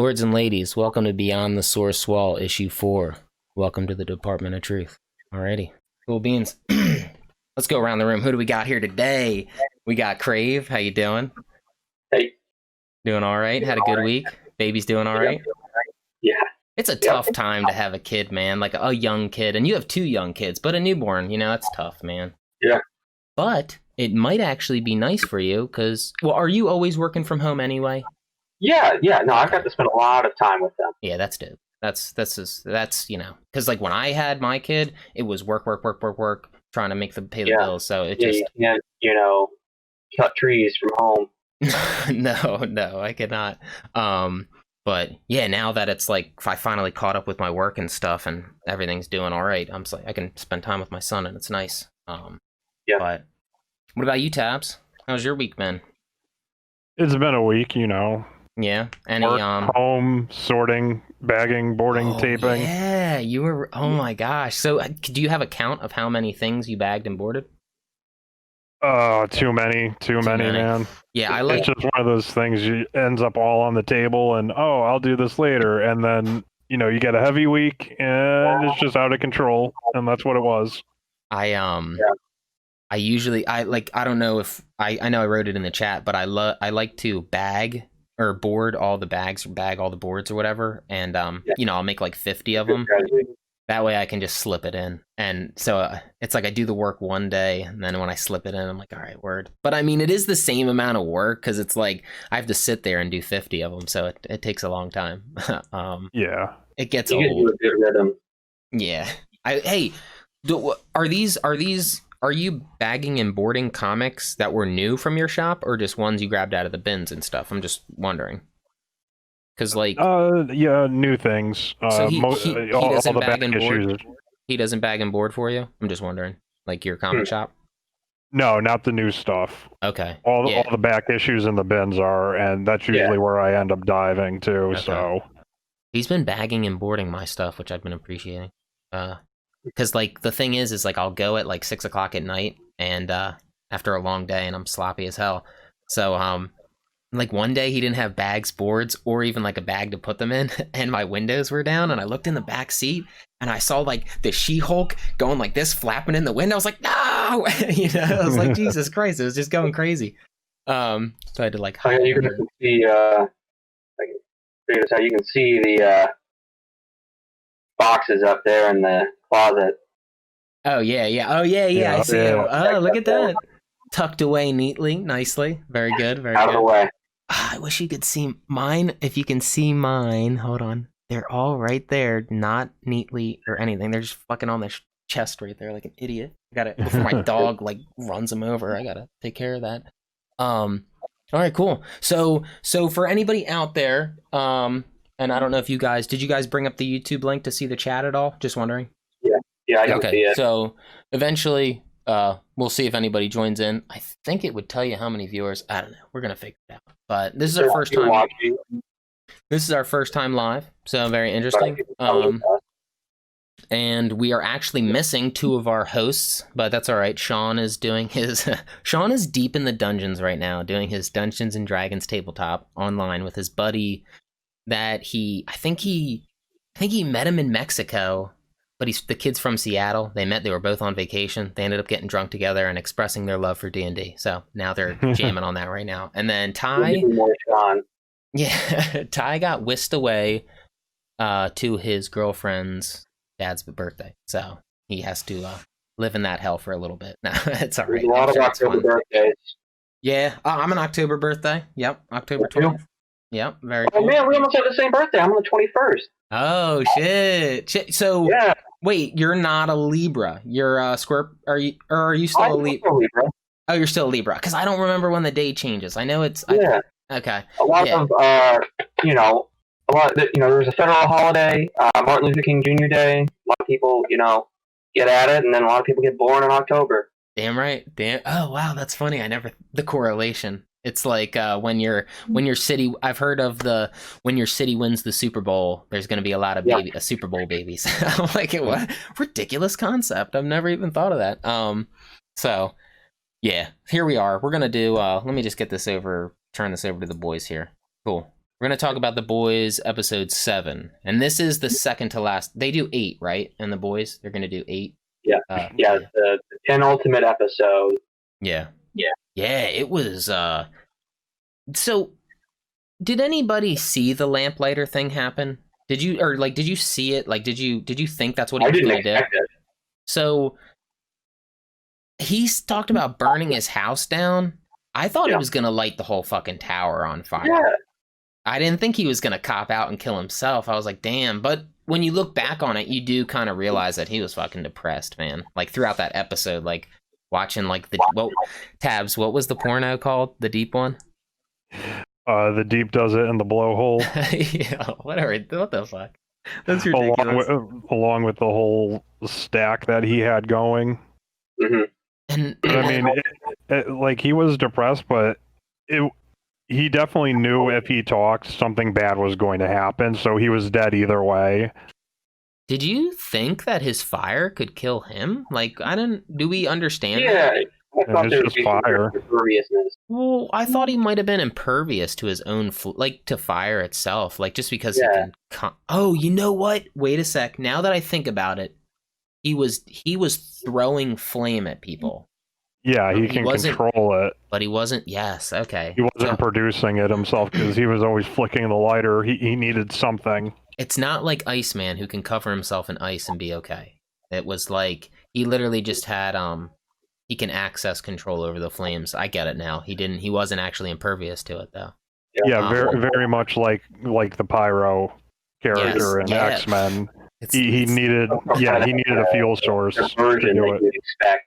Lords and ladies, welcome to Beyond the Source Wall, Issue 4. Welcome to the Department of Truth. Alrighty. Cool beans. Let's go around the room. Who do we got here today? We got Crave. How you doing? Hey. Doing all right? Had a good week? Baby's doing all right? Yeah. It's a tough time to have a kid, man. Like a young kid. And you have 2 young kids, but a newborn, that's tough, man. Yeah. But it might actually be nice for you because, well, are you always working from home anyway? Yeah. No, I've got to spend a lot of time with them. Yeah, that's dope. That's because like when I had my kid, it was work, trying to pay the bills. So it just you can't, cut trees from home. no, I cannot. But yeah, now that it's like I finally caught up with my work and stuff, and everything's doing all right, I'm just like I can spend time with my son, and it's nice. Yeah. But what about you, Tabs? How's your week been? It's been a week, Yeah. Any Work, home, sorting, bagging, boarding, taping. Yeah, you were. Oh my gosh. So, do you have a count of how many things you bagged and boarded? Too many, man. Yeah, It's just one of those things. You ends up all on the table, and I'll do this later, and then you get a heavy week, and it's just out of control, and that's what it was. I usually I don't know if I know I wrote it in the chat, but I like to bag or board all the bags, or bag all the boards or whatever, and I'll make like 50 of them. That way I can just slip it in, and so it's like I do the work one day, and then when I slip it in, I'm like, all right, word. But I mean, it is the same amount of work because it's like I have to sit there and do 50 of them, so it takes a long time. Yeah, it gets old. You get a good rhythm. Yeah. Are you bagging and boarding comics that were new from your shop, or just ones you grabbed out of the bins and stuff? I'm just wondering. Because new things. So he doesn't all the bag and issues. board. He doesn't bag and board for you. I'm just wondering, like your comic shop. No, not the new stuff. Okay. All the back issues in the bins are, and that's usually where I end up diving to. Okay. So he's been bagging and boarding my stuff, which I've been appreciating. Because like the thing is like I'll go at like 6 o'clock at night, and after a long day, and I'm sloppy as hell. So like one day he didn't have bags, boards, or even like a bag to put them in, and my windows were down, and I looked in the back seat, and I saw like the She-Hulk going like this, flapping in the window. I was like, no, I was like, Jesus Christ, it was just going crazy. So I had to like. You can see, how you can see the boxes up there in the closet. Oh yeah. I see them. Oh, look at that. Tucked away neatly, nicely. Very good. Very out good. Of the way. I wish you could see mine. If you can see mine, hold on. They're all right there, not neatly or anything. They're just fucking on the chest right there, like an idiot. I gotta before my dog like runs them over. I gotta take care of that. All right, cool. So for anybody out there, and I don't know if did you guys bring up the YouTube link to see the chat at all? Just wondering. Yeah, I can see it. So eventually, we'll see if anybody joins in. I think it would tell you how many viewers. I don't know. We're gonna figure it out. But this is our first time. Watching. This is our first time live, so very interesting. And we are actually missing 2 of our hosts, but that's all right. Sean is doing his. Sean is deep in the dungeons right now, doing his Dungeons and Dragons tabletop online with his buddy. That I think he met him in Mexico. But the kid's from Seattle. They met. They were both on vacation. They ended up getting drunk together and expressing their love for D&D. So now they're jamming on that right now. And then Ty, Ty got whisked away to his girlfriend's dad's birthday. So he has to live in that hell for a little bit. No, it's all right. There's a lot of October birthdays. Yeah, I'm an October birthday. Yep, October 20th. Yep, very cool. Oh man, we almost have the same birthday. I'm on the 21st. Oh shit! So wait, you're not a Libra. You're a Scorpio. Are you still a Libra? Oh, you're still a Libra. Because I don't remember when the day changes. I know it's okay. A lot of there's a federal holiday, Martin Luther King Jr. Day. A lot of people get at it, and then a lot of people get born in October. Damn right. Damn. Oh wow, that's funny. The correlation. It's like when your city. I've heard of when your city wins the Super Bowl. There's going to be a lot of Super Bowl babies. I'm like, what ridiculous concept. I've never even thought of that. So yeah, here we are. We're gonna do. Let me just get this over. Turn this over to the boys here. Cool. We're going to talk about The Boys episode 7. And this is the second to last. They do 8, right? And The Boys, they're going to do 8. Yeah. Yeah. The penultimate episode. Yeah. Yeah, it was so did anybody see the lamplighter thing happen? Did you see it? Like did you think that's what he was going to do? So he's talked about burning his house down. I thought he was going to light the whole fucking tower on fire. Yeah. I didn't think he was going to cop out and kill himself. I was like, damn. But when you look back on it, you do kind of realize that he was fucking depressed, man. Like throughout that episode, like watching like Tabs, what was the porno called? The deep one? The deep does it in the blowhole. Yeah, whatever. What the fuck? That's ridiculous. Along with the whole stack that he had going. Mm-hmm. And I mean, like he was depressed, but he definitely knew if he talked, something bad was going to happen. So he was dead either way. did you think that his fire could kill him? Like, do we understand that? Yeah. I thought there It's was just fire. imperviousness. Well, I thought he might have been impervious to his own, like to fire itself, like just because he can. Oh, you know what? Wait a sec. Now that I think about it, he was throwing flame at people, Yeah, he can control it. but he wasn't. Yes, okay. He wasn't producing it himself because he was always flicking the lighter. He needed something. It's not like Iceman who can cover himself in ice and be okay. It was like he literally just had he can access control over the flames. I get it now. He wasn't actually impervious to it though. Yeah, very much like the Pyro character in X-Men. He needed a fuel source The version to do that it. you'd expect.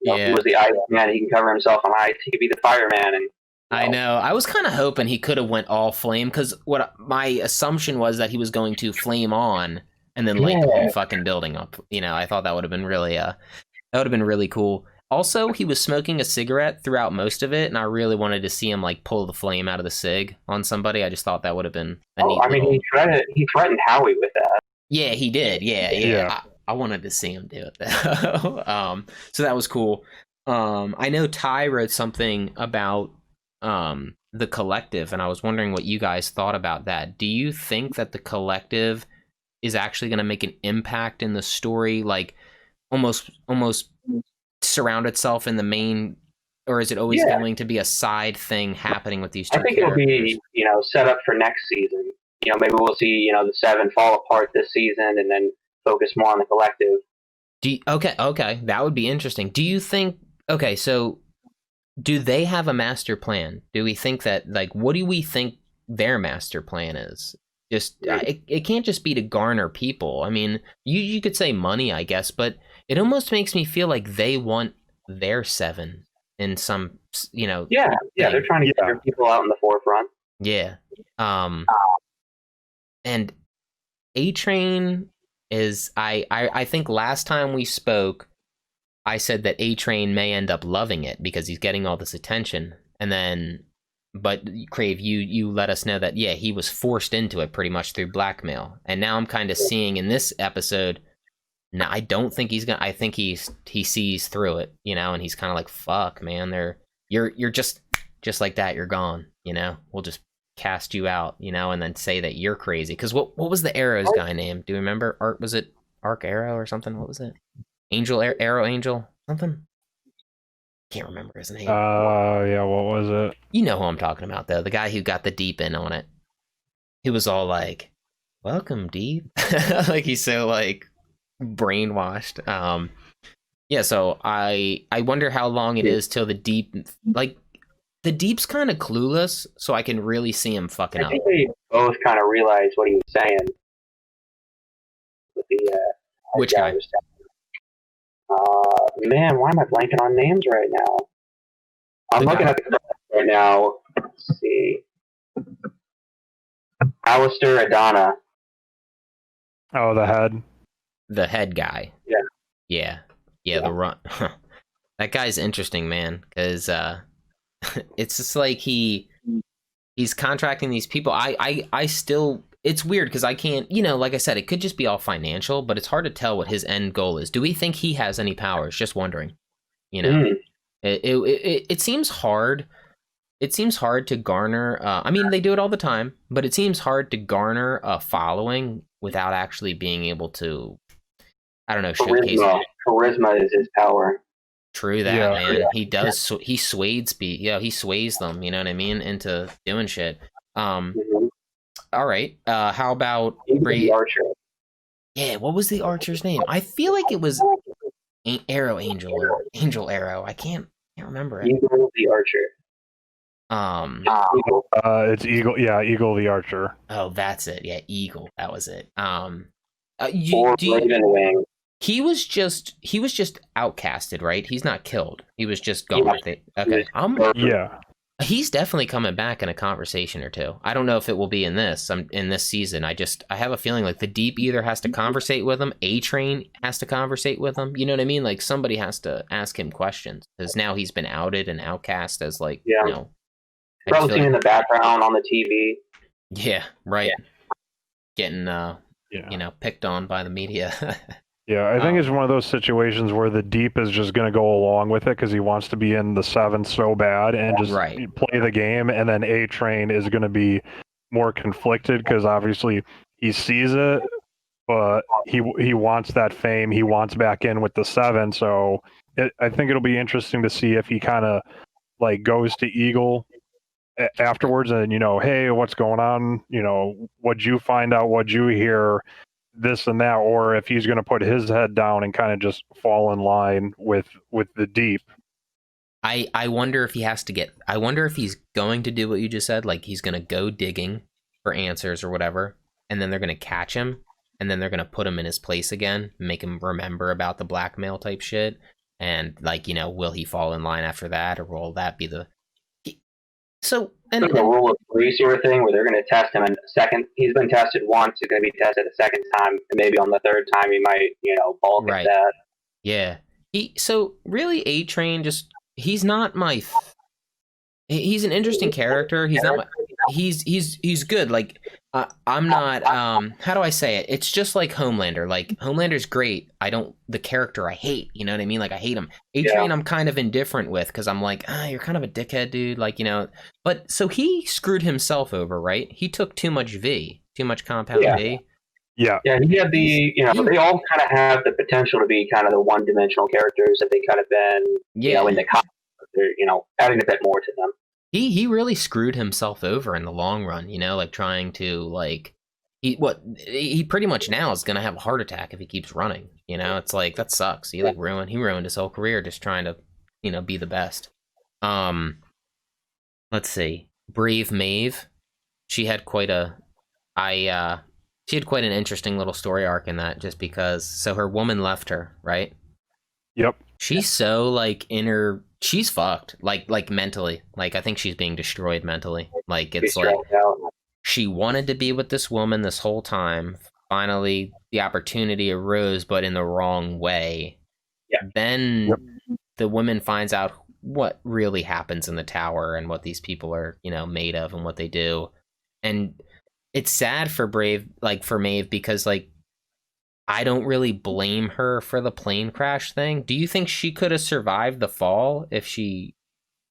You know, if he was the Iceman, he can cover himself in ice. He could be the fireman, and I know. I was kind of hoping he could have went all flame because what my assumption was that he was going to flame on and then light the whole fucking building up. You know, I thought that would have been really cool. Also, he was smoking a cigarette throughout most of it, and I really wanted to see him like pull the flame out of the cig on somebody. I just thought that would have been a neat he threatened Howie with that. Yeah, he did. Yeah. I wanted to see him do it though. So that was cool. I know Ty wrote something about the collective, and I was wondering what you guys thought about that. Do you think that the collective is actually going to make an impact in the story, like almost surround itself in the main, or is it always going to be a side thing happening with these two I think characters? it'll be set up for next season. Maybe we'll see the 7 fall apart this season, and then focus more on the collective. Okay, that would be interesting. Do you think? Okay, so do they have a master plan? Do we think that, like, what do we think their master plan is? Just it can't just be to garner people. I mean, you could say money, I guess, but it almost makes me feel like they want their 7 in some, Yeah, they're trying to get their people out in the forefront. Yeah. And A-Train is, I think last time we spoke, I said that A-Train may end up loving it because he's getting all this attention. And then, but Crave, you let us know that, he was forced into it pretty much through blackmail. And now I'm kind of seeing in this episode, no, I don't think he's gonna, I think he sees through it, and he's kind of like, fuck, man, you're just like that, you're gone, we'll just cast you out, and then say that you're crazy. Because what was the Arrows guy name? Do you remember? Was it Arc Arrow or something? What was it? Arrow Angel something? Can't remember his name. Yeah, what was it? You know who I'm talking about though, the guy who got the Deep in on it. He was all like, welcome Deep. Like he's so like brainwashed. So I wonder how long it is till the Deep, like, the Deep's kind of clueless, so I can really see him fucking up. I think they both kind of realized what he was saying. With the which guy? Man, why am I blanking on names right now? I'm looking at the right now. Let's see. Alistair Adana. Oh, the head. The head guy. Yeah. The run. That guy's interesting, man, because it's just like he's contracting these people. I still, it's weird because I can't, like I said, it could just be all financial, but it's hard to tell what his end goal is. Do we think he has any powers? Just wondering. It seems hard it seems hard to garner. I mean, they do it all the time, but it seems hard to garner a following without actually being able to, I don't know, showcase. Charisma is his power. True that, Yeah. man. He does. He swayed speed. Yeah, he sways them. You know what I mean? Into doing shit. Mhm. All right. How about Even Bray? the Archer. Yeah. What was the archer's name? I feel like it was Arrow Angel or Angel Arrow. I can't remember it. Eagle the Archer. Eagle. It's Eagle. Yeah, Eagle the Archer. Oh, that's it. Yeah, Eagle. That was it. Or Do Raven Wing. he was just outcasted, right? He's not killed. He was just gone. Okay. Yeah. He's definitely coming back in a conversation or two. I don't know if it will be in this season. I have a feeling like the Deep either has to conversate with him, A-Train has to conversate with him. You know what I mean? Like somebody has to ask him questions because now he's been outed and outcast as like, you know. Probably seen in the background on the TV. Yeah, right. Getting you know, picked on by the media. Yeah, I think it's one of those situations where the Deep is just going to go along with it because he wants to be in the 7 so bad and just play the game, and then A-Train is going to be more conflicted because obviously he sees it, but he wants that fame. He wants back in with the 7, so I think it'll be interesting to see if he kind of like goes to Eagle afterwards and, you know, hey, what's going on? You know, what'd you find out? What'd you hear? This and that, or if he's going to put his head down and kind of just fall in line with the Deep. I wonder if he has to get. I wonder if he's going to do what you just said, like he's going to go digging for answers or whatever, and then they're going to catch him, and then they're going to put him in his place again, make him remember about the blackmail type shit, and like, you know, will he fall in line after that, or will that be the? So, and a rule of 3 sort of thing where they're going to test him, and second, he's been tested once, he's going to be tested a second time, and maybe on the third time he might, you know, balk at that. Yeah. So really, A-Train he's not my. He's an interesting character. He's not. He's good. Like I'm not. How do I say it? It's just like Homelander. Like Homelander's great. The character I hate. You know what I mean? Like I hate him. A-Train I'm kind of indifferent with because I'm like, you're kind of a dickhead, dude. Like, you know. But so he screwed himself over, right? He took too much compound V. Yeah. Yeah, he had the, you know, they all kind of have the potential to be kind of the one-dimensional characters that they kind of been, you know, in the comics. They're, you know, adding a bit more to them. He really screwed himself over in the long run, you know, like trying to like he pretty much now is gonna have a heart attack if he keeps running. You know, it's like that sucks. He ruined his whole career just trying to, you know, be the best. Let's see. Brave Maeve. She had quite an interesting little story arc in that, just because her woman left her, right? Yep. She's so like she's fucked, like mentally. Like I think she's being destroyed mentally. Like it's like she wanted to be with this woman this whole time. Finally, the opportunity arose, but in the wrong way. Yeah. Then the woman finds out what really happens in the tower and what these people are, you know, made of and what they do. And it's sad for Maeve because like I don't really blame her for the plane crash thing. Do you think she could have survived the fall if she,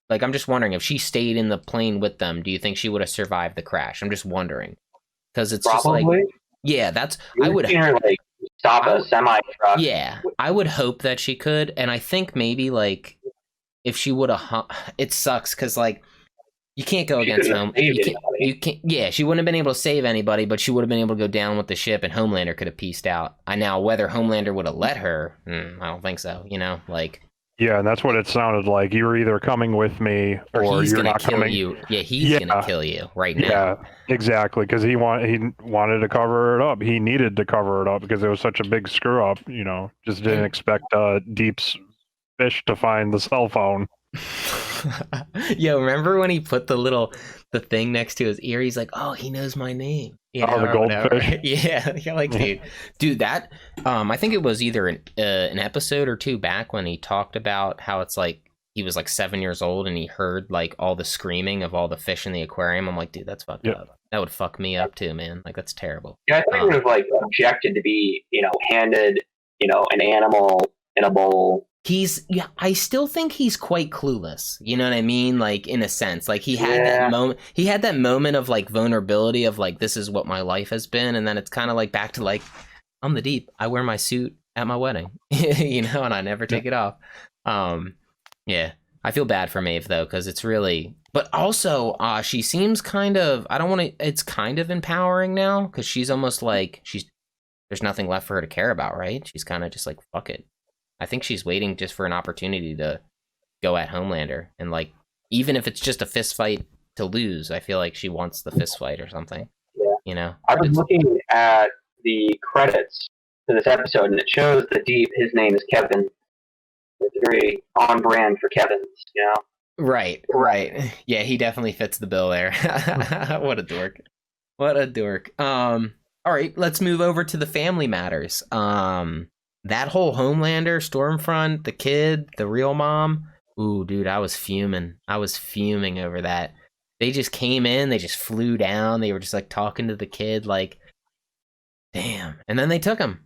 like, I'm just wondering if she stayed in the plane with them, do you think she would have survived the crash? I'm just wondering. Because it's probably. Just like, yeah, I would her, like, stop a semi truck. Yeah, I would hope that she could. And I think maybe, like, if she would have, it sucks because, like, you can't go against home. You can't. Yeah, she wouldn't have been able to save anybody, but she would have been able to go down with the ship, and Homelander could have pieced out. Now whether Homelander would have let her, I don't think so. You know, like. Yeah, and that's what it sounded like. You were either coming with me, or he's you're gonna not kill coming. You. Yeah, he's gonna kill you right now. Yeah, exactly. Because he wanted to cover it up. He needed to cover it up because it was such a big screw up. You know, just didn't expect Deep's fish to find the cell phone. Yo, remember when he put the thing next to his ear? He's like, "Oh, he knows my name." You know, the goldfish. Yeah, like dude, that. I think it was either an episode or two back when he talked about how it's like he was like 7 years old and he heard like all the screaming of all the fish in the aquarium. I'm like, dude, that's fucked up. That would fuck me up too, man. Like that's terrible. Yeah, I think he would have like objected to be, you know, handed, you know, an animal in a bowl yeah, I still think he's quite clueless. You know what I mean? Like, in a sense, like he had that moment of like vulnerability of like, this is what my life has been. And then it's kind of like back to like, I'm the Deep. I wear my suit at my wedding, you know, and I never take it off. Yeah, I feel bad for Maeve though, because it's really, but also she seems kind of, I don't want to, it's kind of empowering now because she's almost like there's nothing left for her to care about, right? She's kind of just like, fuck it. I think she's waiting just for an opportunity to go at Homelander. And like, even if it's just a fist fight to lose, I feel like she wants the fist fight or something. Yeah. You know? I was looking at the credits for this episode, and it shows the Deep, his name is Kevin. It's very on brand for Kevin's, you know? Right. Yeah, he definitely fits the bill there. What a dork. All right, let's move over to the family matters. That whole Homelander, Stormfront, the kid, the real mom. Ooh, dude, I was fuming. Over that. They just came in, they just flew down, they were just like talking to the kid, like, damn. And then they took him.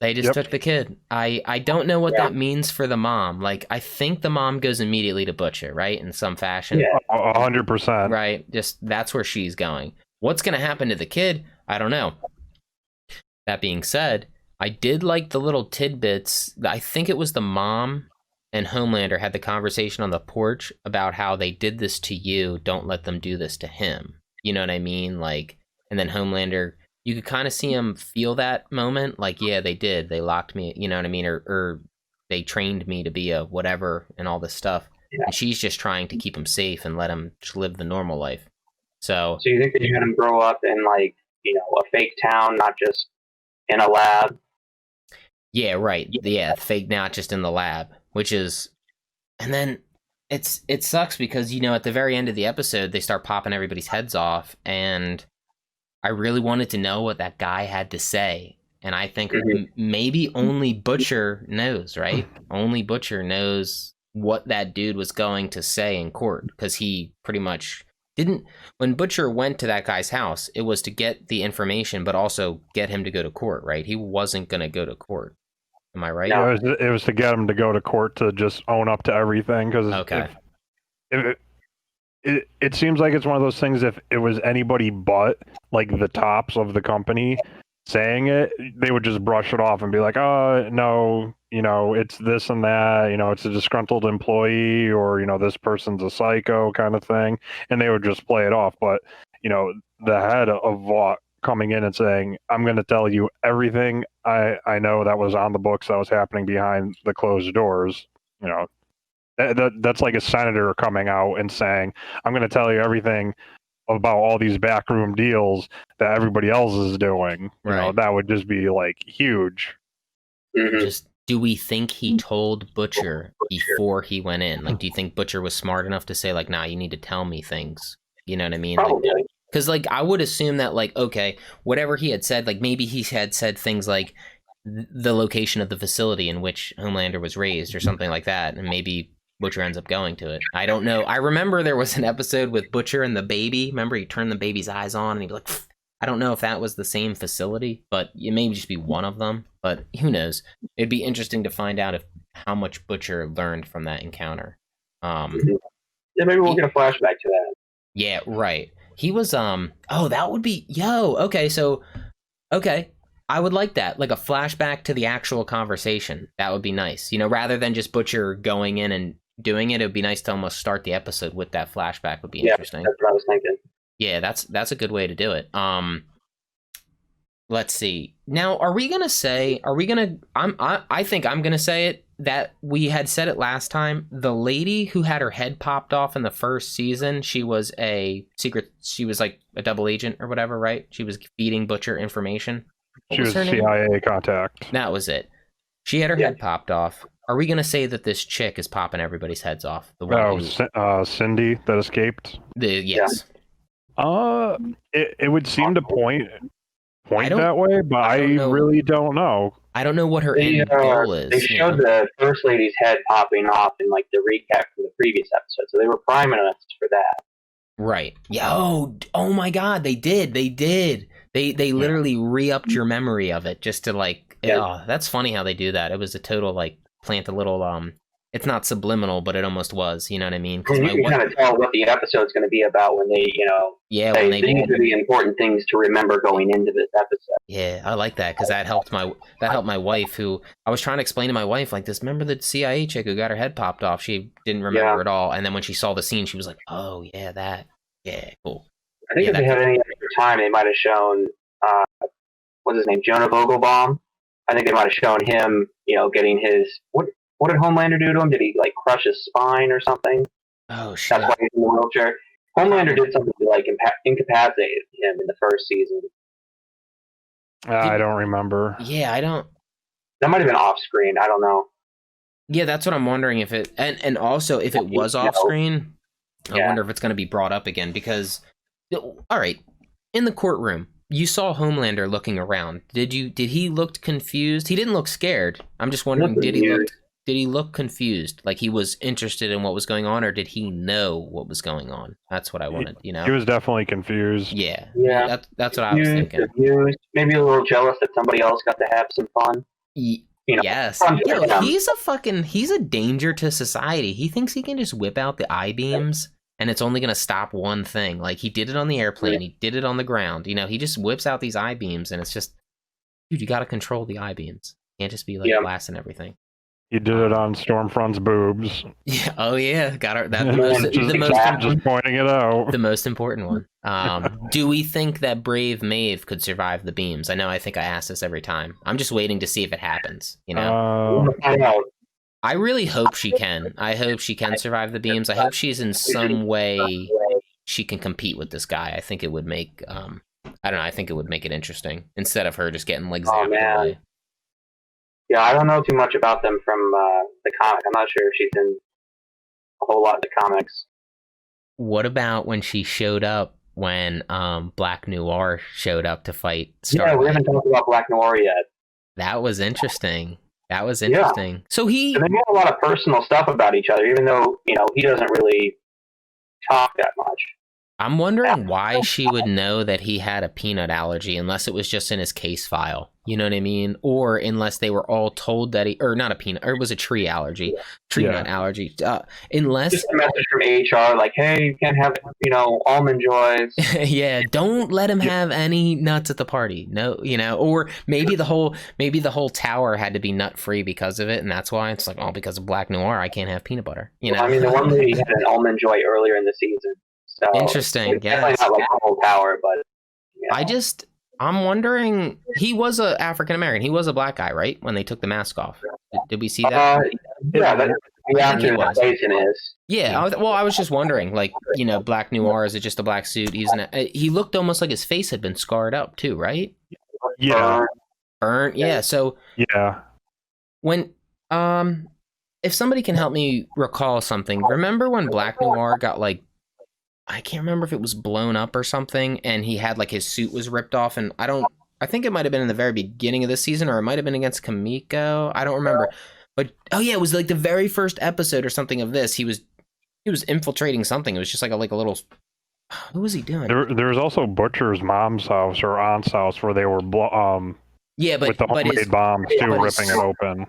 They just took the kid. I don't know what that means for the mom. Like, I think the mom goes immediately to Butcher, right? In some fashion. Yeah, 100%. Right? Just, that's where she's going. What's going to happen to the kid? I don't know. That being said, I did like the little tidbits. I think it was the mom and Homelander had the conversation on the porch about how they did this to you. Don't let them do this to him. You know what I mean? Like, and then Homelander, you could kind of see him feel that moment. Like, yeah, they did. They locked me, you know what I mean? Or they trained me to be a whatever and all this stuff. Yeah. And she's just trying to keep him safe and let him live the normal life. So you think that you had him grow up in, like, you know, a fake town, not just in a lab? Yeah, right. Yeah, fake, not just in the lab, which is, and then it sucks because, you know, at the very end of the episode, they start popping everybody's heads off, and I really wanted to know what that guy had to say, and I think maybe only Butcher knows, right? Only Butcher knows what that dude was going to say in court, because he pretty much didn't. When Butcher went to that guy's house, it was to get the information, but also get him to go to court, right? He wasn't going to go to court. Am I right? Yeah, it was to get him to go to court to just own up to everything. Because it seems like it's one of those things. If it was anybody but like the tops of the company saying it, they would just brush it off and be like, "Oh no, you know, it's this and that. You know, it's a disgruntled employee, or you know, this person's a psycho," kind of thing, and they would just play it off. But you know, the head of Vought coming in and saying, "I'm going to tell you everything I know that was on the books that was happening behind the closed doors." You know, that's like a senator coming out and saying, "I'm going to tell you everything about all these backroom deals that everybody else is doing." You know, that would just be like huge. Just, do we think he told Butcher before he went in? Like, do you think Butcher was smart enough to say, like, nah, you need to tell me things? You know what I mean? Probably. Like, because, like, I would assume that, like, okay, whatever he had said, like, maybe he had said things like the location of the facility in which Homelander was raised or something like that, and maybe Butcher ends up going to it. I don't know. I remember there was an episode with Butcher and the baby. Remember, he turned the baby's eyes on, and he'd be like, pfft. I don't know if that was the same facility, but it may just be one of them. But who knows? It'd be interesting to find out how much Butcher learned from that encounter. Yeah, maybe we'll get a flashback to that. Yeah, right. He was, oh, that would be, okay, so, okay, I would like that, like a flashback to the actual conversation. That would be nice, you know, rather than just Butcher going in and doing it. It would be nice to almost start the episode with that flashback. Would be interesting. That's what I was thinking. Yeah, that's a good way to do it. Let's see. Now, I think I'm gonna say it, that we had said it last time. The lady who had her head popped off in the first season, she was like a double agent or whatever, right? She was feeding Butcher information. She was CIA contact. That was it. She had her head popped off. Are we gonna say that this chick is popping everybody's heads off? The one Cindy that escaped? Yes. It would seem to point that way, but I really don't know. I don't know what her end goal is. They showed the First Lady's head popping off in like the recap from the previous episode, so they were priming us for that. Right. Oh my God, they did. They literally re-upped your memory of it just to like. Yeah. Oh, that's funny how they do that. It was a total like plant a little it's not subliminal, but it almost was. You know what I mean? Because you can kind of tell what the episode's going to be about when they, say, these are the important things to remember going into this episode. Yeah, I like that because that helped my wife, who I was trying to explain to my wife, like, this, remember the CIA chick who got her head popped off? She didn't remember at all, and then when she saw the scene, she was like, oh yeah, that, yeah, cool. I think if they had any extra time, they might have shown what's his name, Jonah Vogelbaum. I think they might have shown him, getting his what did Homelander do to him? Did he like crush his spine or something? Oh shit! That's why he's in the wheelchair. Homelander did something to like incapacitate him in the first season. I don't remember. Yeah, I don't. That might have been off screen. I don't know. Yeah, that's what I'm wondering if it, and also if it was off screen. I wonder if it's going to be brought up again because, all right, in the courtroom, you saw Homelander looking around. Did he look confused? He didn't look scared. I'm just wondering, did he look confused? Like he was interested in what was going on, or did he know what was going on? That's what I wanted, He was definitely confused. Yeah. That's what I was thinking. Confused, maybe a little jealous that somebody else got to have some fun. Yes. He's a danger to society. He thinks he can just whip out the I-beams and it's only going to stop one thing. Like he did it on the airplane. He did it on the ground. He just whips out these I-beams and it's just, dude, you got to control the I-beams. You can't just be like blasting everything. He did it on Stormfront's boobs. Yeah. Oh yeah. Got her. That's just pointing it out. The most important one. Do we think that Brave Maeve could survive the beams? I think I ask this every time. I'm just waiting to see if it happens. I really hope she can. I hope she can survive the beams. I hope she's in some way she can compete with this guy. I think it would make I think it would make it interesting instead of her just getting like zapped away. Yeah, I don't know too much about them from the comic. I'm not sure if she's in a whole lot of the comics. What about when she showed up when Black Noir showed up to fight Starlight? Yeah, we haven't talked about Black Noir yet. That was interesting. Yeah. So they have a lot of personal stuff about each other, even though, he doesn't really talk that much. I'm wondering why she would know that he had a peanut allergy unless it was just in his case file. You know what I mean? Or unless they were all told that or not a peanut, or it was a tree allergy, nut allergy. Unless just a message from HR, like, hey, you can't have, almond joys. Yeah, don't let him have any nuts at the party. No, or maybe the whole tower had to be nut free because of it, and that's why it's like, because of Black Noir, I can't have peanut butter. I mean, the one lady had an almond joy earlier in the season. So interesting. Yeah, definitely not like the whole tower, but I'm wondering. He was a African American. He was a black guy, right? When they took the mask off, did we see that? Yeah, the actor in the station is. Yeah. I was just wondering, like, Black Noir, is it just a black suit? He looked almost like his face had been scarred up too, right? Yeah. Burnt. Yeah. So. Yeah. When if somebody can help me recall something, remember when Black Noir got like, I can't remember if it was blown up or something, and he had like his suit was ripped off, and I think it might have been in the very beginning of the season, or it might have been against Kamiko. I don't remember, but it was like the very first episode or something of this. He was infiltrating something. It was just like a little. What was he doing? There was also Butcher's mom's house or aunt's house where they were with the homemade bombs too, ripping it open.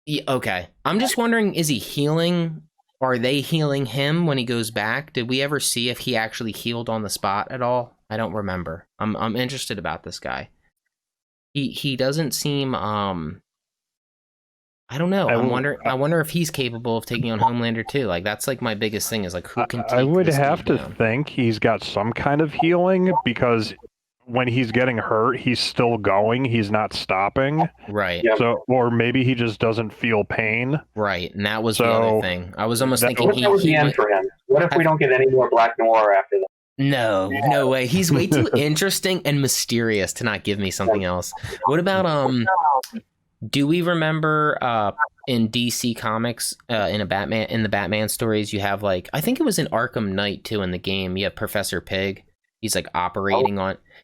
Yeah, okay, I'm just wondering, is he healing? Are they healing him when he goes back? Did we ever see if he actually healed on the spot at all? I don't remember. I'm interested about this guy. He doesn't seem I don't know. I wonder if he's capable of taking on Homelander too. Like that's like my biggest thing is like who can take I would this have to down? think he's got some kind of healing because when he's getting hurt, he's still going. He's not stopping. Right. So, or maybe he just doesn't feel pain. Right. And that was the other thing. I was almost thinking that was the end for him. What if we don't get any more Black Noir after that? No way. He's way too interesting and mysterious to not give me something else. What about do we remember in DC Comics in the Batman stories you have like I think it was in Arkham Knight too in the game you have Professor Pig. He's like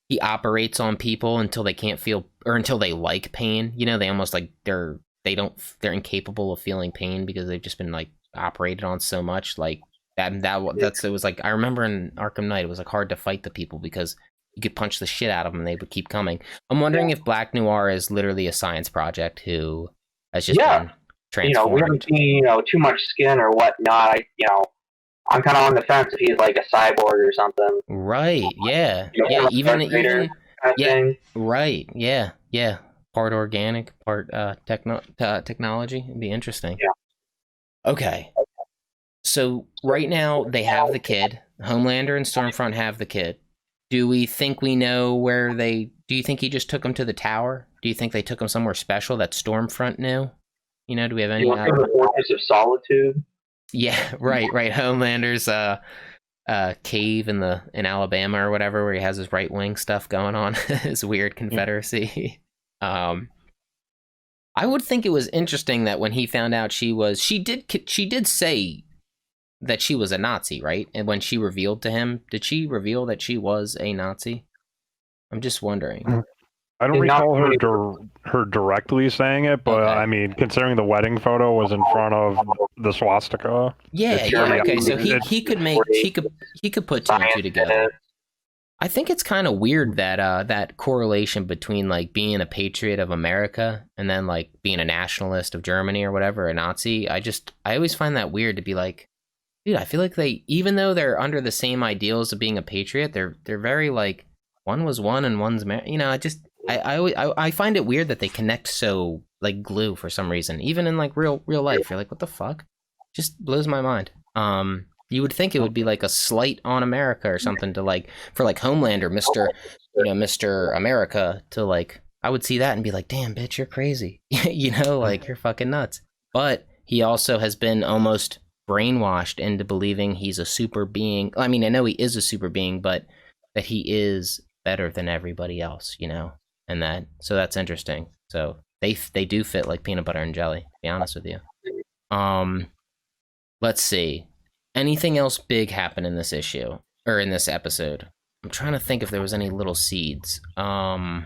he operates on people until they can't feel or until they like pain. They almost like they're incapable of feeling pain because they've just been like operated on so much. Like it was like I remember in Arkham Knight it was like hard to fight the people because you could punch the shit out of them and they would keep coming. I'm wondering if Black Noir is literally a science project who has just been we haven't seen too much skin or whatnot. I'm kind of on the fence if he's like a cyborg or something. Right. Yeah. Yeah. Even kind of yeah. Thing. Right. Yeah. Yeah. Part organic, part technology. It'd be interesting. Yeah. Okay. So right now they have the kid. Homelander and Stormfront have the kid. Do we think we know where they? Do you think he just took him to the tower? Do you think they took him somewhere special that Stormfront knew? Do we have any? The Fortress of Solitude. Yeah, right. Homelander's cave in Alabama or whatever, where he has his right wing stuff going on, his weird Confederacy. I would think it was interesting that when he found out she did say that she was a Nazi, right? And when she revealed to him, did she reveal that she was a Nazi? I'm just wondering. I don't recall her directly saying it, but okay. I mean, considering the wedding photo was in front of the swastika. Yeah. Okay, so he could put two and two together. I think it's kind of weird that that correlation between like being a patriot of America and then like being a nationalist of Germany or whatever, a Nazi. I always find that weird to be like, dude, I feel like even though they're under the same ideals of being a patriot, they're very like one was one and one's I find it weird that they connect so like glue for some reason. Even in like real life, you're like, what the fuck? Just blows my mind. You would think it would be like a slight on America or something to like for like Homelander, Mr. America to like. I would see that and be like, damn, bitch, you're crazy. Like you're fucking nuts. But he also has been almost brainwashed into believing he's a super being. I mean, I know he is a super being, but that he is better than everybody else, and that's interesting. So they do fit like peanut butter and jelly, to be honest with you. Let's see. Anything else big happen in this issue or in this episode? I'm trying to think if there was any little seeds. I mean,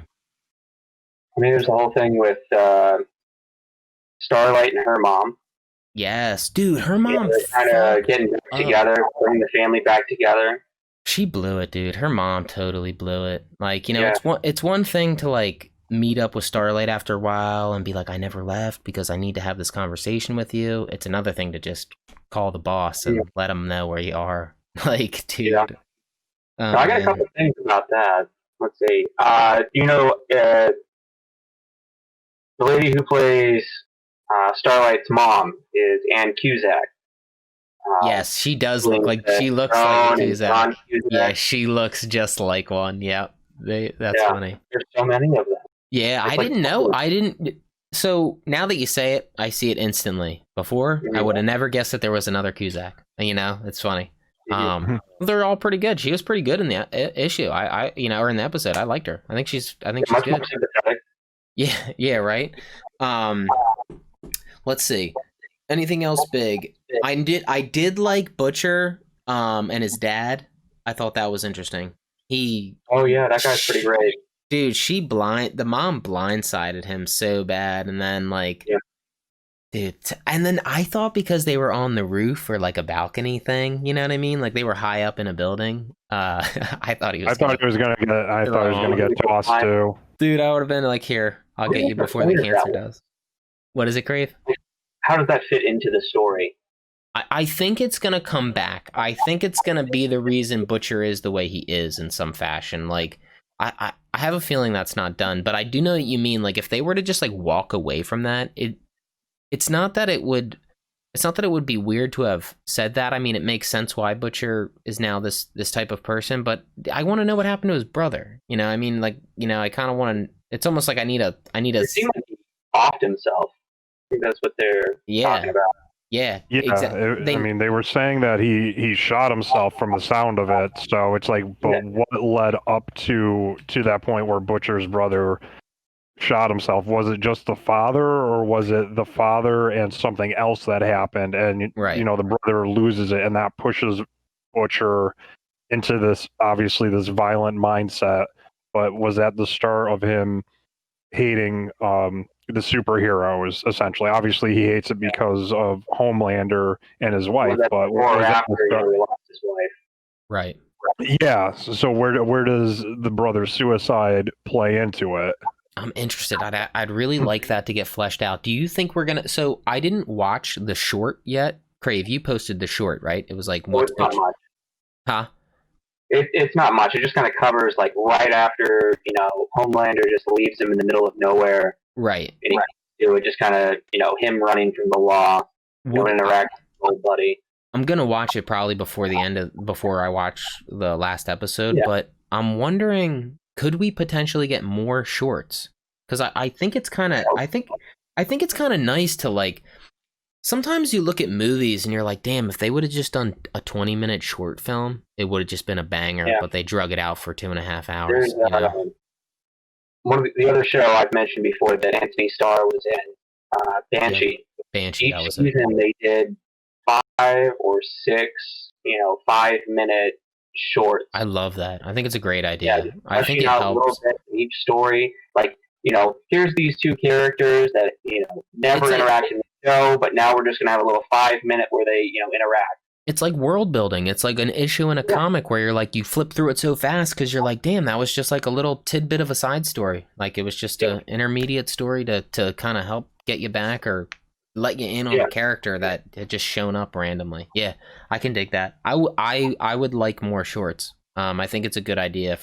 there's the whole thing with Starlight and her mom. Yes, dude, her mom kind of getting back together, bringing the family back together. She blew it, dude. Her mom totally blew it. Like, it's one thing to like meet up with Starlight after a while and be like, I never left because I need to have this conversation with you. It's another thing to just call the boss and let him know where you are. Like, dude. Yeah. I got a couple things about that. Let's see. The lady who plays Starlight's mom is Ann Cusack. Yes, she does look like she looks like a Cusack. Yeah, she looks just like one. Yep. That's funny. There's so many of them. Yeah, I didn't know. I didn't. So now that you say it, I see it instantly. Before, I would have never guessed that there was another Cusack. It's funny. They're all pretty good. She was pretty good in the issue. Or in the episode. I liked her. I think she's good. Yeah, right. Let's see. Anything else big? I did like Butcher and his dad. I thought that was interesting. Oh yeah, that guy's pretty great. Dude, the mom blindsided him so bad, and then dude, and then I thought because they were on the roof or like a balcony thing, you know what I mean? Like they were high up in a building. I thought he was gonna get tossed too. Dude, I would have been like, here, I'll get you before the cancer does. What is it, Crave? How does that fit into the story? I think it's gonna come back. I think it's gonna be the reason Butcher is the way he is in some fashion. Like, I have a feeling that's not done, but I do know what you mean. Like, if they were to just like walk away from that, it's not that it would be weird to have said that. I mean, it makes sense why Butcher is now this type of person, but I want to know what happened to his brother. I mean, like, I kind of want to. It's almost like I need a. It seems like he offed himself. I think that's what they're talking about. Yeah, exactly. I mean, they were saying that he shot himself from the sound of it. So it's like, but what led up to that point where Butcher's brother shot himself? Was it just the father, or was it the father and something else that happened? And the brother loses it, and that pushes Butcher into this violent mindset. But was that the start of him hating the superheroes, essentially? Obviously he hates it because of Homelander and his wife, but after he lost his wife. Right. Yeah, so where does the brother's suicide play into it? I'm interested. I'd really like that to get fleshed out. Do you think we're gonna? So I didn't watch the short yet. Crave, you posted the short, right? It was like So what's it's not Butch? much. Huh? It's not much. It just kind of covers like right after Homelander just leaves him in the middle of nowhere, Right. and it would just kind of him running from the law, interact with old buddy. I'm gonna watch it probably before I watch the last episode, but I'm wondering, could we potentially get more shorts? Because I think it's kind of I think it's kind of nice to like. Sometimes you look at movies and you're like, damn, if they would have just done a 20-minute short film, it would have just been a banger. Yeah. But they drug it out for 2.5 hours. One of the other show I've mentioned before that Anthony Starr was in, Banshee. Yeah. Banshee. Each season they did 5 or 6, 5-minute shorts. I love that. I think it's a great idea. Yeah, I think it helps. A little bit each story, like here's these 2 characters that never interact in the show, but now we're just gonna have a little 5-minute where they interact. It's like world building. It's like an issue in a comic where you're like, you flip through it so fast because you're like, damn, that was just like a little tidbit of a side story. Like it was just an intermediate story to kind of help get you back or let you in on a character that had just shown up randomly. Yeah, I can dig that. I would like more shorts. I think it's a good idea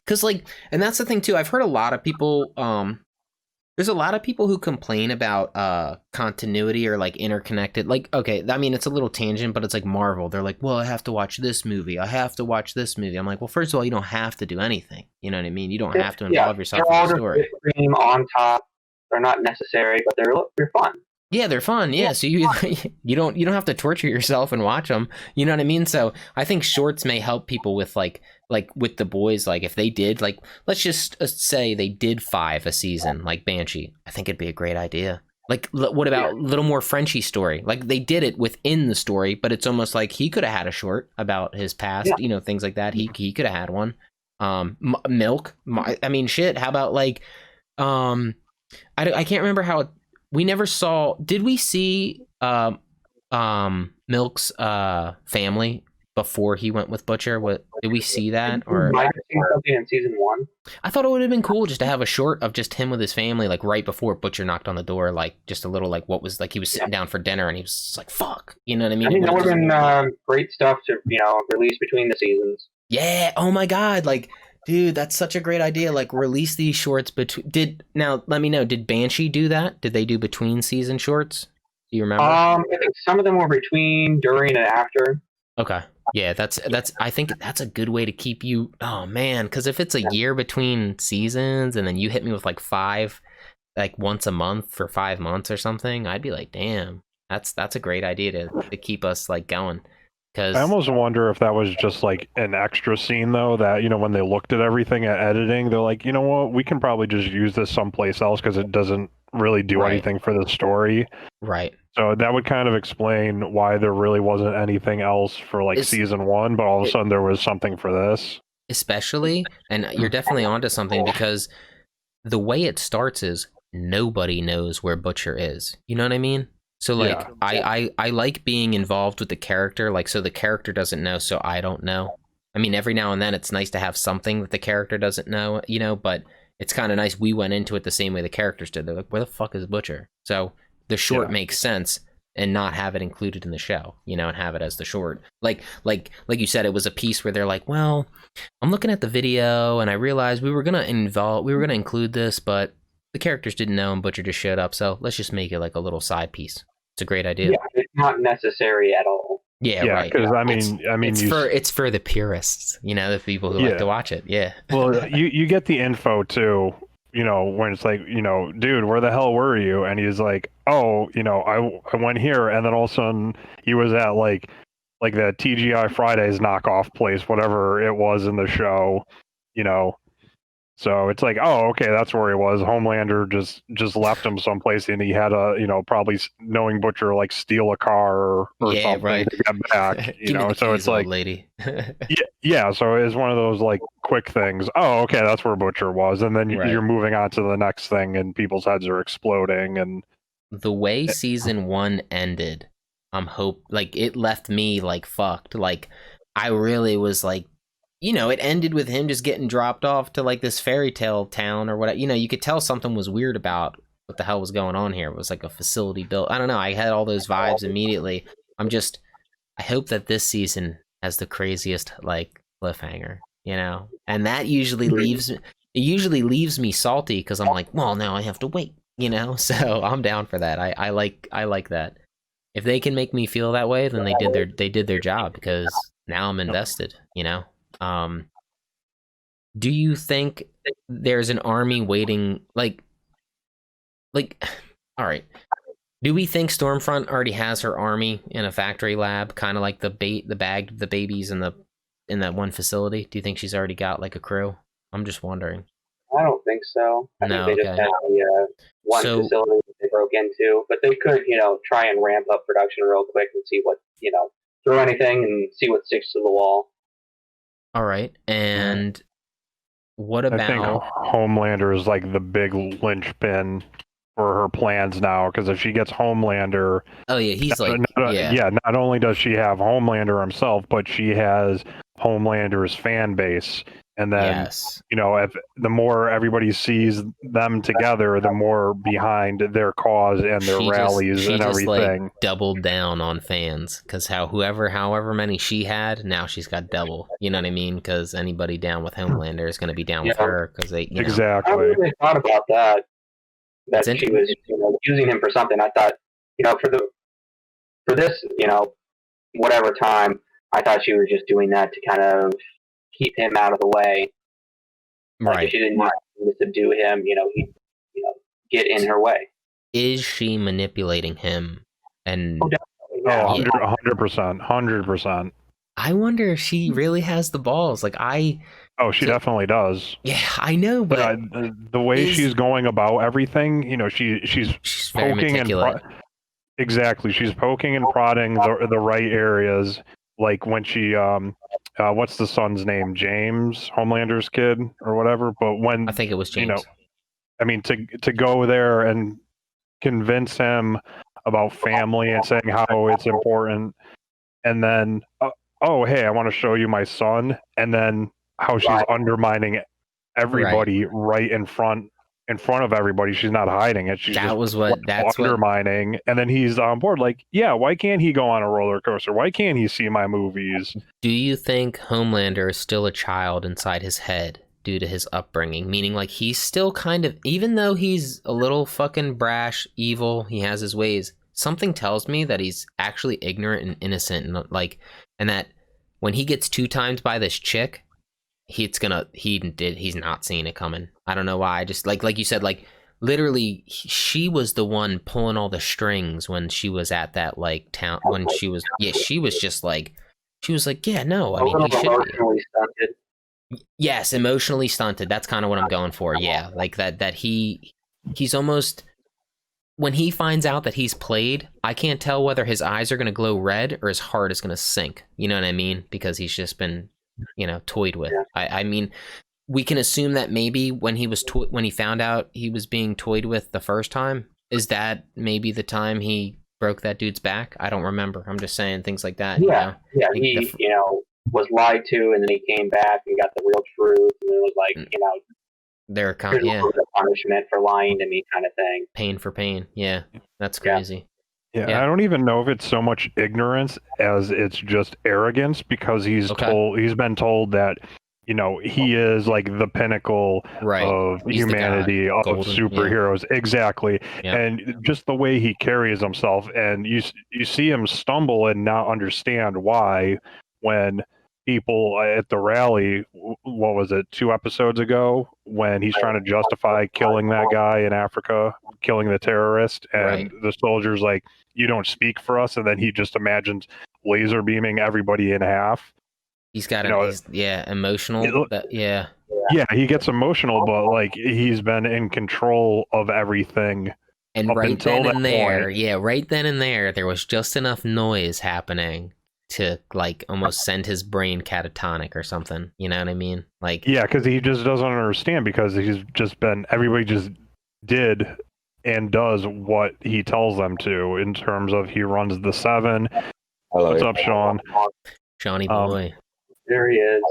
because like, and that's the thing too. I've heard a lot of people. There's a lot of people who complain about continuity or like interconnected. Like, okay, I mean, it's a little tangent, but it's like Marvel. They're like, well, I have to watch this movie. I have to watch this movie. I'm like, well, first of all, you don't have to do anything. You know what I mean? You don't have to involve yourself in the story. They're all on top. They're not necessary, but they're fun. Yeah, they're fun. Yeah, so you don't have to torture yourself and watch them. You know what I mean? So I think shorts may help people with like with The Boys. Like if they did like, let's just say they did 5 a season, like Banshee. I think it'd be a great idea. Like what about a little more Frenchie story? Like they did it within the story, but it's almost like he could have had a short about his past. Things like that. He could have had one. Milk. I mean, shit. How about like, I can't remember how. We never saw. Did we see Milk's family before he went with Butcher? What did we see that? Or might have seen something in season 1. I thought it would have been cool just to have a short of just him with his family, like right before Butcher knocked on the door, like just a little like what was like he was sitting down for dinner and he was like, "Fuck," you know what I mean? I think that would have been great stuff to release between the seasons. Yeah. Oh my god. Like. Dude, that's such a great idea. Like, release these shorts between. Now let me know. Did Banshee do that? Did they do between season shorts? Do you remember? I think some of them were between, during, and after. Okay. Yeah, that's. I think that's a good way to keep you. Oh man, because if it's a year between seasons and then you hit me with like 5, like once a month for 5 months or something, I'd be like, damn, that's a great idea to keep us like going. I almost wonder if that was just like an extra scene though, that when they looked at everything at editing, they're like, you know what, we can probably just use this someplace else because it doesn't really do anything for the story. Right. So that would kind of explain why there really wasn't anything else for like season 1, but all of a sudden there was something for this. Especially, and you're definitely onto something, because the way it starts is nobody knows where Butcher is. You know what I mean? So like I like being involved with the character, like so the character doesn't know, so I don't know. I mean, every now and then it's nice to have something that the character doesn't know, but it's kind of nice we went into it the same way the characters did. They're like, where the fuck is Butcher? So the short makes sense and not have it included in the show, and have it as the short. Like you said, it was a piece where they're like, well, I'm looking at the video and I realized we were gonna include this, but the characters didn't know and Butcher just showed up, so let's just make it like a little side piece. It's a great idea. Yeah, it's not necessary at all. Yeah, right. Because I mean, it's for the purists, the people who like to watch it. Yeah. Well, you get the info too, when it's like, dude, where the hell were you? And he's like, oh, I went here, and then all of a sudden he was at like the TGI Fridays knockoff place, whatever it was in the show, So it's like, oh, okay, that's where he was. Homelander just left him someplace, and he had a, probably knowing Butcher like steal a car or something to get back. So it's like, lady. yeah. So it's one of those like quick things. Oh, okay, that's where Butcher was, and then you're moving on to the next thing, and people's heads are exploding. And the way season 1 ended, like it left me like fucked. Like I really was like, it ended with him just getting dropped off to like this fairy tale town or whatever. You could tell something was weird about what the hell was going on here. It was like a facility built. I don't know. I had all those vibes immediately. I hope that this season has the craziest like cliffhanger, and that usually leaves me salty because I'm like, well, now I have to wait, So I'm down for that. I like that. If they can make me feel that way, then they did their job because now I'm invested, Do you think there's an army waiting like all right. Do we think Stormfront already has her army in a factory lab, kind of like the babies in that one facility? Do you think she's already got like a crew? I'm just wondering. I don't think so. I think they just have the one facility that they broke into, but they could, try and ramp up production real quick and see what, throw anything and see what sticks to the wall. All right, and what about? I think Homelander is like the big linchpin for her plans now, because if she gets Homelander, he's not only does she have Homelander himself, but she has Homelander's fan base, and then if the more everybody sees them together, the more behind their cause and their rallies and everything. Like doubled down on fans, because however many she had, now she's got double. You know what I mean? Because anybody down with Homelander is going to be down with her, because they exactly. I really thought about that. That she was, using him for something. I thought, for this, whatever time, I thought she was just doing that to kind of keep him out of the way. Right. Like if she didn't want to subdue him, he'd, get in her way. Is she manipulating him? And 100%. I wonder if she really has the balls. She definitely does. Yeah, I know, but the way she's going about everything, she's poking and exactly. She's poking and prodding the right areas. Like when she, what's the son's name? James, Homelander's kid or whatever. But when I think it was James. To go there and convince him about family and saying how it's important, and then hey, I want to show you my son, and then how she's undermining everybody right in front of everybody. She's not hiding it. She's undermining, and then he's on board. Like, yeah, why can't he go on a roller coaster? Why can't he see my movies? Do you think Homelander is still a child inside his head due to his upbringing? Meaning, like, he's still kind of, even though he's a little fucking brash, evil, he has his ways. Something tells me that he's actually ignorant and innocent, and that when he gets 2 times by this chick, he's not seeing it coming. I don't know why. I just like you said, like literally she was the one pulling all the strings when she was at that like town when she was just like yeah, no, I mean he should be. Stunted. Yes, emotionally stunted. That's kind of what I'm going for. Yeah, like that he's almost, when he finds out that he's played, I can't tell whether his eyes are going to glow red or his heart is going to sink. You know what I mean? Because he's just been, toyed with. I mean, we can assume that maybe when he found out he was being toyed with the first time, is that maybe the time he broke that dude's back? I don't remember. I'm just saying things like that. Yeah, he was lied to, and then he came back and got the real truth, and it was like, they're punishment for lying to me, kind of thing. Pain for pain. Yeah, that's crazy. Yeah, I don't even know if it's so much ignorance as it's just arrogance, because he's been told that, he is like the pinnacle of humanity, of superheroes. Yeah. Exactly. Yeah. And just the way he carries himself, and you see him stumble and not understand why when people at the rally, what was it, 2 episodes ago, when he's trying to justify killing that guy in Africa, killing the terrorist, and the soldier's like, you don't speak for us, and then he just imagines laser beaming everybody in half. He's got emotional. Yeah, he gets emotional, but like he's been in control of everything. And right then and there, there was just enough noise happening to like almost send his brain catatonic or something. You know what I mean? Like, yeah, because he just doesn't understand, because he's just been, everybody just did and does what he tells them to, in terms of he runs the 7. What's up, Sean? Johnny boy. There he is.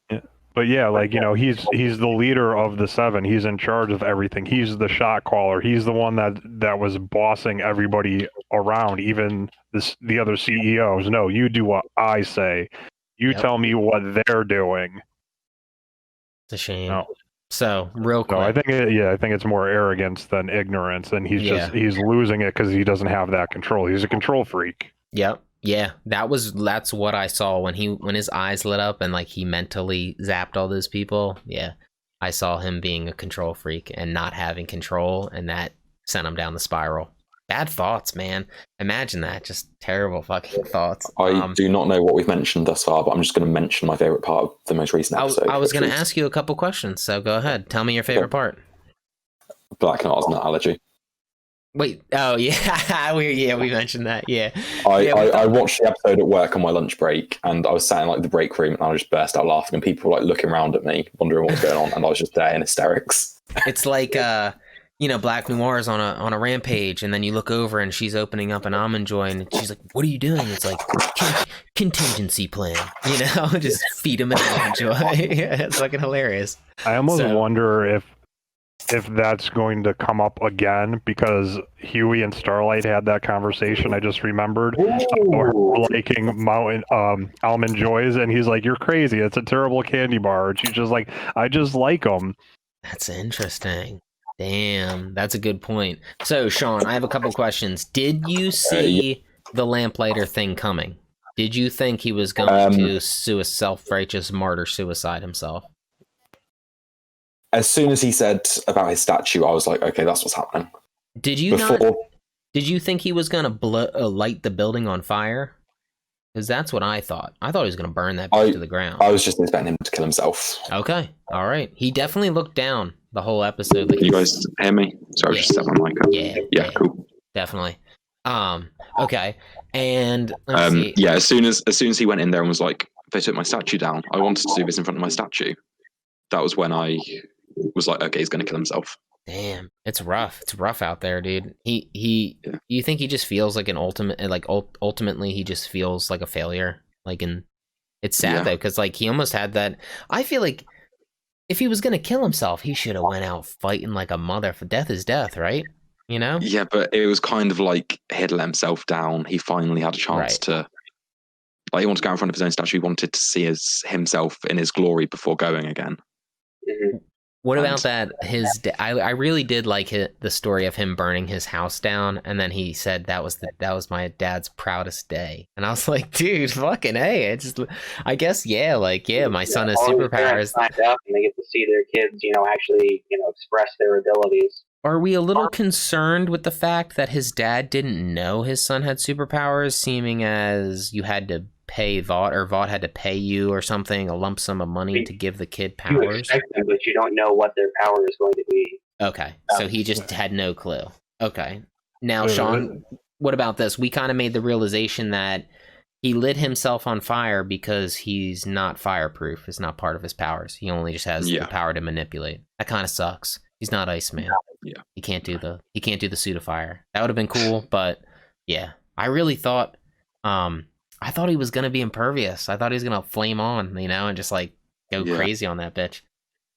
Yeah. But yeah, like, you know, he's the leader of the seven. He's in charge of everything. He's the shot caller. He's the one that was bossing everybody around, even the other CEOs. No, you do what I say. You tell me what they're doing. It's a shame. No. So real quick. No, I think it's more arrogance than ignorance, and he's losing it because he doesn't have that control. He's a control freak. Yep. Yeah, that's what I saw when his eyes lit up and like he mentally zapped all those people. Yeah, I saw him being a control freak and not having control, and that sent him down the spiral. Bad thoughts, man. Imagine that. Just terrible fucking thoughts. I do not know what we've mentioned thus far, but I'm just going to mention my favorite part of the most recent episode. I was going to ask you a couple questions, so go ahead. Tell me your favorite part. Black Noir's nut allergy. Wait, oh yeah, we mentioned that. Yeah, I watched the episode at work on my lunch break, and I was sat in like the break room, and I just burst out laughing, and people were like looking around at me, wondering what was going on, and I was just there in hysterics. It's like Black Noir is on a rampage, and then you look over, and she's opening up an almond joy, and she's like, "What are you doing?" It's like contingency plan, just feed him an almond joy. Yeah, it's fucking hilarious. I almost wonder if that's going to come up again, because Huey and Starlight had that conversation. I just remembered liking almond joys, and he's like, "You're crazy. It's a terrible candy bar." And she's just like, "I just like them." That's interesting. Damn, that's a good point. So, Sean, I have a couple questions. Did you see the lamplighter thing coming? Did you think he was going to self-righteous martyr suicide himself? As soon as he said about his statue, I was like, okay, that's what's happening. Did you think he was going to light the building on fire? Because that's what I thought. I thought he was going to burn that bitch to the ground. I was just expecting him to kill himself. Okay, all right. He definitely looked down the whole episode. Can you guys hear me? Sorry, I just stepped my mic up. Yeah, cool. Definitely. Okay. And let's see. Yeah, as soon as he went in there and was like, they took my statue down, I wanted to do this in front of my statue. That was when I was like, okay, he's going to kill himself. Damn, it's rough. It's rough out there, dude. You think he just feels like ultimately he just feels like a failure? It's sad though, because like he almost had that. I feel like if he was gonna kill himself, he should have went out fighting like a mother. For death is death, right? Yeah, but it was kind of like he'd let himself down. He finally had a chance to. Like, he wanted to go in front of his own statue. He wanted to see himself in his glory before going again. Mm-hmm. What about that? I really did like the story of him burning his house down, and then he said that was my dad's proudest day, and I was like, dude, fucking hey, I guess my son has superpowers. Signed up and they get to see their kids, actually, express their abilities. Are we a little concerned with the fact that his dad didn't know his son had superpowers, seeming as you had to pay Vought, or Vought had to pay you or something, a lump sum of money to give the kid powers? You expect them, but you don't know what their power is going to be. Okay, so he just had no clue. Okay. Now, Sean, what about this? We kind of made the realization that he lit himself on fire because he's not fireproof. It's not part of his powers. He only just has the power to manipulate. That kind of sucks. He's not Iceman. Yeah. He can't do the suit of fire. That would have been cool, but yeah. I really thought I thought he was gonna be impervious. I thought he was gonna flame on, and just like go crazy on that bitch.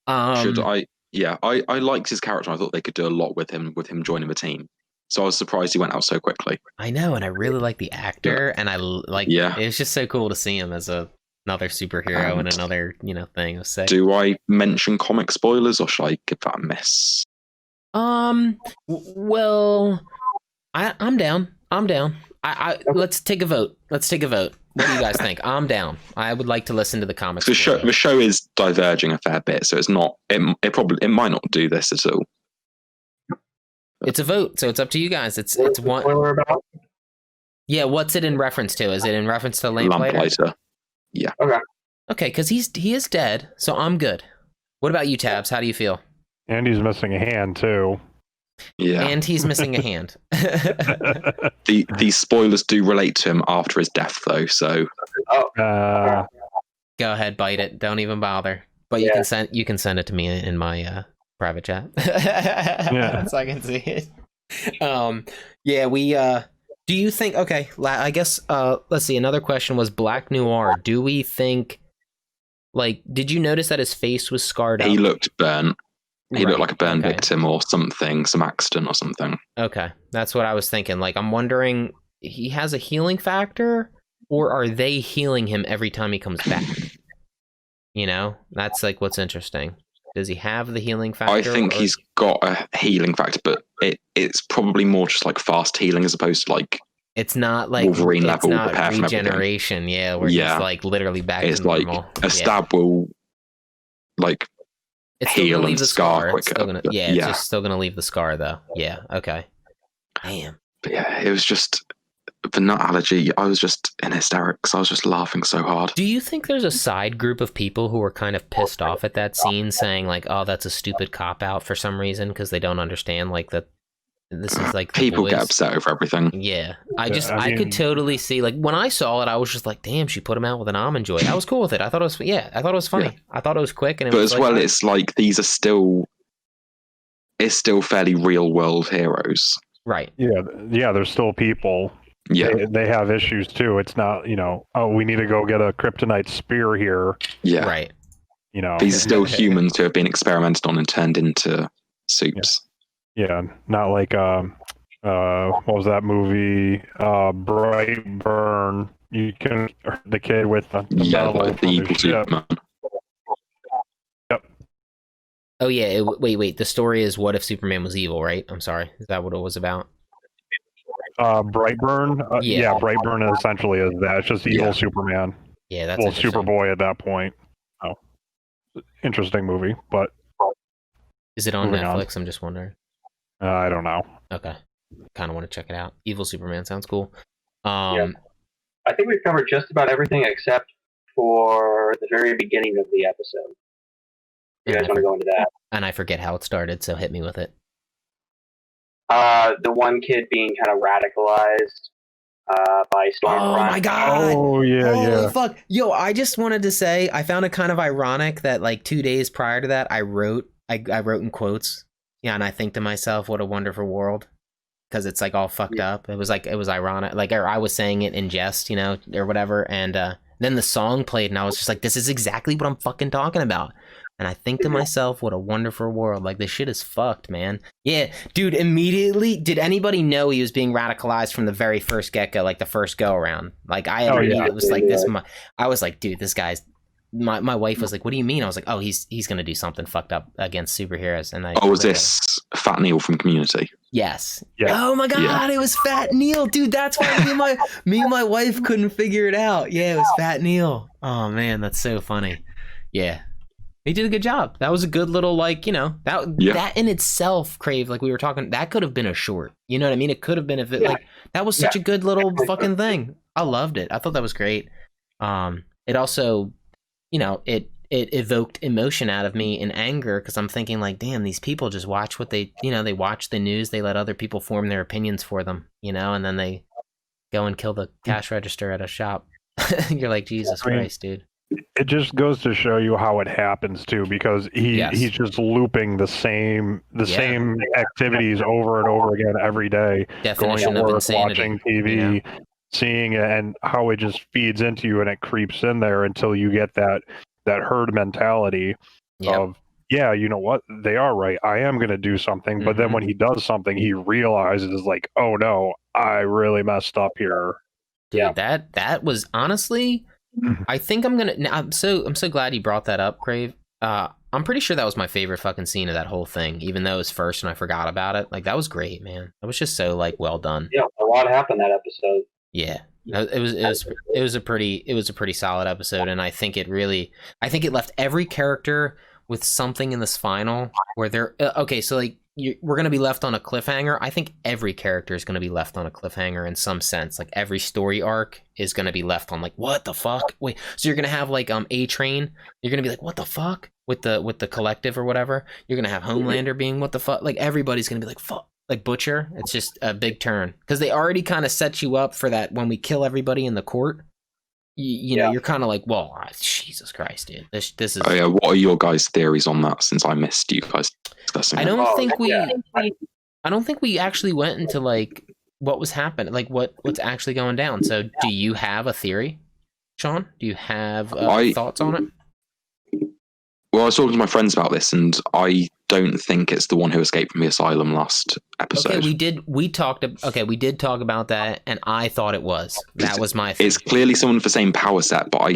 I liked his character. I thought they could do a lot with him joining the team. So I was surprised he went out so quickly. I know, and I really like the actor, and it was just so cool to see him as another superhero and another thing. It was sick. Do I mention comic spoilers, or should I give that a miss? Well, I'm down. Let's take a vote. What do you guys think? I'm down. I would like to listen to the comics. The show is diverging a fair bit, so it's not. It might not do this at all. It's a vote, so it's up to you guys. It's one. About? Yeah, what's it in reference to? Is it in reference to Lamplighter? Yeah. Okay, because he is dead, so I'm good. What about you, Tabs? How do you feel? And he's missing a hand too. Yeah. And he's missing a hand. These spoilers do relate to him after his death, though. So. Go ahead, bite it. Don't even bother. But you can send it to me in my private chat. So I can see it. Do you think? Okay, I guess. Let's see. Another question was Black Noir. Do we think like, did you notice that his face was scarred up? He looked burnt. He looked like a burn okay. victim or something, some accident or something. Okay, that's what I was thinking. Like, I'm wondering, he has a healing factor, or are they healing him every time he comes back? You know, that's like what's interesting. Does he have the healing factor? I think he's got a healing factor, but it's probably more just like fast healing as opposed to like it's not like Wolverine it's level not prepare from regeneration. Yeah, where he's like literally back to normal. It's like a stab will like it's heal and scar quicker. It's just still gonna leave the scar though. Yeah. Okay. Damn. But yeah, it was just the nut allergy. I was just in hysterics. I was just laughing so hard. Do you think there's a side group of people who are kind of pissed off at that scene, saying like, "Oh, that's a stupid cop out" for some reason because they don't understand like that this is like people get upset over everything. Yeah, I could totally see, like, when I saw it, I was just like, damn, she put him out with an almond joy. I was cool with it. I thought it was funny. Yeah. I thought it was quick, and as well, it's like these are still fairly real world heroes, right? Yeah, they're still people. Yeah, they have issues too. It's not, oh, we need to go get a kryptonite spear here. Yeah, right. These are still humans who have been experimented on and turned into soups. Yeah, not like what was that movie? Brightburn. You can the kid with the like the evil Superman. Yep. Oh yeah. Wait. The story is, what if Superman was evil? Right. I'm sorry. Is that what it was about? Brightburn. Yeah, Brightburn essentially is that. It's just evil Superman. Yeah, that's Superboy at that point. Oh, interesting movie, but is it on Netflix? I'm just wondering. I don't know. Okay. Kind of want to check it out. Evil Superman sounds cool. I think we've covered just about everything except for the very beginning of the episode. You guys want to go into that? And I forget how it started, so hit me with it. The one kid being kind of radicalized by Stormfront. Oh my god! Oh yeah, Holy fuck! Yo, I just wanted to say I found it kind of ironic that like 2 days prior to that, I wrote in quotes. Yeah, and I think to myself, what a wonderful world, because it's like all fucked up. It was ironic, like, or I was saying it in jest, or whatever. And then the song played, and I was just like, this is exactly what I'm fucking talking about. And I think to myself, what a wonderful world. Like, this shit is fucked, man. Yeah, dude, immediately, did anybody know he was being radicalized from the very first get-go, like the first go-around? Like, it was like this. I was like, dude, this guy's... My wife was like, what do you mean? I was like, oh, he's going to do something fucked up against superheroes. And was this Fat Neil from Community? Yes. Yeah. Oh my god, It was Fat Neil, dude. That's why me and my wife couldn't figure it out. Yeah, it was Fat Neil. Oh man, that's so funny. Yeah. He did a good job. That was a good little, like, that in itself, Crave, like we were talking, that could have been a short. You know what I mean? It could have been like, that was such a good little fucking thing. I loved it. I thought that was great. It also, it evoked emotion out of me and anger, because I'm thinking like, damn, these people just watch what they watch the news, they let other people form their opinions for them, and then they go and kill the cash register at a shop. You're like, Jesus Christ, dude. It just goes to show you how it happens too, because he's just looping the same activities over and over again every day. Definition going to of work, insanity. watching TV, seeing it, and how it just feeds into you and it creeps in there until you get that herd mentality of, yeah, you know what, they are right, I am going to do something. But then when he does something, he realizes like, oh no, I really messed up here. Dude, that was honestly, I think I'm so glad you brought that up, Crave. I'm pretty sure that was my favorite fucking scene of that whole thing, even though it was first and I forgot about it. Like, that was great, man. It was just so like well done. Yeah, a lot happened that episode. Yeah. It was a pretty solid episode, and I think it left every character with something in this final where they're okay. So like, we're gonna be left on a cliffhanger. I think every character is gonna be left on a cliffhanger in some sense. Like, every story arc is gonna be left on like, what the fuck? Wait, so you're gonna have like A-Train. You're gonna be like, what the fuck, with the collective or whatever. You're gonna have Homelander being what the fuck. Like, everybody's gonna be like, fuck. Like Butcher, it's just a big turn, because they already kind of set you up for that when we kill everybody in the court. You know, you're kind of like, well, Jesus Christ, dude, this is. Oh yeah, what are your guys' theories on that? Since I missed you guys discussing. I don't think we actually went into like what was happening, like what's actually going down. So, do you have a theory, Sean? Do you have thoughts on it? Well, I was talking to my friends about this, and I don't think it's the one who escaped from the asylum last episode. Okay, we did talk about that, and I thought it was. That was my It's clearly someone with the same power set, but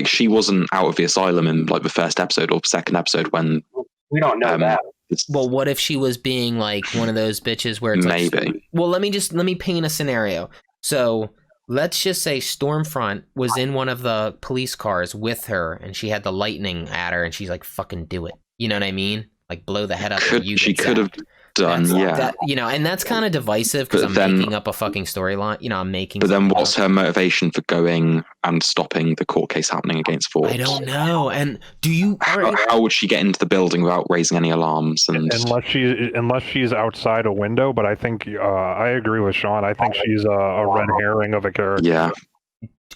she wasn't out of the asylum in like the first episode or second episode when we don't know that. Well, what if she was being like one of those bitches where it's maybe? Well, let me paint a scenario. So let's just say Stormfront was in one of the police cars with her, and she had the lightning at her, and she's like, "Fucking do it." You know what I mean? Like blow the head up. She could have done, yeah. And that's kind of divisive because I'm making up a fucking storyline. I'm making. But then, what's her motivation for going and stopping the court case happening against Forbes? I don't know. And do you? How would she get into the building without raising any alarms? Unless she's outside a window. But I think I agree with Sean. I think she's a red herring of a character. Yeah.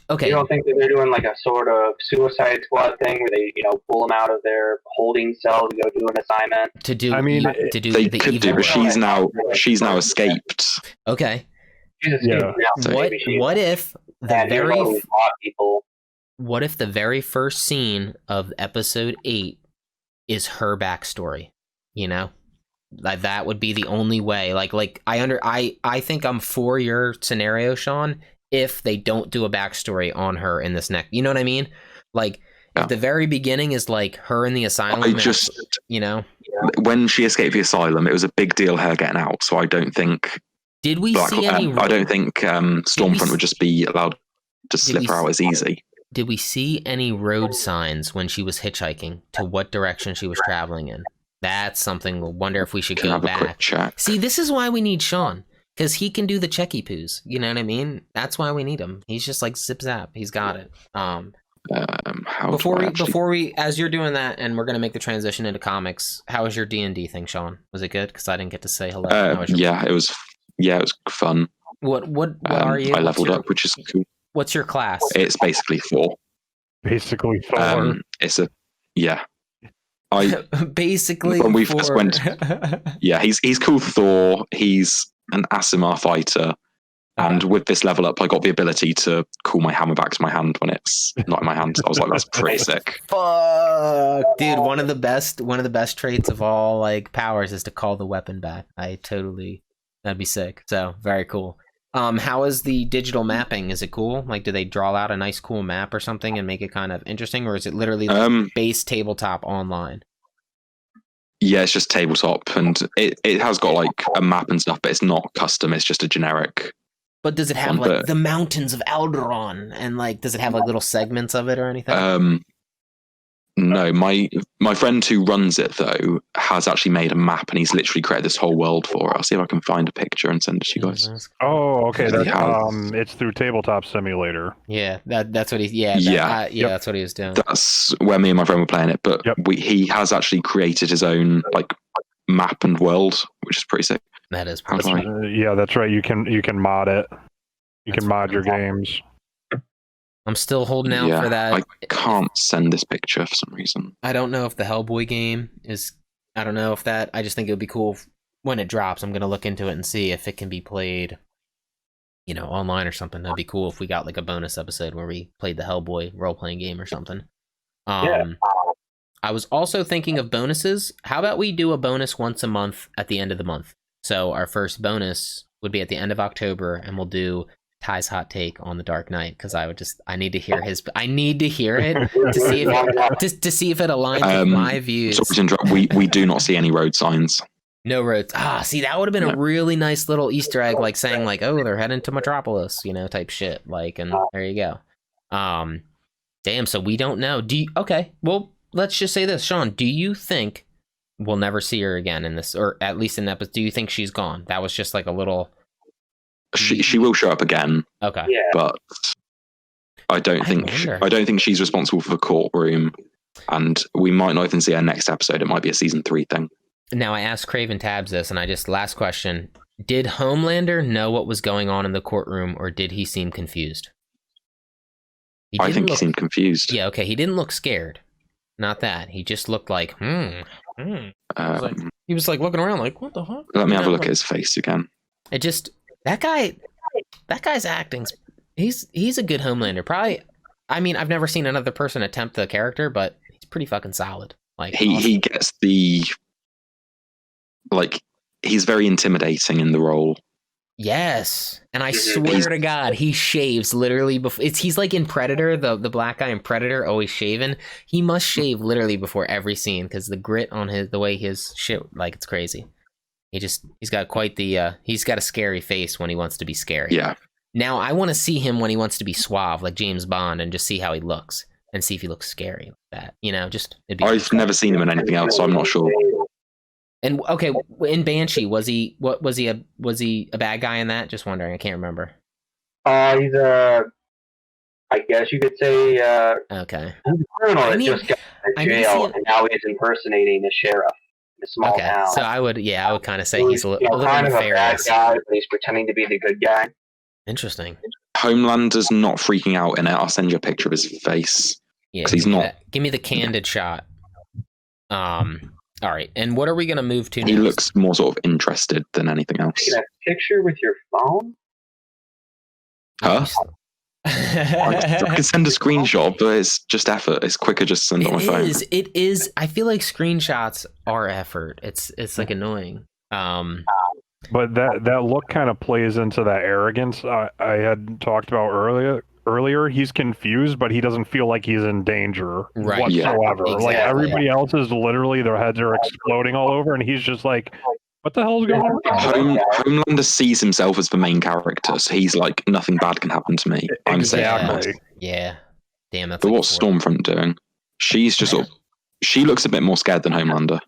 Okay. You don't think that they're doing like a sort of Suicide Squad thing where they, pull them out of their holding cell to go do an assignment? They could do, but she's now escaped. Okay. She's escaped now. What if the very first scene of episode 8 is her backstory? Like that would be the only way. I think I'm for your scenario, Sean. If they don't do a backstory on her in this next, you know what I mean? Like, if the very beginning is like her in the asylum. When she escaped the asylum, it was a big deal her getting out. So I don't think. Did we see any? I don't think Stormfront would just be allowed to slip her out as easy. Did we see any road signs when she was hitchhiking to what direction she was traveling in? That's something we'll wonder if we should go back. Quick check. See, this is why we need Sean. Because he can do the checky poos, you know what I mean? That's why we need him. He's just like zip zap. He's got it. Before we, as you're doing that, and we're gonna make the transition into comics. How was your D&D thing, Sean? Was it good? Because I didn't get to say hello. It was fun. What are you? I leveled up, which is cool. What's your class? It's basically Thor. Basically Thor. Basically when we first went. Yeah, he's called Thor. He's an Asimar fighter, and with this level up, I got the ability to call my hammer back to my hand when it's not in my hand. I was like, that's pretty sick. Fuck, dude! One of the best traits of all like powers is to call the weapon back. That'd be sick. So very cool. How is the digital mapping? Is it cool? Like, do they draw out a nice, cool map or something and make it kind of interesting, or is it literally base tabletop online? Yeah, it's just tabletop, and it has got like a map and stuff, but it's not custom. It's just a generic. But does it have the mountains of Alderaan, and like, does it have like little segments of it or anything? No, my friend who runs it though has actually made a map, and he's literally created this whole world for it. I'll see if I can find a picture and send it to you guys. Oh, okay. It's through Tabletop Simulator. Yeah, that's what he. Yeah, that's what he was doing. That's where me and my friend were playing it, but he has actually created his own like map and world, which is pretty sick. That is pretty sick. Yeah, that's right. You can mod it. You can mod your games. I'm still holding out for that. I can't send this picture for some reason. I don't know if the Hellboy game is. I don't know if that. I just think it would be cool when it drops. I'm gonna look into it and see if it can be played, online or something. That'd be cool if we got like a bonus episode where we played the Hellboy role-playing game or something. I was also thinking of bonuses. How about we do a bonus once a month at the end of the month? So our first bonus would be at the end of October, and we'll do Ty's hot take on the Dark Knight, because I need to hear it to see if it aligns with my views. Sorry to interrupt. We do not see any road signs. No roads. See, that would have been a really nice little Easter egg, like saying like, oh, they're heading to Metropolis, type shit. Like, and there you go. Damn. So we don't know. Okay. Well, let's just say this, Sean. Do you think we'll never see her again in this, or at least in the episode? Do you think she's gone? That was just like a little. She will show up again. Okay. Yeah. But I don't think she's responsible for the courtroom, and we might not even see her next episode. It might be a season 3 thing. Now I asked Craven Tabs this, and last question: did Homelander know what was going on in the courtroom, or did he seem confused? I think he seemed confused. Yeah. Okay. He didn't look scared. Not that. He just looked like He was like looking around, like, what the fuck? Let me have a look at his face again. It just. That guy's acting. He's a good Homelander. Probably. I mean, I've never seen another person attempt the character, but pretty fucking solid. Like he gets the like he's very intimidating in the role. Yes, and I swear to God, he shaves literally before. He's like in Predator, the black guy in Predator, always shaven. He must shave literally before every scene because the grit on the way his shit, like it's crazy. He's got quite the he's got a scary face when he wants to be scary. Yeah. Now I want to see him when he wants to be suave, like James Bond, and just see how he looks and see if he looks scary like that. You know, just I've never seen him in anything else, so I'm not sure. And okay, in Banshee, was he a bad guy in that? Just wondering, I can't remember. He's I guess you could say okay. He's a criminal that just got out of jail, and now he's impersonating the sheriff in a small town. So I would kind of say he's a little kind of a bad nefarious. guy, but he's pretending to be the good guy. Interesting. Homelander's not freaking out in it. I'll send you a picture of his face. Yeah, he's not. Give me the candid shot. All right, and what are we going to move to next? He looks more sort of interested than anything else. Taking a picture with your phone? Huh? I can send a screenshot, but it's just effort. It's quicker just to send it on my phone. It is. I feel like screenshots are effort. It's like annoying. But that look kind of plays into that arrogance I had talked about earlier. He's confused, but he doesn't feel like he's in danger whatsoever. Yeah, like everybody else is literally, their heads are exploding all over, and he's just like, what the hell's going on? Homelander sees himself as the main character, so he's like, nothing bad can happen to me. I'm safe. Yeah. Damn, that's but what's Stormfront doing? She's just sort of, she looks a bit more scared than Homelander,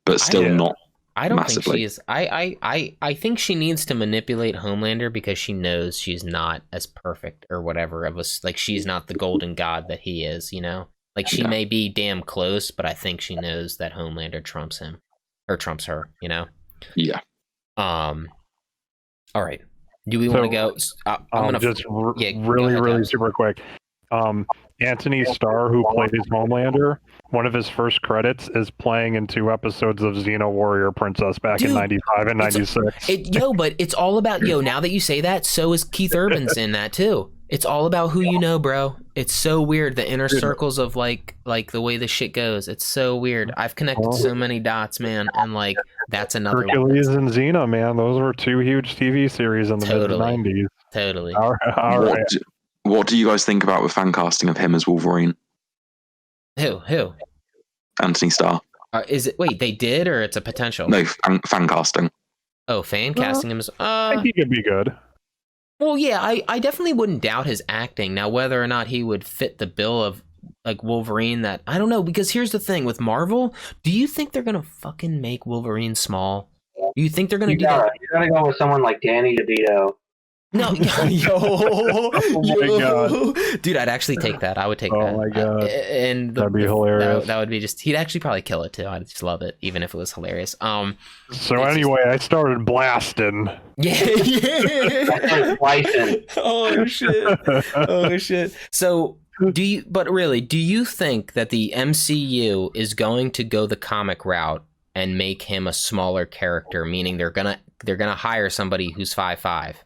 but still not. I don't massively. think she is. I think she needs to manipulate Homelander because she knows she's not as perfect or whatever of us. Like she's not the golden god that he is. You know, like she may be damn close, but I think she knows that Homelander trumps him or trumps her. You know. Yeah. All right. Do we want to go? I'm gonna just really super quick. Anthony Starr, who plays Homelander, one of his first credits is playing in 2 episodes of Xena Warrior Princess back in 95 and 96. But it's all about, now that you say that, so is Keith Urban's in that too. It's all about who you know, bro. It's so weird, the inner circles of like the way the shit goes. It's so weird. I've connected so many dots, man, and like that's another Hercules and Xena, man. Those were 2 huge TV series in the mid-90s. Totally. All right. What do you guys think about the fan casting of him as Wolverine? Who? Anthony Starr. Is it? Wait, they did, or it's a potential? No, fan casting. Oh, fan casting him as. I think he could be good. Well, yeah, I definitely wouldn't doubt his acting. Now, whether or not he would fit the bill of like Wolverine, that I don't know. Because here's the thing with Marvel: do you think they're gonna fucking make Wolverine small? Do you think they're gonna do that? You're gonna go with someone like Danny DeVito. No, God. Dude, I'd actually take that. I would take that. Oh my god, and that'd be hilarious. That would be he'd actually probably kill it too. I'd just love it, even if it was hilarious. So anyway, I started blasting. Yeah. Oh shit. So do you think that the MCU is going to go the comic route and make him a smaller character, meaning they're gonna hire somebody who's 5'5"?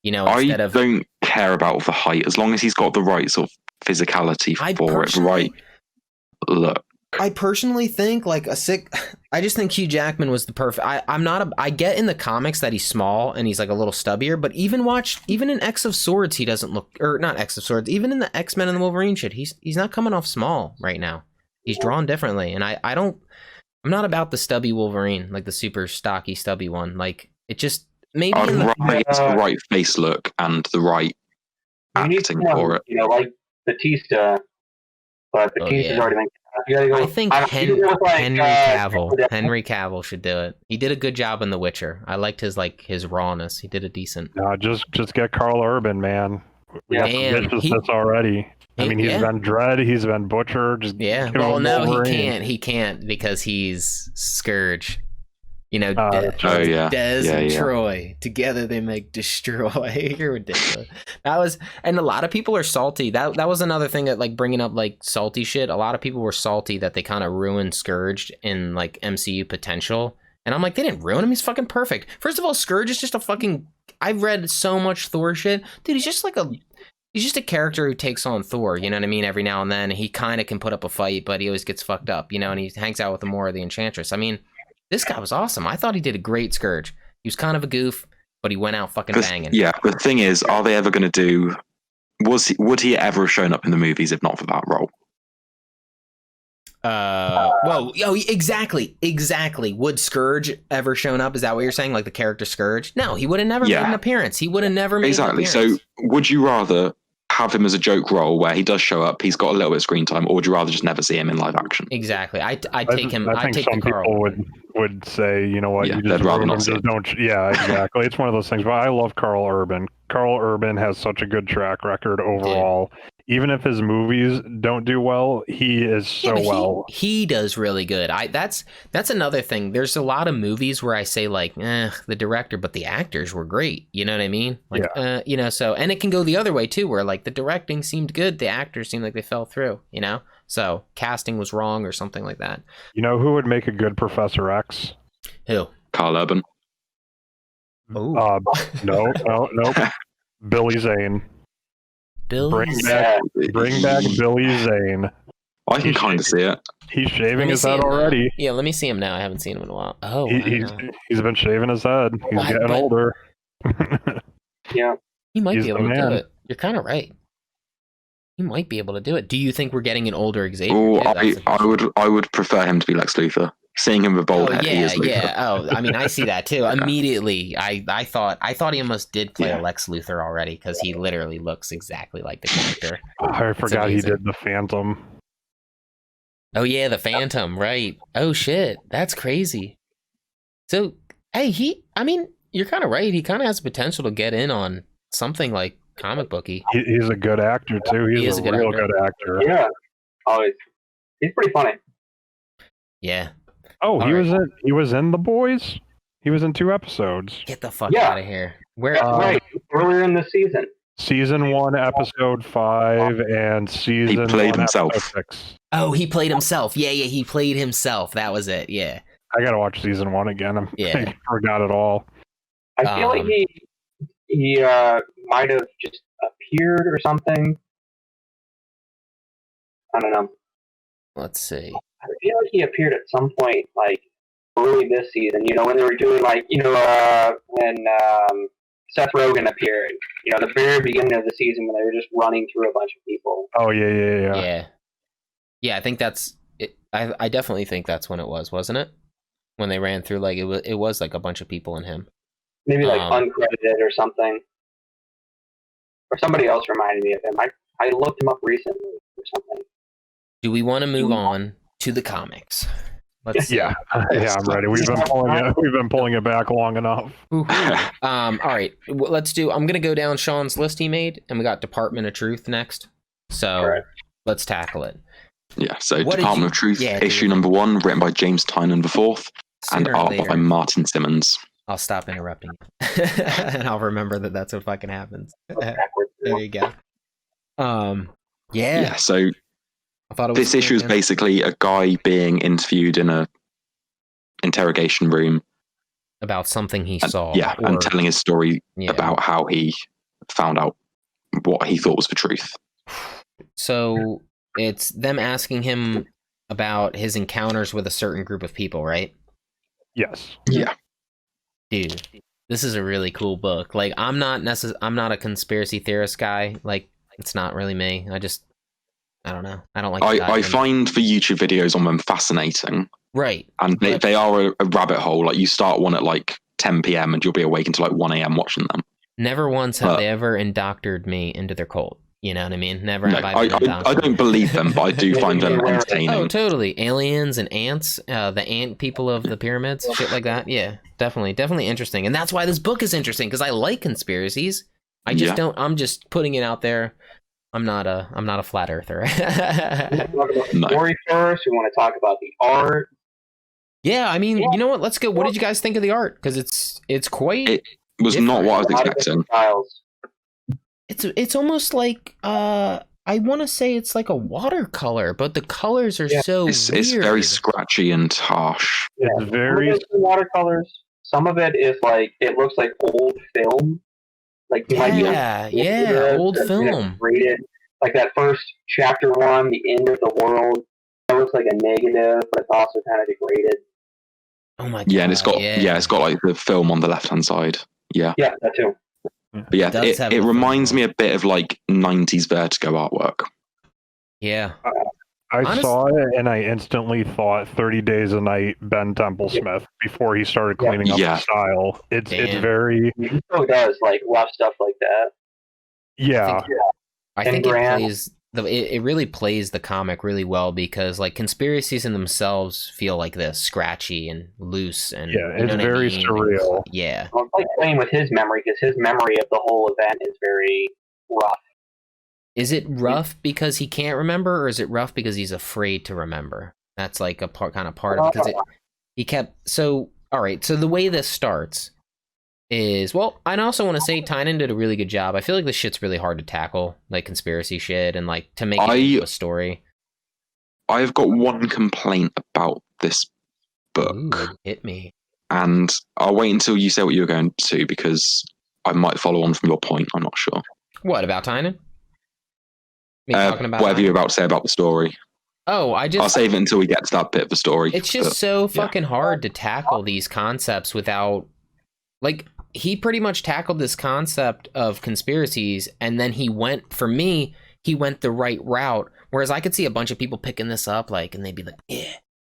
I don't care about the height as long as he's got the right sort of physicality for it, right? Look, I personally think I just think Hugh Jackman was the perfect. I get in the comics that he's small and he's like a little stubbier, but even in X of Swords he doesn't look, or not X of Swords, even in the X-Men and the Wolverine shit, he's not coming off small right now. He's drawn differently, and I'm not about the stubby Wolverine, like the super stocky stubby one. Like it just. Maybe the right face look and the right acting for it. Like Batista, but Batista's already been. I think Henry Cavill should do it. He did a good job in The Witcher. I liked his rawness. He did a decent. No, just get Carl Urban, man. Damn, that's already. I mean, he's been Dredd, he's been Butcher. Well, no, Wolverine. He can't because he's Scourge. Dez and Troy together they make Destroy. You're ridiculous. And a lot of people are salty. That was another thing that bringing up salty shit. A lot of people were salty that they kind of ruined Scourge in MCU potential. And I'm like, they didn't ruin him. He's fucking perfect. First of all, Scourge is just a fucking. I've read so much Thor shit, dude. He's just he's just a character who takes on Thor, you know what I mean? Every now and then he kind of can put up a fight, but he always gets fucked up, you know, and he hangs out with Amora the Enchantress. I mean, this guy was awesome. I thought he did a great Scourge. He was kind of a goof, but he went out fucking banging. Yeah, the thing is, are they ever going to do... Would he ever have shown up in the movies if not for that role? Exactly. Would Scourge ever shown up? Is that what you're saying? Like the character Scourge? No, he would have never made an appearance. He would have never made an appearance. So would you rather have him as a joke role where he does show up, he's got a little bit of screen time, or would you rather just never see him in live action? Exactly. I'd take him. I think some people would say, you know what, Yeah, you just they'd rather not just see it. don't. Yeah, exactly. It's one of those things. But I love Carl Urban. Carl Urban has such a good track record overall. Dude. Even if his movies don't do well, he is so well. He does really good. That's another thing. There's a lot of movies where I say like, the director, but the actors were great. You know what I mean? Like, you know, so, and it can go the other way too, where like the directing seemed good, the actors seemed like they fell through. You know, so casting was wrong or something like that. You know who would make a good Professor X? Who? Carl Urban. No. Billy Zane. Bring back Billy Zane. I can kind of see it. He's shaving his head already. Yeah, let me see him now. I haven't seen him in a while. Oh, he's been shaving his head. He's getting older. Yeah, he might be able to do it. You're kind of right. He might be able to do it. Do you think we're getting an older Xavier? Oh, I would prefer him to be Lex Luthor. Seeing him with bald head, he is Luthor. Yeah. Oh, I mean, I see that too. Immediately, I thought he almost did play a Lex Luthor already because he literally looks exactly like the character. I forgot he did the Phantom. Oh yeah, the Phantom, right? Oh shit, that's crazy. So, hey, you're kind of right. He kind of has the potential to get in on something like comic booky. He's a good actor too. He's a real good actor. Yeah, always. He's pretty funny. Yeah. Oh, he was in The Boys. He was in 2 episodes. Get the fuck out of here. Where? Right, earlier in the season. Season 1, episode 5, and season. He played 1, himself. Episode 6. Oh, he played himself. Yeah, he played himself. That was it. Yeah. I gotta watch season 1 again. I forgot it all. I feel like he might have just appeared or something. I don't know. Let's see. I feel like he appeared at some point, like early this season. You know, when they were doing when Seth Rogen appeared. You know, the very beginning of the season when they were just running through a bunch of people. Oh yeah. Yeah, I think that's it. I definitely think that's when it was, wasn't it? When they ran through, like it was like a bunch of people and him. Maybe like uncredited or something. Or somebody else reminded me of him. I looked him up recently or something. Do we want to move on to the comics? Let's see. Yeah, I'm ready. We've been pulling it back long enough. All right, let's do. I'm gonna go down Sean's list he made, and we got Department of Truth next. So let's tackle it. Yeah. So Department of Truth, issue number 1, written by James Tynion IV, and art by Martin Simmons. I'll stop interrupting you, and I'll remember that that's what fucking happens. There you go. Yeah. So this issue is basically a guy being interviewed in a interrogation room about something he saw. Yeah, and telling his story about how he found out what he thought was the truth. So it's them asking him about his encounters with a certain group of people, right? Yes. Yeah. Dude, this is a really cool book. Like, I'm not a conspiracy theorist guy. Like, it's not really me. I don't know. I don't like. I find the YouTube videos on them fascinating. Right. And they are a rabbit hole. Like, you start one at like 10 p.m. and you'll be awake until like 1 a.m. watching them. Never once have they ever indoctored me into their cult. You know what I mean? Never have I don't believe them, but I do find them entertaining. Oh, totally. Aliens and ants, the ant people of the pyramids, shit like that. Yeah, definitely interesting. And that's why this book is interesting, because I like conspiracies. I just don't. I'm just putting it out there. I'm not a flat earther. We want to talk about the story first. We want to talk about the art. Yeah, I mean, you know what? Let's go. What did you guys think of the art? Because it's quite. It was different. Not what I was expecting. It's almost like I want to say it's like a watercolor, but the colors are so weird. It's very scratchy and harsh. Yeah, it's very watercolors. Some of it is like it looks like old film. Like he might be old film. Rated, like that first chapter one, the end of the world. That looks like a negative, but it's also kind of degraded. Oh my god! Yeah, and it's got like the film on the left hand side. Yeah, that too. But yeah, it reminds me a bit of like 90s Vertigo artwork. Yeah. I saw it and I instantly thought 30 Days a Night Ben Templesmith before he started cleaning up the style. It's very... He still does like rough stuff like that. Yeah. I think it really plays the comic really well because like conspiracies in themselves feel like this, scratchy and loose, and it's very surreal. Yeah. Well, it's like playing with his memory because his memory of the whole event is very rough. Is it rough because he can't remember, or is it rough because he's afraid to remember? That's like a part of it because he kept. So all right, so the way this starts is, well, I also want to say Tynan did a really good job. I feel like this shit's really hard to tackle, like conspiracy shit, and like to make it into a story. I've got one complaint about this book. Ooh, hit me. And I'll wait until you say what you're going to, because I might follow on from your point. I'm not sure. What about Tynan? Talking about whatever you're about to say about the story. Oh, I'll save it until we get to that bit of the story. It's just so fucking hard to tackle these concepts without, like, he pretty much tackled this concept of conspiracies, and then he went the right route. Whereas I could see a bunch of people picking this up, like, and they'd be like,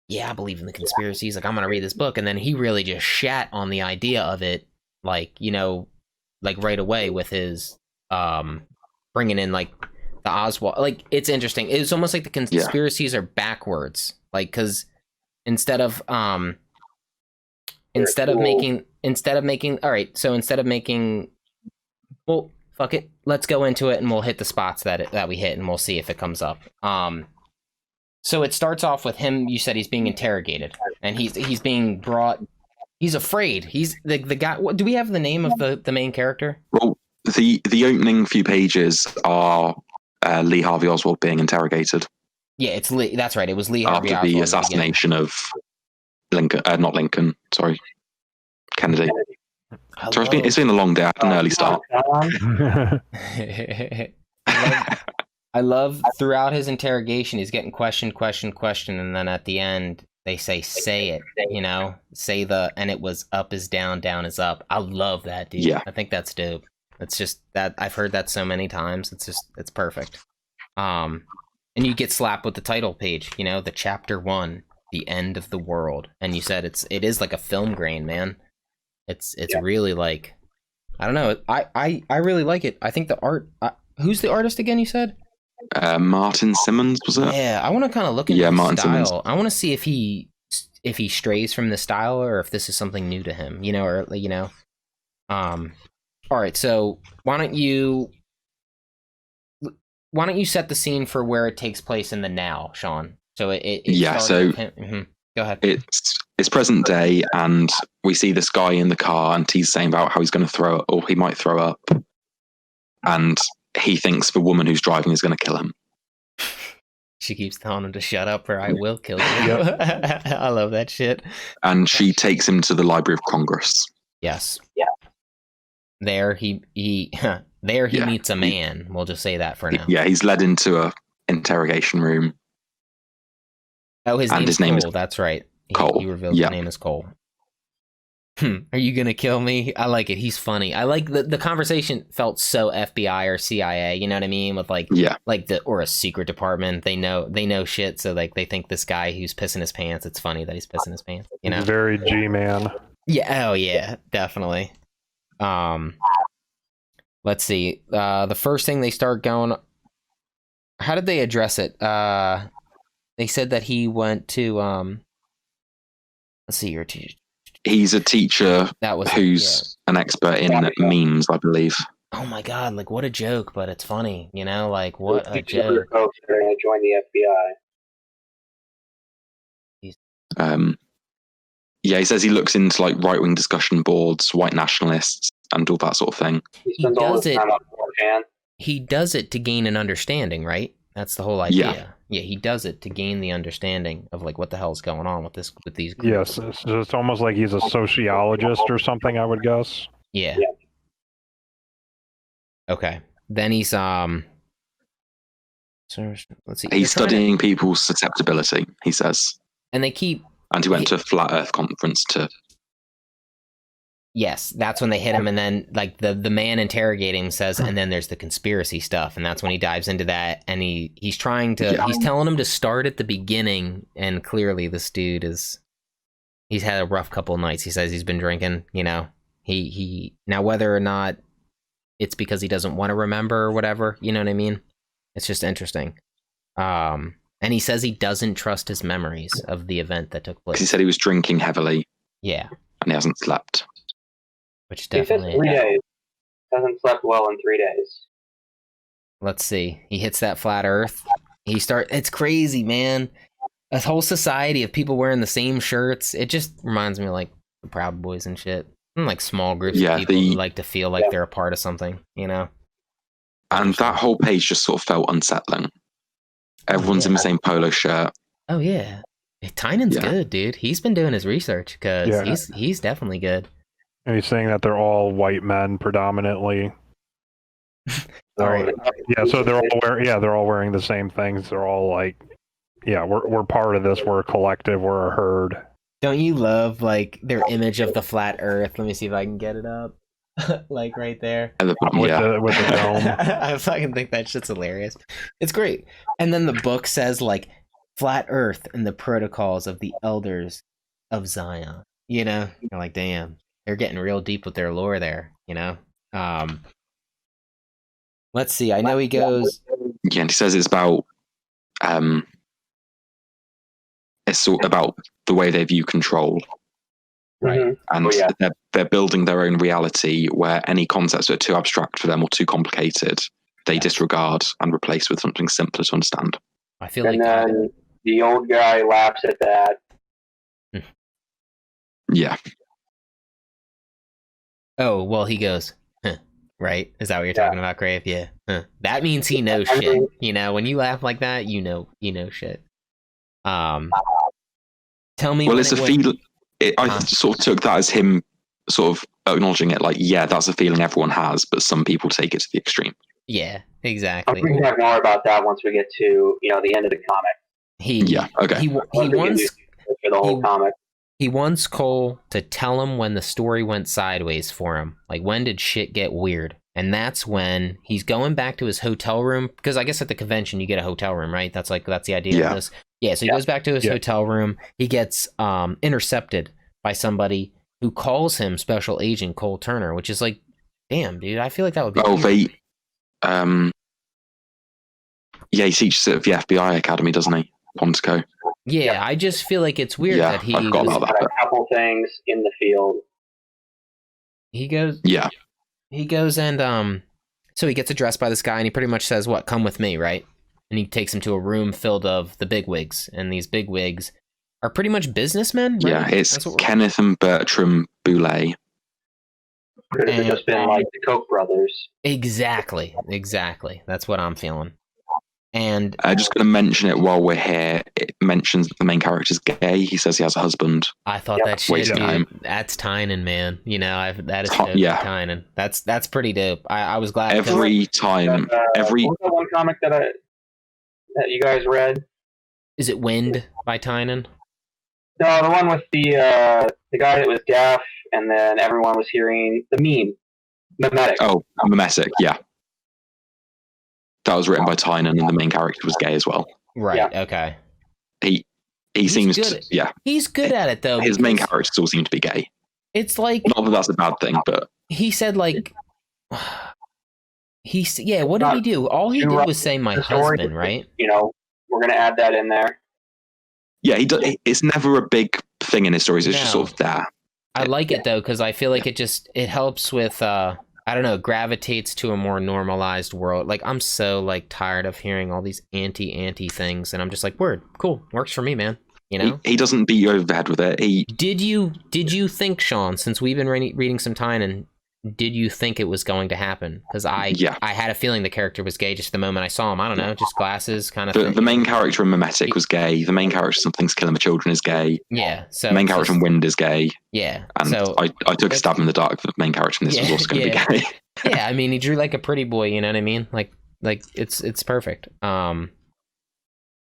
yeah, I believe in the conspiracies. Like, I'm gonna read this book, and then he really just shat on the idea of it, like, you know, like right away with his bringing in like the Oswald. Like, it's interesting. It's almost like the conspiracies are backwards, like, because instead of making well, fuck it, let's go into it and we'll hit the spots that we hit and we'll see if it comes up. So it starts off with him. You said he's being interrogated and he's being brought. He's afraid. He's the guy. What, do we have the name of the main character? Well, the opening few pages are Lee Harvey Oswald being interrogated. Yeah, it's Lee. That's right. It was Lee Harvey Oswald. After the assassination of Lincoln, not Lincoln. Sorry, Kennedy. It's been a long day. I had an early start. I love throughout his interrogation, he's getting question, and then at the end they say it, you know, and it was up is down, down is up. I love that, dude. Yeah. I think that's dope. It's just that I've heard that so many times. It's perfect. And you get slapped with the title page, you know, the chapter 1, the end of the world. And you said it is like a film grain, man. It's really like, I don't know. I really like it. I think the art. Who's the artist again? You said Martin Simmons, was it? Yeah, I want to kind of look into Martin style. Simmons. I want to see if he strays from the style or if this is something new to him. You know, or you know. All right, so why don't you set the scene for where it takes place in the now, Sean? So So go ahead. It's present day, and we see this guy in the car, and he's saying about how he's going to throw up, or he might throw up, and he thinks the woman who's driving is going to kill him. She keeps telling him to shut up, or I will kill you. I love that shit. And she takes him to the Library of Congress. Yes. Yeah. There he meets a man. We'll just say that for now. Yeah, he's led into a interrogation room. Oh, his name is Cole. That's right. Cole. He reveals his name is Cole. Are you gonna kill me? I like it. He's funny. I like the conversation felt so FBI or CIA. You know what I mean? With like or a secret department. They know shit. So like they think this guy who's pissing his pants. It's funny that he's pissing his pants. You know, he's very G-man. Yeah. Oh yeah. Definitely. Let's see. The first thing they start going. How did they address it? They said that he went to let's see, your teacher. He's a teacher who's an expert in memes, I believe. Oh my god, like what a joke, but it's funny, you know, like what a joke. Folks are going to join the FBI. Yeah, he says he looks into like right-wing discussion boards, white nationalists, and all that sort of thing. He does it to gain an understanding, right? That's the whole idea. Yeah, he does it to gain the understanding of like what the hell's going on with these groups. Yes, it's almost like he's a sociologist or something, I would guess. Yeah. Okay. Then he's so let's see. He's studying people's susceptibility, he says. And they keep. And he went to a flat Earth conference to. Yes, that's when they hit him, and then like the man interrogating him says, and then there's the conspiracy stuff, and that's when he dives into that, and he's trying to he's telling him to start at the beginning, and clearly this dude he's had a rough couple of nights. He says he's been drinking, you know. He now whether or not it's because he doesn't want to remember or whatever, you know what I mean? It's just interesting. And he says he doesn't trust his memories of the event that took place. He said he was drinking heavily. Yeah. And he hasn't slept. Which definitely. He said 3 days. Hasn't slept well in 3 days. Let's see. He hits that flat Earth. It's crazy, man. A whole society of people wearing the same shirts. It just reminds me of like the Proud Boys and shit. And like small groups of people who like to feel like they're a part of something, you know? And that whole page just sort of felt unsettling. Everyone's in the same polo shirt. Oh, yeah. Tynan's good, dude. He's been doing his research because he's definitely good. And he's saying that they're all white men predominantly. All right. Yeah, so they're all wearing the same things. They're all like, we're part of this. We're a collective. We're a herd. Don't you love like their image of the flat Earth? Let me see if I can get it up. Like right there. With the dome. I fucking think that shit's hilarious. It's great. And then the book says like flat Earth and the protocols of the elders of Zion. You know? You're like, damn. They're getting real deep with their lore there, you know? Let's see. I know he goes. Yeah, and he says it's about about the way they view control. Right. And they're building their own reality where any concepts that are too abstract for them or too complicated, they disregard and replace with something simpler to understand. I feel and like then the old guy laughs at that. Yeah. Oh, well, he goes, huh, right? Is that what you're talking about, Grave? Yeah. Huh. That means he knows shit. You know, when you laugh like that, you know shit. Tell me. Well, it's a feeling. I sort of took that as him sort of acknowledging it, like, yeah, that's a feeling everyone has, but some people take it to the extreme. Yeah, exactly. We can talk more about that once we get to the end of the comic. He wants for the whole comic. He wants Cole to tell him when the story went sideways for him. Like, when did shit get weird? And that's when he's going back to his hotel room. Because I guess at the convention, you get a hotel room, right? That's the idea of this. Yeah, so he goes back to his hotel room. He gets intercepted by somebody who calls him Special Agent Cole Turner, which is like, damn, dude, I feel like that would be... he teaches at the FBI Academy, doesn't he? Pontico. Yeah, I just feel like it's weird that he a couple things in the field. He goes and so he gets addressed by this guy and he pretty much says, what, come with me, right? And he takes him to a room filled of the bigwigs, and these bigwigs are pretty much businessmen, right? Yeah, it's Kenneth and Bertram Boulay. Could have just been like the Koch brothers. Exactly. That's what I'm feeling. And I'm just going to mention it while we're here. It mentions that the main character's gay. He says he has a husband. I thought that shit, dude, that's Tynan, man. You know, that is Tynan. That's pretty dope. I was glad. Every time, what was that one comic that you guys read? Is it Wind by Tynan? No, the one with the guy that was deaf, and then everyone was hearing the meme. Mimetic. Oh, Mimetic, yeah. That was written by Tynan, and the main character was gay as well. Right. Yeah. Okay. He seems he's good at it though. His main characters all seem to be gay. It's like, not that that's a bad thing, but he said like what did he do? All he did was say my husband, right? We're gonna add that in there. Yeah, he does. It's never a big thing in his stories. It's just sort of there. I like it though because I feel like it helps with I don't know, gravitates to a more normalized world. Like, I'm so like tired of hearing all these anti things, and I'm just like, word, cool, works for me, man. You know, he doesn't beat you over the head with it. Did you think, Sean, since we've been reading some Tynan, did you think it was going to happen? Because I had a feeling the character was gay just the moment I saw him. I don't know, just glasses kind of thing. The main character in Mimetic was gay. The main character in Something's Killing the Children is gay. Yeah. So the main character in Wind is gay. Yeah. And so I took a stab in the dark that the main character in this was also going to be gay. Yeah, I mean, he drew like a pretty boy. You know what I mean? Like it's perfect.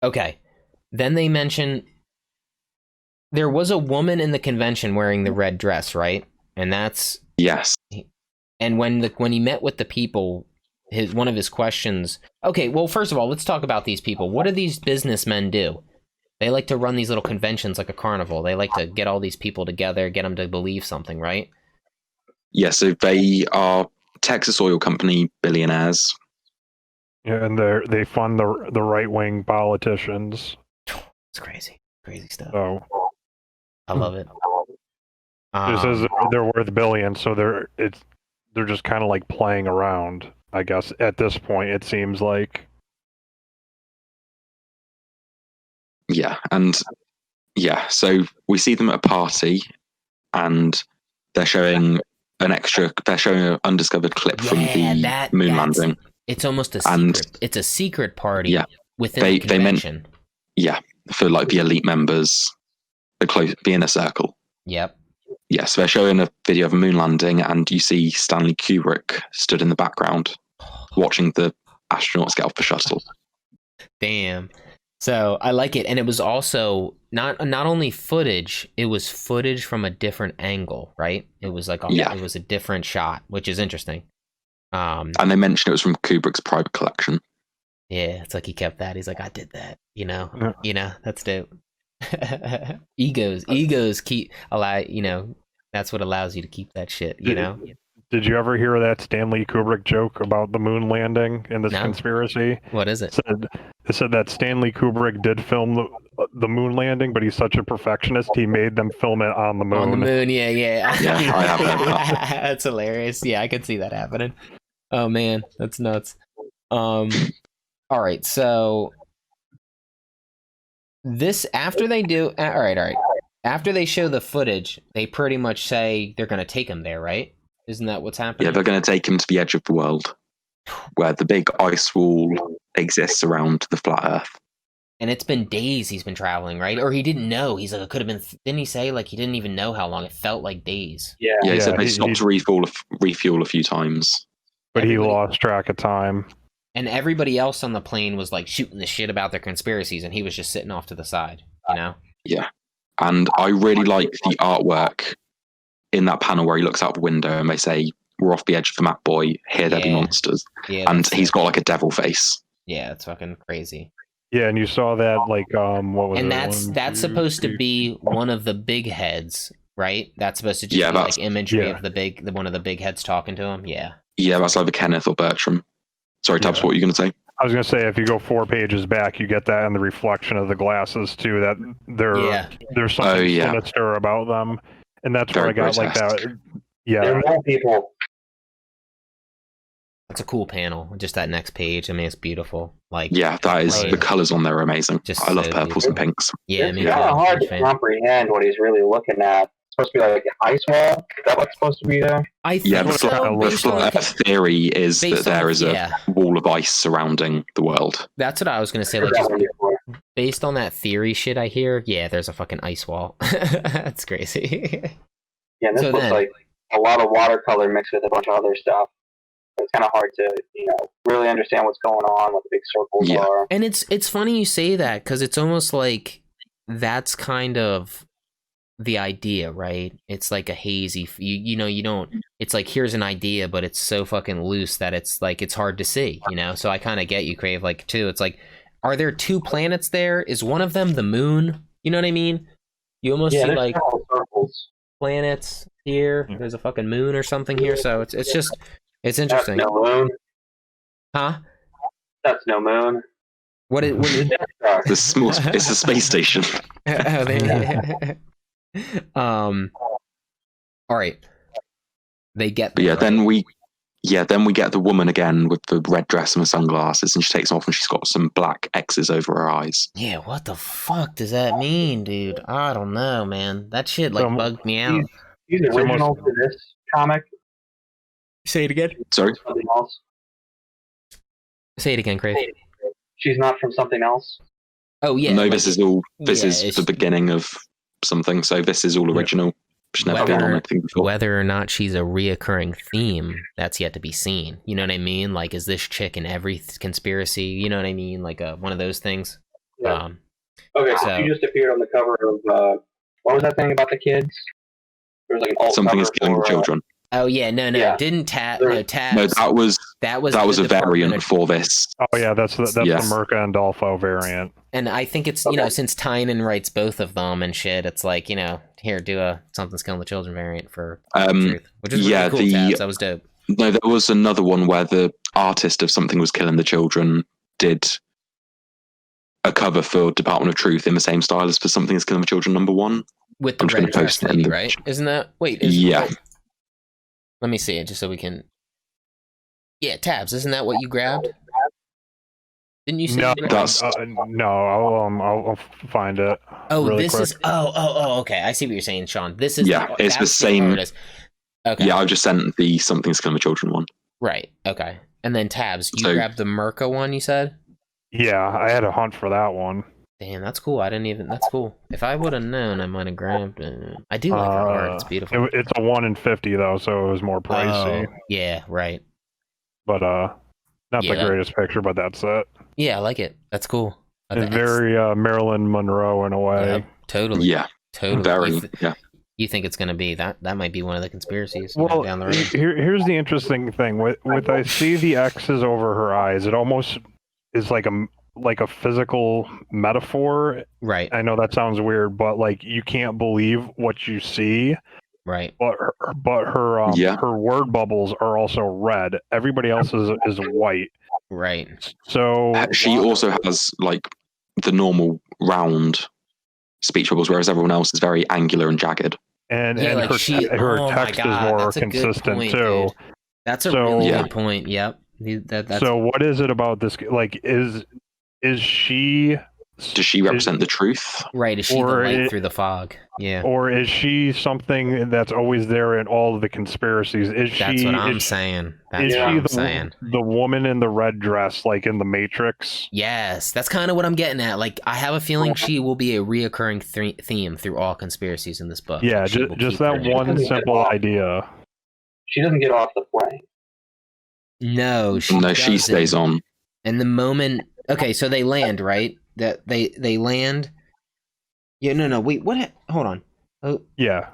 Okay. Then they mention there was a woman in the convention wearing the red dress, right? And that's Yes. and when he met with the people, one of his questions. Okay, well, first of all, let's talk about these people. What do these businessmen do? They like to run these little conventions like a carnival. They like to get all these people together, get them to believe something, right? Yeah, so they are Texas oil company billionaires. Yeah, and they fund the right wing politicians. It's crazy stuff. So I love it. It says they're worth billions, so they're just kind of like playing around, I guess. At this point, it seems like. Yeah, and so we see them at a party, and they're showing an undiscovered clip from the moon landing. It's almost a secret. It's a secret party within the convention. For like the elite members, the inner circle. Yep. Yes, they're showing a video of a moon landing, and you see Stanley Kubrick stood in the background watching the astronauts get off the shuttle. Damn. So I like it, and it was also not only footage; it was footage from a different angle, right? It was like it was a different shot, which is interesting. And they mentioned it was from Kubrick's private collection. Yeah, it's like he kept that. He's like, I did that. That's dope. egos keep that's what allows you to keep that shit. Did you ever hear that Stanley Kubrick joke about the moon landing and this conspiracy? What is it? It said that Stanley Kubrick did film the moon landing, but he's such a perfectionist, he made them film it on the moon. On the moon, yeah. Yeah, I have heard that. That's hilarious. Yeah, I could see that happening. Oh man, that's nuts. All right, so this after they do all right. After they show the footage, they pretty much say they're going to take him there, right? Isn't that what's happening? Yeah, they're going to take him to the edge of the world, where the big ice wall exists around the flat Earth. And it's been days he's been traveling, right? Or he didn't know. He's like, it could have been. Didn't he say like he didn't even know how long? It felt like days. Yeah. He said they stopped to refuel a few times, but he lost track of time. And everybody else on the plane was like shooting the shit about their conspiracies, and he was just sitting off to the side, Yeah, and I really like the artwork in that panel where he looks out the window and they say, "We're off the edge of the map, boy. Here there be monsters." Yeah, and he's got like a devil face. Yeah, it's fucking crazy. Yeah, and you saw that like what was and it? That's supposed to be one of the big heads, right? That's supposed to just be like imagery of one of the big heads talking to him. Yeah. Yeah, that's either Kenneth or Bertram. Sorry, Tubbs, what were you going to say? I was going to say, if you go 4 pages back, you get that in the reflection of the glasses, too, that there's something sinister about them. And that's where I got like that. Yeah. There are more people. That's a cool panel. Just that next page. I mean, it's beautiful. Like, yeah, that is, the colors on there are amazing. I love purples and pinks. Yeah, it's kind of hard to comprehend what he's really looking at. Supposed to be like an ice wall? Is that what's supposed to be there? I think the flat Earth theory is that there is a wall of ice surrounding the world. That's what I was going to say. Like, based on that theory shit I hear, there's a fucking ice wall. That's crazy. Yeah, and this looks like a lot of watercolor mixed with a bunch of other stuff. It's kind of hard to, really understand what's going on, what the big circles are. And it's funny you say that, because it's almost like that's kind of the idea, right? It's like a hazy, you don't, it's like, here's an idea, but it's so fucking loose that it's like, it's hard to see, So I kind of get you, Crave, like, too. It's like, are there 2 planets there? Is one of them the moon? You know what I mean? You almost see like circles. Planets here. There's a fucking moon or something here. So it's just, it's interesting. That's no moon. Huh? That's no moon. What is it's a space station. All right. They get there, then we get the woman again with the red dress and the sunglasses, and she takes them off and she's got some black X's over her eyes. Yeah, what the fuck does that mean, dude? I don't know, man. That shit bugged me out. He's original to this comic. Say it again. Sorry? Say it again, Crave. She's not from something else? Oh, yeah. No, this is the beginning of something, so this is all original. She's never been on anything before. Whether or not she's a reoccurring theme, that's yet to be seen. You know what I mean? Like, is this chick in every conspiracy? You know what I mean? Like one of those things. Yeah. Okay, so she just appeared on the cover of what was that thing about the kids? There was like an alt Something cover is killing for, the children. Oh yeah, no, Yeah. Didn't Tabs? There- No, Tabs. No, that was a variant for this. Oh yeah, that's the Merca and Dolfo variant. And I think it's since Tynan writes both of them and shit, it's like here do a something's killing the children variant for truth, which is really cool. Tabs. That was dope. No, there was another one where the artist of Something Was Killing the Children did a cover for Department of Truth in the same style as for Something Is Killing the Children #1. With the red dress lady, right? Isn't that? Wait. Yeah. Let me see it just so we can. Yeah, Tabs. Isn't that what you grabbed? Didn't you say? No, I'll find it. Oh, really this quick. is. Oh. Okay, I see what you're saying, Sean. This is. It's the same. Okay. Yeah, I just sent the Something Is Killing the Children one. Right. Okay. And then Tabs, you grabbed the Merca one. You said. Yeah, I had a hunt for that one. Damn, that's cool. I didn't even. That's cool. If I would have known, I might have grabbed it. I do like her art. It's beautiful. It's a 1 in 50 though, so it was more pricey. Oh, yeah, right. But not the greatest picture, but that's it. Yeah, I like it. That's cool. It's very Marilyn Monroe in a way. Yep, totally. Yeah. Totally. Very. You think it's gonna be that? That might be one of the conspiracies. Well, down the road. Here's the interesting thing. With I see the X's over her eyes, it almost is like a physical metaphor. Right. I know that sounds weird, but like you can't believe what you see. Right. But her word bubbles are also red. Everybody else is white. Right. So she also has like the normal round speech bubbles, whereas everyone else is very angular and jagged. And her text is more consistent too. Dude. That's a really good point. Yep. That's... So what is it about this? Like, is she? Does she represent the truth? Right. Is she the light through the fog? Yeah. Or is she something that's always there in all of the conspiracies? That's what I'm saying. Is she the woman in the red dress, like in the Matrix? Yes, that's kind of what I'm getting at. Like, I have a feeling she will be a reoccurring theme through all conspiracies in this book. Yeah, just that one simple idea. She doesn't get off the plane. No, she stays on. And the moment, okay, so they land, right? That they land. Yeah, no, wait, what? Hold on. Oh, yeah,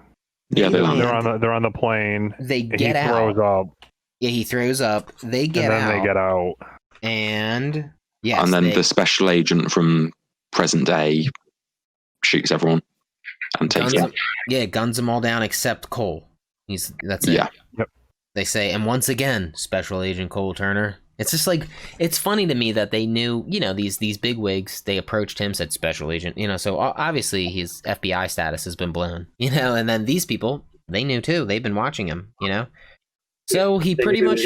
they're on the plane. They get out. He throws up. Yeah, he throws up. They get out. And then they get out. And yes, and then the special agent from present day shoots everyone and takes them. Yeah, guns them all down except Cole. That's it. Yeah. Yep. They say, and once again, Special Agent Cole Turner. It's just like, it's funny to me that they knew, these big wigs, they approached him, said Special Agent, so obviously his FBI status has been blown, and then these people, they knew too, they've been watching him, So he pretty much,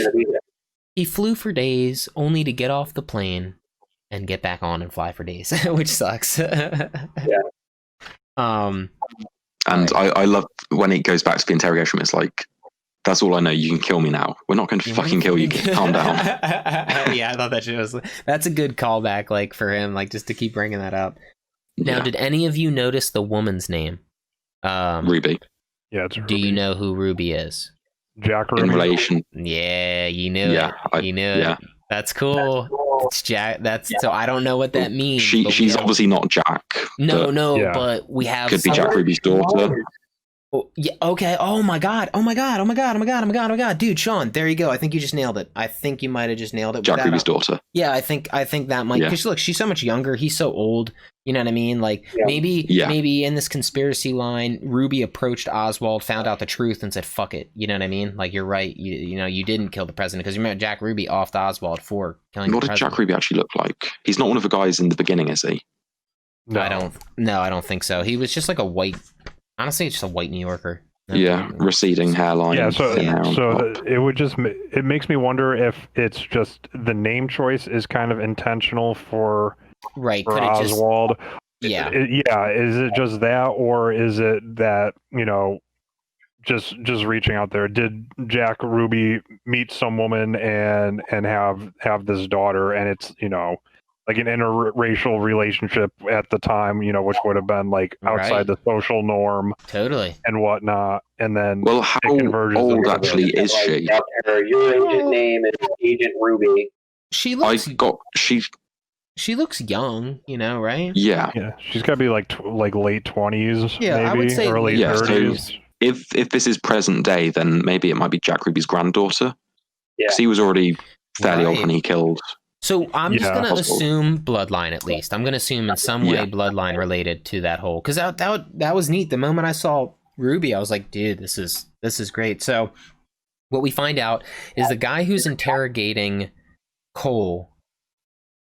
he flew for days only to get off the plane and get back on and fly for days, which sucks. Yeah. And I love when it goes back to the interrogation room, it's like, that's all I know. You can kill me now. We're not going to fucking kill you. Calm down. Yeah, I thought that's a good callback, like for him, like just to keep bringing that up. Now, did any of you notice the woman's name? Ruby. Yeah, it's Ruby. Do you know who Ruby is? Jack Ruby. In relation. Yeah, you knew it. You knew it. That's cool. It's Jack. So I don't know what that means. She's obviously not Jack. No, but we have. Could be Jack Ruby's daughter. Oh, yeah, okay. Oh my god, dude, Sean, there you go. I think you just nailed it. I think you might have just nailed it. Jack Ruby's daughter. Yeah, I think that might. Because look, she's so much younger. He's so old. You know what I mean? Like maybe in this conspiracy line, Ruby approached Oswald, found out the truth, and said, "Fuck it." You know what I mean? Like you're right. You didn't kill the president because you remember Jack Ruby offed Oswald for killing. What did Jack Ruby actually look like? He's not one of the guys in the beginning, is he? No. I don't think so. He was just like a white. Honestly, it's just a white New Yorker. Receding hairline. Yeah, so it makes me wonder if it's just the name choice is kind of intentional for Oswald. Is it just that, or is it that just reaching out there? Did Jack Ruby meet some woman and have this daughter, and it's like an interracial relationship at the time, you know, which would have been like outside Right. the social norm Totally. and whatnot. And then Well, how old actually is she? Your agent name is Agent Ruby. She looks. She looks young, you know, right? Yeah. Yeah, she's got to be like late 20s, Yeah, maybe, I would say early late 30s. So if this is present day, then maybe it might be Jack Ruby's granddaughter. Yeah. Because he was already fairly old Right. when he killed. So I'm just gonna possible. assume bloodline at least. I'm gonna assume in some way bloodline related to that whole, because that was neat. The moment I saw Ruby, I was like, dude, this is great. So what we find out is the guy who's interrogating Cole.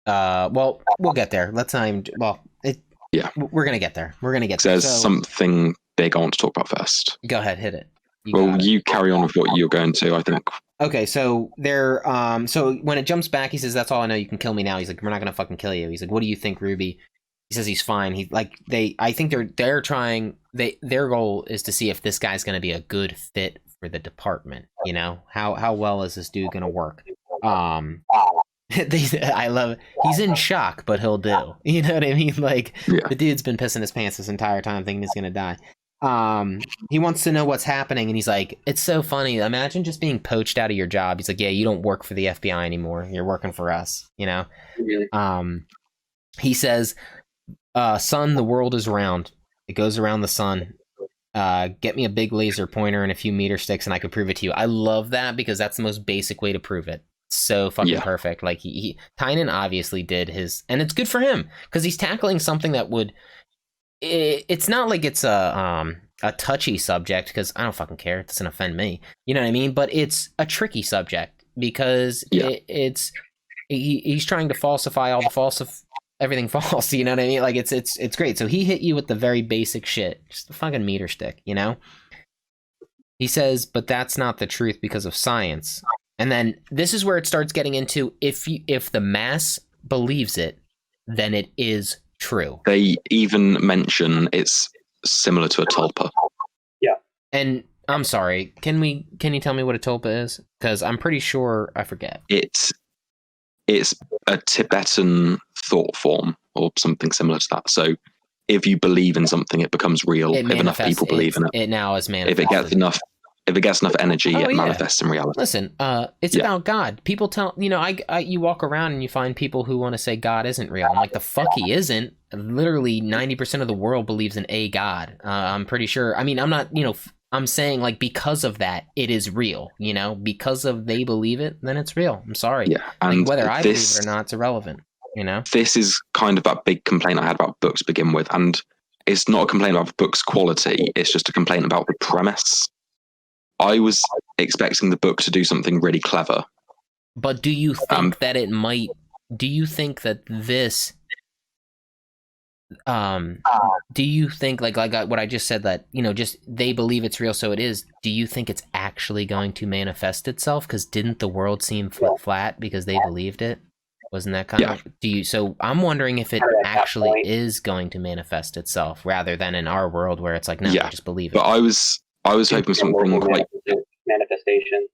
Well, we'll get there. Let's not even. Well, we're gonna get there. We're gonna get there. There's something big I want to talk about first. Go ahead, hit it. You carry on with what you're going to, I think. Okay, so they're so when it jumps back, he says, "That's all I know. You can kill me now." He's like, "We're not gonna fucking kill you." He's like, "What do you think, Ruby?" He says he's fine. I think they're trying. Their goal is to see if this guy's gonna be a good fit for the department. You know, how well is this dude gonna work? I love it. He's in shock, but he'll do. You know what I mean? Like the dude's been pissing his pants this entire time, thinking he's gonna die. He wants to know what's happening, and he's like, it's so funny. Imagine just being poached out of your job. He's like, yeah, you don't work for the FBI anymore. You're working for us, you know? He says, son, the world is round. It goes around the sun. Get me a big laser pointer and a few meter sticks, and I could prove it to you. I love that because that's the most basic way to prove it. So fucking perfect. Like Tynan obviously did his, and it's good for him because he's tackling something that would, it's not like it's a touchy subject because I don't fucking care. It doesn't offend me. You know what I mean? But it's a tricky subject because he's trying to falsify all the everything false. You know what I mean? Like it's great. So he hit you with the very basic shit, just a fucking meter stick. You know? He says, but that's not the truth because of science. And then this is where it starts getting into if the mass believes it, then it is true. They even mention it's similar to a tulpa. Yeah. And I'm sorry, can you tell me what a tulpa is? Because I'm pretty sure I forget. It's a Tibetan thought form or something similar to that. So if you believe in something, it becomes real. If enough people believe in it, it now is manifested. If it gets enough energy, it manifests in reality. Listen, it's about God. People tell, you know, you walk around and you find people who want to say God isn't real. I'm like, the fuck he isn't. Literally 90% of the world believes in a God. I'm pretty sure. I mean, I'm not, you know, I'm saying like because of that, it is real, you know, because of they believe it, then it's real. I'm sorry. Yeah. And like, whether I believe it or not, it's irrelevant, you know? This is kind of that big complaint I had about books to begin with. And it's not a complaint about the book's quality. It's just a complaint about the premise. I was expecting the book to do something really clever. But do you think that it might, do you think that this, do you think like what I just said, that, you know, just they believe it's real, so it is. Do you think it's actually going to manifest itself? Because didn't the world seem flat because they believed it? Wasn't that kind of, so I'm wondering if it actually is going to manifest itself rather than in our world where it's like, no, just believe it. But I was hoping something quite manifestation.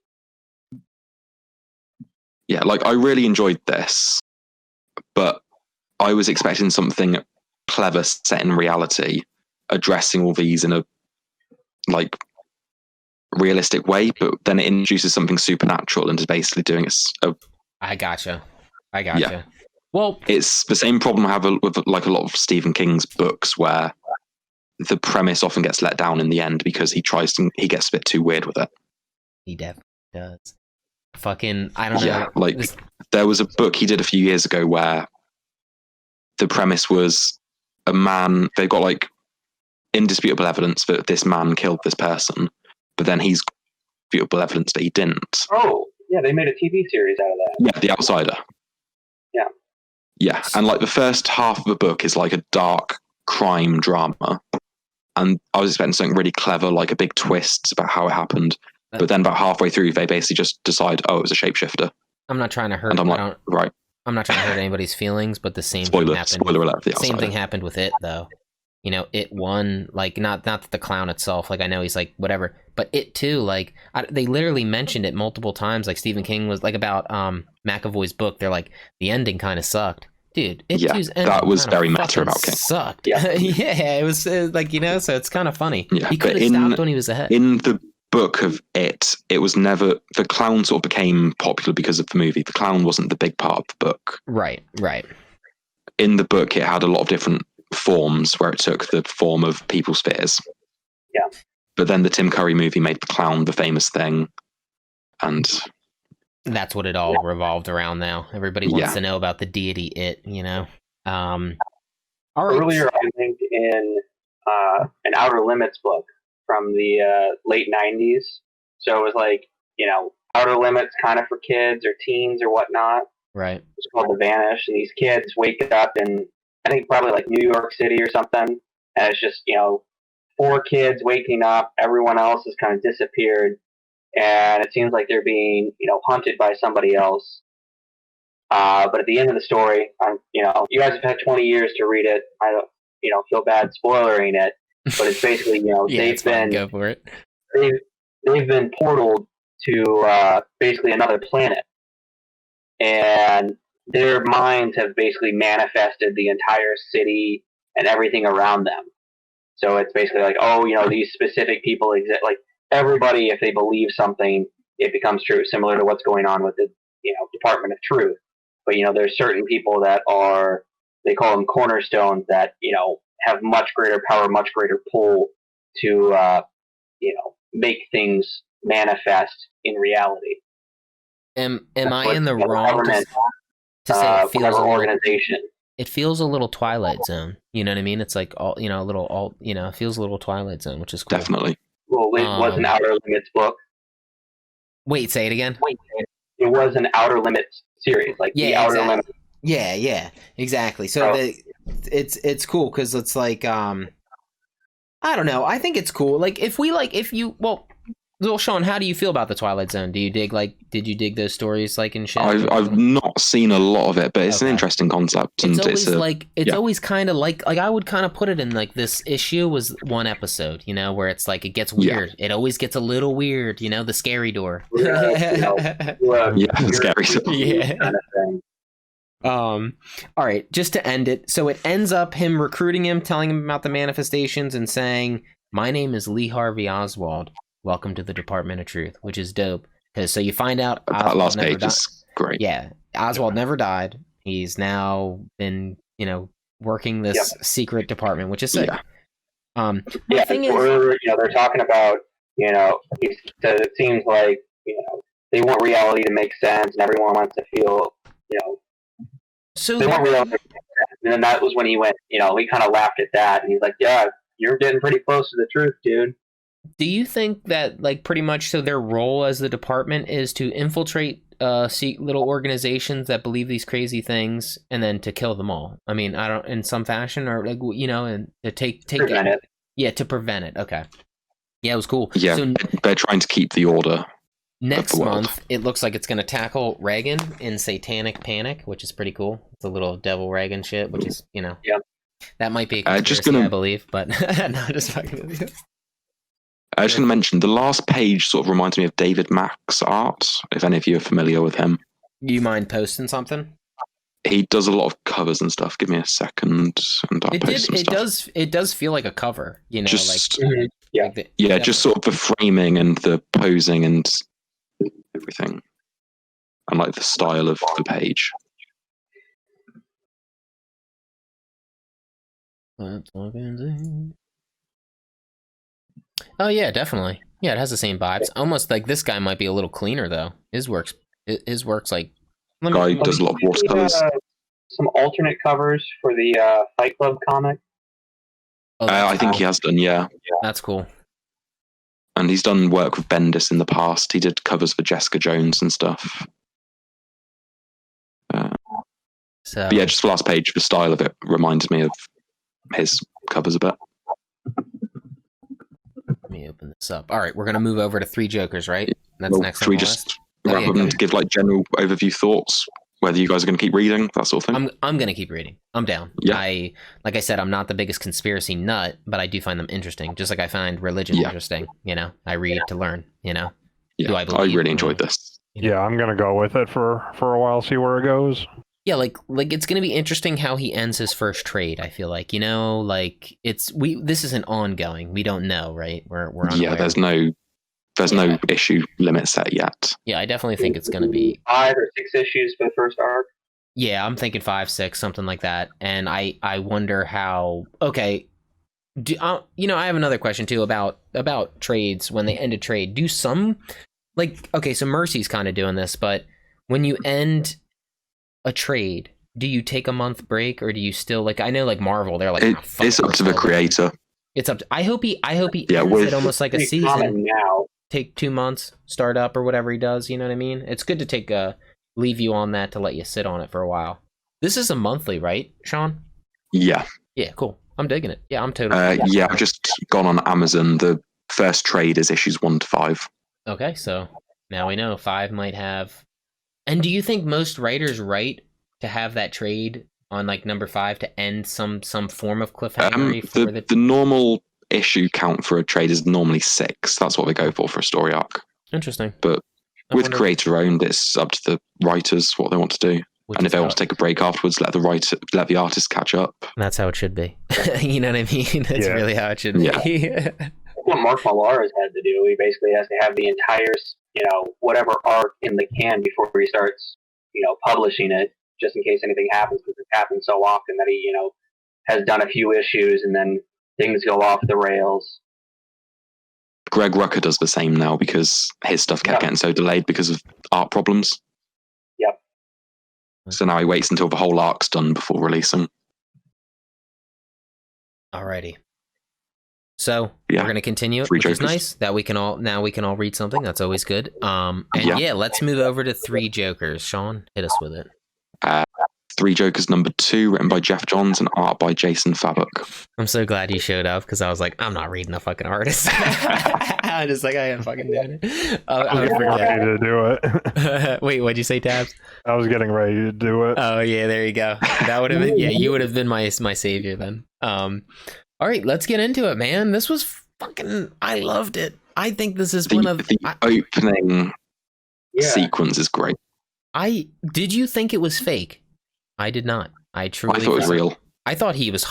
Yeah, like I really enjoyed this, but I was expecting something clever set in reality, addressing all these in a like realistic way, but then it introduces something supernatural and is basically doing I gotcha. Yeah. Well, it's the same problem I have with like a lot of Stephen King's books where the premise often gets let down in the end because he gets a bit too weird with it. He definitely does. Fucking, I don't know. Yeah, like there was a book he did a few years ago where the premise was a man, they've got like indisputable evidence that this man killed this person, but then he's indisputable evidence that he didn't. Oh, yeah, they made a TV series out of that. Yeah, The Outsider. Yeah. Yeah, and like the first half of the book is like a dark crime drama. And I was expecting something really clever, like a big twist about how it happened. But then about halfway through, they basically just decide, oh, it was a shapeshifter. I'm not trying to hurt. And I'm like, right. I'm not trying to hurt anybody's feelings, but the same thing happened. Spoiler alert for The Same Outsider. thing happened with it, though. You know, it won. Like, not that the clown itself. Like, I know he's like whatever, but it too. Like, they literally mentioned it multiple times. Like Stephen King was like about McAvoy's book. They're like, the ending kind of sucked. dude, yeah, that was very meta about King. Sucked. Yeah, it was like, you know, so it's kind of funny. Yeah, he could have stopped when he was ahead. In the book of it was never, the clown sort of became popular because of the movie. The clown wasn't the big part of the book. Right. In the book, it had a lot of different forms where it took the form of people's fears. Yeah. But then the Tim Curry movie made the clown the famous thing, and that's what it all revolved around now. Everybody wants to know about the deity it, you know. All right. Earlier, I think in an Outer Limits book from the late 90s. So it was like, you know, Outer Limits kind of for kids or teens or whatnot. Right. It's called The Vanish. And these kids wake up in, I think, probably like New York City or something. And it's just, you know, 4 kids waking up. Everyone else has kind of disappeared. And it seems like they're being, you know, hunted by somebody else. But at the end of the story, you know, you guys have had 20 years to read it. I don't, you know, feel bad spoilering it, but it's basically, you know, go for it. They've been portaled to basically another planet, and their minds have basically manifested the entire city and everything around them. So it's basically like, oh, you know, these specific people exist. Like everybody, if they believe something, it becomes true. Similar to what's going on with the, you know, Department of Truth. But, you know, there's certain people that are, they call them cornerstones that, you know, have much greater power, much greater pull to, you know, make things manifest in reality. Am I in the wrong to say it feels organization? It feels a little Twilight Zone. You know what I mean? It's like all, you know, a little all, you know, it feels a little Twilight Zone, which is cool. Definitely. Well, it was an Outer Limits book. Wait, say it again. It was an Outer Limits series, like the Outer Limits. Yeah, exactly. So it's cool because it's like I don't know. I think it's cool. Like if Sean, how do you feel about the Twilight Zone? Do you dig did you dig those stories like in shit? I've not seen a lot of it, but it's an interesting concept. And it's always kind of like I would kind of put it in like this issue was one episode, you know, where it's like it gets weird. It always gets a little weird, you know, the scary door. Scary door. Yeah. Kind of thing. All right, just to end it. So it ends up him recruiting him, telling him about the manifestations and saying, "My name is Lee Harvey Oswald. Welcome to the Department of Truth," which is dope. Because so you find out that last page is great. Yeah, Oswald never died. He's now been, you know, working this secret department, which is sick. The thing is, you know, they're talking about, you know, it seems like, you know, they want reality to make sense, and everyone wants to feel, you know. So they want reality to make sense. And then that was when he went, you know, he kind of laughed at that, and he's like, "Yeah, you're getting pretty close to the truth, dude." Do you think that, like, pretty much so their role as the department is to infiltrate little organizations that believe these crazy things and then to kill them all? I mean, I don't, in some fashion, or like, you know, and to take prevent it. Yeah, to prevent it. Okay. Yeah, it was cool. Yeah, so, they're trying to keep the order. Next month, it looks like it's going to tackle Reagan in Satanic Panic, which is pretty cool. It's a little devil Reagan shit, which is, you know, that might be a conspiracy, I believe, but no, just fucking with you. I was just going to mention, the last page sort of reminds me of David Mack's art, if any of you are familiar with him. You mind posting something? He does a lot of covers and stuff. Give me a second, and I'll post some stuff. It does feel like a cover, you know, just, like just sort of the framing and the posing and everything, and like the style of the page. Oh yeah, definitely. Yeah, it has the same vibes. Almost like this guy might be a little cleaner though. His work's like. Guy does a lot of watercolors. Some alternate covers for the Fight Club comic. I think he has done. Yeah, that's cool. And he's done work with Bendis in the past. He did covers for Jessica Jones and stuff. But yeah, just the last page, the style of it reminds me of his covers a bit. Let me open this up. All right, we're going to move over to Three Jokers, right? That's next. Should we just wrap up and give like general overview thoughts? Whether you guys are going to keep reading, that sort of thing. I'm going to keep reading. I'm down. Yeah. Like I said, I'm not the biggest conspiracy nut, but I do find them interesting. Just like I find religion interesting. You know, I read to learn. You know. Yeah. I really enjoyed this. You know? Yeah, I'm going to go with it for a while, see where it goes. Yeah, like it's gonna be interesting how he ends his first trade. I feel like, like this isn't ongoing. We don't know, right? We're unaware. There's no issue limit set yet. Yeah, I definitely think it's gonna be 5 or 6 issues for the first arc. Yeah, I'm thinking 5, 6, something like that. And I wonder how. Okay, I have another question too about trades when they end a trade. Do some so Mercy's kind of doing this, but when you end a trade, do you take a month break or do you still I know Marvel, they're like it's up to the creator. It's up to, I hope he ends it almost like a season. Now. Take 2 months, start up or whatever he does. You know what I mean? It's good to take leave you on that to let you sit on it for a while. This is a monthly, right, Sean? Yeah. Yeah, cool. I'm digging it. Yeah, I'm totally. I've just gone on Amazon. The first trade is issues 1 to 5. Okay, so now we know 5 might have. And do you think most writers write to have that trade on number 5 to end some form of cliffhanger for the normal issue count for a trade is normally 6. That's what they go for a story arc. Interesting. But with creator owned, it's up to the writers what they want to do. And if they want to take a break afterwards, let the artist catch up. That's how it should be. You know what I mean? That's really how it should be. Yeah. What Mark Millar has had to do, he basically has to have the entire, whatever arc in the can before he starts, publishing it, just in case anything happens, because it happens so often that he, has done a few issues and then things go off the rails. Greg Rucka does the same now because his stuff kept getting so delayed because of art problems. Yep. So now he waits until the whole arc's done before releasing. Alrighty. So we're gonna continue it, which is nice. That we can all read something. That's always good. Let's move over to 3 Jokers. Sean, hit us with it. 3 Jokers number 2, written by Jeff Johns and art by Jason Fabok. I'm so glad you showed up because I was like, I'm not reading a fucking artist. I was just like, I am fucking doing it. I was getting ready to do it. Wait, what'd you say, Tabs? I was getting ready to do it. Oh yeah, there you go. That would have been you would have been my savior then. All right, let's get into it, man. This was fucking. I loved it. I think this is one of the opening sequence is great. Did you think it was fake? I did not. I thought it was real. I thought he was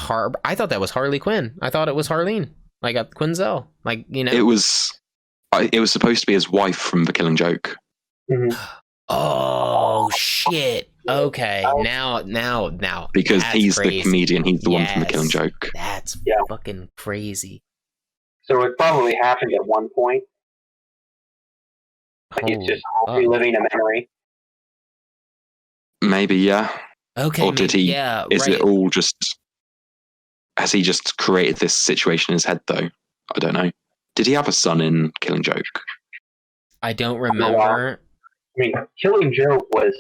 I thought that was Harley Quinn. I thought it was Harleen. Quinzel. It was supposed to be his wife from The Killing Joke. Mm-hmm. Oh shit. Okay. Now. Because he's crazy. The comedian. He's the one from The Killing Joke. That's fucking crazy. So it probably happened at one point. He's just reliving a memory. Maybe, yeah. Okay. Or did he? Yeah. Is it all just? Has he just created this situation in his head, though? I don't know. Did he have a son in Killing Joke? I don't remember. I mean, Killing Joke was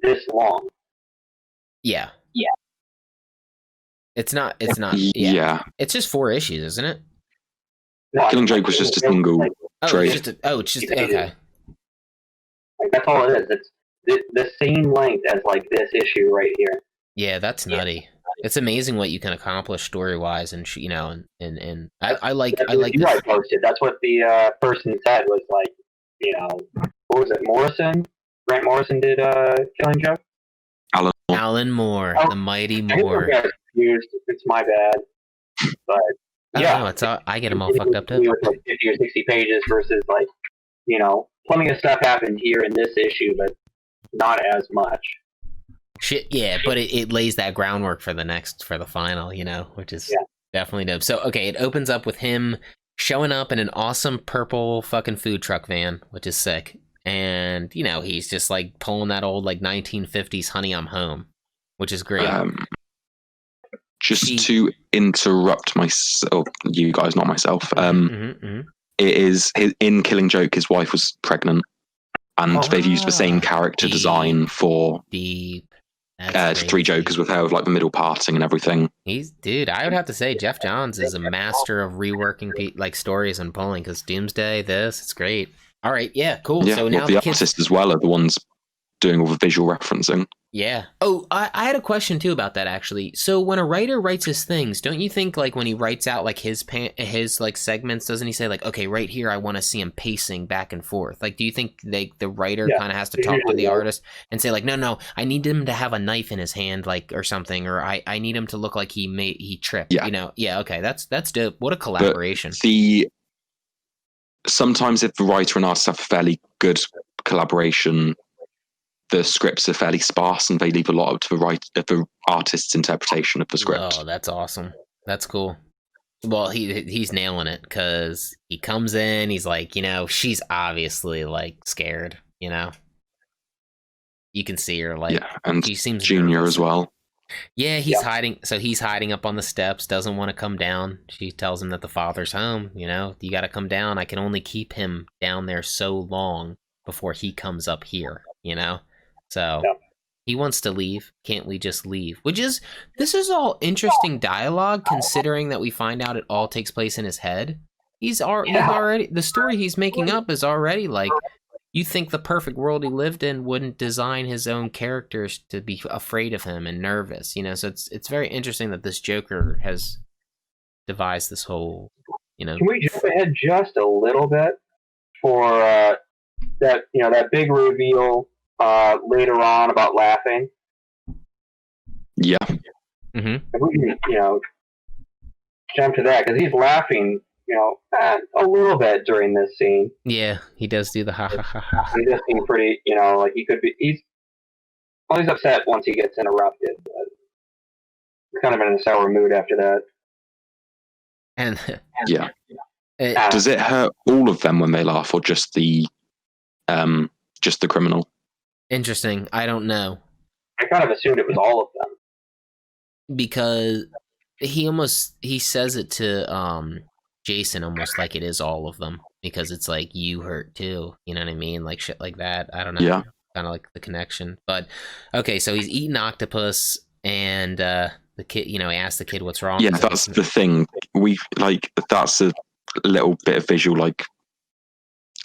this long. Yeah. Yeah. It's not. Yeah. Yeah. It's just 4 issues, isn't it? No, Killing Joke was just a single trade. It's just okay. That's all it is. It's the same length as this issue right here. Yeah, that's nutty. It's amazing what you can accomplish story wise, and and I like this. Posted. That's what the person said was what was it? Morrison? Grant Morrison did Killing Joke. Alan Moore, the mighty Moore. It's my bad, but no, it's all, I get them all fucked up too. With 50 or 60 pages versus plenty of stuff happened here in this issue, but not as much. Shit, yeah, but it lays that groundwork for the final, which is definitely dope. So, okay, it opens up with him showing up in an awesome purple fucking food truck van, which is sick. And, he's just pulling that old 1950s Honey, I'm Home, which is great. Just to interrupt myself, you guys, not myself. It is in Killing Joke, his wife was pregnant. And they've used the same character design for deep. 3 Jokers with her with the middle parting and everything. Dude, I would have to say Jeff Johns is a master of reworking stories and pulling, because Doomsday, it's great. All right, yeah, cool. Yeah, so now the artists as well are the ones doing all the visual referencing. Yeah. Oh, I had a question too about that actually. So when a writer writes his things, don't you think like when he writes out like his like segments, doesn't he say like, okay, right here I want to see him pacing back and forth? Like, do you think the writer kind of has to talk to the artist and say like, no, I need him to have a knife in his hand, like, or something, or I need him to look like he tripped. Yeah. You know? Yeah. Okay. That's dope. What a collaboration. But sometimes if the writer and artist have fairly good collaboration, the scripts are fairly sparse and they leave a lot up to the artist's interpretation of the script. Oh, that's awesome. That's cool. Well, he's nailing it because he comes in, he's like, she's obviously like scared, you can see her like, yeah, and she seems Junior nervous. as well. Yeah, he's hiding. So he's hiding up on the steps, doesn't want to come down. She tells him that the father's home, you got to come down. I can only keep him down there so long before he comes up here, So he wants to leave. Can't we just leave? This is all interesting dialogue considering that we find out it all takes place in his head. He's already, the story he's making up is already like, you think the perfect world he lived in wouldn't design his own characters to be afraid of him and nervous, so it's very interesting that this Joker has devised this whole, Can we jump ahead just a little bit for that big reveal later on about laughing? Yeah. Mm-hmm. If we can, jump to that, because he's laughing, a little bit during this scene. Yeah, he does do the ha ha ha ha. He does seem pretty, like he could be. He's upset once he gets interrupted, but he's kind of in a sour mood after that. And yeah, does it hurt all of them when they laugh, or just the criminal? Interesting. I don't know. I kind of assumed it was all of them, because he says it to Jason almost like it is all of them, because it's like, you hurt too, you know what I mean, like shit like that. I don't know. Yeah, kind of like the connection. But okay, so he's eating octopus, and the kid, he asks the kid what's wrong. Yeah, that's the thing. That's a little bit of visual, a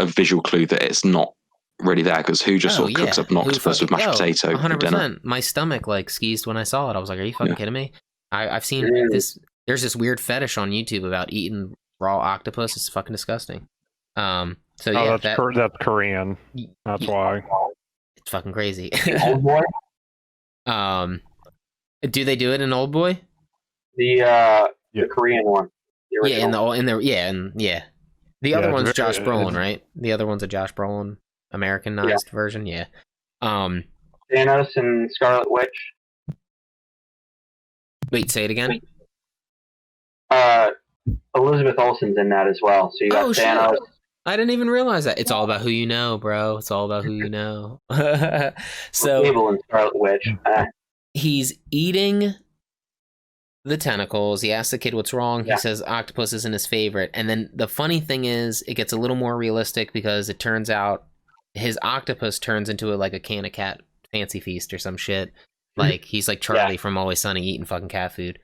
visual clue that it's not really there, because who just sort of cooks up an octopus with mashed potato 100%. for dinner? My stomach skeezed when I saw it. I was like, are you fucking kidding me? I've seen this. There's this weird fetish on YouTube about eating raw octopus. It's fucking disgusting. That's Korean. That's why. It's fucking crazy. Old Boy. Do they do it in Old Boy? The Korean one. The other one's Josh Brolin, right? The other one's a Josh Brolin Americanized version. Yeah. Thanos and Scarlet Witch. Wait, say it again. Elizabeth Olsen's in that as well. So you got Thanos. Shit. I didn't even realize that. It's all about who you know, bro. It's all about who you know. So Cable and Scarlet Witch. He's eating the tentacles. He asks the kid what's wrong. He says octopus isn't his favorite. And then the funny thing is, it gets a little more realistic, because it turns out his octopus turns into a can of cat fancy feast or some shit. Like, he's like Charlie from Always Sunny eating fucking cat food.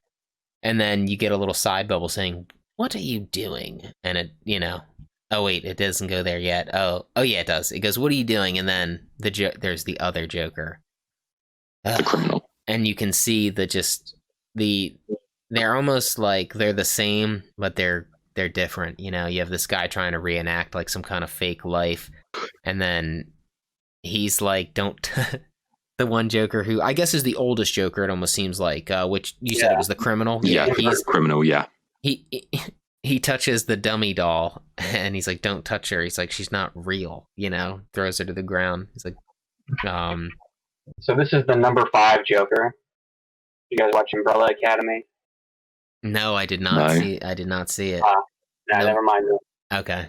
And then you get a little side bubble saying, what are you doing? And it, oh wait, it doesn't go there yet. Oh yeah, it does. It goes, what are you doing? And then there's the other Joker. The criminal. And you can see they're almost like they're the same, but they're different. You have this guy trying to reenact like some kind of fake life, and then he's like, don't. The one Joker who I guess is the oldest Joker, it almost seems like, which you said it was the criminal. Yeah, he's criminal. Yeah. He touches the dummy doll, and he's like, don't touch her. He's like, she's not real, throws her to the ground. He's like, So this is the number 5 Joker. You guys watch Umbrella Academy? No, I did not see it. Never mind. Okay.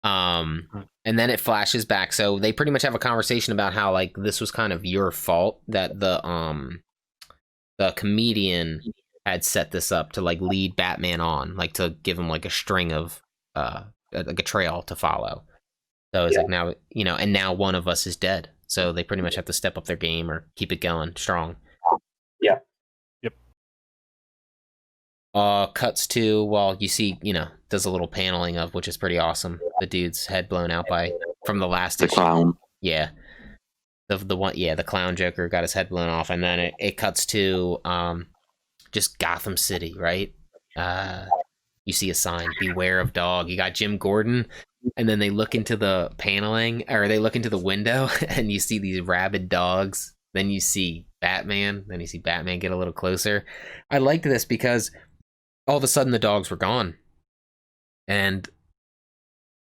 And then it flashes back. So they pretty much have a conversation about how this was kind of your fault, that the comedian had set this up to lead Batman on, to give him a string of a trail to follow. So it's now, and now one of us is dead. So they pretty much have to step up their game or keep it going strong. Yeah. Yep. Cuts to, well, you see, does a little paneling of, which is pretty awesome, the dude's head blown out from the last issue. Clown. Yeah. the one, yeah, the clown Joker got his head blown off, and then it cuts to just Gotham City, right? You see a sign, beware of dog. You got Jim Gordon, and then they look into the paneling, or they look into the window, and you see these rabid dogs. Then you see Batman, then you see Batman get a little closer. I liked this because all of a sudden the dogs were gone. And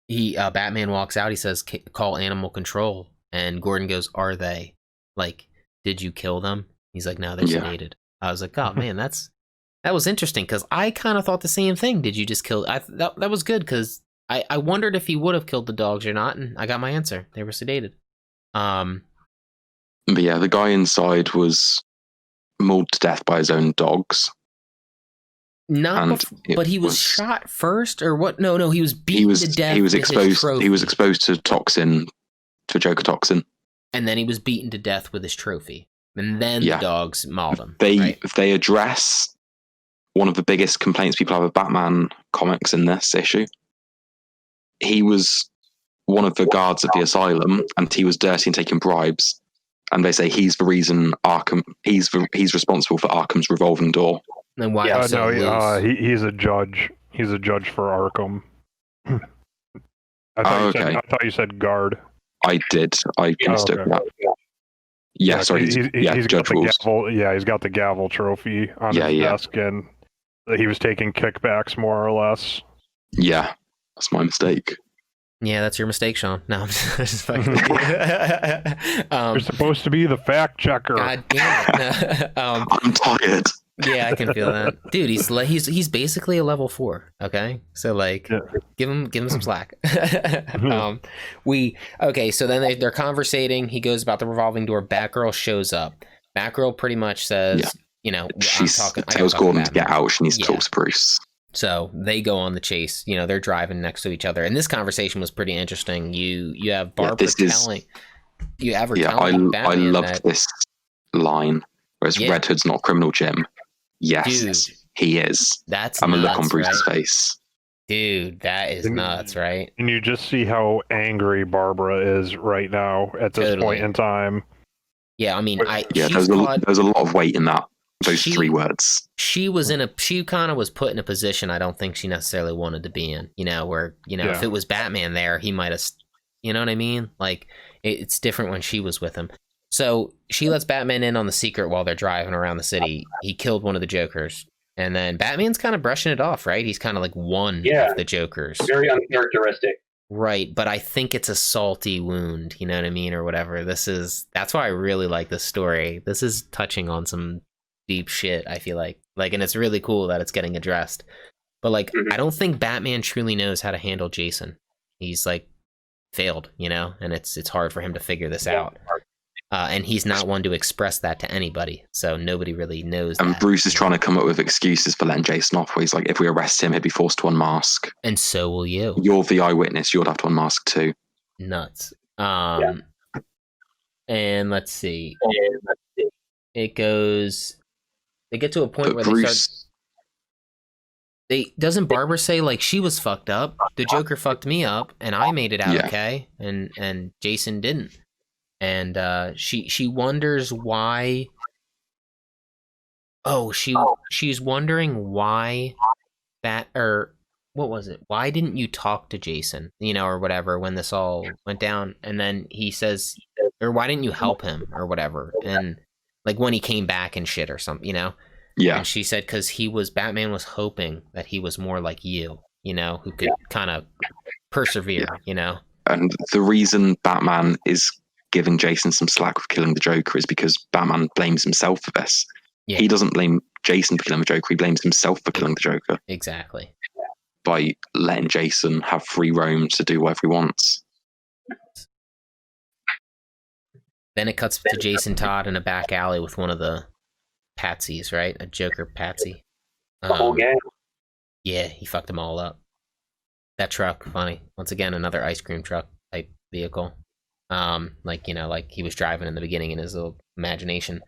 Batman walks out, he says, call animal control. And Gordon goes, are they? Like, did you kill them? He's like, no, they're sedated. I was like, oh man, that was interesting, because I kind of thought the same thing. Did you just kill? That was good, because I wondered if he would have killed the dogs or not, and I got my answer. They were sedated. But yeah, the guy inside was mauled to death by his own dogs. But he was shot first, or what? No, he was beaten to death. He was exposed to toxin, to Joker toxin, and then he was beaten to death with his trophy. And then the dogs mauled him. They address one of the biggest complaints people have of Batman comics in this issue. He was one of the guards at the asylum, and he was dirty and taking bribes. And they say he's the reason Arkham. He's responsible for Arkham's revolving door. And why? He's a judge. He's a judge for Arkham. I thought you said guard. I did. I mistook that. Yeah, sorry. He's Judge got the rules. gavel. Yeah, he's got the gavel trophy on his desk, and he was taking kickbacks more or less. Yeah, that's my mistake. Yeah, that's your mistake, Sean. No, I'm just fucking. You're supposed to be the fact checker. God damn it. I'm tired. Yeah, I can feel that, dude. He's basically a level 4. Okay, so like, give him some slack. So then they're conversating. He goes about the revolving door. Batgirl shows up. Batgirl pretty much says, tells Gordon to get out. She needs to talk to Bruce. So they go on the chase. They're driving next to each other, and this conversation was pretty interesting. You have Barbara telling. You have her telling Batman I loved this line. Whereas Red Hood's not criminal, Jim. Yes, dude, he is. That's I'm nuts, gonna look on Bruce's right? face. Dude, that is nuts, right? And you just see how angry Barbara is right now at this point in time. Yeah, I mean, there's a lot of weight in that. Those 3 words. She kind of was put in a position I don't think she necessarily wanted to be in. Where if it was Batman there, he might have. You know what I mean? Like, it's different when she was with him. So she lets Batman in on the secret while they're driving around the city. He killed one of the Jokers. And then Batman's kind of brushing it off, right? He's kind of like one of the Jokers. Very uncharacteristic. Right, but I think it's a salty wound, you know what I mean, or whatever. That's why I really like this story. This is touching on some deep shit, I feel like. And it's really cool that it's getting addressed. But I don't think Batman truly knows how to handle Jason. He's failed, and it's hard for him to figure this out. And he's not one to express that to anybody, so nobody really knows. And Bruce is trying to come up with excuses for letting Jason off, where he's like, if we arrest him, he'd be forced to unmask. And so will you. You're the eyewitness, you'll have to unmask too. Nuts. And let's see. It goes... They get to a point where Bruce... Doesn't Barbara say, she was fucked up? The Joker fucked me up, and I made it out okay, and Jason didn't. And she wonders why. Oh, she's wondering why what was it? Why didn't you talk to Jason? Or whatever when this all went down. And then he says, or why didn't you help him or whatever? And when he came back and shit or something, Yeah. And she said because Batman was hoping that he was more like you, who could kind of persevere, And the reason Batman is giving Jason some slack for killing the Joker is because Batman blames himself for this. Yeah. He doesn't blame Jason for killing the Joker, he blames himself for killing the Joker. Exactly. By letting Jason have free roam to do whatever he wants. Then it cuts to Jason Todd in a back alley with one of the patsies, right? A Joker patsy. The whole game. Yeah, he fucked them all up. That truck, funny. Once again, another ice cream truck type vehicle. Like he was driving in the beginning in his little imagination.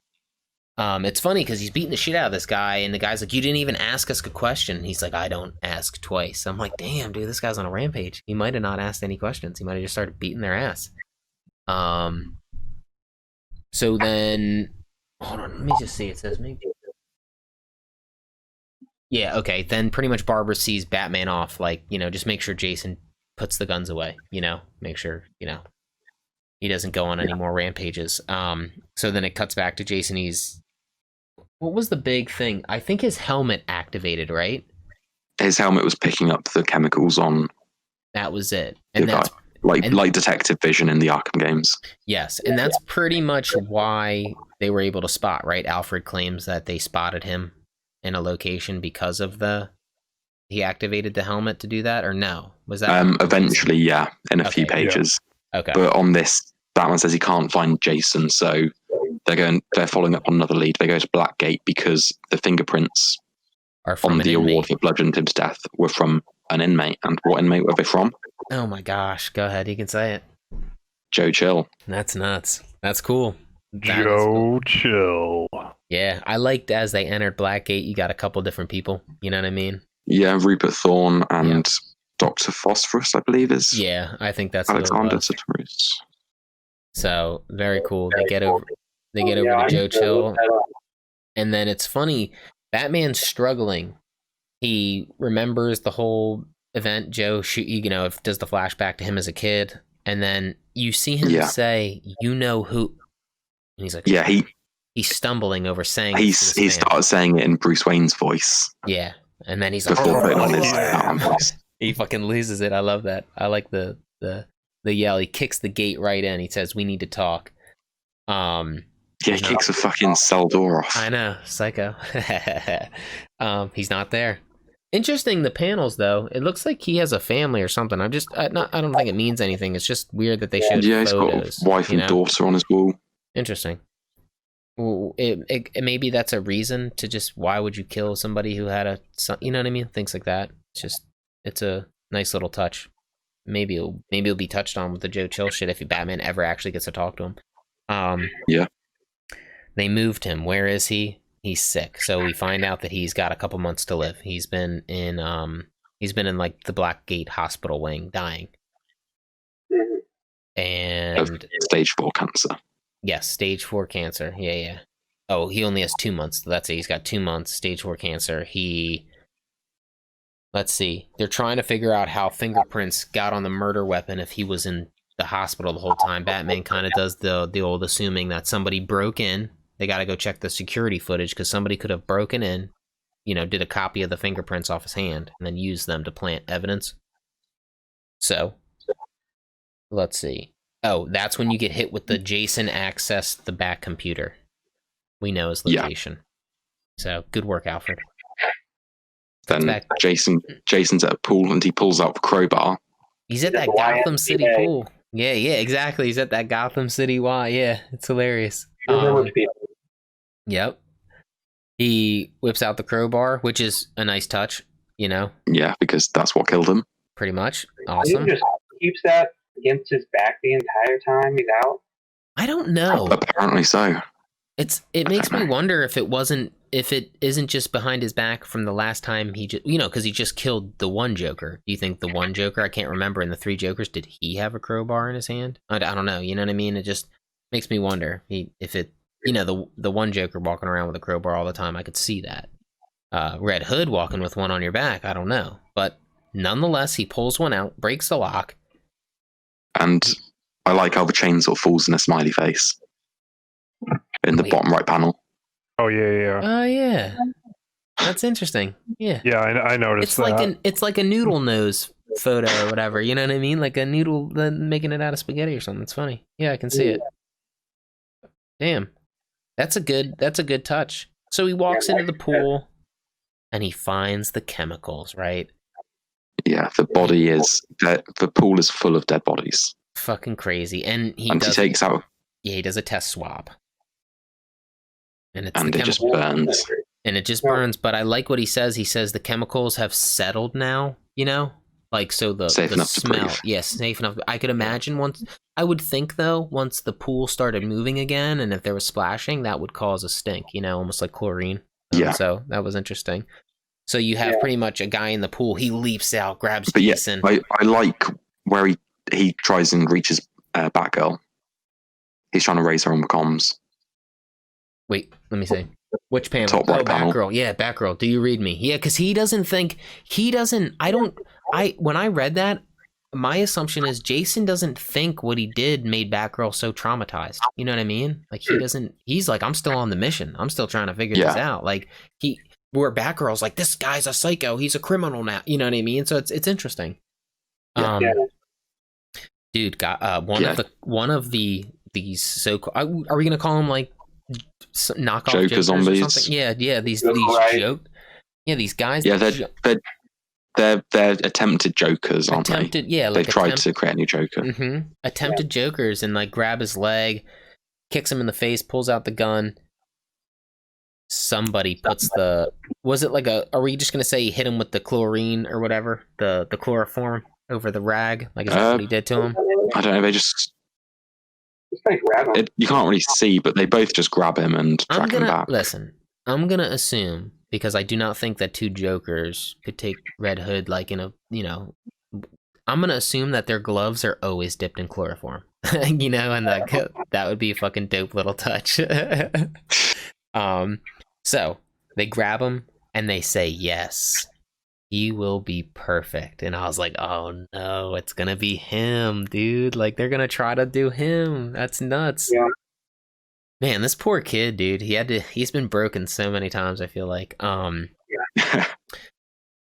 It's funny because he's beating the shit out of this guy, and the guy's like, you didn't even ask us a question. He's like, I don't ask twice. I'm like, damn, dude, this guy's on a rampage. He might have not asked any questions. He might have just started beating their ass. So then, hold on, let me just see. It says maybe. Yeah, okay. Then pretty much Barbara sees Batman off, like, just make sure Jason puts the guns away, make sure, he doesn't go on any more rampages. So then it cuts back to Jason. What was the big thing? I think his helmet activated, right? His helmet was picking up the chemicals on. That was it. And that's like detective vision in the Arkham games. Yes, and that's pretty much why they were able to spot, right? Alfred claims that they spotted him in a location because of he activated the helmet to do that, or no? Was that eventually, yeah, in a few pages. Yeah. Okay. But on this, Batman says he can't find Jason, so they're following up on another lead. They go to Blackgate because the fingerprints are from on the award for bludgeoned him to death were from an inmate. And what inmate were they from? Oh my gosh, go ahead, you can say it. Joe Chill. That's nuts. That's cool. Joe Chill. Yeah, I liked as they entered Blackgate, you got a couple different people. You know what I mean? Yeah, Rupert Thorne and Dr. Phosphorus, I believe is. Yeah, I think that's Alexander Sartorius. So very cool. They get over to Joe Chill, and then it's funny. Batman's struggling. He remembers the whole event. Joe, does the flashback to him as a kid, and then you see him say, "You know who?" And he's like, "Yeah." He's stumbling over saying. He started saying it in Bruce Wayne's voice. Yeah, and then he's like, before putting on his Batman voice. He fucking loses it. I love that. I like the yell. He kicks the gate right in. He says, "We need to talk." He kicks a fucking cell door off. I know, psycho. He's not there. Interesting. The panels, though, it looks like he has a family or something. I don't think it means anything. It's just weird that they showed he's photos. got a wife and daughter on his wall. Interesting. Well, maybe that's a reason to just why would you kill somebody who had a son? You know what I mean? Things like that. It's a nice little touch. Maybe it'll be touched on with the Joe Chill shit if Batman ever actually gets to talk to him. Yeah. They moved him. Where is he? He's sick. So we find out that he's got a couple months to live. He's been in like the Blackgate hospital wing, dying. And stage 4 cancer. Yes, stage 4 cancer. Yeah. Oh, he only has 2 months. So that's it. He's got 2 months. Stage 4 cancer. Let's see. They're trying to figure out how fingerprints got on the murder weapon if he was in the hospital the whole time. Batman kind of does the old assuming that somebody broke in. They got to go check the security footage because somebody could have broken in, did a copy of the fingerprints off his hand and then used them to plant evidence. So, let's see. Oh, that's when you get hit with the Jason accessed the back computer. We know his location. Yeah. So, good work, Alfred. Then Jason's at a pool and he pulls out the crowbar. He's at that Gotham City pool. Yeah, exactly. He's at that Gotham City Y. Yeah, it's hilarious. Yep. He whips out the crowbar, which is a nice touch, Yeah, because that's what killed him. Pretty much. Awesome. He just keeps that against his back the entire time he's out? I don't know. Apparently so. It makes me wonder if it isn't just behind his back from the last time he just, because he just killed the one Joker. Do you think the one Joker, I can't remember, in the 3 Jokers, did he have a crowbar in his hand? I don't know, you know what I mean? It just makes me wonder if it, the one Joker walking around with a crowbar all the time, I could see that. Red Hood walking with one on your back, I don't know. But nonetheless, he pulls one out, breaks the lock. And I like how the chainsaw falls in a smiley face. In the bottom right panel. Oh yeah. Oh yeah. That's interesting. Yeah. Yeah, I noticed. It's like a noodle nose photo or whatever. You know what I mean? Like a noodle making it out of spaghetti or something. It's funny. Yeah, I can see it. Damn. That's a good touch. So he walks into the pool and he finds the chemicals, right? Yeah, the pool is full of dead bodies. Fucking crazy. And he takes out. Yeah, he does a test swab. And it just burns. And it just burns, but I like what he says. He says the chemicals have settled now, Like, so the smell. Yes, safe enough. I could imagine I would think, though, once the pool started moving again, and if there was splashing, that would cause a stink, almost like chlorine. Yeah. So that was interesting. So you have pretty much a guy in the pool. He leaps out, grabs Jason. I like where he tries and reaches Batgirl. He's trying to raise her on the comms. Wait, let me see. Which panel? Top right panel. Batgirl. Yeah, Batgirl. Do you read me? Yeah, because when I read that, my assumption is Jason doesn't think what he did made Batgirl so traumatized. You know what I mean? Like, he's like, I'm still on the mission. I'm still trying to figure this out. Like, where Batgirl's like, this guy's a psycho. He's a criminal now. You know what I mean? So it's interesting. Dude, got one of these so are we gonna call them like knockoff Joker zombies or something? Yeah, these guys. Yeah, they're attempted Jokers, aren't they? Yeah, like they've tried to create a new Joker. Mm-hmm. Attempted Jokers, and like grab his leg, kicks him in the face, pulls out the gun. Somebody puts was it like are we just gonna say he hit him with the chlorine or whatever, the chloroform over the rag? Like, is that what he did to him? I don't know. They just you can't really see, but they both just grab him and drag him back. Listen, I'm gonna assume, because I do not think that two Jokers could take Red Hood like in a, I'm gonna assume that their gloves are always dipped in chloroform, and that would be a fucking dope little touch. So they grab him and they say, yes, he will be perfect. And I was like, oh no, it's gonna be him, dude. Like, they're gonna try to do him. That's nuts. Yeah. Man, this poor kid, dude. He's been broken so many times, I feel like.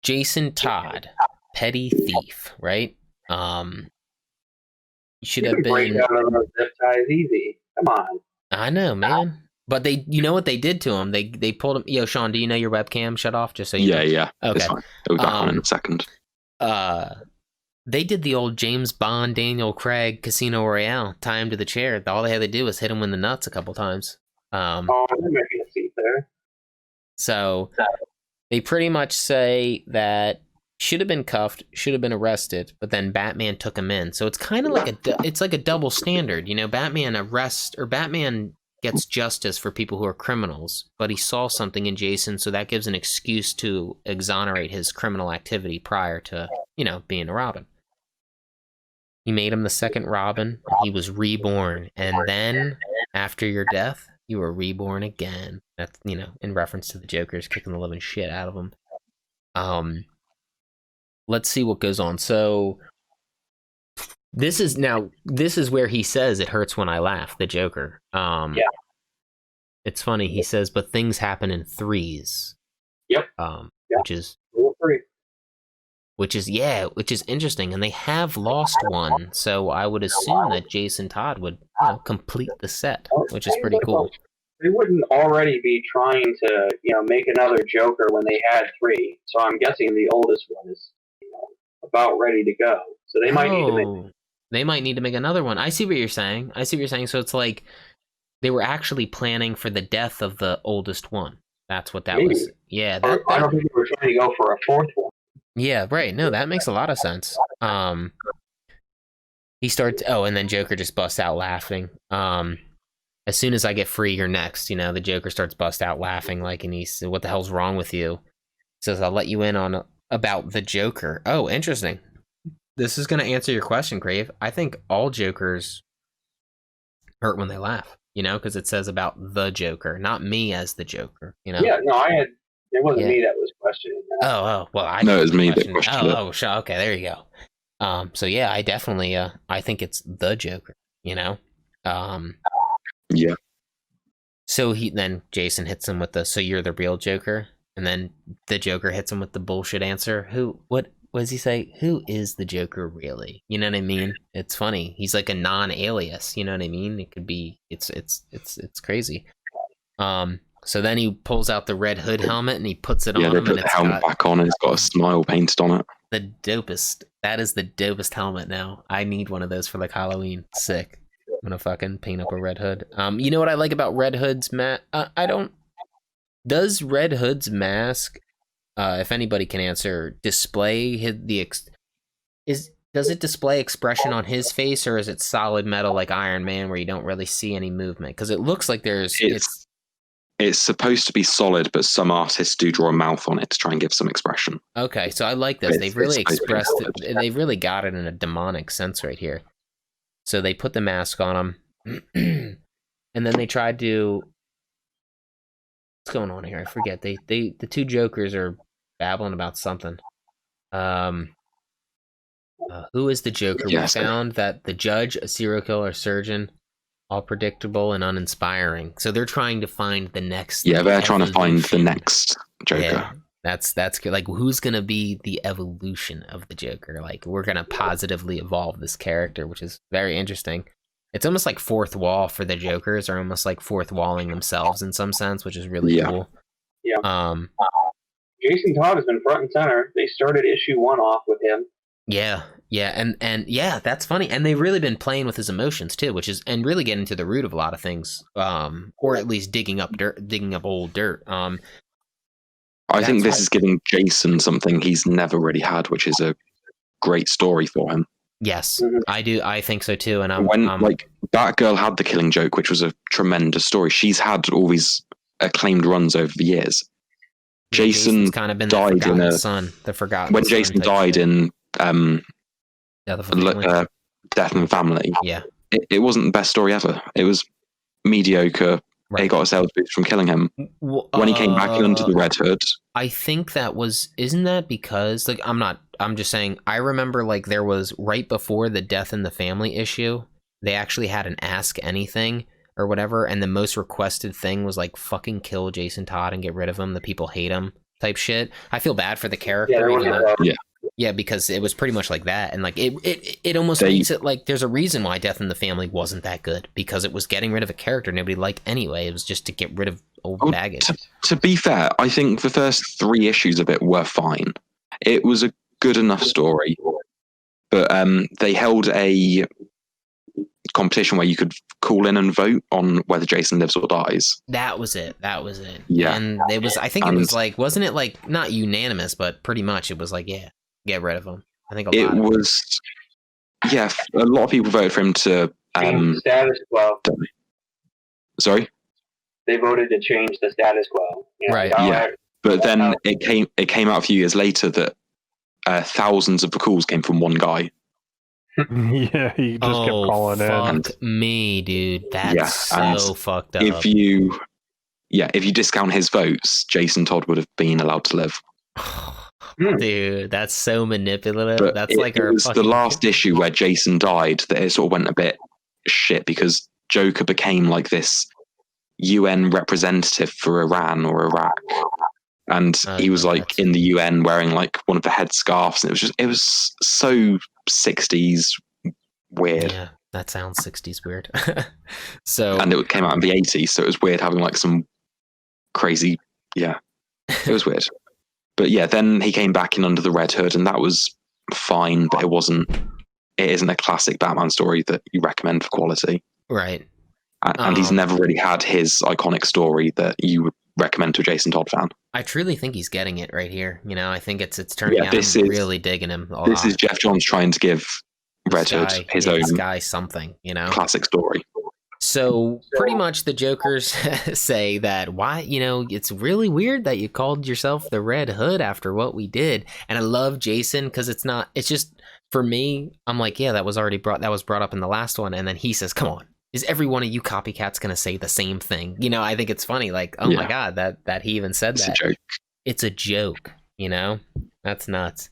Jason Todd, petty thief, right? You should have been break out of those zip ties easy. Come on. I know, man. But you know what they did to him? They pulled him. Yo, Sean, do you know your webcam shut off? Just so you know. Yeah. Okay. It's fine. It'll be back on in a second. They did the old James Bond, Daniel Craig Casino Royale, tie him to the chair. All they had to do was hit him in the nuts a couple times. There might be a seat there. So they pretty much say that should have been cuffed, should have been arrested, but then Batman took him in. So it's kind of like it's like a double standard. Batman gets justice for people who are criminals, but he saw something in Jason, so that gives an excuse to exonerate his criminal activity prior to, being a Robin. He made him the second Robin. He was reborn, and then after your death, you were reborn again. That's, in reference to the Joker's kicking the living shit out of him. Let's see what goes on. So this is where he says it hurts when I laugh, the Joker. It's funny. He says, but things happen in threes. Yep. Which is interesting, and they have lost one, so I would assume that Jason Todd would complete the set, which is pretty cool. They wouldn't already be trying to make another Joker when they had 3, so I'm guessing the oldest one is about ready to go. So they might need to make another one. I see what you're saying. So it's like they were actually planning for the death of the oldest one. That's what that was. Yeah. I don't think they were trying to go for a 4th one. Yeah, right. No, that makes a lot of sense. He starts. Oh, and then Joker just busts out laughing. As soon as I get free, you're next. The Joker starts bust out laughing, and he says, "What the hell's wrong with you?" He says, "I'll let you in on about the Joker." Oh, interesting. This is going to answer your question, Crave. I think all Jokers hurt when they laugh. Because it says about the Joker, not me as the Joker. Yeah, no, it wasn't me that was questioning that. Oh, well, it was me that questioned it. Oh, okay, there you go. So yeah, I definitely, I think it's the Joker. Yeah. So then Jason hits him with so you're the real Joker, and then the Joker hits him with the bullshit answer. What does he say? Who is the Joker really? You know what I mean? It's funny. He's like a non-alias. You know what I mean? It could be. It's crazy. So then he pulls out the Red Hood helmet and he puts it on him. Yeah, they put the helmet back on and it's got a smile painted on it. The dopest. That is the dopest helmet now. I need one of those for Halloween. Sick. I'm gonna fucking paint up a Red Hood. You know what I like about Red Hood's mask? Does Red Hood's mask, if anybody can answer, display does it display expression on his face, or is it solid metal like Iron Man where you don't really see any movement? Because it looks like it's supposed to be solid, but some artists do draw a mouth on it to try and give some expression. Okay, so I like this. They've really expressed it. They've really got it in a demonic sense right here. So they put the mask on him. and then they tried to. What's going on here? I forget. The two Jokers are babbling about something. Who is the Joker? We found that the judge, a serial killer, surgeon, all predictable and uninspiring. So they're trying to find the next. Yeah, they're trying to find the next Joker. Yeah, that's good. Like, who's gonna be the evolution of the Joker? Like, we're gonna positively evolve this character, which is very interesting. It's almost like fourth wall for the Jokers, are almost like fourth walling themselves in some sense, which is really cool. Yeah. Jason Todd has been front and center. They started issue 1 off with him. Yeah, and yeah, that's funny. And they've really been playing with his emotions too, which is and really getting to the root of a lot of things, or at least digging up old dirt. I think this is giving Jason something he's never really had, which is a great story for him. Yes, I do. I think so too. And like Batgirl had the Killing Joke, which was a tremendous story. She's had all these acclaimed runs over the years. Jason kind of been died in the forgotten when Jason died in Death in the Family. Yeah, it wasn't the best story ever. It was mediocre. Right. He got a sales boost from killing him. When he came back under the Red Hood, I think isn't that because, like, I'm just saying, I remember, like, there was right before the Death in the Family issue, they actually had an Ask Anything or whatever, and the most requested thing was, like, fucking kill Jason Todd and get rid of him. The people hate him type shit. I feel bad for the character. Yeah, because it was pretty much like that, and like it almost makes it like there's a reason why Death in the Family wasn't that good, because it was getting rid of a character nobody liked anyway. It was just to get rid of old baggage. To be fair, I think the first 3 issues of it were fine. It was a good enough story, but they held a competition where you could call in and vote on whether Jason lives or dies. That was it. Yeah, and it was. I think it was like, wasn't it like not unanimous, but pretty much it was like, yeah. Get rid of him. I think a lot of people voted for him to status quo. Sorry? They voted to change the status quo. Right. Yeah. But then it came out a few years later that thousands of the calls came from one guy. Yeah, he just kept calling in. Fuck me, dude. That's so fucked up. If you discount his votes, Jason Todd would have been allowed to live. Dude, that's so manipulative. But that's it was the last issue where Jason died that it sort of went a bit shit, because Joker became like this UN representative for Iran or Iraq, and he was like in the UN wearing like one of the headscarves, and it was so 60s weird. Yeah, that sounds 60s weird. So, and it came out in the 80s, so it was weird having like some crazy. Yeah, it was weird. But yeah, then he came back in under the Red Hood, and that was fine, but it isn't a classic Batman story that you recommend for quality. Right. And he's never really had his iconic story that you would recommend to a Jason Todd fan. I truly think he's getting it right here. You know, I think it's turning out. I'm really digging him. This is Jeff Johns trying to give Red Hood his own something, you know, classic story. So pretty much the Jokers say that it's really weird that you called yourself the Red Hood after what we did. And I love Jason because it's just for me, I'm like, yeah, that was brought up in the last one. And then he says, come on, is every one of you copycats going to say the same thing? You know, I think it's funny. Like, oh my God, that he even said that. It's a joke, you know, that's nuts.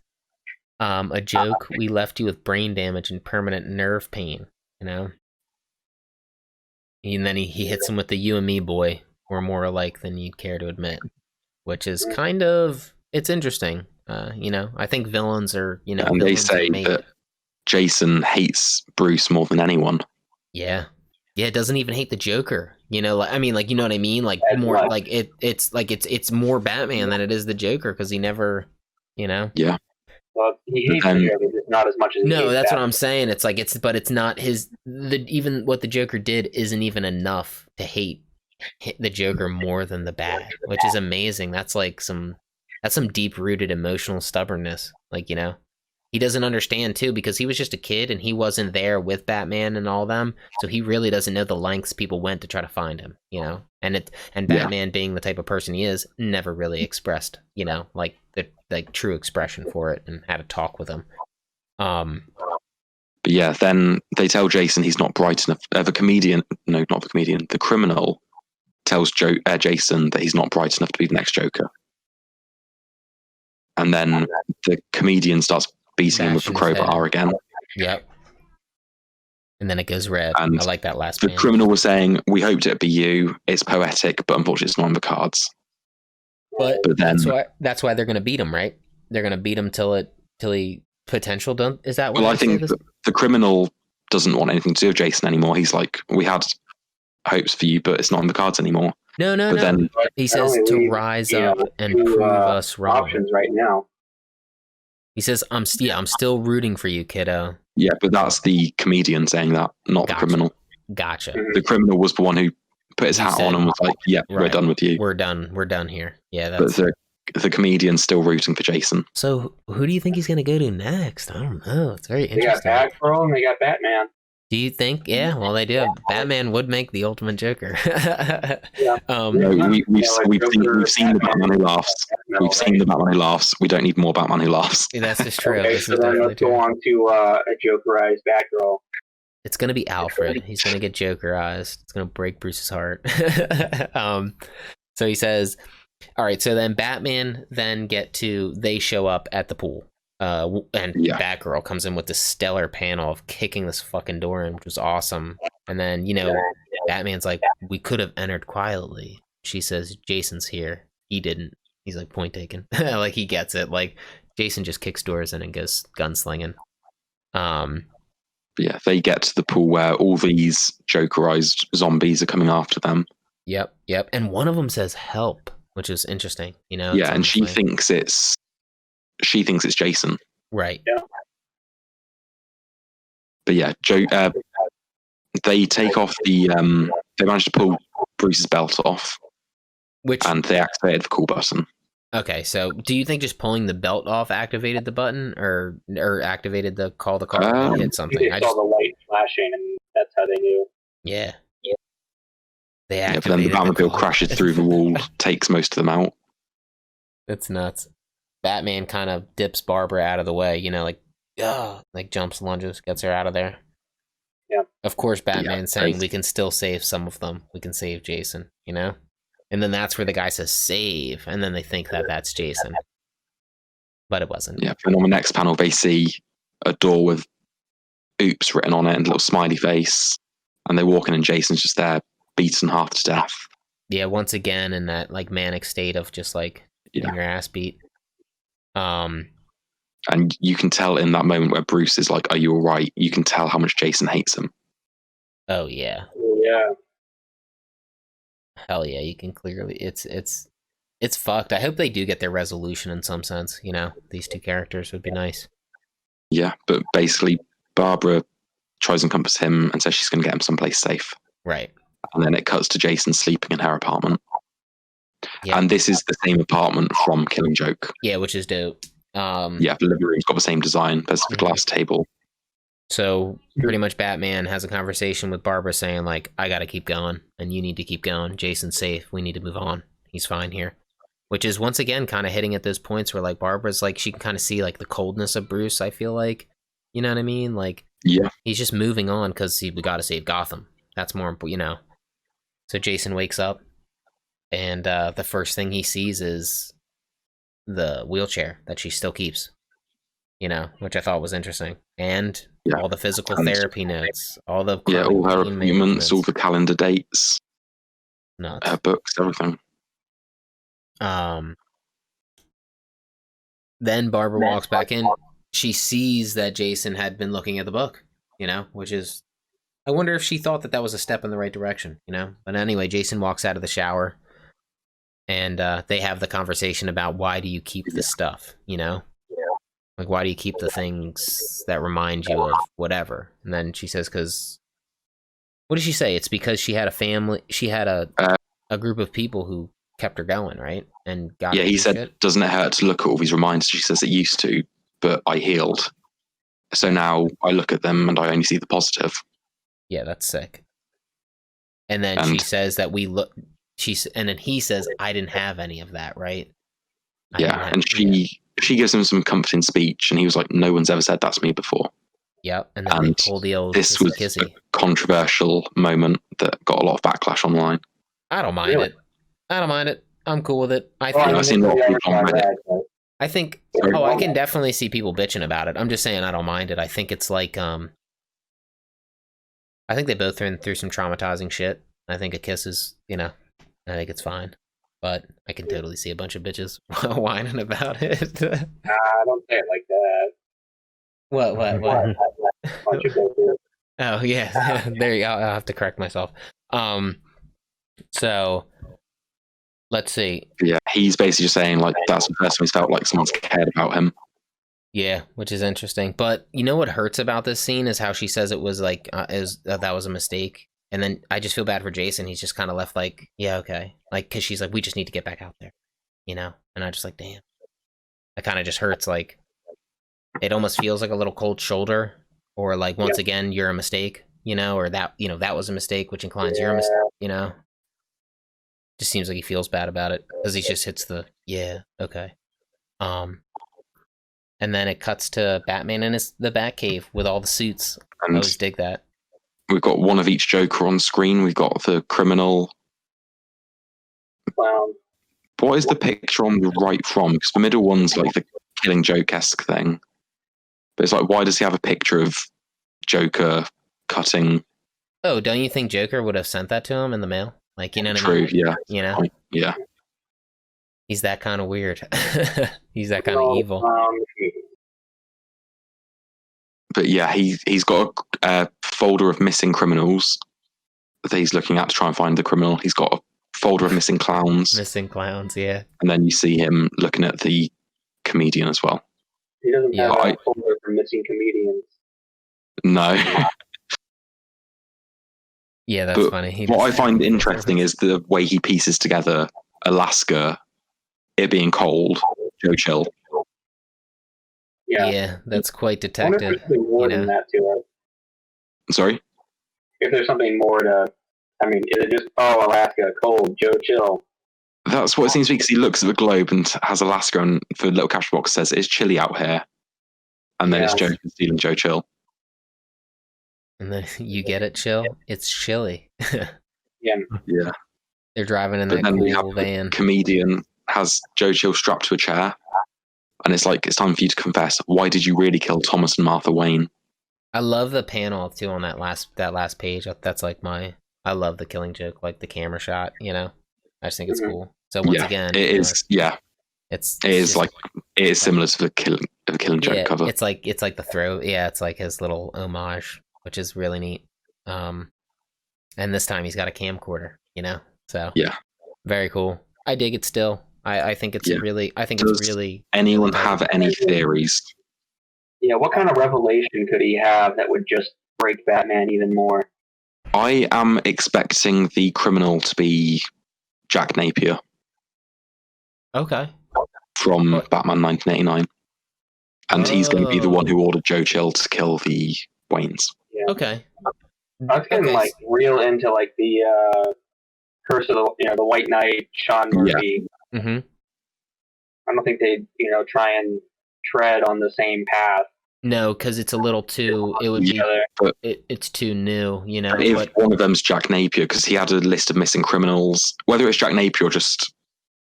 A joke. We left you with brain damage and permanent nerve pain, you know? And then he hits him with the "you and me, boy, we're more alike than you'd care to admit," which is kind of, it's interesting. You know, I think villains are, you know, and they say that Jason hates Bruce more than anyone. Yeah, doesn't even hate the Joker. You know, like, I mean, like, you know what I mean? Like, more like it's more Batman than it is the Joker, because he never, you know. Yeah. Well, he hates the Joker, just not as much as that's what I'm saying. It's like but it's not even what the Joker did isn't even enough to hate the Joker more than the bad, which is amazing. That's like some deep rooted emotional stubbornness. Like, you know, he doesn't understand too, because he was just a kid and he wasn't there with Batman and all them, so he really doesn't know the lengths people went to try to find him. You know, and Batman being the type of person he is, never really expressed, you know, like the true expression for it, and had a talk with him. But yeah, then they tell Jason he's not bright enough. The criminal tells Jason that he's not bright enough to be the next Joker. And then the comedian starts beating him with the crowbar again. Yep. And then it goes red. And I like that last The band. criminal was saying, "We hoped it'd be you. It's poetic, but unfortunately it's not in the cards." But then that's why they're going to beat him, right? They're going to beat him till he potential done. Is that what? Well, I think the criminal doesn't want anything to do with Jason anymore. He's like, "We had hopes for you, but it's not in the cards anymore." No. Then he says to rise up and prove us wrong. Options right now. He says, "I'm still rooting for you, kiddo." Yeah, but that's the comedian saying that, not the criminal. Gotcha. The criminal was the one who put his hat on and was like, "Yeah, we're done with you. We're done here." Yeah, that's. But the comedian's still rooting for Jason. So who do you think he's going to go to next? I don't know. It's very interesting. They got Batgirl and they got Batman. Do you think? Yeah, well, they do. Batman would make the ultimate Joker. Yeah. We've seen the Batman who laughs. We've seen the Batman who laughs. We don't need more Batman who laughs. That's just true. Okay, so then let's go on to a Jokerized Batgirl. It's going to be Alfred. He's going to get Jokerized. It's going to break Bruce's heart. So he says, all right, so then Batman they show up at the pool. And Batgirl comes in with this stellar panel of kicking this fucking door in, which was awesome. And then, Batman's like, we could have entered quietly. She says, Jason's here. He didn't. He's like, point taken. Like, he gets it. Like, Jason just kicks doors in and goes gunslinging. Yeah, they get to the pool where all these Jokerized zombies are coming after them. Yep. And one of them says help, which is interesting. Yeah, and she thinks it's Jason. Right. Yeah. But yeah, they take off they manage to pull Bruce's belt off. And they activated the call button. Okay, so do you think just pulling the belt off activated the button or activated the call the car hit something? They saw the light flashing and that's how they knew. Yeah. They activated but then the Batmobile crashes through the wall, takes most of them out. That's nuts. Batman kind of dips Barbara out of the way, like jumps, lunges, gets her out of there. Yeah. Of course, Batman's saying we can still save some of them. We can save Jason, And then that's where the guy says save, and then they think that that's Jason. But it wasn't. Yeah, and on the next panel, they see a door with oops written on it and a little smiley face. And they walk in and Jason's just there, beaten half to death. Yeah, once again in that like manic state of just like getting your ass beat. And you can tell in that moment where Bruce is like, "Are you all right?" You can tell how much Jason hates him. Oh yeah. Yeah. Hell yeah, you can clearly it's fucked. I hope they do get their resolution in some sense, These two characters would be nice. Yeah, but basically Barbara tries and comforts him and says she's gonna get him someplace safe. Right. And then it cuts to Jason sleeping in her apartment. Yep. And this is the same apartment from Killing Joke. Yeah, which is dope. The living room's got the same design. There's the glass table. So pretty much Batman has a conversation with Barbara saying like, I gotta keep going and you need to keep going. Jason's safe. We need to move on. He's fine here. Which is once again kind of hitting at those points where like Barbara's like, she can kind of see like the coldness of Bruce, I feel like. You know what I mean? Like, yeah, he's just moving on because we gotta save Gotham. That's more important, So Jason wakes up and the first thing he sees is the wheelchair that she still keeps, which I thought was interesting. And all the physical therapy notes, all the all her appointments, all the calendar dates, nuts. Her books, everything. Then Barbara walks back in. She sees that Jason had been looking at the book, which is, I wonder if she thought that was a step in the right direction, But anyway, Jason walks out of the shower and they have the conversation about why do you keep the stuff, Like, why do you keep the things that remind you of whatever? And then she says, because, what did she say? It's because she had a family, she had a group of people who kept her going, right? And got he said, shit. Doesn't it hurt to look at all these reminders? She says it used to, but I healed. So now I look at them and I only see the positive. Yeah, that's sick. And then she says that and then he says, I didn't have any of that, right? And she gives him some comforting speech, and he was like, no one's ever said that to me before. Yep, and then they pull the old this was kissy. a controversial moment that got a lot of backlash online. I don't mind it. I don't mind it. I'm cool with it. I've seen a lot of people on Reddit. I think. Oh, I can definitely see people bitching about it. I'm just saying I don't mind it. I think it's like I think they both been through some traumatizing shit. I think a kiss is, I think it's fine. But I can totally see a bunch of bitches whining about it. I don't say it like that. What? Oh, yeah. There you go. I'll have to correct myself. So, let's see. Yeah, he's basically just saying, like, that's the first time he's felt like someone's cared about him. Yeah, which is interesting. But you know what hurts about this scene is how she says it was like, that was a mistake. And then I just feel bad for Jason. He's just kind of left like, yeah, okay. Like, because she's like, we just need to get back out there, And I just like, damn. It kind of just hurts. Like, it almost feels like a little cold shoulder. Or like, once again, you're a mistake, or that, that was a mistake, which inclines you're a mistake, Just seems like he feels bad about it. Because he just hits the, yeah, okay. And then it cuts to Batman in the Batcave with all the suits. And I always dig that. We've got one of each Joker on screen. We've got the criminal. Clown. What is the picture on the right from? Because the middle one's like the Killing Joke-esque thing. But it's like, why does he have a picture of Joker cutting? Oh, don't you think Joker would have sent that to him in the mail? Like, you know what I True, mean? yeah. Yeah. He's that kind of weird. He's that kind of evil. But yeah, he's got a folder of missing criminals that he's looking at to try and find the criminal. He's got a folder of missing clowns. Missing clowns, yeah. And then you see him looking at the comedian as well. He doesn't have a folder for missing comedians. No. Yeah, that's funny. What I find interesting is the way he pieces together Alaska, it being cold, Joe Chill. Yeah, that's quite detective. If there's more than that to it. Sorry? If there's something more to, is it just, Alaska, cold, Joe Chill? That's what it seems to be, because he looks at the globe and has Alaska, and the little caption box says, it's chilly out here. And then it's Joker stealing Joe Chill. And then you get it, Chill? It's chilly. Yeah. They're driving in that cool van. Comedian has Joe Chill strapped to a chair. And it's like, it's time for you to confess. Why did you really kill Thomas and Martha Wayne? I love the panel too on that last page. That's like I love the Killing Joke, like the camera shot. I just think it's cool. So once again, it is. It is similar to the Killing Joke cover. It's like the throw. Yeah, it's like his little homage, which is really neat. And this time he's got a camcorder. So very cool. I dig it still. I think it's really. Anyone have any theories? Yeah, what kind of revelation could he have that would just break Batman even more? I am expecting the criminal to be Jack Napier. Okay. From Batman 1989. And he's going to be the one who ordered Joe Chill to kill the Waynes. Yeah. Okay. I was getting real into the Curse of the White Knight, Sean Murphy. Yeah. Mm-hmm. I don't think they'd try and tread on the same path. No, because it's a little too. It would be. It's too new, If one of them's Jack Napier, because he had a list of missing criminals, whether it's Jack Napier or just,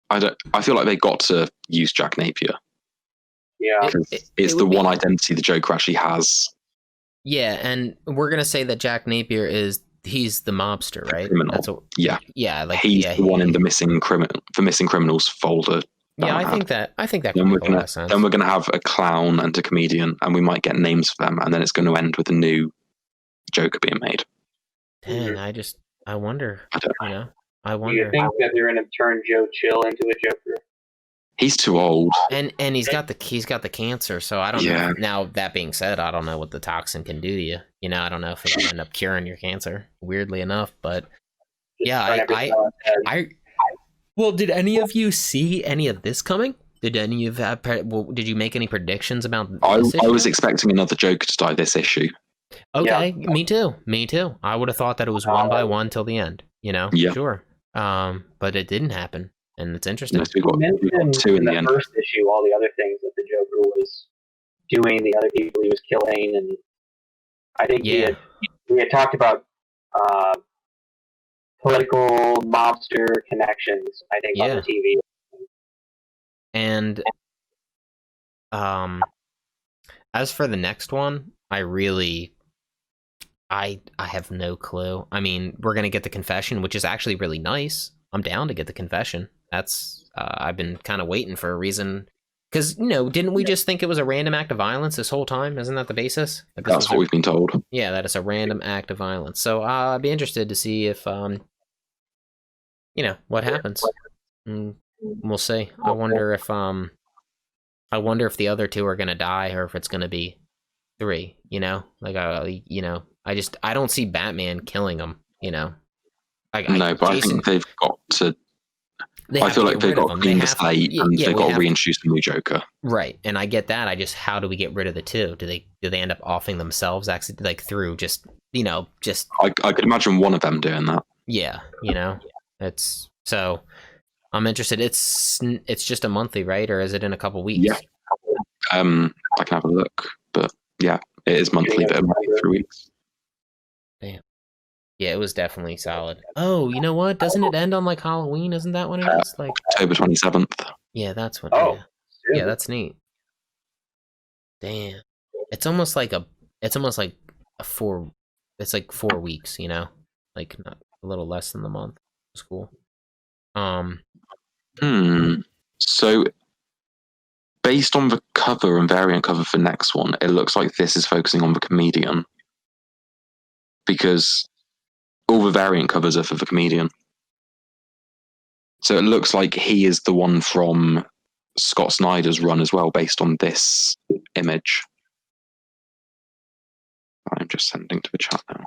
I feel like they got to use Jack Napier. Yeah, it's the one identity the Joker actually has. Yeah, and we're gonna say that Jack Napier he's the mobster, right? Criminal. That's what, yeah, he's the one in the missing criminals folder. Yeah, I think that then makes a lot of sense. Then we're going to have a clown and a comedian, and we might get names for them, and then it's going to end with a new Joker being made. Dang, I wonder. I wonder. Do you think that they're going to turn Joe Chill into a Joker? He's too old, and he's got the cancer. So I don't know. Now that being said, I don't know what the toxin can do to you. I don't know if it'll end up curing your cancer. Weirdly enough, but Well, did any of you see any of this coming? Did any of did you make any predictions about this issue? I was expecting another Joker to die this issue. Okay, me too. I would have thought that it was one by one till the end. Sure. But it didn't happen, and it's interesting. Yes, we got two in the end. First issue, all the other things that the Joker was doing, the other people he was killing, and I think he had talked about political mobster connections, I think, on the TV. And as for the next one, I have no clue. I mean, we're gonna get the confession, which is actually really nice. I'm down to get the confession. That's I've been kind of waiting for a reason, because didn't we just think it was a random act of violence this whole time? Isn't that the basis? That's what we've been told. Yeah, that it's a random act of violence. So I'd be interested to see if what happens. We'll see. I wonder if the other two are gonna die, or if it's gonna be 3. I don't see Batman killing them. But I think they've got to. I feel like they've got to clean the slate, and they've got to reintroduce a new Joker. Right, and I get that. How do we get rid of the 2? Do they end up offing themselves actually, like through just. I could imagine one of them doing that. Yeah, it's so. I'm interested. It's just a monthly, right, or is it in a couple weeks? Yeah. I can have a look, but yeah, it is monthly, but it might be 3 weeks. Damn. Yeah, it was definitely solid. Oh, you know what? Doesn't it end on like Halloween? Isn't that when it is? Like October 27th. Yeah, that's when. Oh, yeah, that's neat. Damn, it's almost like a 4. It's like 4 weeks, like not a little less than the month. It's cool. So, based on the cover and variant cover for next one, it looks like this is focusing on the comedian, because all the variant covers are for the comedian. So it looks like he is the one from Scott Snyder's run as well, based on this image. I'm just sending to the chat now.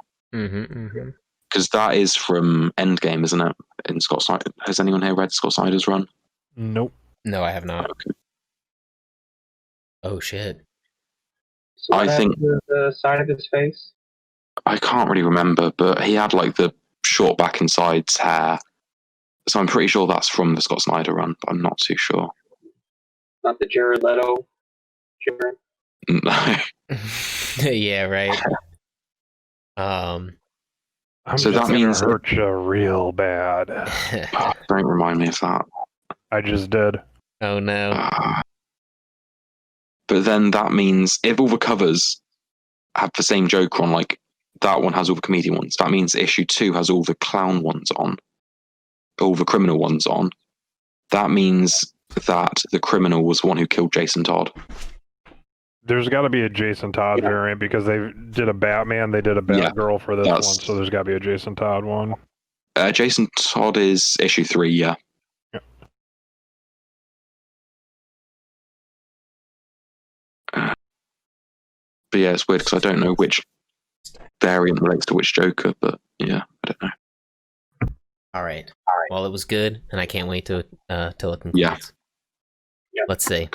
Because that is from Endgame, isn't it? In Scott Snyder. Has anyone here read Scott Snyder's run? Nope. No, I have not. Okay. Oh shit! So I think the side of his face. I can't really remember, but he had like the short back and sides hair. So I'm pretty sure that's from the Scott Snyder run, but I'm not too sure. Not the Jared Leto. Jared. No. Yeah, right. So that means hurt you real bad. Don't remind me of that. I just did. Oh no. But then that means if all the covers have the same Joker on, like that one has all the comedian ones, that means issue 2 has all the clown ones on, all the criminal ones on. That means that the criminal was the one who killed Jason Todd. There's got to be a Jason Todd variant, because they did a Batman, they did a Batgirl for this one, so there's got to be a Jason Todd one. Jason Todd is issue 3, yeah. But yeah, it's weird because I don't know which variant relates to which Joker, but yeah, I don't know. All right. Well, it was good, and I can't wait till it concludes. Yeah. Let's see.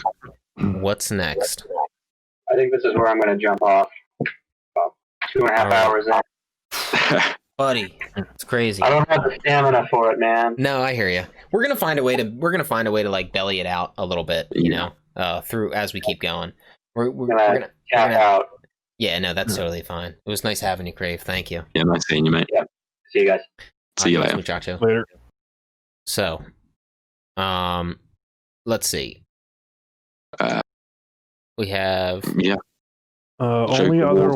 What's next? I think this is where I'm going to jump off. About 2.5 hours in. Buddy, it's crazy. I don't have the stamina for it, man. No, I hear you. We're gonna find a way to like belly it out a little bit, through as we keep going. We're gonna cap out. Yeah, no, that's totally fine. It was nice having you, Crave. Thank you. Yeah, nice seeing you, mate. Yeah. See you guys. See you later. Muchacho. Later. So, let's see. We have only other.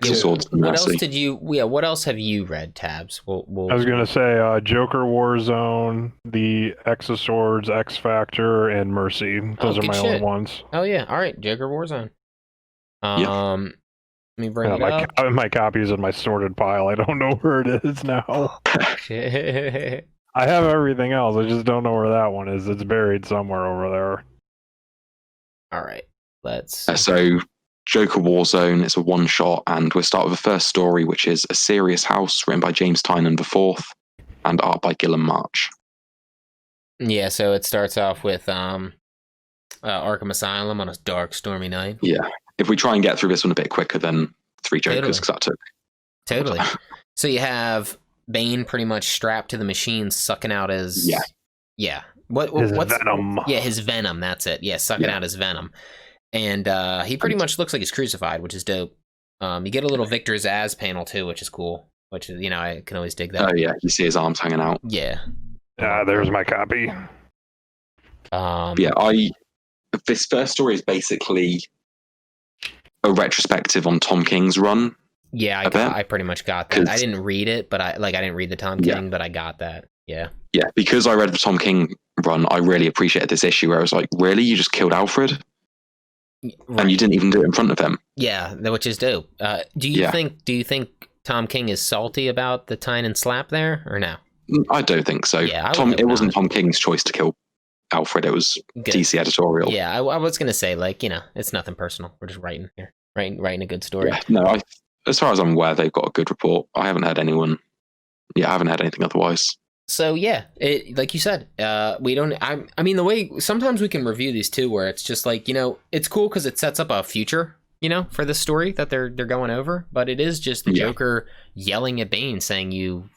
Swords and what else did you? Yeah, what else have you read, Tabs? I was gonna say Joker Warzone, the Swords, X Factor, and Mercy. Those are my only ones. Oh yeah, all right, Joker Warzone. Let me bring it up. My copy is in my sorted pile. I don't know where it is now. I have everything else. I just don't know where that one is. It's buried somewhere over there. All right, let's. So. Joker Warzone, it's a one-shot, and we'll start with the first story, which is A Serious House, written by James Tynion IV, and art by Gillen March. Yeah, so it starts off with Arkham Asylum on a dark, stormy night. Yeah, if we try and get through this one a bit quicker than 3 Jokers, because that took... Totally. So you have Bane pretty much strapped to the machine, sucking out his... Yeah. What's venom. Yeah, his venom, that's it. Yeah, sucking out his venom. And he pretty much looks like he's crucified, which is dope. You get a little Victor Zsasz panel too, which is cool. Which is, I can always dig that. Oh yeah, you see his arms hanging out. Yeah. There's my copy. This first story is basically a retrospective on Tom King's run. Yeah, I pretty much got that. I didn't read it, but I didn't read the Tom King, but I got that. Yeah. Yeah, because I read the Tom King run, I really appreciated this issue where I was like, really? You just killed Alfred? Right. And you didn't even do it in front of him. Yeah, which is dope. Do you think Tom King is salty about the Tynan slap there, or no? I don't think so. Yeah, it wasn't Tom King's choice to kill Alfred. It was good. DC editorial. Yeah, I was gonna say, it's nothing personal. We're just writing here, writing a good story. Yeah, no, as far as I'm aware, they've got a good report. I haven't had anyone. Yeah, I haven't had anything otherwise. So yeah, like you said, we don't. I mean, the way sometimes we can review these too, where it's just like it's cool because it sets up a future, for the story that they're going over. But it is just the Joker yelling at Bane, saying you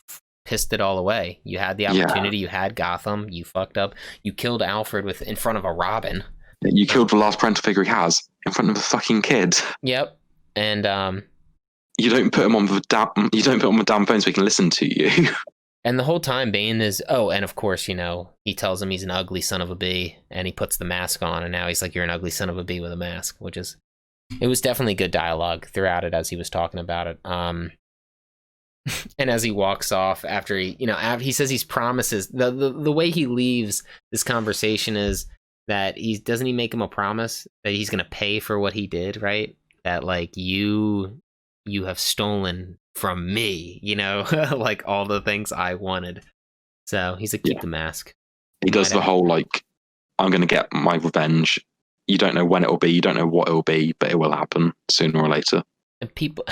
pissed it all away. You had the opportunity. You had Gotham. You fucked up. You killed Alfred in front of a Robin. You killed the last parental figure he has in front of a fucking kid. Yep. And you don't put him on the damn phone so he can listen to you. And the whole time Bane is, and of course, he tells him he's an ugly son of a bee, and he puts the mask on, and now he's like, you're an ugly son of a bee with a mask, it was definitely good dialogue throughout it as he was talking about it. And as he walks off after he says he promises, the way he leaves this conversation is that doesn't he make him a promise that he's going to pay for what he did, right? That you have stolen from me, like all the things I wanted. So he's like, keep the mask. He does the whole I'm going to get my revenge. You don't know when it will be. You don't know what it will be, but it will happen sooner or later. And people,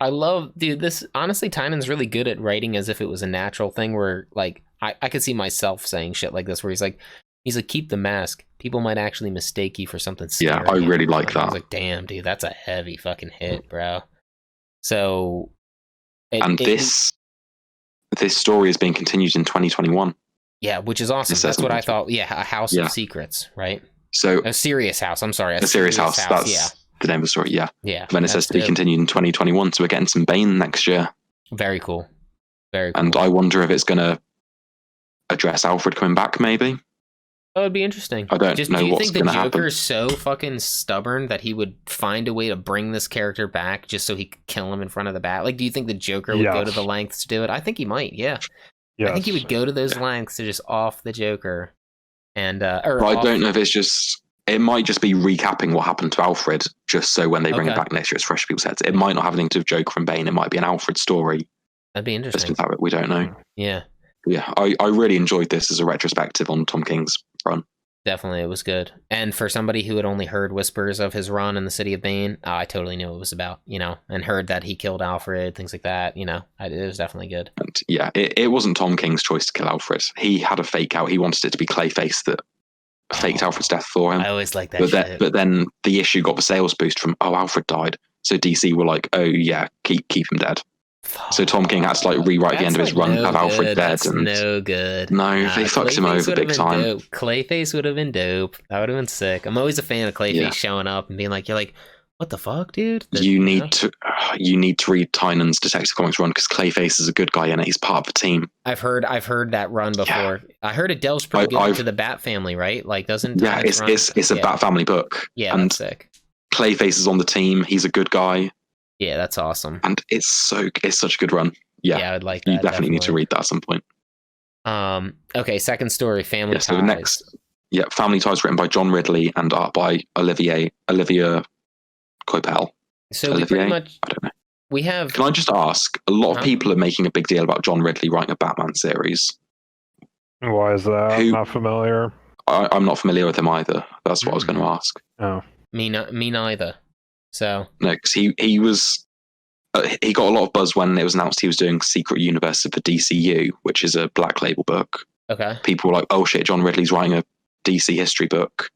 I love, dude, this, honestly, Tynan's really good at writing as if it was a natural thing where I could see myself saying shit like this where he's like, keep the mask. People might actually mistake you for something scary. Yeah, I really like that. I was like, damn, dude, that's a heavy fucking hit, bro. So... this story is being continued in 2021. Yeah, which is awesome. That's what I thought. Yeah, a House of Secrets, right? So a Serious House. I'm sorry, a Serious House. That's the name of the story. Yeah, yeah. But then it says to be continued in 2021, so we're getting some Bane next year. Very cool. Very cool. And I wonder if it's going to address Alfred coming back. Maybe that would be interesting. I don't know what's going to happen. Do you think the Joker is so fucking stubborn that he would find a way to bring this character back just so he could kill him in front of the bat? Do you think the Joker would go to the lengths to do it? I think he might, yeah. Yes. I think he would go to those lengths to just off the Joker. And I don't know if it might just be recapping what happened to Alfred, just so when they bring it back next year, it's fresh people's heads. It might not have anything to do with Joker and Bane. It might be an Alfred story. That'd be interesting. We don't know. Yeah. Yeah, I really enjoyed this as a retrospective on Tom King's run. Definitely, it was good. And for somebody who had only heard whispers of his run in the City of Bane, I totally knew what it was about, and heard that he killed Alfred, things like that, it was definitely good. And yeah, it wasn't Tom King's choice to kill Alfred. He had a fake out. He wanted it to be Clayface that faked Alfred's death for him. I always like that shit. But then the issue got the sales boost from, Alfred died. So DC were like, oh yeah, keep him dead. So Tom King had to rewrite the end of his run, have Alfred dead. That's no good. No, they fucked him over big time. Dope. Clayface would have been dope. That would have been sick. I'm always a fan of Clayface showing up and being like, you're like, what the fuck, dude? You need to read Tynan's Detective Comics run because Clayface is a good guy in it. He's part of the team. I've heard that run before. Yeah. I heard it delves pretty good into the Bat family, right? Doesn't it's a Bat family book. Yeah, and that's sick. Clayface is on the team. He's a good guy. Yeah, that's awesome. And it's such a good run. Yeah, I would like that. You definitely need to read that at some point. Okay, second story, Family Ties. So the next, Family Ties, written by John Ridley and art by Olivia Coipel. So we pretty much, I don't know. We have. Can I just ask? A lot of people are making a big deal about John Ridley writing a Batman series. Why is that? I'm not familiar. I'm not familiar with him either. That's what I was going to ask. Oh, me neither. So no, because he was he got a lot of buzz when it was announced he was doing Secret Universe of the DCU, which is a Black Label book. Okay. People were like, "Oh shit, John Ridley's writing a DC history book,"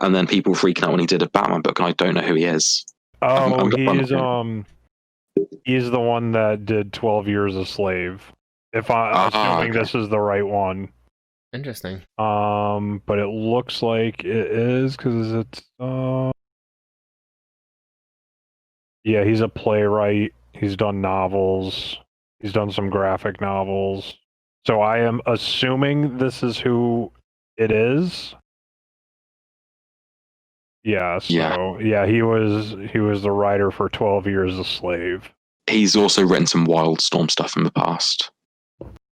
and then people were freaking out when he did a Batman book, and I don't know who he is. Oh, he's the one that did 12 Years a Slave. If I'm assuming this is the right one. Interesting. But it looks like it is because it's Yeah, he's a playwright. He's done novels. He's done some graphic novels. So I am assuming this is who it is. Yeah, so yeah, he was the writer for 12 Years a Slave. He's also written some Wildstorm stuff in the past.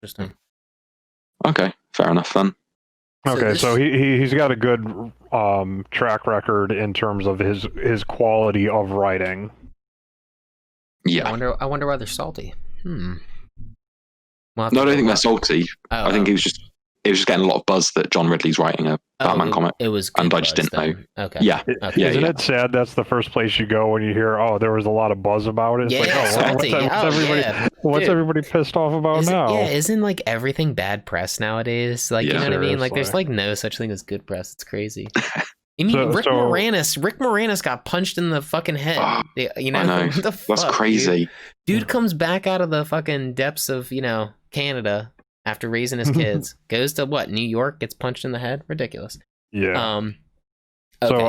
Interesting. Okay, fair enough then. Okay, so he's got a good track record in terms of his quality of writing. Yeah. I wonder why they're salty. No, I don't think they're salty. I think it was just getting a lot of buzz that John Ridley's writing a Batman comic. It was good, and I just didn't know. Okay. Yeah. Isn't it sad that's the first place you go when you hear, oh, there was a lot of buzz about it? It's what's everybody pissed off about now? Yeah, isn't like everything bad press nowadays? Like, you know what I mean? Like, there's like no such thing as good press. It's crazy. I mean, Rick Moranis got punched in the fucking head. You know, I know. What the That's fuck, crazy. Dude comes back out of the fucking depths of, Canada after raising his kids, goes to what, New York, gets punched in the head. Ridiculous. Yeah. So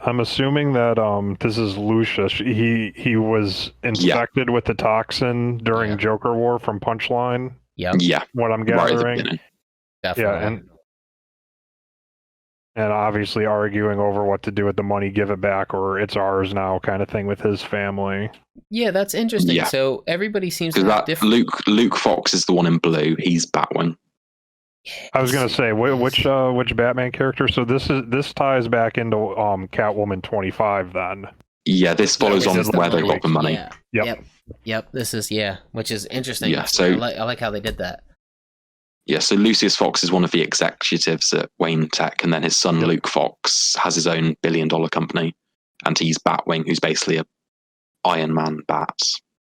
I'm assuming that this is Lucius. He was infected with the toxin during Joker War from Punchline. Yep. Yeah. What I'm gathering. Definitely. Yeah, and obviously arguing over what to do with the money, give it back or it's ours now kind of thing with his family. Yeah, that's interesting. Yeah. So everybody seems to have different... Luke Fox is the one in blue. He's Batwing. I was gonna say which Batman character. So this ties back into Catwoman 25 then. Yeah, this follows on where they got the money. Yeah. Yep. This is which is interesting. Yeah, so I like how they did that. Yeah, so Lucius Fox is one of the executives at Wayne Tech, and then his son Luke Fox has his own billion-dollar company, and he's Batwing, who's basically a Iron Man bat.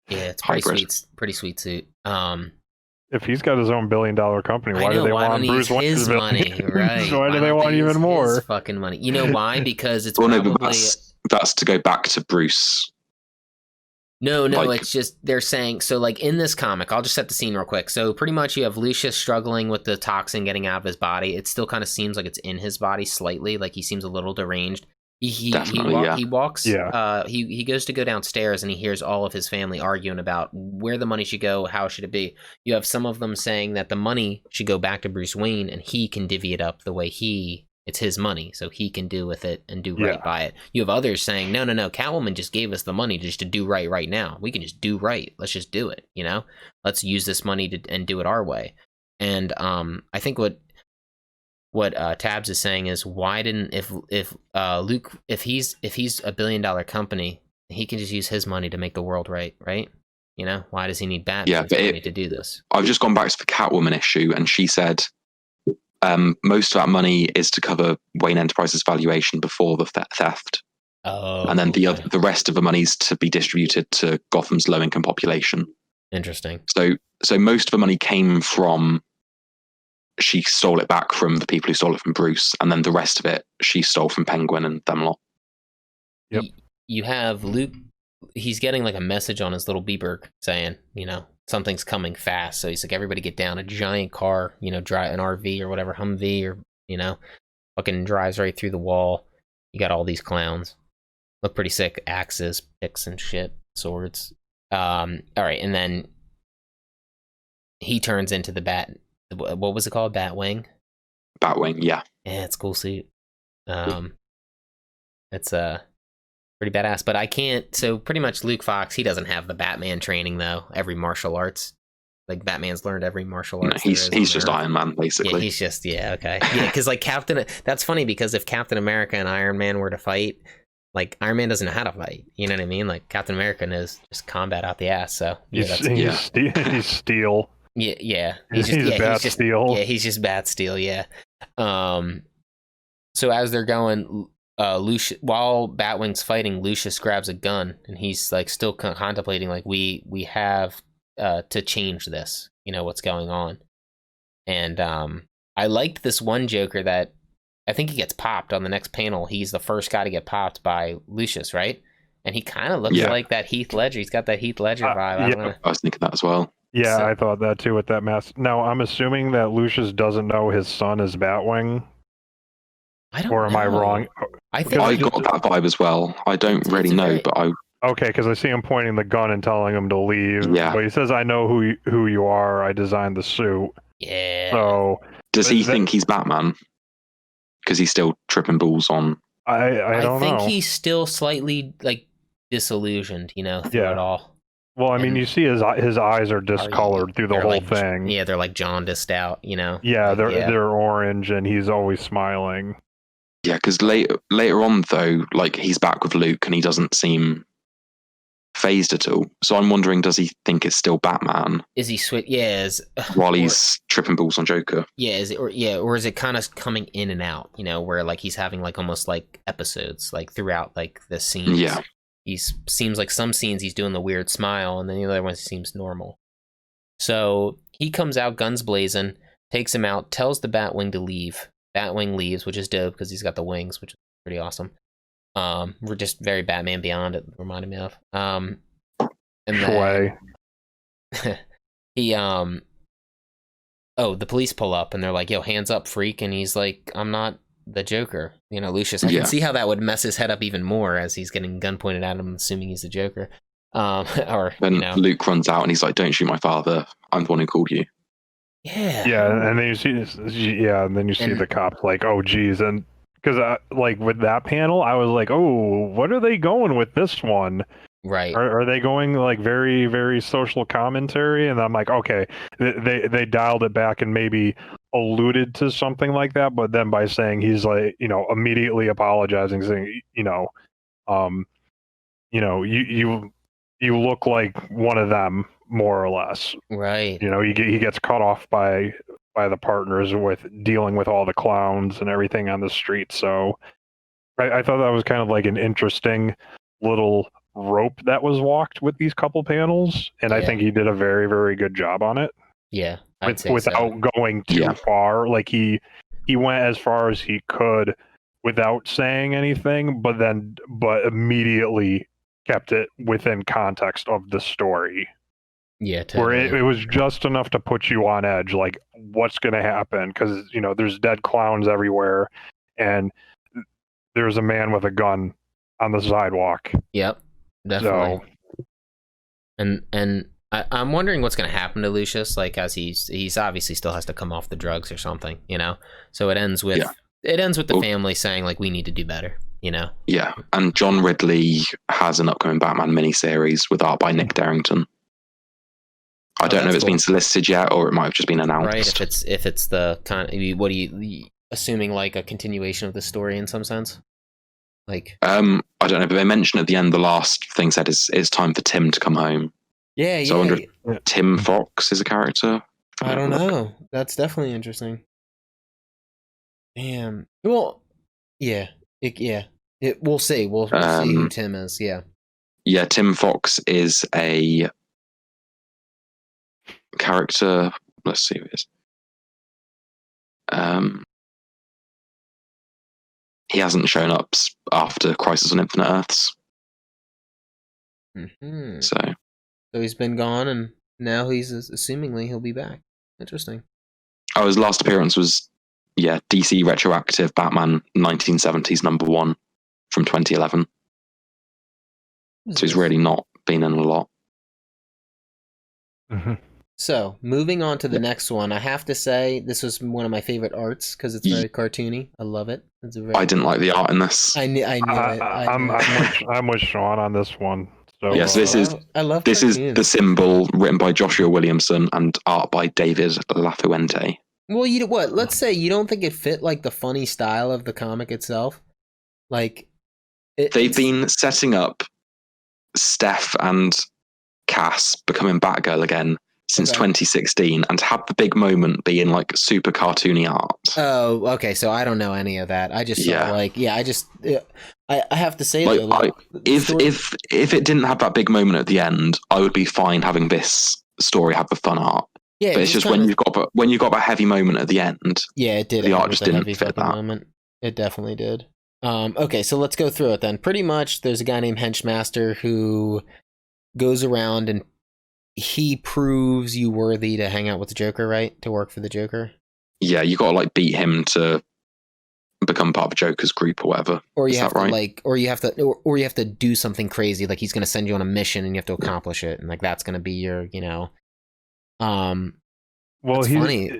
Yeah, it's pretty sweet suit. If he's got his own billion-dollar company, why do they want Bruce Wayne's money? Right? Why do they want even more? His fucking money. You know why? Because it's that's to go back to Bruce. No, it's just they're saying so. Like in this comic, I'll just set the scene real quick. So pretty much, you have Lucius struggling with the toxin getting out of his body. It still kind of seems like it's in his body slightly, like he seems a little deranged. He walks. Yeah. He goes to go downstairs and he hears all of his family arguing about where the money should go, how should it be. You have some of them saying that the money should go back to Bruce Wayne and he can divvy it up the way it's his money, so he can do with it and do right by it. You have others saying, no, Catwoman just gave us the money just to do right now. We can just do right. Let's just do it, Let's use this money and do it our way. And I think what Tabs is saying is, why didn't if Luke, if he's a billion-dollar company, he can just use his money to make the world right? Why does he need Batman's money to do this? I've just gone back to the Catwoman issue, and she said most of that money is to cover Wayne Enterprises' valuation before the theft. Oh, and then the rest of the money's to be distributed to Gotham's low-income population. Interesting. So most of the money came from, she stole it back from the people who stole it from Bruce, and then the rest of it she stole from Penguin and them lot. Yep. You have Luke. He's getting like a message on his little beeper saying, something's coming fast. So he's like, everybody get down. A giant car, drive an RV or whatever, Humvee or, fucking drives right through the wall. You got all these clowns. Look pretty sick. Axes, picks and shit, swords. All right. And then he turns into the bat. What was it called? Batwing? Batwing, yeah. Yeah, it's a cool suit. It's pretty badass, but I can't. So pretty much Luke Fox, he doesn't have the Batman training though. Every martial arts, like Batman's learned every martial arts. No, he's just Iron Man basically. Yeah, he's just okay. Yeah, because like that's funny because if Captain America and Iron Man were to fight, like Iron Man doesn't know how to fight. You know what I mean? Like Captain America knows just combat out the ass. So he's steel. Yeah. He's just steel. Yeah, he's just bat steel. Yeah. So as they're going. Lucius, while Batwing's fighting, Lucius grabs a gun and he's like still contemplating like we have to change this, what's going on. And I liked this one Joker that I think he gets popped on the next panel. He's the first guy to get popped by Lucius, right? And he kind of looks like that Heath Ledger. He's got that Heath Ledger vibe. I was thinking that as well. Yeah, I thought that too with that mask. Now I'm assuming that Lucius doesn't know his son is Batwing. I don't or am know. I wrong? I got that vibe as well. I don't really know, but Okay, because I see him pointing the gun and telling him to leave. Yeah. But he says, "I know who you are. I designed the suit." Yeah. So does he think he's Batman? Because he's still tripping balls on. I don't know. I think he's still slightly like disillusioned, through it all. Well, I mean, you see his eyes are discolored through the whole thing. Yeah, they're like jaundiced out, Yeah, they're orange, and he's always smiling. Yeah, because later on though, like he's back with Luke, and he doesn't seem phased at all. So I'm wondering, does he think it's still Batman? Is he Yeah, while he's tripping balls on Joker? Yeah, or is it kind of coming in and out? Where like he's having like almost like episodes like throughout like the scenes. Yeah, seems like some scenes he's doing the weird smile, and then the other ones seems normal. So he comes out guns blazing, takes him out, tells the Batwing to leave. Batwing leaves, which is dope because he's got the wings, which is pretty awesome. We're just very Batman Beyond. It reminded me of. And then he the police pull up and they're like, "Yo, hands up, freak!" And he's like, "I'm not the Joker." Lucius. I can see how that would mess his head up even more as he's getting gun pointed at him, assuming he's the Joker. Or then Luke runs out and he's like, "Don't shoot my father. I'm the one who called you." Yeah, and then you see the cops like, "Oh, geez," and because like with that panel, I was like, "Oh, what are they going with this one?" Right? Are they going like very, very social commentary? And I'm like, okay, they dialed it back and maybe alluded to something like that, but then by saying he's like, immediately apologizing, saying, you look like one of them, more or less. Right. He gets cut off by the partners with dealing with all the clowns and everything on the street. So I thought that was kind of like an interesting little rope that was walked with these couple panels, and I think he did a very, very good job on it. Yeah, without going too far. Like he went as far as he could without saying anything, but immediately kept it within context of the story. Yeah, totally. Where it was just enough to put you on edge, like what's going to happen, because there's dead clowns everywhere, and there's a man with a gun on the sidewalk. Yep, definitely. So, and I'm wondering what's going to happen to Lucius, like as he's obviously still has to come off the drugs or something, So it ends with the family saying like we need to do better, Yeah, and John Ridley has an upcoming Batman miniseries with art by Nick Darrington. I don't know if it's been solicited yet, or it might have just been announced. Right, if it's the kind of, what are you assuming, like a continuation of the story in some sense? Like, I don't know, but they mentioned at the end, the last thing said is it's time for Tim to come home. Yeah, so I wonder if Tim Fox is a character. I don't know. That's definitely interesting. Damn. Well, yeah. We'll see. We'll see who Tim is. Yeah. Yeah, Tim Fox is a character. Let's see who it is. He hasn't shown up after Crisis on Infinite Earths. Mm-hmm. So he's been gone, and now he's assumingly he'll be back. Interesting. Oh, his last appearance was DC retroactive Batman 1970s #1 from 2011. So he's really not been in a lot. Mm-hmm. So, moving on to the next one, I have to say this was one of my favorite arts because it's very cartoony. I love it. I didn't like the art in this. I knew it. I'm with Sean on this one. So, yes, I love this cartoons. is The Symbol, written by Joshua Williamson and art by David Lafuente. Well, let's say you don't think it fit like the funny style of the comic itself. Like they've been setting up Steph and Cass becoming Batgirl again since 2016, and have the big moment be in like super cartoony art. Oh, okay. So I don't know any of that. I just saw I have to say though, if it didn't have that big moment at the end, I would be fine having this story have the fun art. Yeah, but it's just when you've got that heavy moment at the end. Yeah, it did. The art just didn't fit that moment. It definitely did. Okay, so let's go through it then. Pretty much, there's a guy named Henchmaster who goes around and he proves you worthy to hang out with the Joker, right? To work for the Joker. Yeah, you got to like beat him to become part of Joker's group or whatever. Or you Is have that to right? or you have to do something crazy. Like he's going to send you on a mission and you have to accomplish it, and like that's going to be your, Well, it's funny.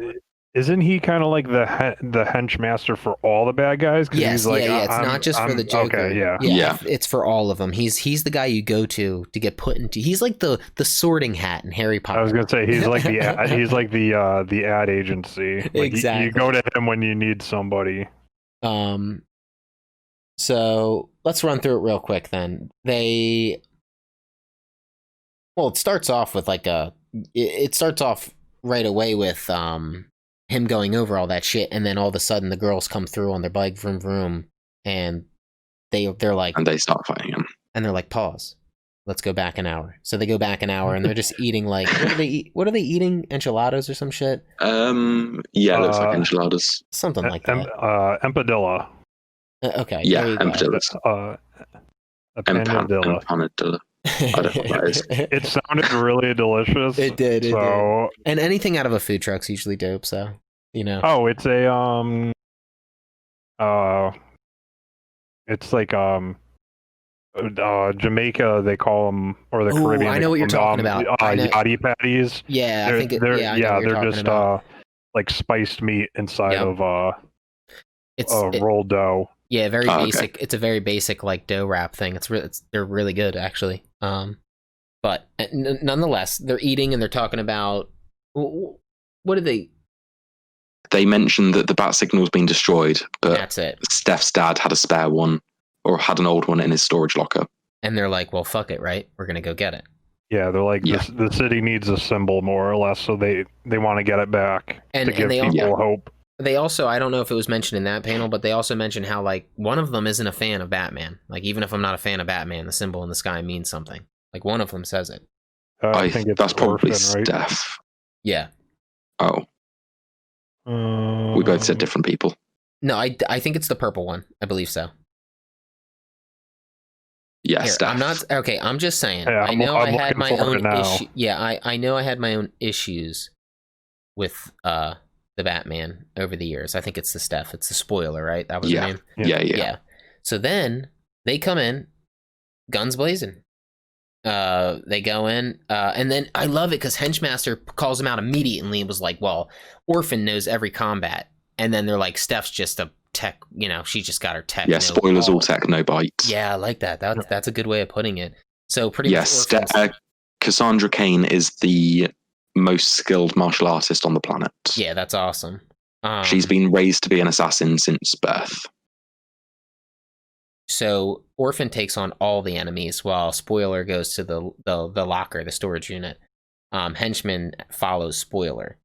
Isn't he kind of like the henchmaster for all the bad guys? Yes, he's like, yeah. It's not just for the Joker. Okay, yeah. Yeah. It's for all of them. He's the guy you go to get put into. He's like the Sorting Hat in Harry Potter. I was gonna say he's like the ad agency. Like Exactly. you go to him when you need somebody. So let's run through it real quick then. It starts off with it starts off right away with him going over all that shit, and then all of a sudden the girls come through on their bike, vroom vroom, and they're like, And they start fighting him. and they're like, pause, let's go back an hour. So they go back an hour, and they're just eating like, what are they eating? Enchiladas or some shit? Yeah, it looks like enchiladas. Something like that. Empadilla. Okay. Yeah, there you go. empanadas. Empanadilla. Empanadilla. I don't know what that is. It sounded really delicious. It did. So And anything out of a food truck's usually dope. So oh, it's a it's like Jamaica they call them, or the Caribbean. I know what you're talking about. Yachty patties. Yeah, They're, I think it, they're, yeah, I know what you're they're talking just about. like spiced meat inside Yep. of It's rolled dough. yeah, very Oh, okay. basic. It's a very basic like dough wrap thing. They're really good actually. But nonetheless, they're eating and they're talking about what are they? They mentioned that the bat signal's been destroyed, but That's it. Steph's dad had a spare one, or had an old one in his storage locker. And they're like, well, fuck it, right? We're gonna go get it. Yeah, they're like Yeah. the city needs a symbol more or less, so they want to get it back And to give they people hope. They also, I don't know if it was mentioned in that panel, but they also mentioned how like one of them isn't a fan of Batman. Like even if I'm not a fan of Batman, the symbol in the sky means something. Like one of them says it. I think it's that's probably Orphan, right? Steph. Yeah. Oh, we both said different people. No, I think it's the purple one. I believe so. Yeah, Here, Steph. I'm not okay. I'm just saying. Yeah, I know I I'm had my looking for own it now. issue. Yeah, I know I had my own issues with the Batman over the years. I think it's the Steph. It's the spoiler, right? That was Yeah. her name. Yeah. So then they come in, guns blazing. They go in, and then I love it because Henchmaster calls him out immediately and was like, "Well, Orphan knows every combat," and then they're like, "Steph's just a tech, she just got her tech." Yeah, spoilers, all tech, no bites. Yeah, I like that. That's a good way of putting it. So pretty much, Cassandra Cain is the most skilled martial artist on the planet. Yeah, that's awesome. She's been raised to be an assassin since birth. So Orphan takes on all the enemies while Spoiler goes to the locker, the storage unit. Henchman follows Spoiler.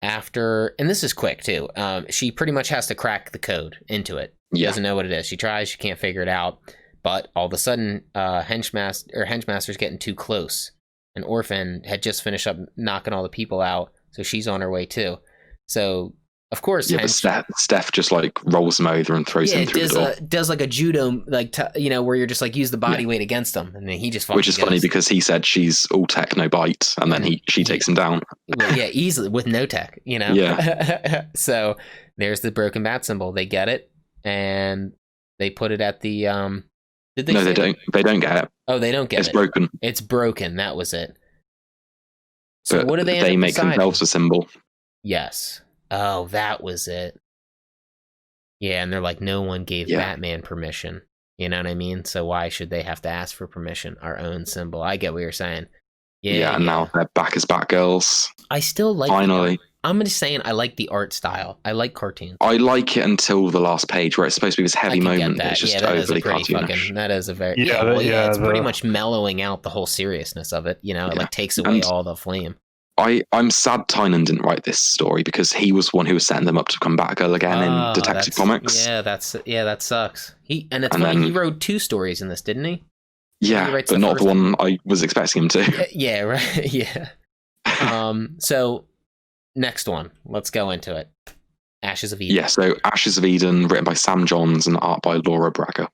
After, and this is quick too, she pretty much has to crack the code into it. She doesn't know what it is. She tries, she can't figure it out. But all of a sudden, Henchmaster's getting too close. And Orphan had just finished up knocking all the people out, so she's on her way too. So of course, but Steph just like rolls him over and throws him through the door. Does like a judo, like where you're just like use the body weight against him, and then he just which is funny because he said she's all tech, no bite, and then she takes him down. Well, yeah, easily with no tech, Yeah. So there's the broken bat symbol. They get it and they put it at the Did they? No, they don't. They don't get it. Oh, they don't get it. It's broken. It's broken. That was it. So but what do they? They make themselves a symbol. Yes. Oh, that was it. Yeah, and they're like, no one gave Batman permission. You know what I mean? So why should they have to ask for permission? Our own symbol. I get what you're saying. Yeah, and now they're back as Batgirls. I still like. Finally. I'm just saying, I like the art style. I like cartoons. I like it until the last page where it's supposed to be this heavy moment. That. It's just overly cartoonish. That is a very it's pretty much mellowing out the whole seriousness of it. It like takes away all the flame. I'm sad Tynan didn't write this story because he was one who was setting them up to come Batgirl again in Detective Comics. Yeah, that sucks. It's funny, he wrote 2 stories in this, didn't he? Yeah, but not the one I was expecting him to. Yeah, right. Yeah. So next one, let's go into it. Ashes of Eden. Yeah, so Ashes of Eden, written by Sam Johns and art by Laura Braga.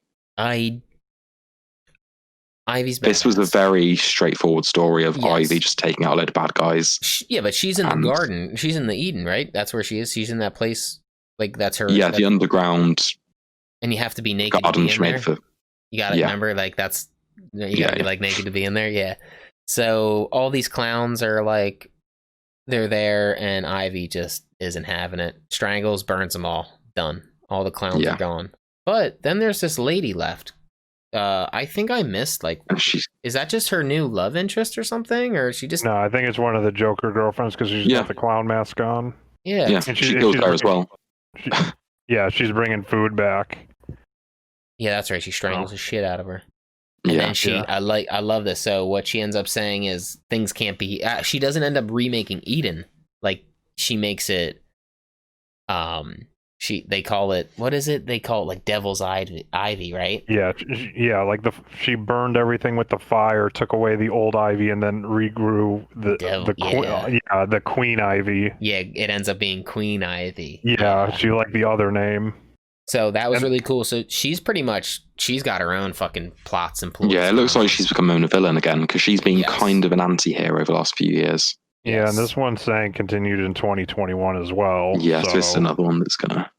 Ivy's This was a very straightforward story of Ivy just taking out a load of bad guys. Yeah, but she's in the garden. She's in the Eden, right? That's where she is. She's in that place. Like that's her. Yeah, the underground. And you have to be naked to Garden be in there. for. You gotta remember, like that's you gotta be like naked to be in there. Yeah. So all these clowns are like, they're there, and Ivy just isn't having it. Strangles, burns them all. Done. All the clowns are gone. But then there's this lady left. I think I missed, like, is that just her new love interest or something, or is she just? No, I think it's one of the Joker girlfriends because she's got the clown mask on. Yeah, yeah. And she goes there as well. She's bringing food back. Yeah, that's right. She strangles the shit out of her. And then I love this. So what she ends up saying is things can't be. She doesn't end up remaking Eden. Like she makes it. They call it, what is it? They call it like Devil's Ivy, right? Yeah. Like she burned everything with the fire, took away the old ivy, and then regrew the Queen Ivy. Yeah, it ends up being Queen Ivy. Yeah, she liked the other name. So that was really cool. So she's got her own fucking plots and ploys. Yeah, it looks like she's become a villain again because she's been kind of an anti-hero over the last few years. Yeah, and this one's saying continued in 2021 as well. Yeah, so it's another one that's gonna.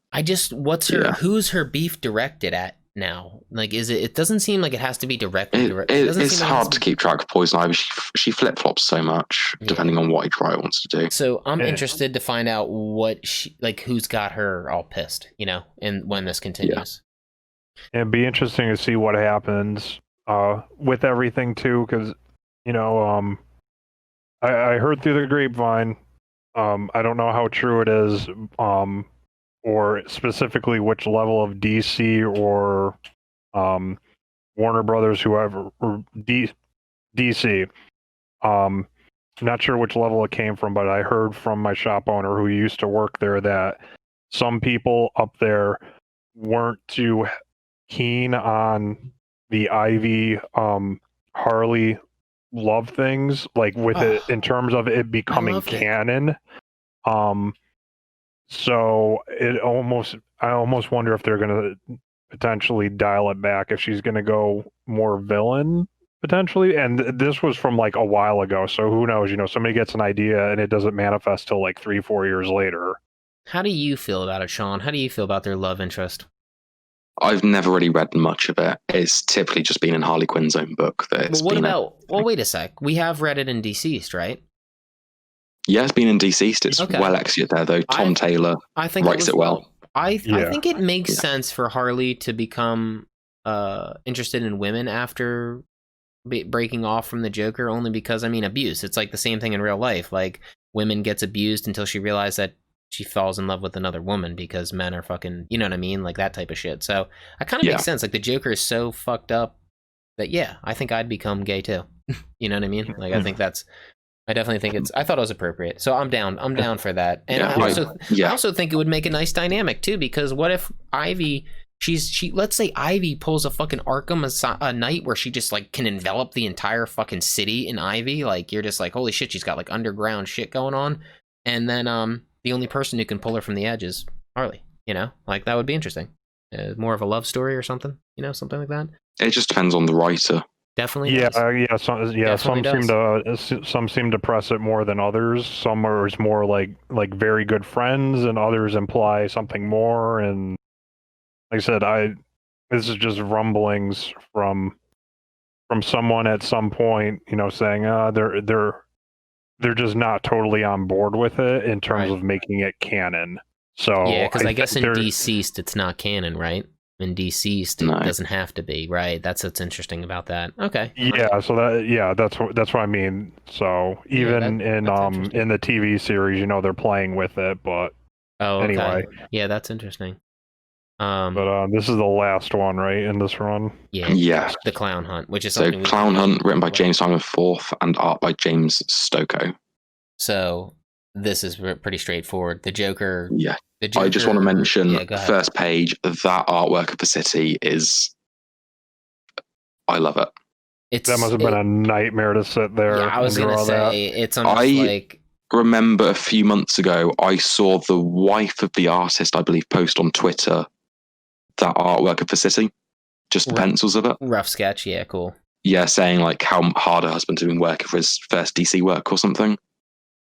Who's her beef directed at now? Like, it doesn't seem like it has to be directed. It's hard to keep track of Poison Ivy. She flip-flops so much depending on what each writer wants to do. So I'm interested to find out who's got her all pissed, and when this continues. Yeah. It'd be interesting to see what happens with everything too, because I heard through the grapevine. I don't know how true it is, or specifically which level of DC or Warner Brothers, whoever, or DC. Not sure which level it came from, but I heard from my shop owner who used to work there that some people up there weren't too keen on the Ivy Harley love things, like with it in terms of it becoming canon. So I almost wonder if they're gonna potentially dial it back, if she's gonna go more villain potentially. And this was from like a while ago, so who knows? Somebody gets an idea and it doesn't manifest till like 3-4 years later. How do you feel about it, Sean? How do you feel about their love interest? I've never really read much of it. It's typically just been in Harley Quinn's own book that it's been. Well, wait a sec. We have read it in Deceased, right? Yeah, it's been in Deceased. It's well executed there, though. Tom Taylor writes it well. I think it makes sense for Harley to become interested in women after breaking off from the Joker, only because, abuse. It's like the same thing in real life. Like, women gets abused until she realized that she falls in love with another woman because men are fucking, you know what I mean? Like that type of shit. So I kind of makes sense. Like the Joker is so fucked up that, I think I'd become gay too. You know what I mean? Like I definitely think I thought it was appropriate. So I'm down for that. And I also think it would make a nice dynamic too, because what if Ivy, let's say Ivy pulls a fucking Arkham a night where she just like can envelop the entire fucking city in Ivy. Like you're just like, holy shit, she's got like underground shit going on. And then, the only person who can pull her from the edge is Harley, like that would be interesting. More of a love story or something, something like that. It just depends on the writer. Definitely. Some seem to press it more than others. Some are more like very good friends, and others imply something more. And like I said, this is just rumblings from someone at some point, saying they're just not totally on board with it in terms of making it canon. So because I guess in Deceased it's not canon, right? In Deceased it doesn't have to be, right? That's what's interesting about that. Okay. Yeah, so that's what I mean. So even in the TV series, they're playing with it, but anyway. Yeah, that's interesting. But this is the last one, right, in this run? Yeah. The Clown Hunt, which is something. So Clown Hunt, written by James Simon IV and art by James Stokoe. So this is pretty straightforward. The Joker. Yeah. I just want to mention first page. That artwork of the city is. I love it. That must have been a nightmare to sit there. Yeah, I was gonna say it's almost remember a few months ago, I saw the wife of the artist, I believe, post on Twitter that artwork of the city, just the pencils of it. Rough sketch, yeah, cool. Yeah, saying like how hard her husband's been working for his first DC work or something.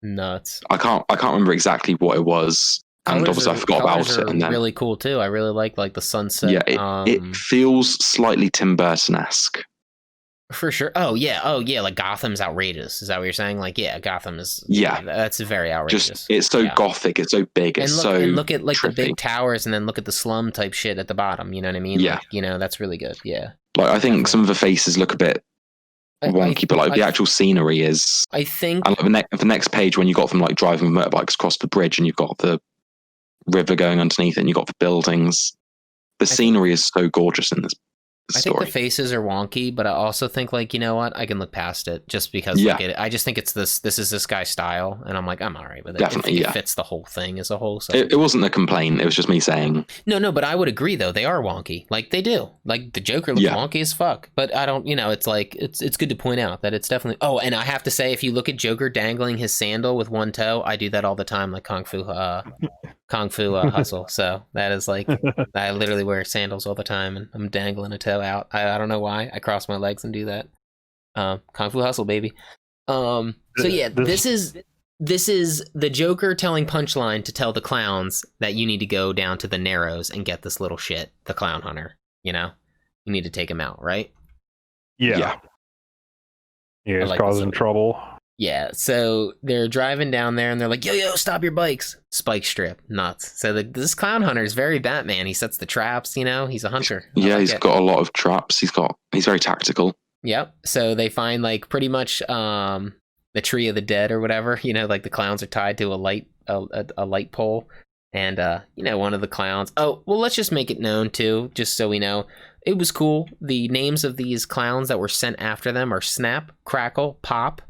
Nuts. I can't remember exactly what it was, And obviously I forgot about it. And then really cool too. I really like the sunset. Yeah, it feels slightly Tim Burton-esque. For sure. Oh yeah, like Gotham's outrageous. Is that what you're saying? Like, yeah, Gotham is. Yeah, that's very outrageous. Just it's so gothic. It's so big. It's and look at like trippy. the big towers, and then look at the slum type shit at the bottom. You know what I mean? Yeah. Like, that's really good. Yeah. Like I think some of the faces look a bit wonky, but like the actual scenery is. I think. And like the next page when you got them like driving motorbikes across the bridge, and you've got the river going underneath it, and you've got the buildings. The scenery is so gorgeous in this. I think the faces are wonky, but I also think, like, you know what? I can look past it just because like, I just think it's this is this guy's style, and I'm like, I'm all right with it. Definitely, it fits the whole thing as a whole. So. It wasn't a complaint. It was just me saying. No, but I would agree, though. They are wonky. Like, they do. Like, the Joker looks wonky as fuck. But I don't, it's like, it's good to point out that it's definitely... Oh, and I have to say, if you look at Joker dangling his sandal with one toe, I do that all the time, like Kung Fu Hustle. So that is like, I literally wear sandals all the time, and I'm dangling a toe out. I don't know why. I cross my legs and do that. Kung Fu Hustle, baby. So yeah, this is the Joker telling Punchline to tell the clowns that you need to go down to the Narrows and get this little shit, the Clown Hunter. You need to take him out, right? Yeah, he's like causing trouble. Yeah, so they're driving down there, and they're like, yo, stop your bikes. Spike strip, nuts. So this Clown Hunter is very Batman. He sets the traps, he's a hunter. He's got a lot of traps. He's very tactical. Yep. So they find, like, pretty much the Tree of the Dead or whatever. Like the clowns are tied to a light pole. And, one of the clowns... Oh, well, let's just make it known, too, just so we know. It was cool. The names of these clowns that were sent after them are Snap, Crackle, Pop,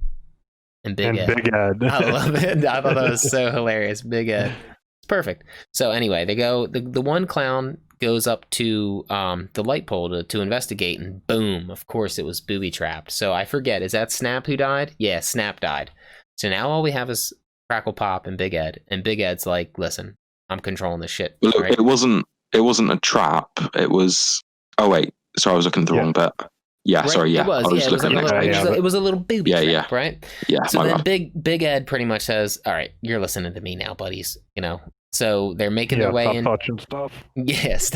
and Big Ed. Big Ed. I love it. I thought that was so hilarious. Big Ed. It's perfect. So anyway, they go. The one clown goes up to the light pole to investigate, and boom! Of course, it was booby trapped. So I forget. Is that Snap who died? Yeah, Snap died. So now all we have is Crackle, Pop, and Big Ed. And Big Ed's like, "Listen, I'm controlling this shit." Look, right? It wasn't a trap. It was. Oh wait, sorry, I was looking at the wrong bit. Yeah, right? Sorry, yeah. It was, it was a little booby trap, right? Yeah, so then Big Ed pretty much says, all right, you're listening to me now, buddies. So they're making their way in. Touching stuff. Yes,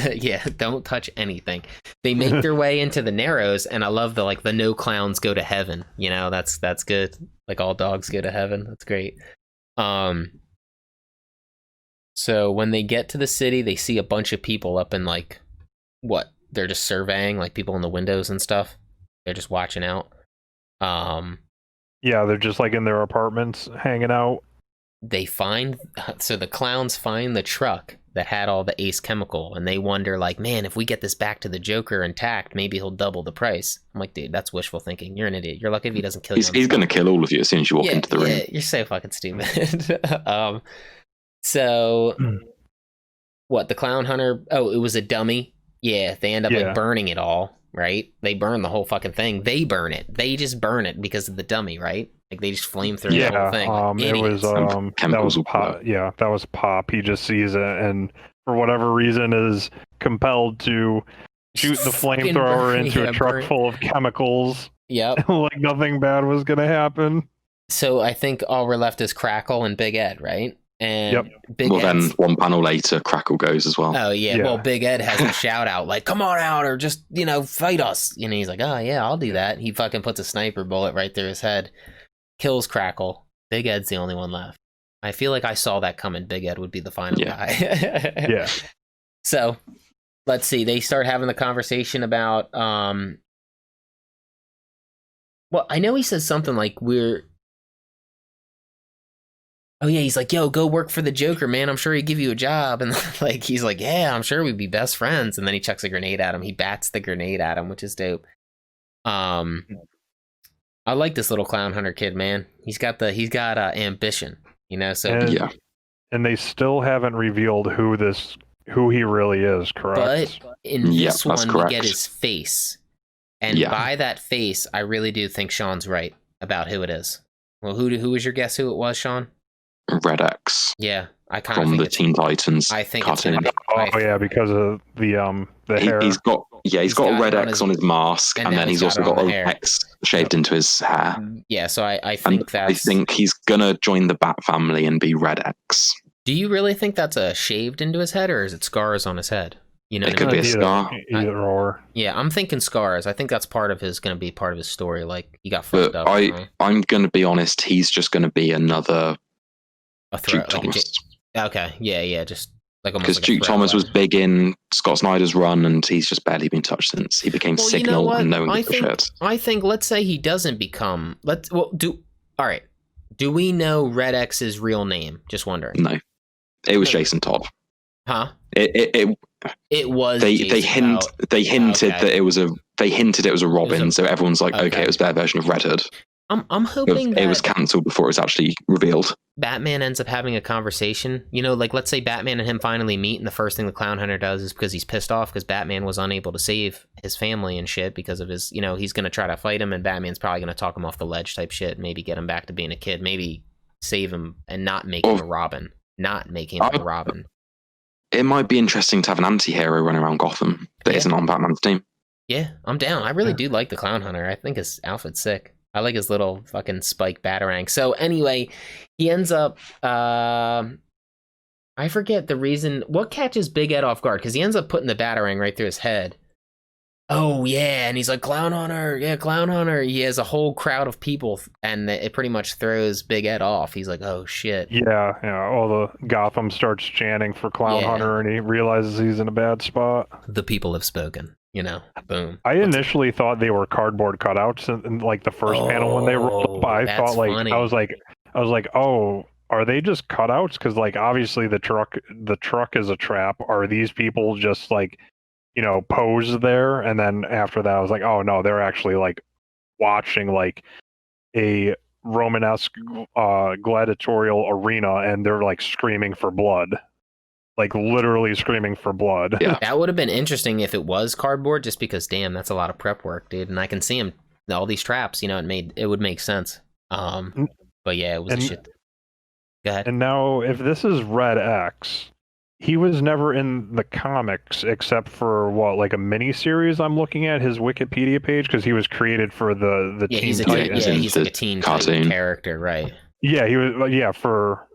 don't touch anything. They make their way into the Narrows, and I love the no clowns go to heaven. That's good. Like, all dogs go to heaven. That's great. So when they get to the city, they see a bunch of people up in, like, what? They're just surveying, like, people in the windows and stuff. They're just watching out. Yeah, they're just, like, in their apartments hanging out. So the clowns find the truck that had all the Ace chemical, and they wonder, like, man, if we get this back to the Joker intact, maybe he'll double the price. I'm like, dude, that's wishful thinking. You're an idiot. You're lucky if he doesn't kill you. He's going to kill all of you as soon as you walk into the room. Yeah, you're so fucking stupid. So what? The Clown Hunter? Oh, it was a dummy. Yeah, they end up like burning it all, right? They burn the whole fucking thing. They burn it. They just burn it because of the dummy, right? Like, they just flame through the whole thing. It was that was Pop. Yeah, that was Pop. He just sees it, and for whatever reason is compelled to shoot the flamethrower into a truck full of chemicals. Yep. Like nothing bad was gonna happen. So I think all we're left is Crackle and Big Ed, right? And then one panel later, Crackle goes as well. Oh yeah. Well, Big Ed has a shout out like, "Come on out, or just fight us." He's like, "Oh yeah, I'll do that." He fucking puts a sniper bullet right through his head, kills Crackle. Big Ed's the only one left. I feel like I saw that coming. Big Ed would be the final guy. Yeah. So let's see. They start having the conversation about. Well, I know he says something like oh yeah, he's like, yo, go work for the Joker, man. I'm sure he'd give you a job. And like, he's like, yeah, I'm sure we'd be best friends. And then he chucks a grenade at him. He bats the grenade at him, which is dope. I like this little Clown Hunter kid, man. He's got ambition, So and they still haven't revealed who he really is, correct? But in this one, we get his face, and by that face, I really do think Sean's right about who it is. Well, who was your guess? Who it was, Sean? Red X. Yeah, I kind of from think the Teen Titans. I think cartoon. Because of the hair. He's got a red X on his mask, and then he's also got a X shaved into his hair. Yeah, so I think I think he's gonna join the Bat family and be Red X. Do you really think that's a shaved into his head, or is it scars on his head? You know, it could be a scar. Either or. Yeah, I'm thinking scars. I think that's going to be part of his story. Like he got fucked up. I'm going to be honest. He's just going to be another Duke Thomas. Okay, yeah, just like almost because Duke Thomas was big in Scott Snyder's run, and he's just barely been touched since he became Signal and no one gives a shit. I think let's say he doesn't become. All right. Do we know Red X's real name? Just wondering. No, it was Jason Todd. Huh? It was. They hinted that it was a. They hinted it was a Robin, so everyone's like, okay, it was their version of Red Hood. I'm hoping that it was cancelled before it was actually revealed. Batman ends up having a conversation. You know, like let's say Batman and him finally meet, and the first thing the Clown Hunter does is because he's pissed off because Batman was unable to save his family and shit because of his. You know, he's gonna try to fight him, and Batman's probably gonna talk him off the ledge type shit. Maybe get him back to being a kid. Maybe save him and not make him a Robin. Not making him a Robin. It might be interesting to have an anti-hero run around Gotham that isn't on Batman's team. Yeah, I'm down. I really do like the Clown Hunter. I think his outfit's sick. I like his little fucking spike batarang. So anyway, he ends up, I forget the reason, what catches Big Ed off guard? Because he ends up putting the batarang right through his head. Oh yeah, and he's like, Clown Hunter, yeah, Clown Hunter. He has a whole crowd of people, and it pretty much throws Big Ed off. He's like, oh shit. Yeah, all the Gotham starts chanting for Clown Hunter, and he realizes he's in a bad spot. The people have spoken. You know, boom. I initially thought they were cardboard cutouts in like the first panel when they rolled up. I thought funny. I was like, oh, are they just cutouts? Because like obviously the truck is a trap. Are these people just like, posed there? And then after that, I was like, oh no, they're actually like watching like a Romanesque gladiatorial arena, and they're like screaming for blood. Like literally screaming for blood. Yeah. That would have been interesting if it was cardboard, just because damn, that's a lot of prep work, dude. And I can see him all these traps, it would make sense. But yeah, it was shit. Go ahead. And now if this is Red X, he was never in the comics except for like a mini series I'm looking at his Wikipedia page, because he was created for the Teen Titans. Yeah, he's like a teen cartoon character, right? Yeah, he was for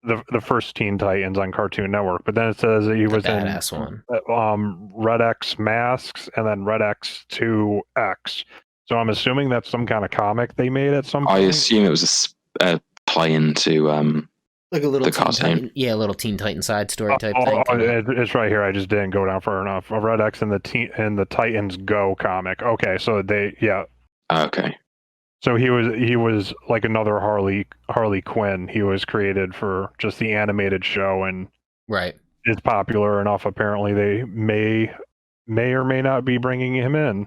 the first Teen Titans on Cartoon Network, but then it says that he was in Red X Masks and then Red X 2X. So I'm assuming that's some kind of comic they made at some point. I assume it was a tie-in to like a little the cartoon. A little Teen Titan side story type thing. It's right here. I just didn't go down far enough. A Red X and the Titans Go comic. Okay, so Okay. So he was like another Harley Quinn. He was created for just the animated show, and right, is popular enough. Apparently, they may or may not be bringing him in.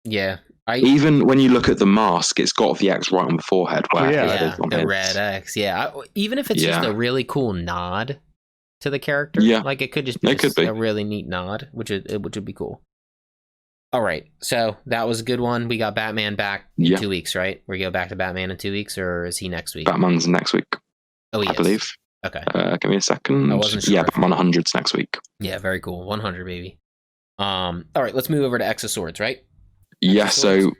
Yeah, even when you look at the mask, it's got the X right on the forehead. The Red X. Yeah, even if it's just a really cool nod to the character, like it could just be a really neat nod, which would be cool. All right, so that was a good one. We got Batman back in 2 weeks, right? We go back to Batman in 2 weeks, or is he next week? Batman's next week. Oh, yes. I believe. Okay. Give me a second. I wasn't sure. Yeah, Batman 100's next week. Yeah, very cool. 100, baby. All right, let's move over to X of Swords, right? So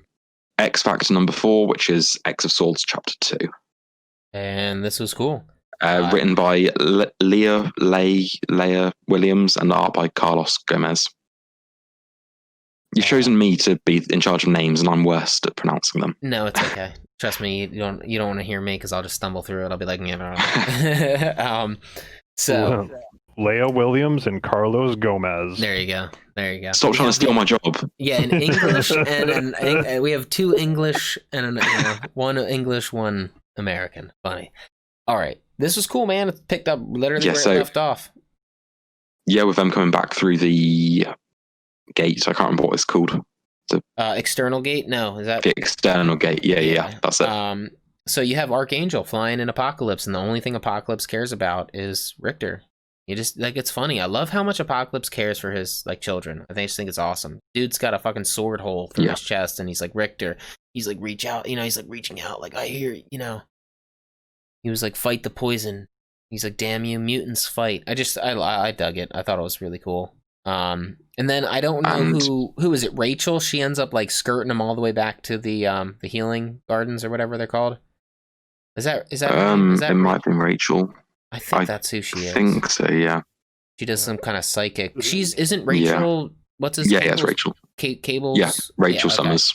X Factor number 4, which is X of Swords Chapter 2. And this was cool. Written by Leah Williams and art by Carlos Gomez. You've chosen me to be in charge of names, and I'm worst at pronouncing them. No, it's okay. Trust me, you don't want to hear me, because I'll just stumble through it. I'll be like, so Leah Williams and Carlos Gomez. There you go. Stop trying to steal my job. Yeah, in English, and we have 2 English and one English, one American. Funny. All right, this was cool, man. It picked up literally where it left off. Yeah, with them coming back through the gate. I can't remember what it's called. External gate? No, is that the external gate? Yeah, that's it. So you have Archangel flying in Apocalypse, and the only thing Apocalypse cares about is Richter. You just it's funny. I love how much Apocalypse cares for his children. I just think it's awesome. Dude's got a fucking sword hole through his chest, and he's like, Richter. He's like, reach out. He's like reaching out. Like, I hear. He was like, fight the poison. He's like, damn you, mutants, fight. I dug it. I thought it was really cool. And then I don't know who is it? Rachel. She ends up like skirting him all the way back to the healing gardens or whatever they're called. Is that it might have been Rachel. I think that's who she is. I think so, yeah. She does some kind of psychic. Isn't Rachel? What's his? Yeah, it's Rachel. Cables. Yeah, Rachel Summers.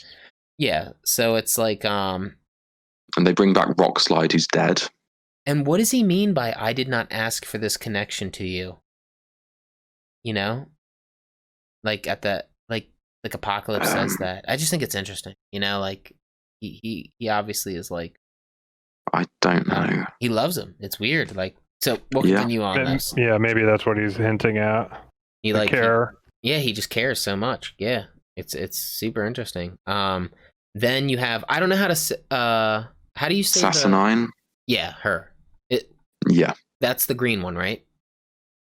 Yeah, so it's like And they bring back Rockslide, who's dead. And what does he mean by "I did not ask for this connection to you"? You know, like at the like Apocalypse says that. I just think it's interesting. You know, like he obviously is like. I don't know. He loves him. It's weird. Like, so we'll continue on this. Yeah, maybe that's what he's hinting at. He like care. He just cares so much. Yeah, it's super interesting. Then you have I don't know how to how do you say Sassanine? Yeah, her. Yeah. That's the green one, right?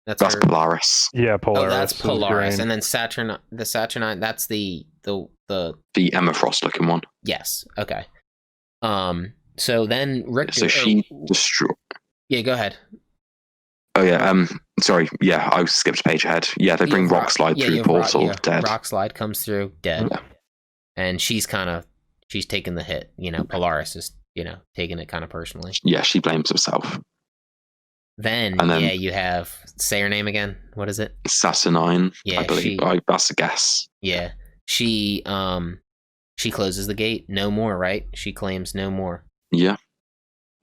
That's Polaris. Yeah, Polaris. Oh, that's Polaris, and then Saturnine. That's the Emma Frost looking one. Yes. Okay. So then Richter. So she destroyed. Yeah, go ahead. Oh yeah. Sorry. Yeah, I skipped a page ahead. Yeah, they bring Rockslide through portal, dead. Rockslide comes through, dead, and she's taking the hit. You know, Polaris is taking it kind of personally. Yeah, she blames herself. Then you have, say her name again. What is it? Sassanine. Yeah, I believe. That's a guess. Yeah, she closes the gate. No more, right? She claims no more. Yeah.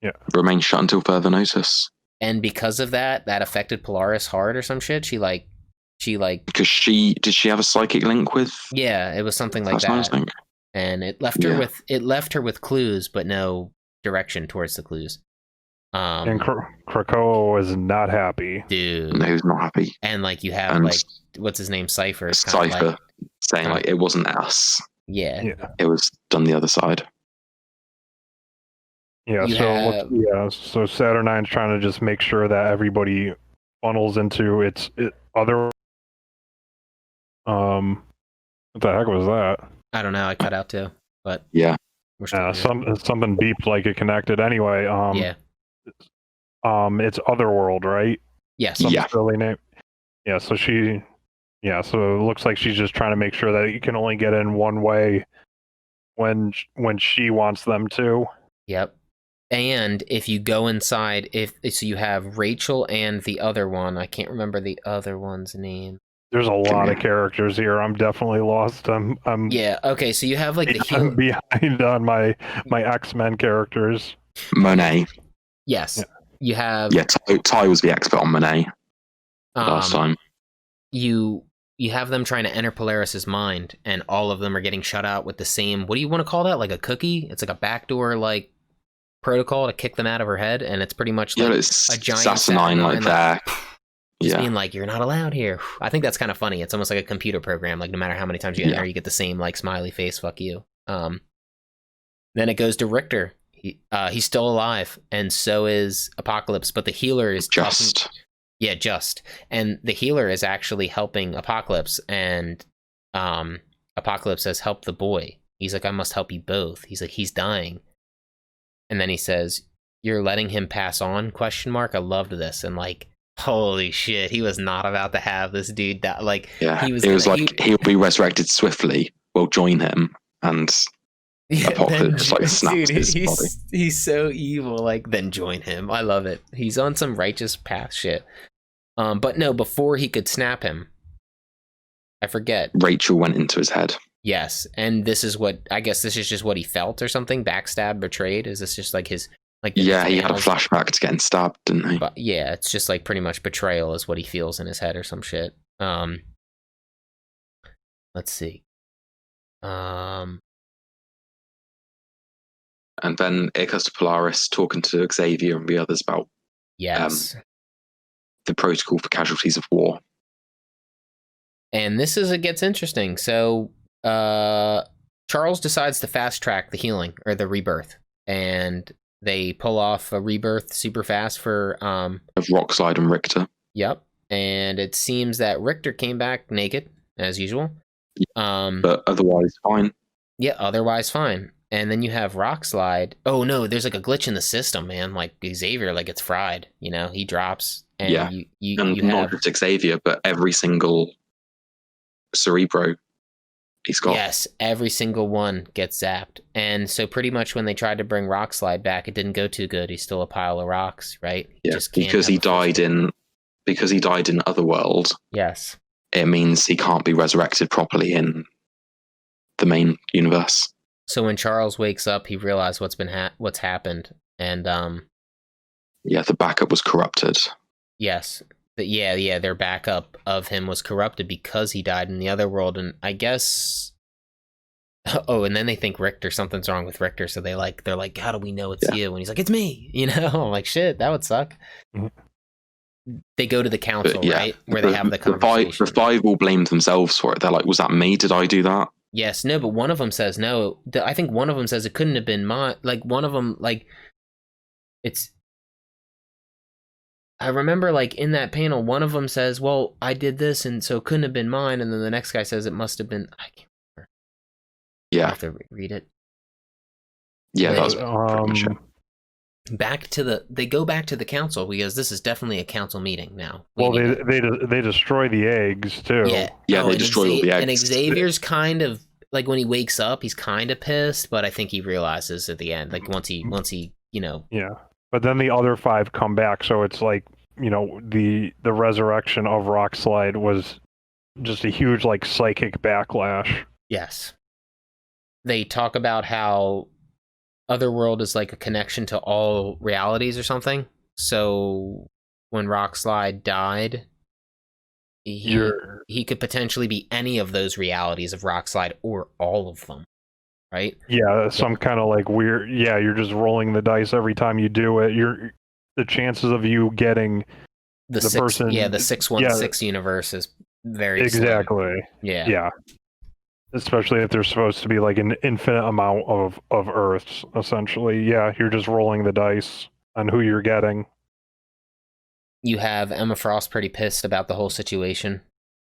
Yeah. Remain shut until further notice. And because of that affected Polaris hard or some shit. She because did she have a psychic link with? Yeah, it was something like that. And it left her with clues, but no direction towards the clues. And Krakoa was not happy. Dude. No, he was not happy. And like you have what's his name? Cypher. Cypher saying like it wasn't us. Yeah. It was done the other side. Yeah, so Saturnine's trying to just make sure that everybody funnels into its other. What the heck was that? I don't know. I cut out too, but yeah, something beeped like it connected. Anyway, it's Otherworld, right? Yes. Some silly name. Yeah, so so it looks like she's just trying to make sure that you can only get in one way when she wants them to. Yep. And if you go inside, so you have Rachel and the other one. I can't remember the other one's name. There's a lot of characters here. I'm definitely lost. I'm yeah. Okay, so you have like I'm behind on my X-Men characters. Monet. Yes. Yeah. You have Ty was the expert on Monet last time. You have them trying to enter Polaris's mind, and all of them are getting shut out with the same. What do you want to call that? Like a cookie? It's like a backdoor like protocol to kick them out of her head, and it's pretty much like a giant Sassanine like that. Just being like, you're not allowed here. I think that's kind of funny. It's almost like a computer program. Like no matter how many times you enter, you get the same like smiley face. Fuck you. Then it goes to Richter. He's still alive, and so is Apocalypse. But the healer is just. And the healer is actually helping Apocalypse, and Apocalypse says, "Help the boy." He's like, "I must help you both." He's like, "He's dying." And then he says, "You're letting him pass on?" ? I loved this, and like, holy shit, he was not about to have this dude die. Like, he'll be resurrected swiftly. We'll join him, and Apocalypse like snaps his body. He's so evil. Like, then join him. I love it. He's on some righteous path shit. But no, before he could snap him, I forget. Rachel went into his head. Yes, and this is just what he felt or something. Backstab, betrayed. Is this just like his like? He had a flashback to getting stabbed, didn't he? But yeah, it's just like pretty much betrayal is what he feels in his head or some shit. Let's see. And then it goes to Polaris talking to Xavier and the others about the protocol for casualties of war. And it gets interesting. So Charles decides to fast track the healing or the rebirth, and they pull off a rebirth super fast for of Rockslide and Richter. Yep. And it seems that Richter came back naked as usual. But otherwise fine. Yeah, otherwise fine. And then you have Rockslide. Oh no, there's like a glitch in the system, man. Like Xavier like gets fried, he drops, and you not have just Xavier, but every single Cerebro he's got. Yes, every single one gets zapped. And so pretty much when they tried to bring Rockslide back, it didn't go too good. He's still a pile of rocks, right? Yeah, just can't because he died in Otherworld. Yes. It means he can't be resurrected properly in the main universe. So when Charles wakes up, he realized what's happened, and the backup was corrupted. Yes, their backup of him was corrupted because he died in the other world, and I guess. Oh, and then they think Richter, something's wrong with Richter, so they're like, how do we know it's you? And he's like, it's me. I'm like, shit, that would suck. They go to the council, right, where they have the conversation. The five all blamed themselves for it. They're like, was that me? Did I do that? Yes, no, but one of them says no. I think one of them says it couldn't have been mine. Like, one of them, like, it's... I remember, like, in that panel, one of them says, well, I did this, and so it couldn't have been mine, and then the next guy says it must have been... I can't remember. Yeah. I have to read it. Yeah, that was pretty much it. They go back to the council because this is definitely a council meeting now. They destroy the eggs too. Yeah, they destroy all the eggs. And Xavier's kind of like, when he wakes up, he's kind of pissed, but I think he realizes at the end, like once he Yeah, but then the other 5 come back, so it's like, the resurrection of Rockslide was just a huge like psychic backlash. Yes, they talk about how Otherworld is like a connection to all realities or something. So when Rockslide died, he could potentially be any of those realities of Rockslide or all of them, right? Yeah, some kind of like weird. Yeah, you're just rolling the dice every time you do it. The chances of you getting the person. Yeah, the 616 universe is very exactly. Slim. Yeah. Yeah. Especially if there's supposed to be like an infinite amount of Earths, essentially. Yeah, you're just rolling the dice on who you're getting. You have Emma Frost pretty pissed about the whole situation.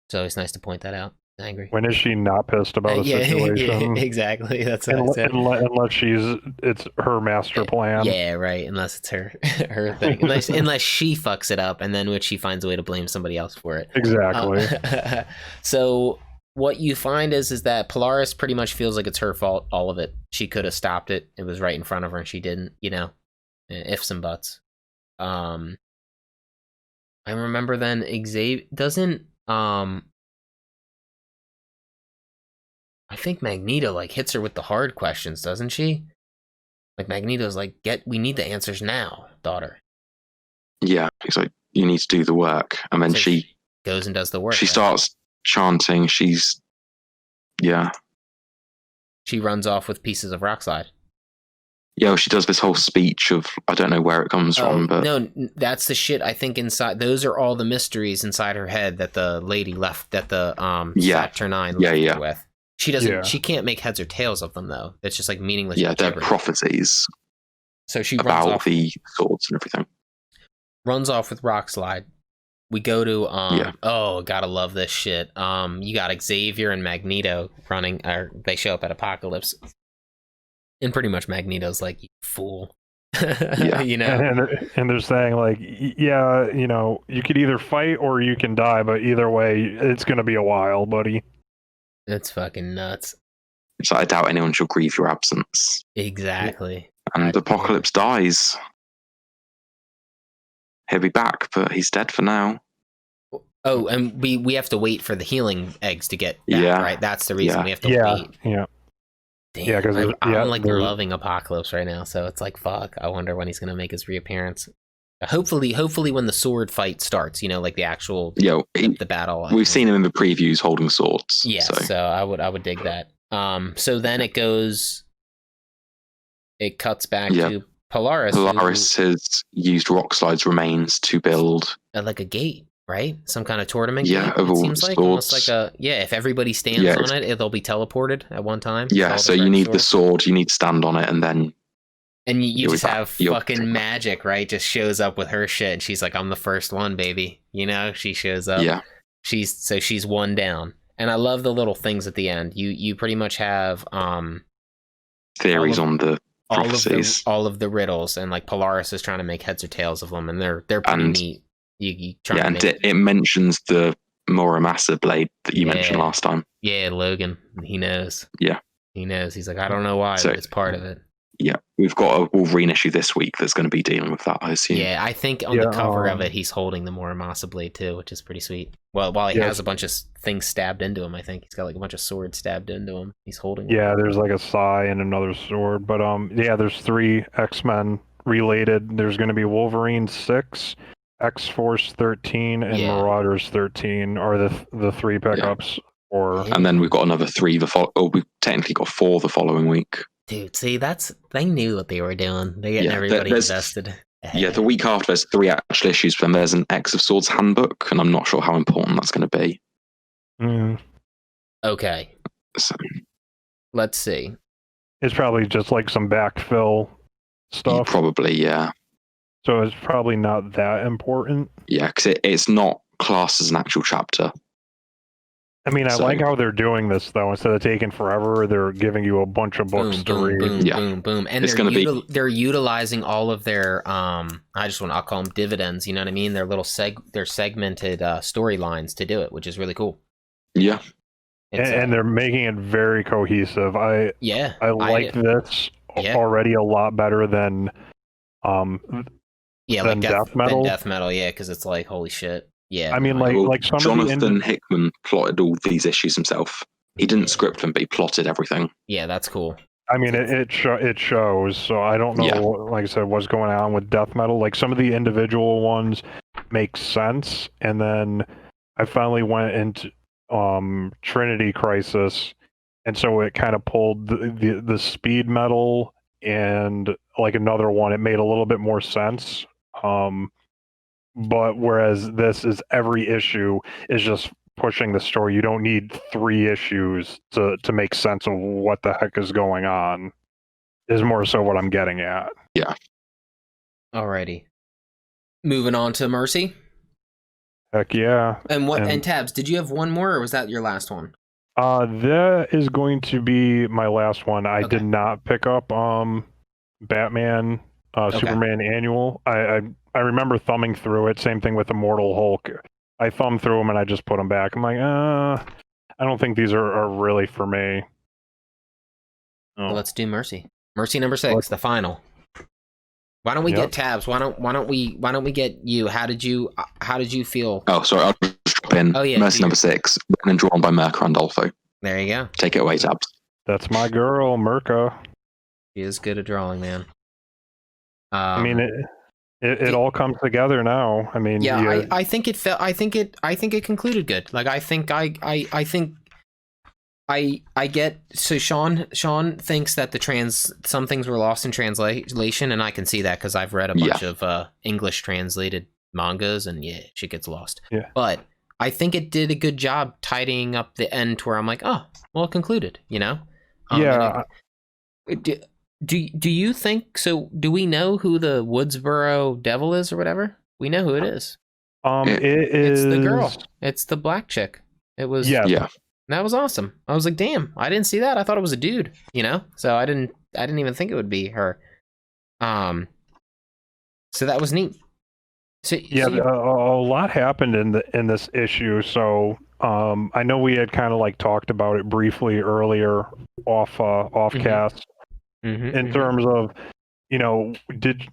It's always nice to point that out. Angry. When is she not pissed about a situation? Yeah, exactly. That's what I said. Unless it's her master plan. Yeah, right. Unless it's her thing. Unless she fucks it up, and then which she finds a way to blame somebody else for it. Exactly. So what you find is that Polaris pretty much feels like it's her fault, all of it. She could have stopped it. It was right in front of her, and she didn't. Ifs and buts. I remember then Xavier doesn't. I think Magneto like hits her with the hard questions, doesn't she? Like Magneto's like, we need the answers now, daughter. Yeah, he's like, you need to do the work, and then she goes and does the work. She starts chanting. She runs off with pieces of Rockslide. Yeah, well, she does this whole speech of, I don't know where it comes from, but no, that's the shit. I think inside those are all the mysteries inside her head that the lady left, that the Saturnine left her with. She doesn't. Yeah. She can't make heads or tails of them though. It's just like meaningless. Yeah, they're prophecies. So she about runs off, the swords and everything. Runs off with Rockslide. We go to oh, gotta love this shit. You got Xavier and Magneto running. Or they show up at Apocalypse, and pretty much Magneto's like, "You fool." Yeah. And they're saying like, yeah, you could either fight or you can die, but either way, it's gonna be a while, buddy. That's fucking nuts. So I doubt anyone shall grieve your absence. Exactly. And Apocalypse dies. He'll be back, but he's dead for now. Oh, and we have to wait for the healing eggs to get back, right? That's the reason we have to wait. Yeah. Damn, yeah, because I'm like loving Apocalypse right now, so it's like, fuck. I wonder when he's gonna make his reappearance. Hopefully when the sword fight starts, like the actual the battle. We've seen him in the previews holding swords. Yeah, so I would dig that. So then it cuts back to Polaris. Polaris has used Rockslide's remains to build like a gate, right? Some kind of tournament gate. It seems like almost like if everybody stands on it, they'll be teleported at one time. Yeah, so you need the sword, you need to stand on it, and then you just have fucking magic, right? Just shows up with her shit, and she's like, "I'm the first one, baby." She shows up. Yeah. She's one down, and I love the little things at the end. You pretty much have theories on the prophecies, all of the riddles, and like Polaris is trying to make heads or tails of them, and they're pretty neat. It mentions the Muramasa blade that you mentioned last time. Yeah, Logan. He knows. Yeah. He knows. He's like, I don't know why, but it's part of it. Yeah, we've got a Wolverine issue this week that's going to be dealing with that, I assume. Yeah, I think on the cover of it, he's holding the Muramasa blade too, which is pretty sweet. Well, while he has a bunch of things stabbed into him, I think he's got like a bunch of swords stabbed into him. He's holding one. Yeah, there's like a sai and another sword, but yeah, there's 3 X-Men related. There's going to be Wolverine 6, X-Force 13, and Marauders 13 are the 3 pickups. And then we've got another 3. We've technically got 4 the following week. Dude, see, they knew what they were doing. They're getting everybody invested. Yeah, the week after there's 3 actual issues, but then there's an X of Swords handbook, and I'm not sure how important that's going to be. Okay. So, let's see. It's probably just like some backfill stuff. Probably, yeah. So it's probably not that important. Yeah, because it's not classed as an actual chapter. I mean, I like how they're doing this, though. Instead of taking forever, they're giving you a bunch of books to read. Boom. And they're utilizing all of their, I'll call them dividends, you know what I mean? Their little their segmented storylines to do it, which is really cool. Yeah. And they're making it very cohesive. I like this already a lot better than like Death Metal. Death Metal, yeah, because it's like, holy shit. Yeah, I mean, like some Jonathan Hickman plotted all these issues himself. He didn't script them, but he plotted everything. Yeah, that's cool. I mean, it shows. So I don't know, like I said, what's going on with Death Metal. Like some of the individual ones make sense, and then I finally went into Trinity Crisis, and so it kind of pulled the speed metal and like another one. It made a little bit more sense. But whereas this is every issue is just pushing the story. You don't need 3 issues to make sense of what the heck is going on. Is more so what I'm getting at. Yeah. Alrighty. Moving on to Mercy. Heck yeah. And Tabs, did you have one more, or was that your last one? That is going to be my last one. I did not pick up Batman Superman Annual. I remember thumbing through it. Same thing with Immortal Hulk. I thumbed through them and I just put them back. I'm like, I don't think these are really for me. Well, let's do Mercy. Mercy number 6, the final. Why don't we get Tabs? Why don't we get you? How did you feel? Oh, sorry, I'll just drop in. Oh yeah, Mercy number 6, written and drawn by Mirka Andolfo. There you go. Take it away, Tabs. That's my girl, Mirka. She is good at drawing, man. I mean, it all comes together now. I mean, I think it felt. I think it concluded good. Like I think I get. So Sean thinks that some things were lost in translation, and I can see that because I've read a bunch of English translated mangas, and shit gets lost. Yeah. But I think it did a good job tidying up the end to where I'm like, oh, well, it concluded. You know. Do you think so? Do we know who the Woodsboro Devil is or whatever? We know who it is. It's the girl. It's the black chick. It was. Yeah. That was awesome. I was like, damn, I didn't see that. I thought it was a dude. You know, so I didn't even think it would be her. So that was neat. A lot happened in this issue. So I know we had kind of like talked about it briefly earlier off cast. In terms of, did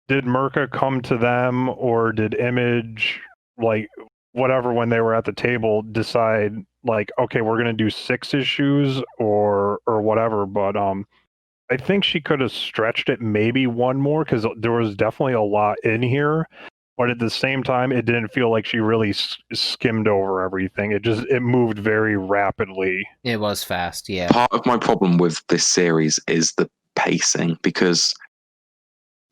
Mirka come to them, or did Image, like whatever, when they were at the table, decide like, okay, we're gonna do 6 issues or whatever? But I think she could have stretched it maybe one more, because there was definitely a lot in here. But at the same time, it didn't feel like she really skimmed over everything. It moved very rapidly. It was fast, yeah. Part of my problem with this series is the pacing, because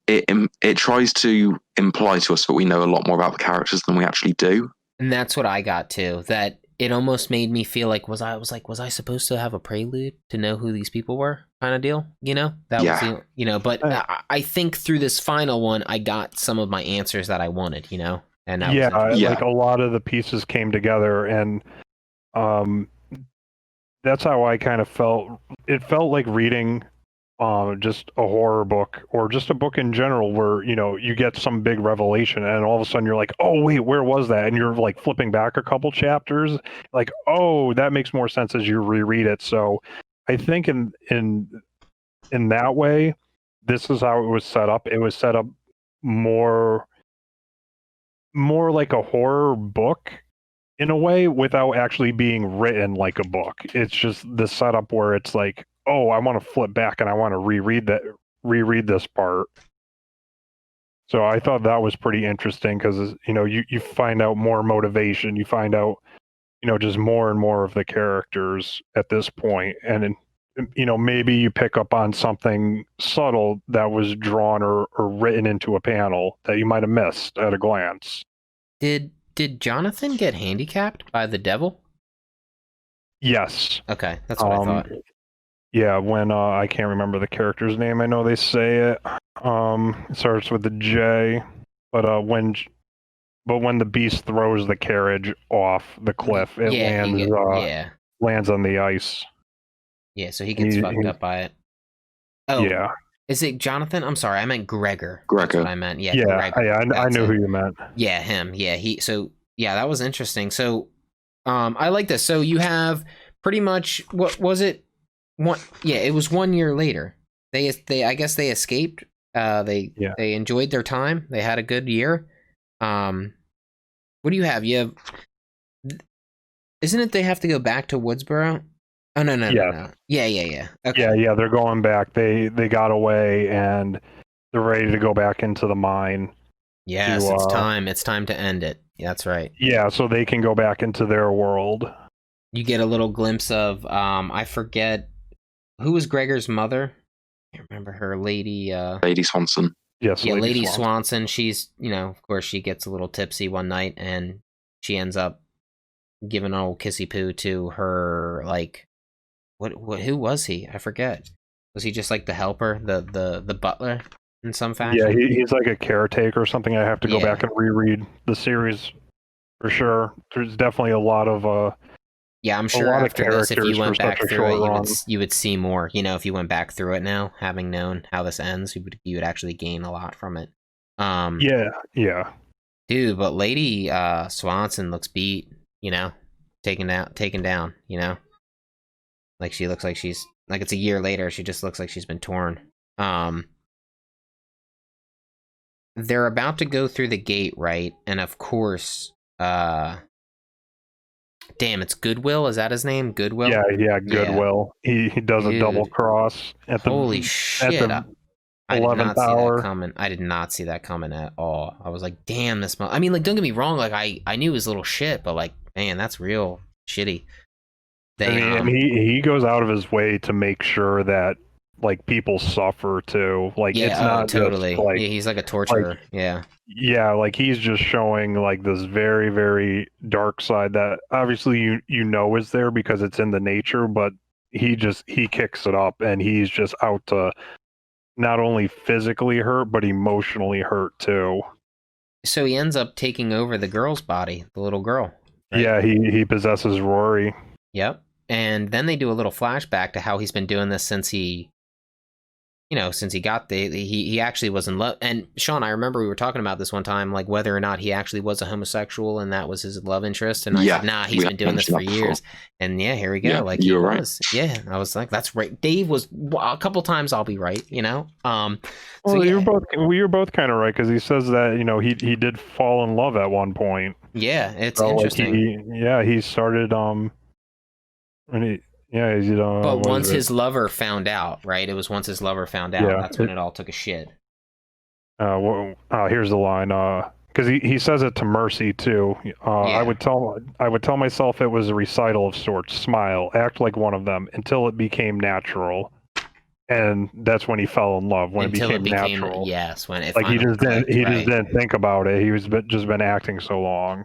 it tries to imply to us that we know a lot more about the characters than we actually do. And that's what I got too. That it almost made me feel like was I supposed to have a prelude to know who these people were, kind of deal, That was but I think through this final one I got some of my answers that I wanted, And like a lot of the pieces came together, and that's how I kind of felt. It felt like reading just a horror book or just a book in general where, you get some big revelation and all of a sudden you're like, oh, wait, where was that? And you're like flipping back a couple chapters, like, oh, that makes more sense as you reread it. So I think in that way, this is how it was set up. It was set up more like a horror book in a way without actually being written like a book. It's just the setup where it's like, oh, I want to flip back and I want to reread this part. So I thought that was pretty interesting because, you find out more motivation, you find out, just more and more of the characters at this point. And, maybe you pick up on something subtle that was drawn or written into a panel that you might have missed at a glance. Did Jonathan get handicapped by the devil? Yes. Okay, that's what I thought. Yeah, when I can't remember the character's name. I know they say it. It starts with the J, but when the beast throws the carriage off the cliff, it lands on the ice. Yeah, so he gets fucked up by it. Oh, yeah. Is it Jonathan? I'm sorry, I meant Gregor. Gregor. That's what I meant. Yeah, Gregor. Yeah, I knew who you meant. Yeah, him. Yeah, that was interesting. So, I like this. So you have pretty much, what was it? It was 1 year later. They I guess they escaped. They enjoyed their time. They had a good year. What do you have? You have, isn't it they have to go back to Woodsboro? Oh, no. Yeah. Okay. Yeah, they're going back. They got away and they're ready to go back into the mine. Yes, it's time. It's time to end it. That's right. Yeah, so they can go back into their world. You get a little glimpse of, I forget, who was Gregor's mother? I can't remember her, Lady Swanson. Yes, yeah, Lady Swanson. She's, of course, she gets a little tipsy one night and she ends up giving an old kissy poo to her, like, who was he? I forget. Was he just like the helper, the butler in some fashion? Yeah, he's like a caretaker or something. I have to go back and reread the series for sure. There's definitely a lot of yeah, I'm sure after this, if you went back through it, you would see more. If you went back through it now, having known how this ends, you would actually gain a lot from it. Yeah. Dude, but Lady Swanson looks beat. Taken down. Like she looks like she's like it's a year later. She just looks like she's been torn. They're about to go through the gate, right? And of course, damn, it's Goodwill. Is that his name? Goodwill? Yeah, Goodwill. Yeah. He does a double cross at holy shit. I did not see that coming. I did not see that coming at all. I was like, damn, this I mean, like, don't get me wrong, like I knew his little shit, but like, man, that's real shitty. He goes out of his way to make sure that like people suffer too. Like it's not totally. Just, like, he's like a torturer. Yeah, like he's just showing like this very, very dark side that obviously you is there because it's in the nature, but he kicks it up and he's just out to not only physically hurt but emotionally hurt too. So he ends up taking over the girl's body, the little girl. Right? Yeah, he possesses Rory. Yep. And then they do a little flashback to how he's been doing this since he got he actually was in love. And Sean, I remember we were talking about this one time, like whether or not he actually was a homosexual and that was his love interest. And I said, nah, he's been doing this for years. And yeah, here we go. Like he was. Right. Yeah, I was like, that's right. Dave was a couple times. I'll be right. Well, you're both kind of right because he says that he did fall in love at one point. Yeah, it's interesting. He started but once his lover found out, right? It was once his lover found out. Yeah, that's when it all took a shit. Here's the line. Because he says it to Mercy too. I would tell myself it was a recital of sorts. Smile, act like one of them until it became natural. And that's when he fell in love. When it became natural. Yes, when it like he just didn't think about it. He was just been acting so long.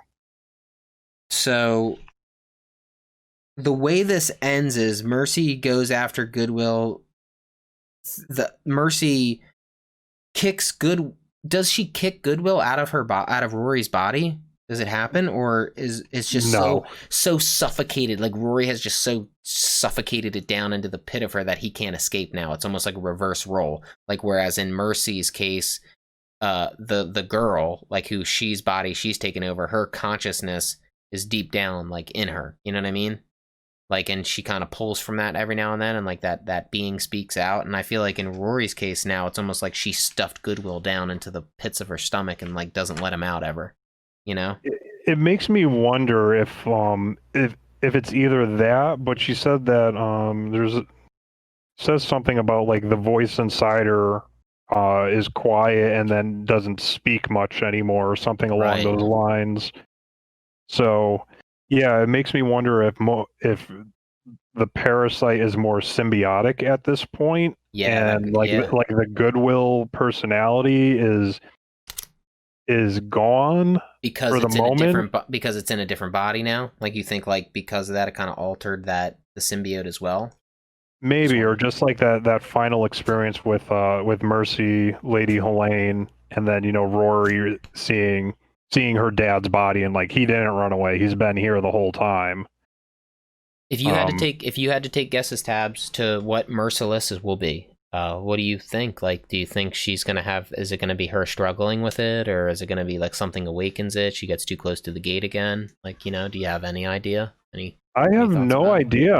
So the way this ends is Mercy goes after Goodwill. Mercy kicks Does she kick Goodwill out of Rory's body? Does it happen, or is it's just so suffocated? Like Rory has just so suffocated it down into the pit of her that he can't escape now. It's almost like a reverse role. Like whereas in Mercy's case, the girl, like who she's taken over, her consciousness is deep down, like in her. You know what I mean? Like, and she kind of pulls from that every now and then, and like that being speaks out. And I feel like in Rory's case now, it's almost like she stuffed Goodwill down into the pits of her stomach and like doesn't let him out ever. You know, it makes me wonder if it's either that, but she said that says something about like the voice inside her is quiet and then doesn't speak much anymore, or something along those lines. So yeah, it makes me wonder if the parasite is more symbiotic at this point, and like the Goodwill personality is gone because for it's the in moment. Because it's in a different body now. Like you think like because of that it kind of altered the symbiote as well. Maybe, or just like that final experience with Mercy, Lady Helene, and then Rory seeing her dad's body, and like he didn't run away, he's been here the whole time. If you had to take guesses, Tabs, to what Merciless will be, what do you think? Like, do you think she's gonna have? Is it gonna be her struggling with it, or is it gonna be like something awakens it? She gets too close to the gate again. Like, do you have any idea? I have no idea.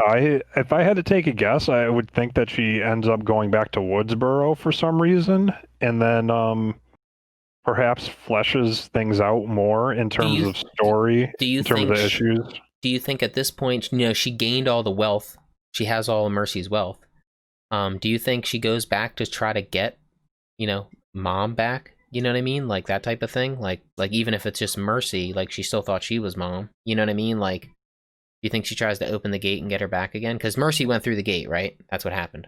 If I had to take a guess, I would think that she ends up going back to Woodsboro for some reason, and then perhaps fleshes things out more in terms of story, in terms of issues. Do you think at this point, she gained all the wealth, she has all of Mercy's wealth? Do you think she goes back to try to get, Mom back? You know what I mean? Like that type of thing. Like even if it's just Mercy, like she still thought she was Mom. You know what I mean? Like, do you think she tries to open the gate and get her back again? Because Mercy went through the gate, right? That's what happened.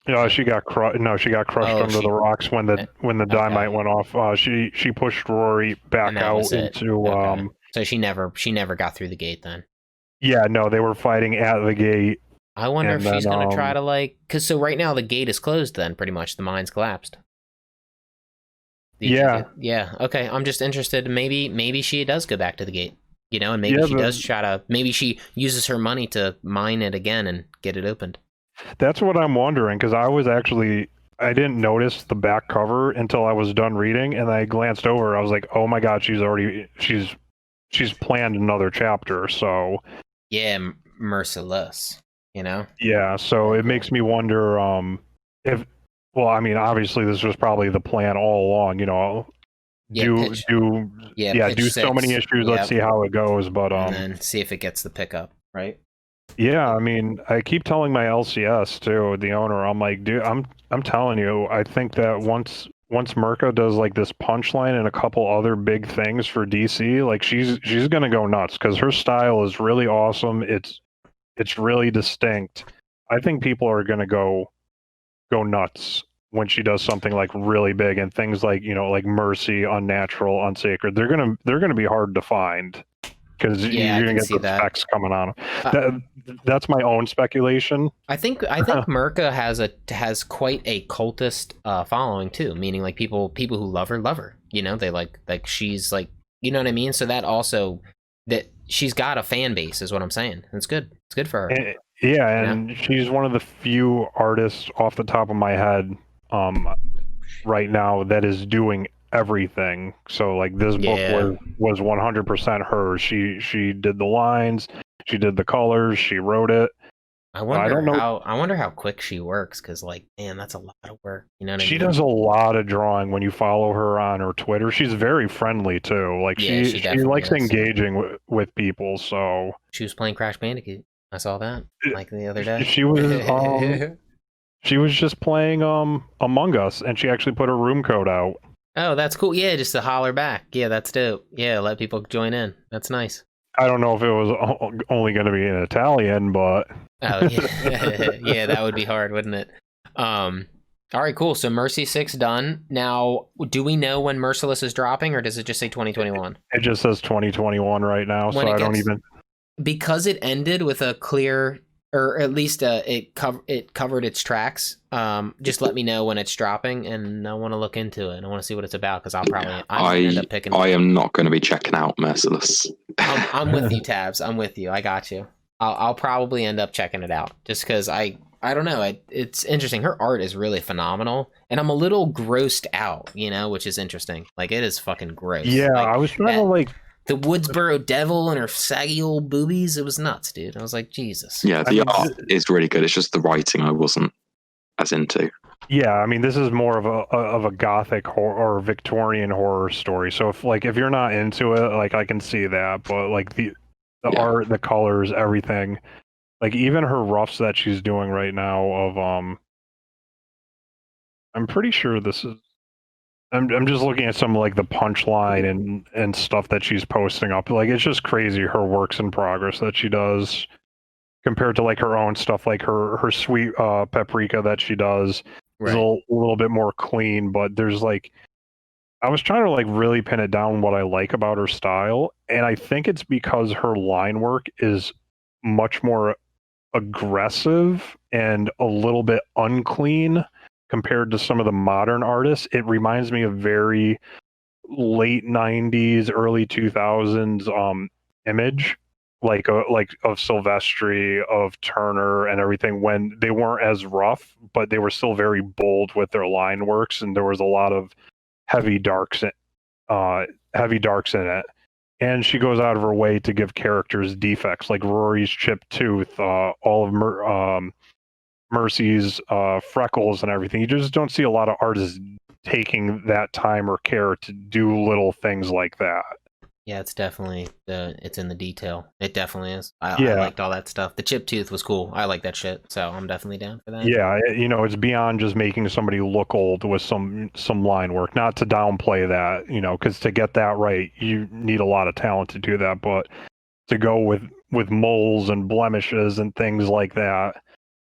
Yeah, she got crushed. No, she got crushed under the rocks when the dynamite went off. She pushed Rory back out into. Okay. So she never got through the gate then. Yeah, no, they were fighting at the gate. I wonder if she's gonna try to because so right now the gate is closed. Then pretty much the mine's collapsed. Yeah. Okay, I'm just interested. Maybe she does go back to the gate. And maybe she does try to. Maybe she uses her money to mine it again and get it opened. That's what I'm wondering, because I didn't notice the back cover until I was done reading, and I glanced over. I was like, oh my god, she's planned another chapter. So yeah, Merciless. Yeah, so it makes me wonder if. Well, I mean, obviously this was probably the plan all along. Do so many issues. Let's see how it goes, but and then see if it gets the pickup, right? Yeah, I mean, I keep telling my LCS too, the owner. I'm like, dude, I'm telling you, I think that once Mirka does like this punchline and a couple other big things for DC, like she's gonna go nuts because her style is really awesome. It's really distinct. I think people are gonna go nuts when she does something like really big, and things like like Mercy, Unnatural, Unsacred. They're gonna be hard to find because you're gonna get the specs coming on them. That's my own speculation. I think Mirka has quite a cultist following too, meaning like people who love her. They like she's like, you know what I mean. So that also that she's got a fan base is what I'm saying. It's good. It's good for her. And she's one of the few artists off the top of my head right now that is doing everything. So like this book was 100% hers. She did the lines, she did the colors, she wrote it. I wonder how quick she works, because like, man, that's a lot of work. You know what I mean? She does a lot of drawing. When you follow her on her Twitter, she's very friendly too. Like she likes engaging with people. So she was playing Crash Bandicoot. I saw that like the other day. She was just playing Among Us, and she actually put her room code out. Oh, that's cool. Yeah, just to holler back. Yeah, that's dope. Yeah, let people join in. That's nice. I don't know if it was only going to be in Italian, but oh yeah, yeah, that would be hard, wouldn't it? All right, cool. So Mercy 6 done. Now, do we know when Merciless is dropping, or does it just say 2021? It just says 2021 right now, so I don't even. Because it ended with a clear or at least it covered its tracks. Just let me know when it's dropping, and I want to look into it. I want to see what it's about because I might end up picking. I am not going to be checking out Merciless. I'm with you, Tabs. I'm with you. I got you. I'll probably end up checking it out just because I don't know. It's interesting. Her art is really phenomenal, and I'm a little grossed out, which is interesting. Like, it is fucking gross. Yeah, like, I was trying to like the Woodsboro Devil and her saggy old boobies. It was nuts, dude. I was like, Jesus. Yeah, the art is really good. It's just the writing I wasn't as into. Yeah, I mean, this is more of a gothic or Victorian horror story. So if you're not into it, like, I can see that, but like the art, the colors, everything, like even her roughs that she's doing right now of I'm pretty sure this is. I'm just looking at some like the punchline and stuff that she's posting up. Like, it's just crazy, her works in progress that she does compared to like her own stuff, like her sweet paprika that she does is a little bit more clean, but there's like, I was trying to like really pin it down what I like about her style, and I think it's because her line work is much more aggressive and a little bit unclean compared to some of the modern artists. It reminds me of very late 90s, early 2000s image, like of Silvestri, of Turner and everything, when they weren't as rough, but they were still very bold with their line works, and there was a lot of heavy darks in it. And she goes out of her way to give characters defects, like Rory's chipped tooth, all of Mercy's freckles and everything. You just don't see a lot of artists taking that time or care to do little things like that. Yeah, it's definitely it's in the detail. It definitely is. I liked all that stuff. The chip tooth was cool. I like that shit. So I'm definitely down for that. Yeah, it's beyond just making somebody look old with some line work. Not to downplay that, because to get that right, you need a lot of talent to do that. But to go with moles and blemishes and things like that,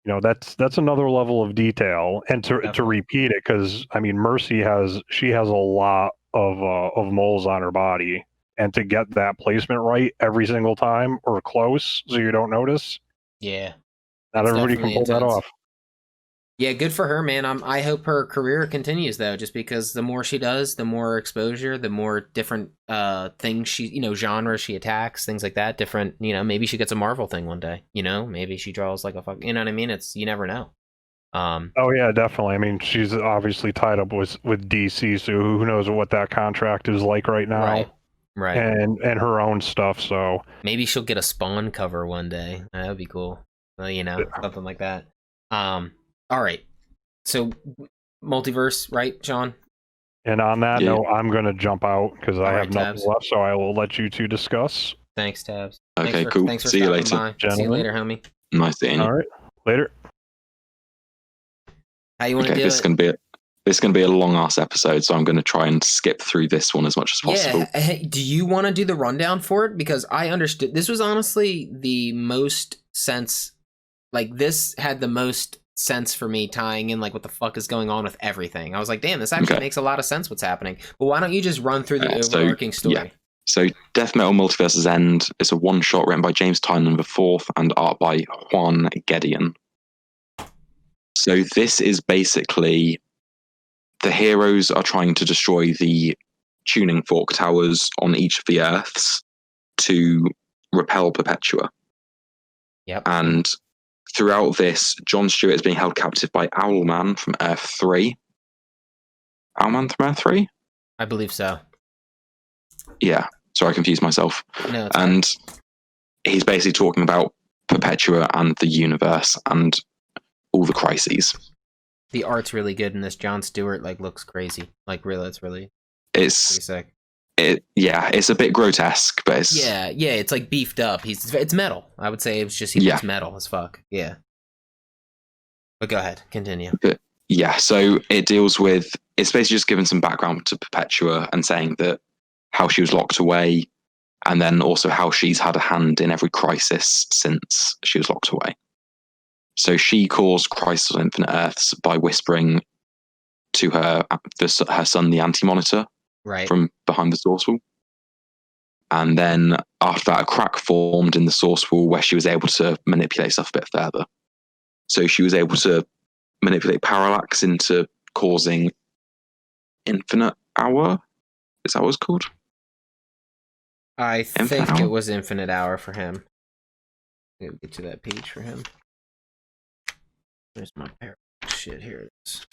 that's another level of detail. And to repeat it, because I mean, Mercy has a lot of moles on her body. And to get that placement right every single time or close so you don't notice. Yeah. Not everybody can pull that off. Yeah, good for her, man. I hope her career continues, though, just because the more she does, the more exposure, the more different things she, genres she attacks, things like that. Different, maybe she gets a Marvel thing one day, maybe she draws like a fuck, you know what I mean? You never know. Oh yeah, definitely. I mean, she's obviously tied up with DC, so who knows what that contract is like right now. Right. And her own stuff, so maybe she'll get a Spawn cover one day. That would be cool. Something like that. All right. So Multiverse, right, Sean? And on that note, I'm going to jump out because I have nothing left, so I will let you two discuss. Thanks, Tabs. Okay, cool. Thanks for See you later. See you later, homie. Nice seeing you. All right. Later. How you want to do it? This is going to be a long-ass episode, so I'm going to try and skip through this one as much as possible. Yeah. Hey, do you want to do the rundown for it? Because I understood. This was honestly the most sense. Like, this had the most sense for me, tying in, like, what the fuck is going on with everything. I was like, damn, this actually makes a lot of sense what's happening. But why don't you just run through the overarching story? Yeah. So Death Metal Multiverse's End is a one-shot written by James Tynan IV and art by Juan Gedeon. So this is basically... the heroes are trying to destroy the tuning fork towers on each of the Earths to repel Perpetua. Yep. And throughout this, John Stewart is being held captive by Owlman from Earth 3. Owlman from Earth 3? I believe so. Yeah. Sorry, I confused myself. No, and he's basically talking about Perpetua and the universe and all the crises. The art's really good in this. John Stewart looks crazy. It's pretty sick. It's a bit grotesque, but it's it's like beefed up. It's metal. I would say it's just looks metal as fuck. Yeah. But go ahead, continue. But so it deals with, it's basically just giving some background to Perpetua and saying that how she was locked away, and then also how she's had a hand in every crisis since she was locked away. So she caused Crisis on Infinite Earths by whispering to her son, the Anti-Monitor, right, from behind the Sourceful. And then after that, a crack formed in the source wall where she was able to manipulate stuff a bit further. So she was able to manipulate parallax into causing infinite hour. Is that what it's called? I think it was infinite hour for him. Let me get to that page for him. There's my parallax shit. Here it is.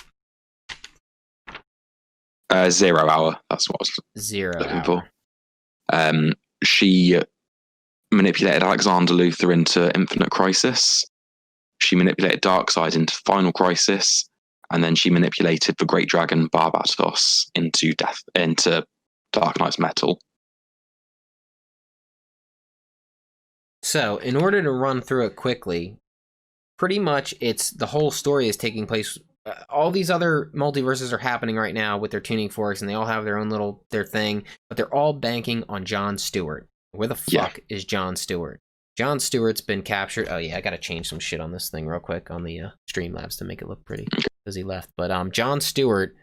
0 hour. That's what I was 0 looking hour. for. She manipulated Alexander Luthor into Infinite Crisis. She manipulated Darkseid into Final Crisis, and then she manipulated the Great Dragon Barbatos into Dark Knight's Metal. So, in order to run through it quickly, pretty much it's the whole story is taking place. All these other multiverses are happening right now with their tuning forks, and they all have their own their thing, but they're all banking on John Stewart. Where the fuck is John Stewart? John Stewart's been captured. Oh yeah, I gotta change some shit on this thing real quick on the Streamlabs to make it look pretty because he left. But John Stewart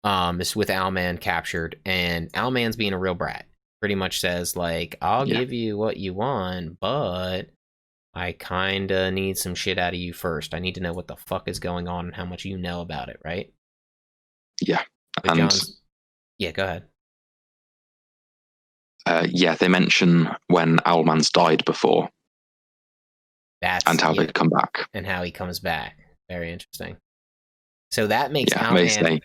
is with Owlman captured, and Owlman's being a real brat. Pretty much says like, I'll give you what you want, but I kinda need some shit out of you first. I need to know what the fuck is going on and how much you know about it, right? Yeah. But yeah, go ahead. They mention when Owlman's died before. And how they come back. And how he comes back. Very interesting. So that makes Owlman...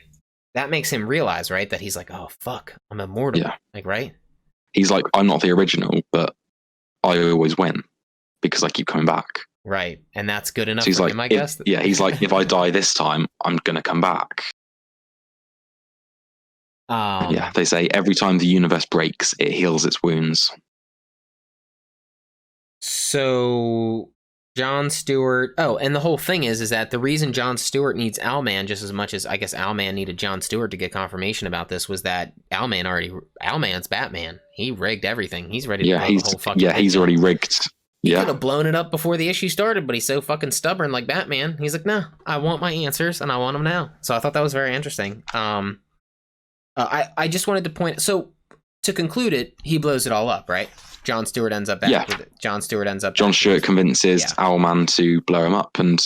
That makes him realize, right, that he's like, oh, fuck, I'm immortal. Yeah. Like, right? He's like, I'm not the original, but I always win because I keep coming back. Right, and that's good enough for him, I guess. Yeah, he's like, if I die this time, I'm going to come back. Yeah, they say every time the universe breaks, it heals its wounds. So John Stewart... Oh, and the whole thing is that the reason John Stewart needs Owlman just as much as I guess Owlman needed John Stewart to get confirmation about this was that Owlman's Batman. He rigged everything. He's ready to blow the whole fucking thing. He's already rigged. He could have blown it up before the issue started, but he's so fucking stubborn like Batman. He's like, no, I want my answers and I want them now. So I thought that was very interesting. I just wanted to point... So, to conclude it, he blows it all up, right? John Stewart ends up back with it. John Stewart convinces Owlman to blow him up, and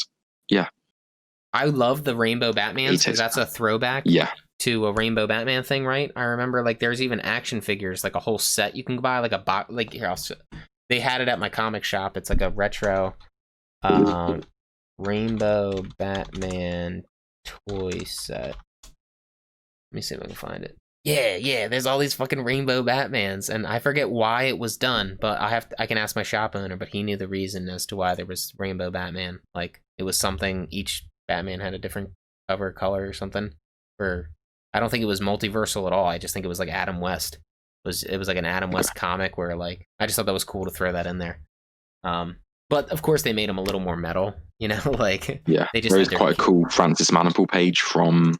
I love the Rainbow Batman, because that's a throwback to a Rainbow Batman thing, right? I remember, like, there's even action figures, like a whole set you can buy, like a box... Like, here, they had it at my comic shop. It's like a retro Rainbow Batman toy set. Let me see if I can find it. Yeah, there's all these fucking Rainbow Batmans, and I forget why it was done, but I can ask my shop owner, but he knew the reason as to why there was Rainbow Batman. Like, it was something, each Batman had a different cover color or something. I don't think it was multiversal at all. I just think it was like Adam West. It was like an Adam West comic where, like, I just thought that was cool to throw that in there. But of course they made him a little more metal, you know, like they just there's quite a cool Francis Maniple page from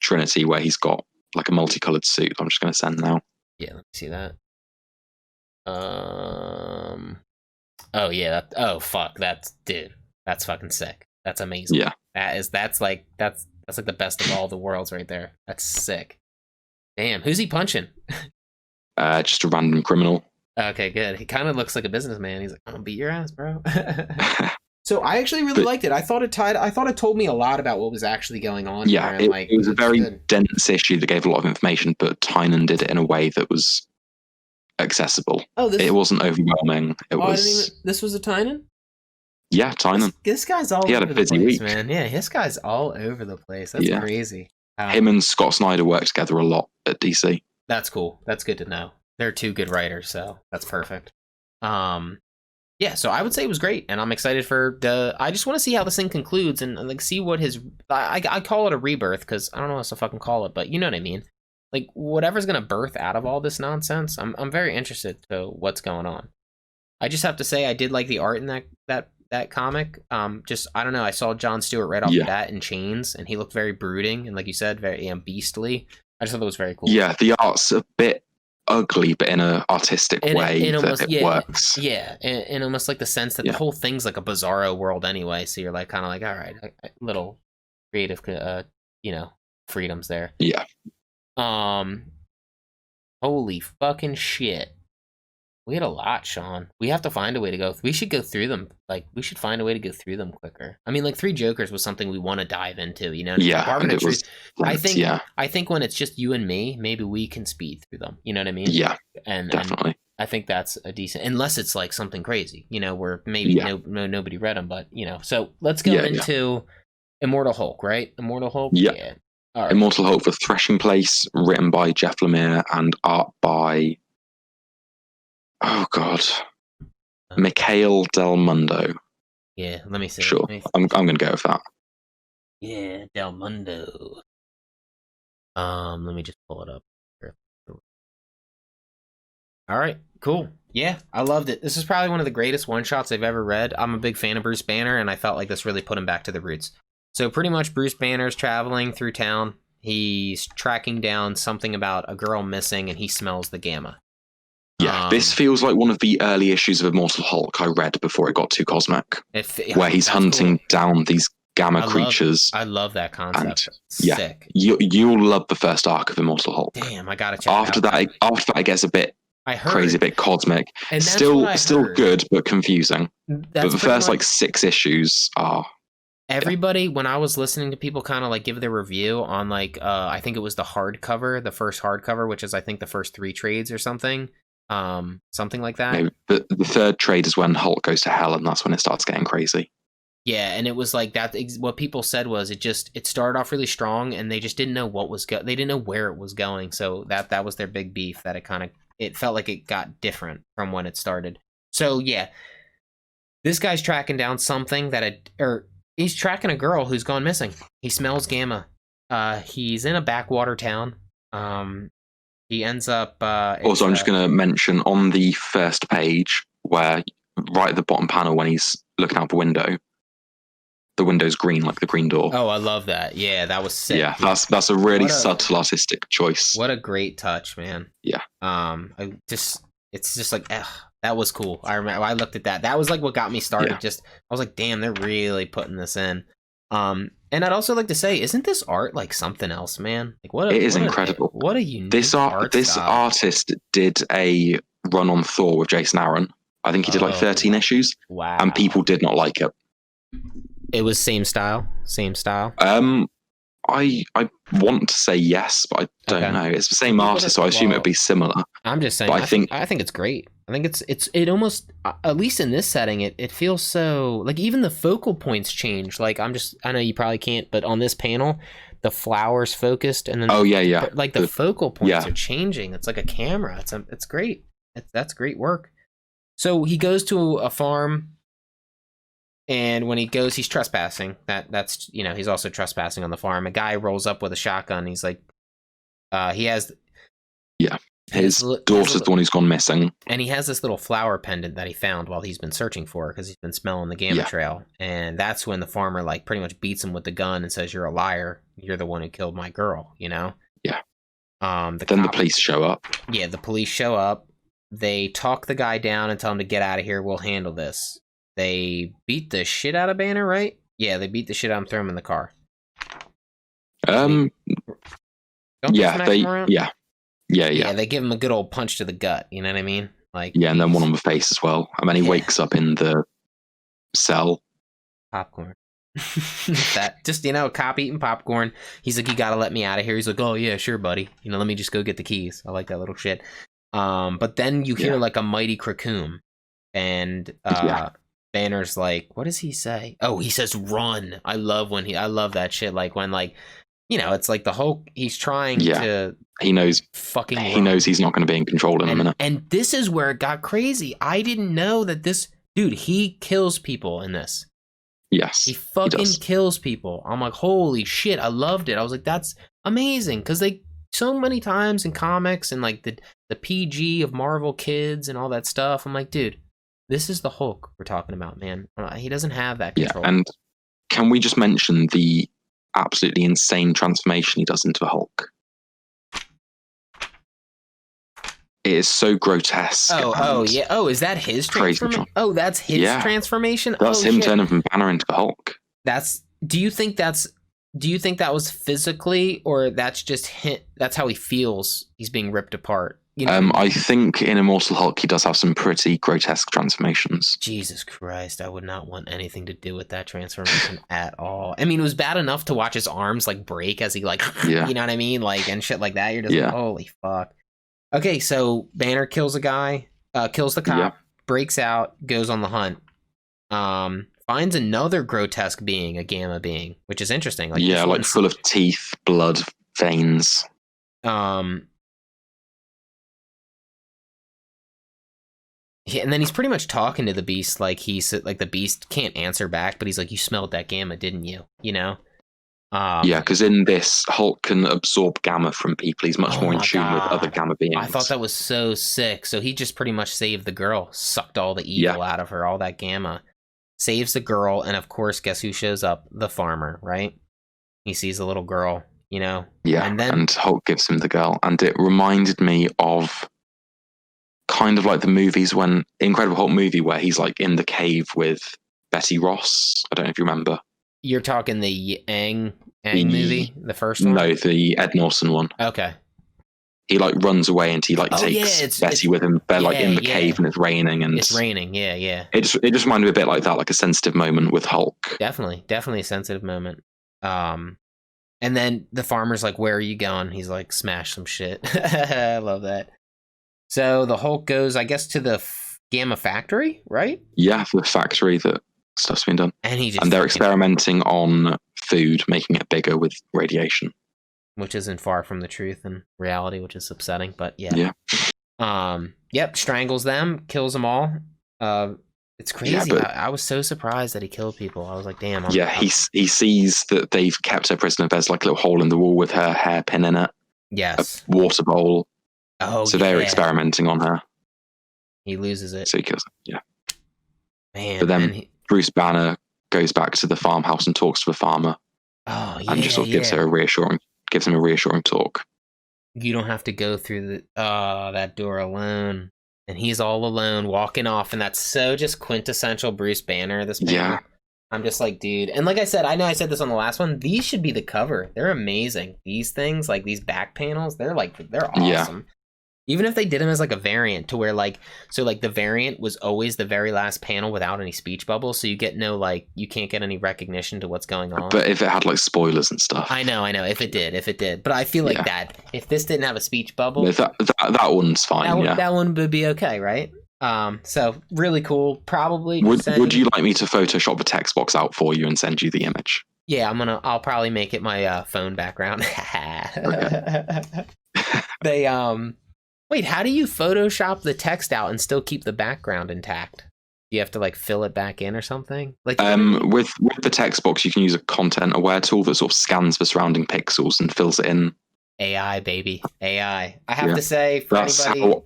Trinity where he's got like a multicolored suit. I'm just going to send now. Yeah, let me see that. Oh yeah. Fuck. That's fucking sick. That's amazing. Yeah. That's like the best of all the worlds right there. That's sick. Damn. Who's he punching? Just a random criminal. Okay, good. He kind of looks like a businessman. He's like, I'm gonna beat your ass, bro. So I actually really liked it. I thought it told me a lot about what was actually going on. Yeah, here, it was a very dense issue that gave a lot of information, but Tynan did it in a way that was accessible. It wasn't overwhelming. This was a Tynan? Yeah, Tynan. This guy's all over the place, man. Yeah, this guy's all over the place. That's crazy. Him and Scott Snyder work together a lot at DC. That's cool. That's good to know. They're two good writers, so that's perfect. Yeah, so I would say it was great, and I'm excited for I just want to see how this thing concludes and like see what his... I call it a rebirth because I don't know what else to fucking call it, but you know what I mean. Like whatever's gonna birth out of all this nonsense, I'm very interested to what's going on. I just have to say I did like the art in that comic. Just I don't know. I saw John Stewart right off the bat in chains, and he looked very brooding and like you said, very beastly. I just thought that was very cool. Yeah, the art's a bit ugly, but in an artistic way it works. Yeah, and almost like the sense that the whole thing's like a bizarro world anyway. So you're like kind of like, all right, little creative, freedoms there. Yeah. Holy fucking shit! We had a lot, Sean. We have to find a way to go. We should go through them. Like, we should find a way to go through them quicker. I mean, like 3 Jokers was something we want to dive into, you know? Yeah, Barbara and it Truth, was. I think when it's just you and me, maybe we can speed through them. You know what I mean? Yeah, and definitely. I think that's a decent, unless it's like something crazy, you know, where maybe nobody read them, but you know. So let's go into Immortal Hulk, right? Immortal Hulk. Yeah. All right. Immortal Hulk for Threshing Place, written by Jeff Lemire and art by, oh god, Mikhail Del Mundo. Yeah, let me see. Sure, I'm going to go with that. Yeah, Del Mundo. Let me just pull it up. All right, cool. Yeah, I loved it. This is probably one of the greatest one-shots I've ever read. I'm a big fan of Bruce Banner, and I felt like this really put him back to the roots. So pretty much Bruce Banner's traveling through town. He's tracking down something about a girl missing, and he smells the gamma. Yeah, this feels like one of the early issues of Immortal Hulk I read before it got too cosmic, where he's hunting down these gamma creatures. I love that concept. Sick. You'll love the first arc of Immortal Hulk. Damn, I gotta check after it out. After that, it gets a bit crazy, a bit cosmic. And still good, but confusing. But the first like 6 issues are. Everybody, when I was listening to people kind of like give their review on like, I think it was the hardcover, the first hardcover, which is I think the first 3 trades or something. Something like that. Maybe. The 3rd trade is when Hulk goes to hell, and that's when it starts getting crazy. Yeah, and it was like that. What people said was it started off really strong, and they just didn't know they didn't know where it was going. So that was their big beef. That it felt like it got different from when it started. So yeah, this guy's tracking down something he's tracking a girl who's gone missing. He smells gamma. He's in a backwater town. He ends up. Also, I'm just going to mention on the first page, where right at the bottom panel, when he's looking out the window, the window's green, like the green door. Oh, I love that. Yeah, that was sick. Yeah, that's a really subtle artistic choice. What a great touch, man. Yeah. It's just like, that was cool. I remember I looked at that. That was like what got me started. Yeah. I was like, damn, they're really putting this in. And I'd also like to say, isn't this art like something else, man? Like it is incredible. What a unique this artist did a run on Thor with Jason Aaron. I think he did like 13 issues. Wow. And people did not like it. It was same style. I want to say yes, but I don't know. It's the same artist, so I assume it would be similar. I'm just saying. But I think it's great. I think it almost, at least in this setting, it feels so like even the focal points change. Like I know you probably can't, but on this panel, the flowers focused, and then like the focal points are changing. It's like a camera. It's great. That's great work. So he goes to a farm. And when he goes, he's trespassing. That's he's also trespassing on the farm. A guy rolls up with a shotgun. He's like, he has. Yeah, his daughter's the one who's gone missing. And he has this little flower pendant that he found while he's been searching for her because he's been smelling the gamma trail. And that's when the farmer like pretty much beats him with the gun and says, "You're a liar. You're the one who killed my girl." You know. Yeah. The police show up. Yeah, the police show up. They talk the guy down and tell him to get out of here. We'll handle this. They beat the shit out of Banner, right? Yeah, they beat the shit out of him, throw him in the car. Yeah, they give him a good old punch to the gut, you know what I mean? Like and then one on the face as well. And then he wakes up in the cell. Popcorn. Cop eating popcorn. He's like, "You gotta let me out of here." He's like, "Oh yeah, sure, buddy. Let me just go get the keys." I like that little shit. But then you hear like a mighty Krakoom, and Banner's like, what does he say? Oh, he says run. I love that shit. Like when it's like the Hulk, he's trying to. He knows fucking knows he's not going to be in control in a minute. And this is where it got crazy. I didn't know that this dude, he kills people in this. Yes. He fucking kills people. I'm like, holy shit, I loved it. I was like, that's amazing. Because so many times in comics and like the PG of Marvel kids and all that stuff, I'm like, dude, this is the Hulk we're talking about, man. He doesn't have that control. Yeah, and can we just mention the absolutely insane transformation he does into a Hulk? It is so grotesque. Oh, yeah. Oh, is that his transformation? Oh, that's his transformation? That's him turning from Banner into the Hulk. Do you think that was physically, or that's just that's how he feels he's being ripped apart? I think in Immortal Hulk he does have some pretty grotesque transformations. Jesus Christ, I would not want anything to do with that transformation at all. I mean, it was bad enough to watch his arms like break as he like, Yeah. you know what I mean, like and shit like that. You're just like, holy fuck. Okay, so Banner kills a guy, kills the cop, breaks out, goes on the hunt, finds another grotesque being, a gamma being, which is interesting. Like like full of teeth, blood, veins. Yeah, and then he's pretty much talking to the beast like he's like the beast can't answer back, but he's like, you smelled that gamma, didn't you? You know? Because in this, Hulk can absorb gamma from people. He's much more in tune with other gamma beings. I thought that was so sick. So he just pretty much saved the girl, sucked all the evil out of her, all that gamma, saves the girl, and of course, guess who shows up? The farmer, right? He sees the little girl, you know? Yeah, and Hulk gives him the girl. And it reminded me of kind of like the movies when Incredible Hulk movie where he's like in the cave with Betty Ross. I don't know if you remember. You're talking the Aang movie, the first one? No, the Ed Norton one. Okay. He like runs away and he like takes Betty with him. They're like in the cave and it's raining and it's raining. Yeah. It just reminded me a bit like that, like a sensitive moment with Hulk. Definitely a sensitive moment. And then the farmer's like, "Where are you going?" He's like, "Smash some shit." I love that. So the Hulk goes, I guess, to the Gamma factory, right? Yeah, for the factory that stuff's been done. And they're experimenting on food, making it bigger with radiation. Which isn't far from the truth and reality, which is upsetting, but yeah. Yep, strangles them, kills them all. It's crazy. Yeah, but I was so surprised that he killed people. I was like, damn. He sees that they've kept her prisoner. There's like a little hole in the wall with her hairpin in it. Yes. A water bowl. Oh, so they're experimenting on her. He loses it. So he kills her. Yeah. Man. But then Bruce Banner goes back to the farmhouse and talks to the farmer. Oh, yeah. And just sort of gives him a reassuring talk. You don't have to go through that door alone. And he's all alone, walking off, and that's so just quintessential Bruce Banner, this panel. Yeah. I'm just like, dude. And like I said, I know I said this on the last one, these should be the cover. They're amazing. These things, like these back panels, they're awesome. Yeah. Even if they did them as like a variant to where like, so like the variant was always the very last panel without any speech bubbles, so you get no like, you can't get any recognition to what's going on. But if it had like spoilers and stuff. I know, if it did. But I feel like that, if this didn't have a speech bubble. No, that one's fine, that one would be okay, right? So really cool. Probably. Would you like me to Photoshop the text box out for you and send you the image? Yeah, I'll probably make it my phone background. They wait, how do you Photoshop the text out and still keep the background intact? You have to like fill it back in or something? Like with the text box, you can use a content aware tool that sort of scans the surrounding pixels and fills it in. AI, baby, AI. I have to say, for anybody,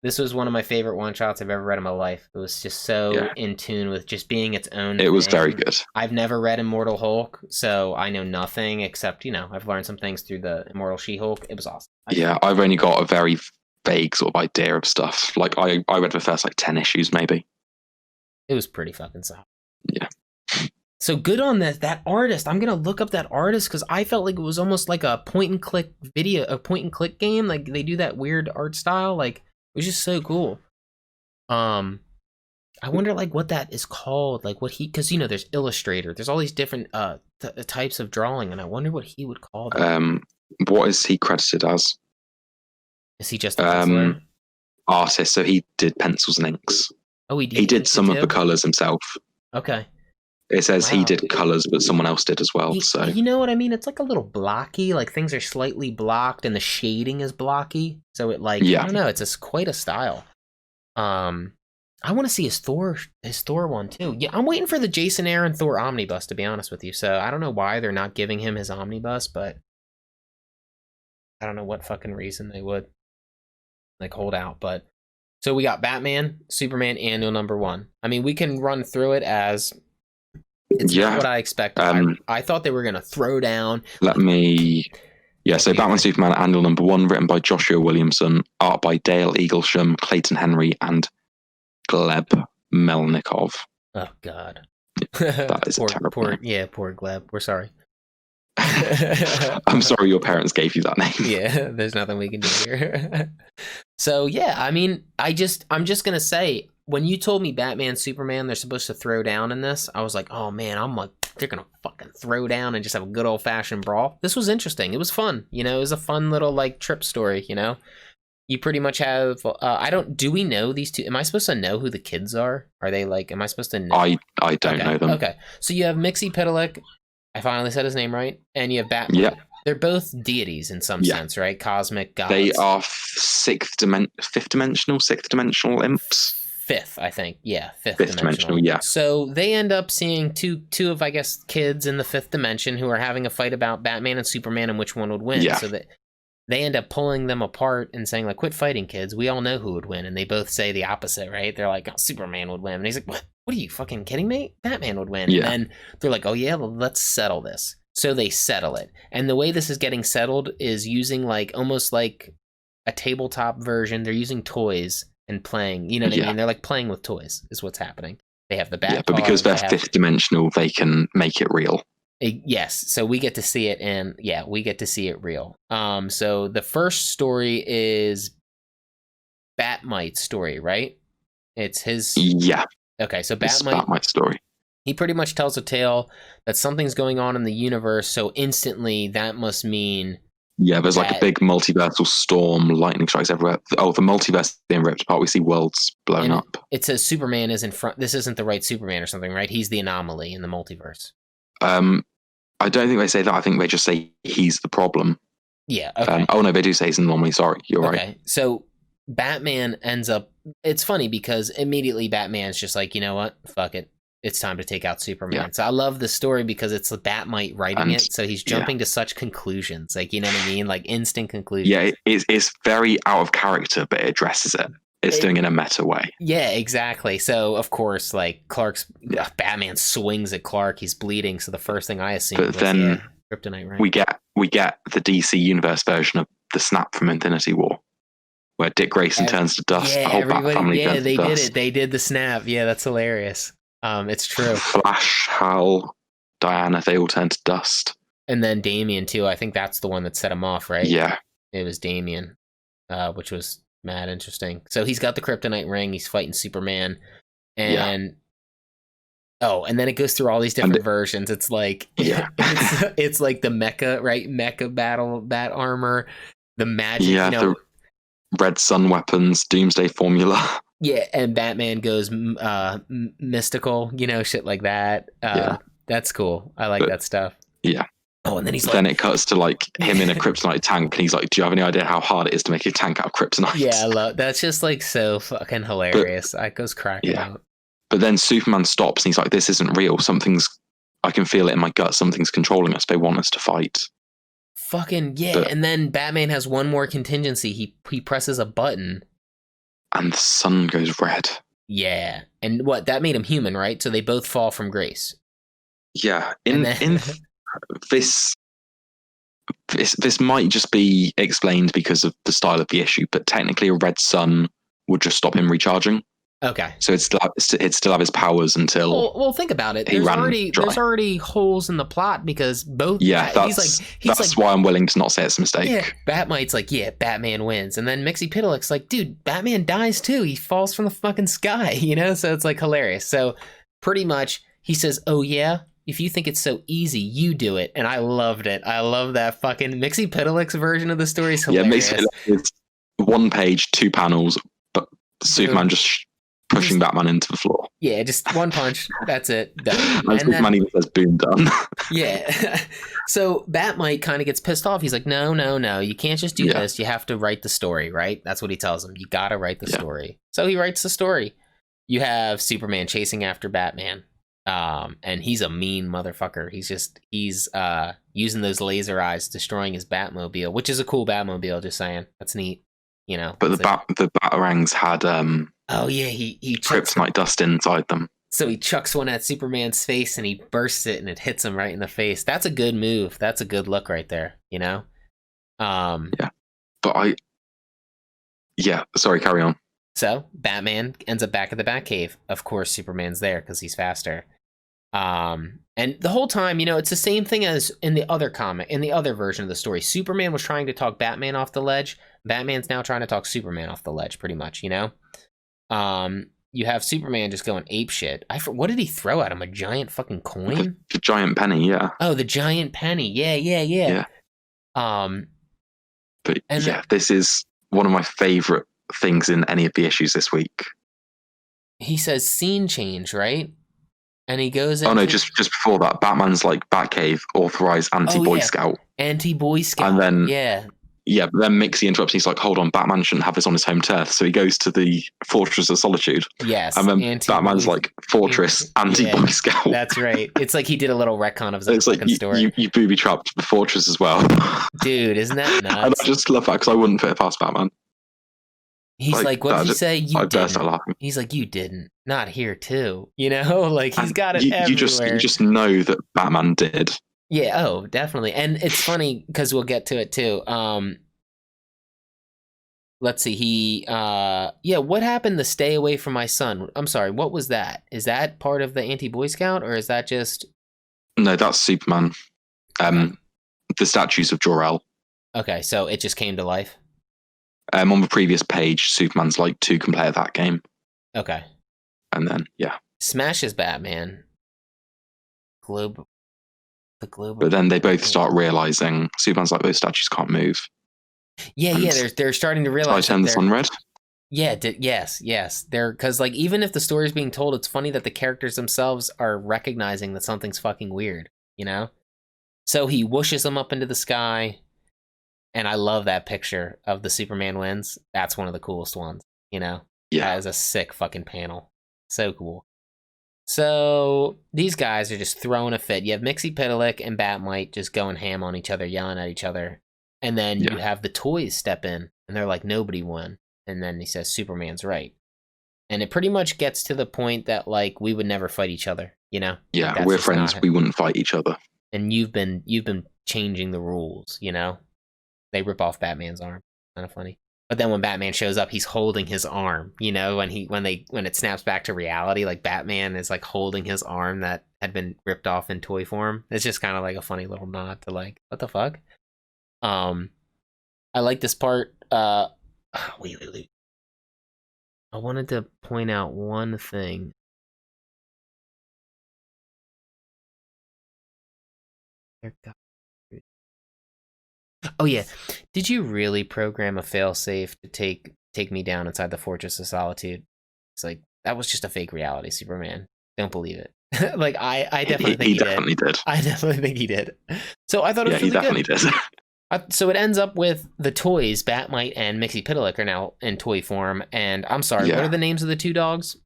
this was one of my favorite one shots I've ever read in my life. It was just so in tune with just being its own. It was very good. I've never read Immortal Hulk, so I know nothing except I've learned some things through the Immortal She-Hulk. It was awesome. I've only got a very vague sort of idea of stuff. Like I read the first like 10 issues maybe. It was pretty fucking solid. Yeah. So good on that artist. I'm gonna look up that artist because I felt like it was almost like a point and click game. Like they do that weird art style. Like it was just so cool. I wonder like what that is called. Like what because there's Illustrator. There's all these different types of drawing, and I wonder what he would call them. What is he credited as? Is he just a penciler? Artist? So he did pencils and inks. Oh, he did. He did some of the colors himself. Okay. It says he did colors, but someone else did as well. So you know what I mean? It's like a little blocky. Like things are slightly blocked, and the shading is blocky. So it I don't know. It's quite a style. I want to see his Thor one too. Yeah, I'm waiting for the Jason Aaron Thor omnibus, to be honest with you. So I don't know why they're not giving him his omnibus, but I don't know what fucking reason they would like hold out. But so we got Batman, Superman Annual #1. I mean, we can run through it as it's not what I expected. I thought they were gonna throw down. So Batman Superman Annual #1, written by Joshua Williamson, art by Dale Eaglesham, Clayton Henry, and Gleb Melnikov. Oh God, that is poor Gleb. We're sorry. I'm sorry your parents gave you that name. Yeah, there's nothing we can do here. So yeah, I mean, I'm just gonna say, when you told me Batman, Superman, they're supposed to throw down in this, I was like, oh man, I'm like, they're gonna fucking throw down and just have a good old fashioned brawl. This was interesting. It was fun. You know, it was a fun little like trip story. You know, you pretty much have. Do we know these two? Am I supposed to know who the kids are? Are they like? Am I supposed to know? I don't know them. Okay, so you have Mixie Pitalik. I finally said his name right, and you have Batman. Yeah. They're both deities in some sense, right? Cosmic gods. They are fifth dimensional imps. Fifth, I think. Yeah, fifth dimensional. Yeah. So they end up seeing two of, I guess, kids in the fifth dimension who are having a fight about Batman and Superman and which one would win. Yeah. So that they end up pulling them apart and saying, like, quit fighting, kids. We all know who would win. And they both say the opposite, right? They're like, oh, Superman would win. And he's like, what? What are you fucking kidding me? Batman would win. Yeah. And then they're like, oh yeah, well, let's settle this. So they settle it. And the way this is getting settled is using like almost like a tabletop version. They're using toys and playing, you know what I mean? They're like playing with toys is what's happening. They have the bat. Yeah, but because they're fifth dimensional, they can make it real. Yes, so we get to see it, and yeah, we get to see it real. So the first story is Batmite's story, right? It's his. Yeah. Okay, so Batmite's story. He pretty much tells a tale that something's going on in the universe, so instantly that must mean... Yeah, there's like a big multiversal storm, lightning strikes everywhere. Oh, the multiverse is being ripped apart. We see worlds blown up. It says Superman is in front. This isn't the right Superman or something, right? He's the anomaly in the multiverse. I don't think they say that. I think they just say he's the problem. Yeah, okay. Oh, no, they do say he's an anomaly. Sorry, you're right. Okay, so Batman ends up... It's funny because immediately Batman's just like, you know what? Fuck it. It's time to take out Superman. Yeah. So I love the story because it's Batmite writing it. So he's jumping to such conclusions. Like, you know what I mean? Like instant conclusions. Yeah, it's very out of character, but it addresses it. It's doing it in a meta way. Yeah, exactly. So, of course, like Batman swings at Clark. He's bleeding. So the first thing I assumed was then kryptonite, right? We get the DC Universe version of the snap from Infinity War, where Dick Grayson turns to dust. Yeah, the whole Bat family turns they to did dust. it. They did the snap. Yeah, that's hilarious. It's true. Flash, Hal, Diana, they all turn to dust. And then Damian, too. I think that's the one that set him off, right? Yeah. It was Damian, which was mad interesting. So he's got the kryptonite ring. He's fighting Superman. And... Oh, and then it goes through all these different versions. It's like... Yeah. it's like the mecha, right? Mecha bat armor. The magic, yeah, the Red Sun weapons, Doomsday formula. Yeah, and Batman goes mystical, you know, shit like that. That's cool. I like that stuff. Yeah. Oh, and then then it cuts to like him in a kryptonite tank, and he's like, "Do you have any idea how hard it is to make a tank out of kryptonite?" Yeah, I love that's just like so fucking hilarious. I goes cracking out. But then Superman stops, and he's like, "This isn't real. I can feel it in my gut. Something's controlling us. They want us to fight." Fucking yeah! And then Batman has one more contingency. He presses a button. And the sun goes red. Yeah. And what? That made him human, right? So they both fall from grace. Yeah. In this might just be explained because of the style of the issue, but technically a red sun would just stop him recharging. Okay. So it'd still have his powers until... Well, think about it. There's already holes in the plot because both... Yeah, that's why I'm willing to not say it's a mistake. Yeah, Batmite's like, yeah, Batman wins. And then Mixie Pitalik's like, dude, Batman dies too. He falls from the fucking sky, you know? So it's like hilarious. So pretty much he says, oh yeah, if you think it's so easy, you do it. And I loved it. I love that fucking Mixie Pitalik's version of the story is hilarious. Yeah, Mixie Pitalik is 1 page, 2 panels, but Superman just... pushing Batman into the floor. Yeah, just one punch. That's it. Done. And Superman even says, boom, done. Yeah. So Batmite kind of gets pissed off. He's like, no. You can't just do this. You have to write the story, right? That's what he tells him. You got to write the story. So he writes the story. You have Superman chasing after Batman. And he's a mean motherfucker. He's using those laser eyes, destroying his Batmobile, which is a cool Batmobile, just saying. That's neat. You know. But the Batarangs had... oh yeah, he kryptonite dust inside them. So he chucks one at Superman's face and he bursts it and it hits him right in the face. That's a good move. That's a good look right there, you know? Yeah. But sorry, carry on. So Batman ends up back at the Batcave. Of course, Superman's there because he's faster. And the whole time, you know, it's the same thing as in the other comic, in the other version of the story. Superman was trying to talk Batman off the ledge. Batman's now trying to talk Superman off the ledge, pretty much, you know? You have Superman just going ape shit. What did he throw at him? A giant fucking coin? The giant penny, yeah. Oh, the giant penny. Yeah. But yeah, this is one of my favorite things in any of the issues this week. He says scene change, right? And he goes into... Oh no, just before that, Batman's like Batcave, authorized anti-Boy Scout. Anti-Boy Scout. And then yeah, but then Mixie interrupts. He's like, "Hold on, Batman shouldn't have this on his home turf." So he goes to the Fortress of Solitude. Yes, and then Batman's like, "Fortress, anti-Boy Scout." That's right. It's like he did a little retcon of his fucking story. You booby trapped the Fortress as well, dude. Isn't that nuts? And I just love that because I wouldn't put it past Batman. He's like, "What did he say? You didn't." He's like, "You didn't. Not here too." You know, like he's got it everywhere. You just know that Batman did. Yeah. Oh, definitely. And it's funny because we'll get to it too. Let's see. What happened to stay away from my son? I'm sorry. What was that? Is that part of the anti-Boy Scout, or is that just? No, that's Superman. The statues of Jor-El. Okay, so it just came to life. On the previous page, Superman's like 2 can play at that game. Okay. And then smashes Batman. The globe. But then they both start realizing Superman's like, those statues can't move. Yeah. They're starting to realize. I turn this on red. Yeah. Yes. They're because like even if the story's being told, it's funny that the characters themselves are recognizing that something's fucking weird. You know. So he whooshes them up into the sky, and I love that picture of the Superman wins. That's one of the coolest ones. You know. Yeah. That is a sick fucking panel. So cool. So these guys are just throwing a fit. You have Mixie Pitalik and Batmite just going ham on each other, yelling at each other. And then you have the toys step in, and they're like, nobody won. And then he says, Superman's right. And it pretty much gets to the point that, like, we would never fight each other, you know? Yeah, like, we're friends. We wouldn't fight each other. And you've been changing the rules, you know? They rip off Batman's arm. Kind of funny. But then when Batman shows up, he's holding his arm, you know? When it snaps back to reality, like, Batman is, like, holding his arm that had been ripped off in toy form. It's just kind of like a funny little nod to, like, what the fuck? I like this part. Wait. I wanted to point out one thing. Oh yeah, did you really program a failsafe to take me down inside the Fortress of Solitude? It's like that was just a fake reality, Superman. Don't believe it. Like I definitely think he definitely did. I definitely think he did. So I thought it was really definitely good. Did. So it ends up with the toys. Batmite and Mixie Pitalik are now in toy form. And I'm sorry, what are the names of the 2 dogs?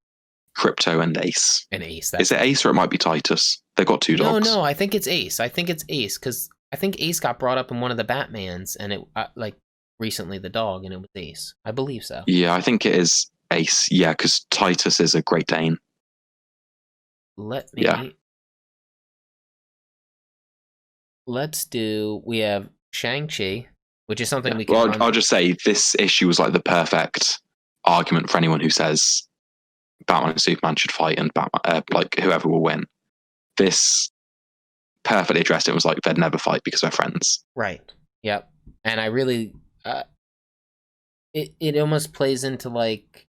Crypto and Ace. And Ace. Is it Ace or it might be Titus? They've got 2 dogs. No, I think it's Ace. Because I think Ace got brought up in one of the Batmans, and it like recently the dog, and it was Ace. I believe so. Yeah, I think it is Ace. Yeah, because Titus is a Great Dane. Let's do. We have Shang-Chi, which is something we can. Well, I'll just say this issue was like the perfect argument for anyone who says Batman and Superman should fight and Batman, like whoever will win. This perfectly addressed it. It was like they'd never fight because they're friends. Right. Yep. And I really, it almost plays into like,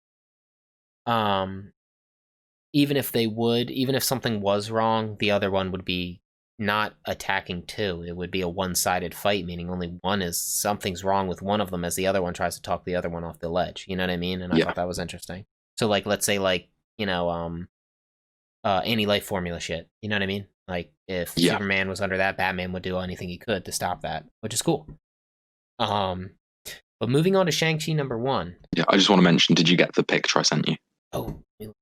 even if something was wrong, the other one would be not attacking 2. It would be a one-sided fight, meaning only one is something's wrong with one of them as the other one tries to talk the other one off the ledge. You know what I mean? And I thought that was interesting. So like, let's say like, you know, anti-life formula shit. You know what I mean? Like if Superman was under that, Batman would do anything he could to stop that, which is cool. But moving on to Shang-Chi #1. Yeah, I just want to mention, did you get the picture I sent you? Oh.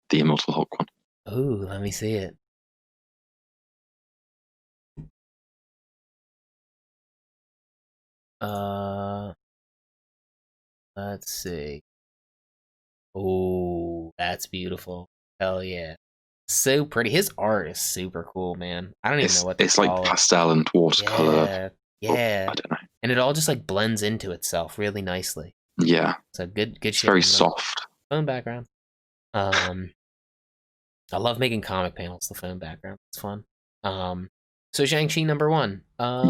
The Immortal Hulk one. Oh, let me see it. Let's see. Oh, that's beautiful. Hell yeah. So pretty. His art is super cool, man. I don't even know what it's like pastel and watercolor. Yeah. I don't know. And it all just like blends into itself really nicely. Yeah. So good it's shit. very soft. Phone background. I love making comic panels, the phone background. It's fun. So Shang-Chi #1.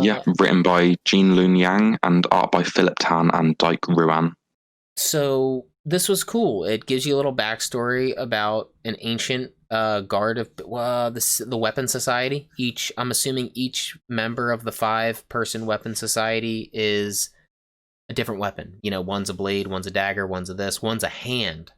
Yeah, written by Jean Lun Yang and art by Philip Tan and Dyke Ruan. So this was cool. It gives you a little backstory about an ancient guard of the Weapon Society. I'm assuming each member of the 5-person Weapon Society is a different weapon. You know, one's a blade, one's a dagger, one's a this, one's a hand.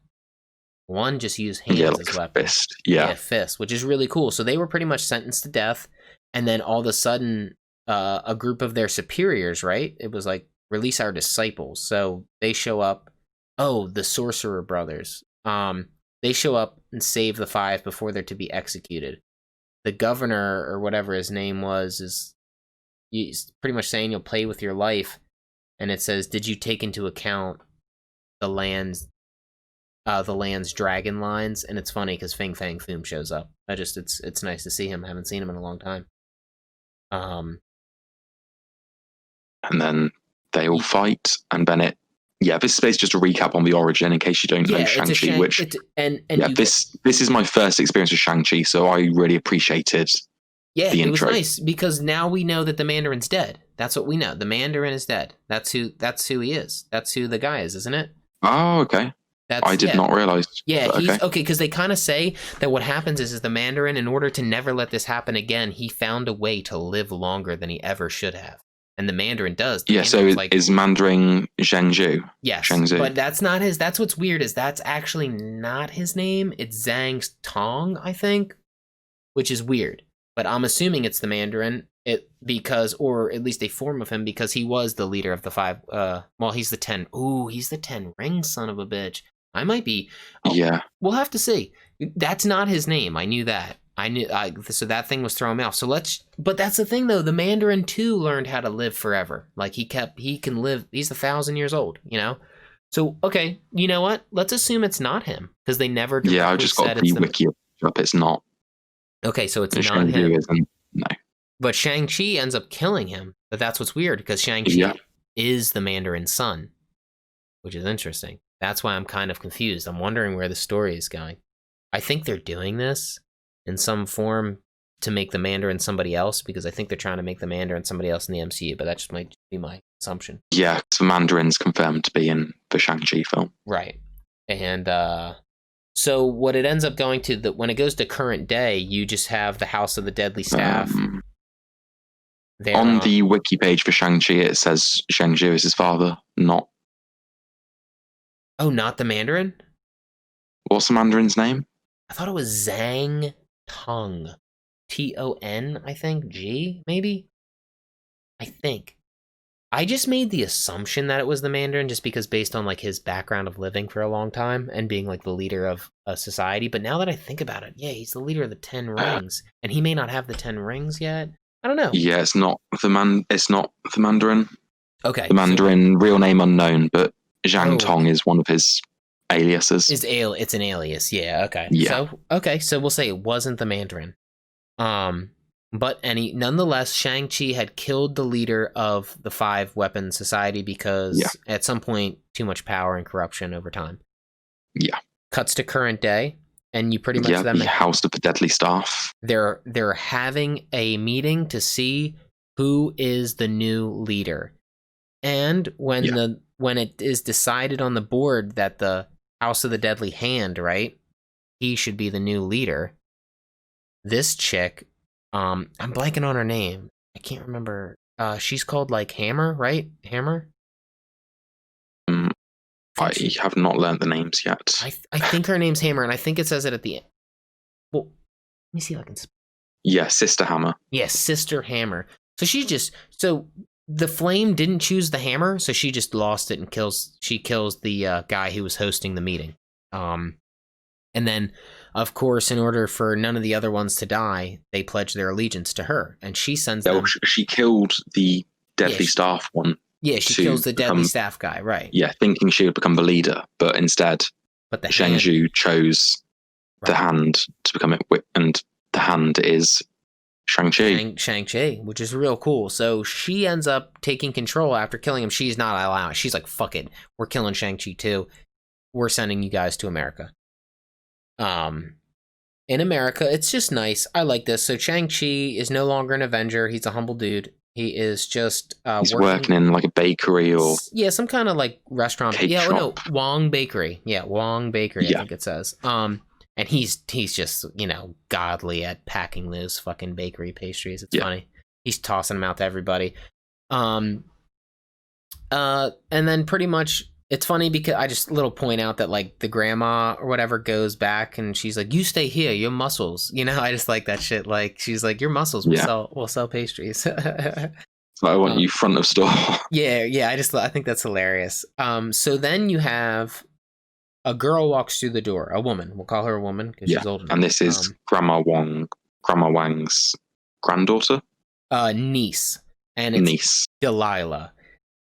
One just used hands as weapons. Fist. Yeah, fist, which is really cool. So they were pretty much sentenced to death, and then all of a sudden, a group of their superiors, right? It was like, release our disciples. So they show up. Oh, the Sorcerer Brothers. They show up and save the 5 before they're to be executed. The governor, or whatever his name was, is he's pretty much saying you'll play with your life. And it says, did you take into account the land's dragon lines? And it's funny because Fing Fang Foom shows up. It's nice to see him. I haven't seen him in a long time. And then they all fight, and then this is basically just a recap on the origin in case you don't know Shang-Chi, this is my first experience with Shang-Chi, so I really appreciated the intro. It was nice because now we know that the Mandarin's dead. That's what we know. The Mandarin is dead. That's who he is. That's who the guy is, isn't it? Oh, okay. I did not realize. Yeah, he's okay, because they kind of say that what happens is the Mandarin, in order to never let this happen again, he found a way to live longer than he ever should have. And the Mandarin does. Is Mandarin Zhengzhou? Yes, Shang-Chi. But that's not his. That's what's weird, is that's actually not his name. It's Zhang Tong, I think, which is weird. But I'm assuming it's the Mandarin, or at least a form of him, because he was the leader of the 5. He's the 10. Ooh, he's the 10 rings, son of a bitch. I might be. We'll have to see. That's not his name. I knew that. So that thing was throwing me off. But that's the thing though. The Mandarin too learned how to live forever. Like he can live. He's 1,000 years old. You know. So okay, you know what? Let's assume it's not him because they never. I just got the wiki up. It's not. Okay, so it's not Shang-Chi him. No. But Shang-Chi ends up killing him. But that's what's weird because Shang-Chi is the Mandarin's son, which is interesting. That's why I'm kind of confused. I'm wondering where the story is going. I think they're doing this in some form to make the Mandarin somebody else, because I think they're trying to make the Mandarin somebody else in the MCU, but that just might be my assumption. Yeah, the Mandarin's confirmed to be in the Shang-Chi film. Right. And so what it ends up going to, when it goes to current day, you just have the House of the Deadly Staff. On the wiki page for Shang-Chi, it says Zhengzhou is his father, not... Oh, not the Mandarin? What's the Mandarin's name? I thought it was Zhang Tong. Ton, I think. G, maybe? I think. I just made the assumption that it was the Mandarin just because based on like his background of living for a long time and being like the leader of a society. But now that I think about it, yeah, he's the leader of the 10 rings. And he may not have the 10 rings yet. I don't know. Yeah, it's not the Mandarin. Okay. The Mandarin, real name unknown, but Zhang Tong is one of his aliases. It's an alias, yeah, okay. Yeah. So we'll say it wasn't the Mandarin. But nonetheless, Shang-Chi had killed the leader of the 5-weapon society because at some point, too much power and corruption over time. Yeah. Cuts to current day, and you pretty much the House of the Deadly Staff. They're having a meeting to see who is the new leader. And when it is decided on the board that the House of the Deadly Hand, right, he should be the new leader, this chick, I'm blanking on her name. I can't remember. She's called like Hammer, right? Hammer? I have not learned the names yet. I think her name's Hammer, and I think it says it at the end. Well, let me see if I can... Yeah, Sister Hammer. Yes, Sister Hammer. So the Flame didn't choose the hammer, so she just lost it and kills the guy who was hosting the meeting. And then, of course, in order for none of the other ones to die, they pledge their allegiance to her, and she sends them... She killed the Deadly Staff one. Yeah, she kills the Deadly Staff guy, right. Yeah, thinking she would become the leader, but instead Zhengzhou chose the Hand to become it, and the Hand is Shang-Chi. Shang-Chi, which is real cool. So she ends up taking control after killing him. She's not allowing. She's like, fuck it. We're killing Shang-Chi too. We're sending you guys to America. in America. It's just nice. I like this. So Shang-Chi is no longer an Avenger. He's a humble dude. He is just He's working in like a bakery or some kind of like restaurant. Cake yeah, shop. no, Wong Bakery. Yeah, Wong Bakery. Yeah. I think it says. And he's just godly at packing those fucking bakery pastries. It's funny. He's tossing them out to everybody. And then pretty much it's funny because I just little point out that like the grandma or whatever goes back and she's like, "You stay here, your muscles." I just like that shit. Like she's like, "Your muscles will sell pastries." I want you front of store. Yeah. I think that's hilarious. So then you have a girl walks through the door, a woman. We'll call her a woman because she's old enough. And this is Grandma Wang's granddaughter, niece, and it's Delilah.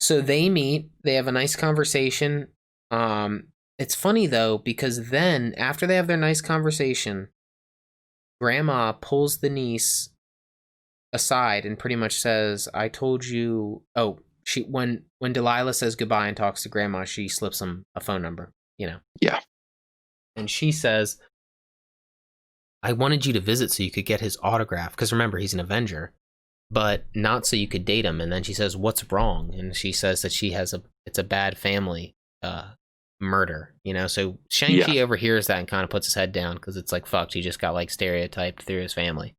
So they meet. They have a nice conversation. It's funny though because then after they have their nice conversation, Grandma pulls the niece aside and pretty much says, "I told you." Oh, when Delilah says goodbye and talks to Grandma, she slips him a phone number. Yeah. And she says, "I wanted you to visit so you could get his autograph because remember he's an Avenger, but not so you could date him." And then she says, "What's wrong?" And she says that it's a bad family murder. So Shang-Chi overhears that and kind of puts his head down because it's like, fuck, he just got like stereotyped through his family.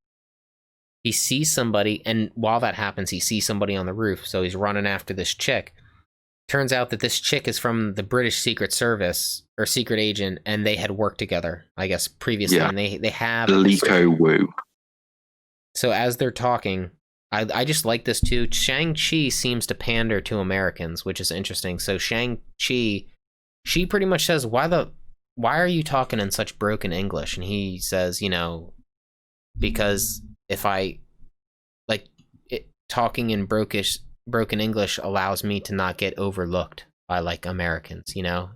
He sees somebody, and while that happens, he sees somebody on the roof. So he's running after this chick. Turns out that this chick is from the British Secret Service or secret agent, and they had worked together, I guess, previously. Yeah. And they have Liko Wu. So as they're talking, I just like this too. Shang-Chi seems to pander to Americans, which is interesting. So Shang-Chi, she pretty much says, why are you talking in such broken English? And he says, because if I talking in broken English allows me to not get overlooked by like Americans,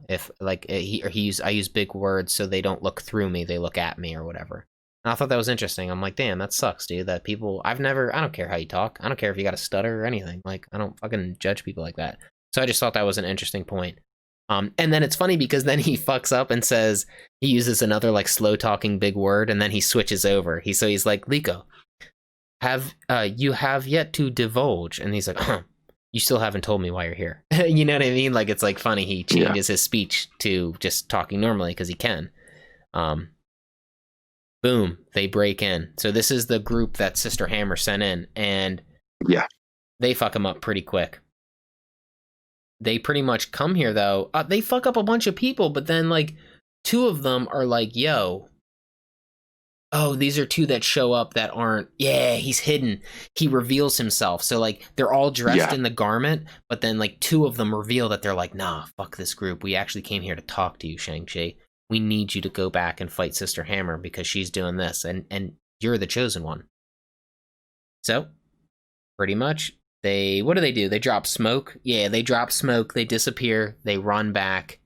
if like I use big words so they don't look through me, they look at me or whatever. And I thought that was interesting. I'm like, damn, that sucks, dude. That people, I don't care how you talk. I don't care if you got a stutter or anything. Like, I don't fucking judge people like that. So I just thought that was an interesting point. And then it's funny because then he fucks up and says, he uses another like slow talking big word and then he switches over. He's like, Liko, you have yet to divulge. And he's like, you still haven't told me why you're here. You know what I mean? Like, it's like funny. He changes his speech to just talking normally because he can. Boom, they break in. So this is the group that Sister Hammer sent in, and they fuck him up pretty quick. They pretty much come here though. They fuck up a bunch of people, but then like two of them are like, yo, oh, these are two that show up that aren't, he's hidden. He reveals himself. So like they're all dressed in the garment, but then like two of them reveal that they're like, nah, fuck this group. We actually came here to talk to you, Shang-Chi. We need you to go back and fight Sister Hammer because she's doing this and you're the chosen one. So pretty much what do? They drop smoke. Yeah, they drop smoke. They disappear. They run back.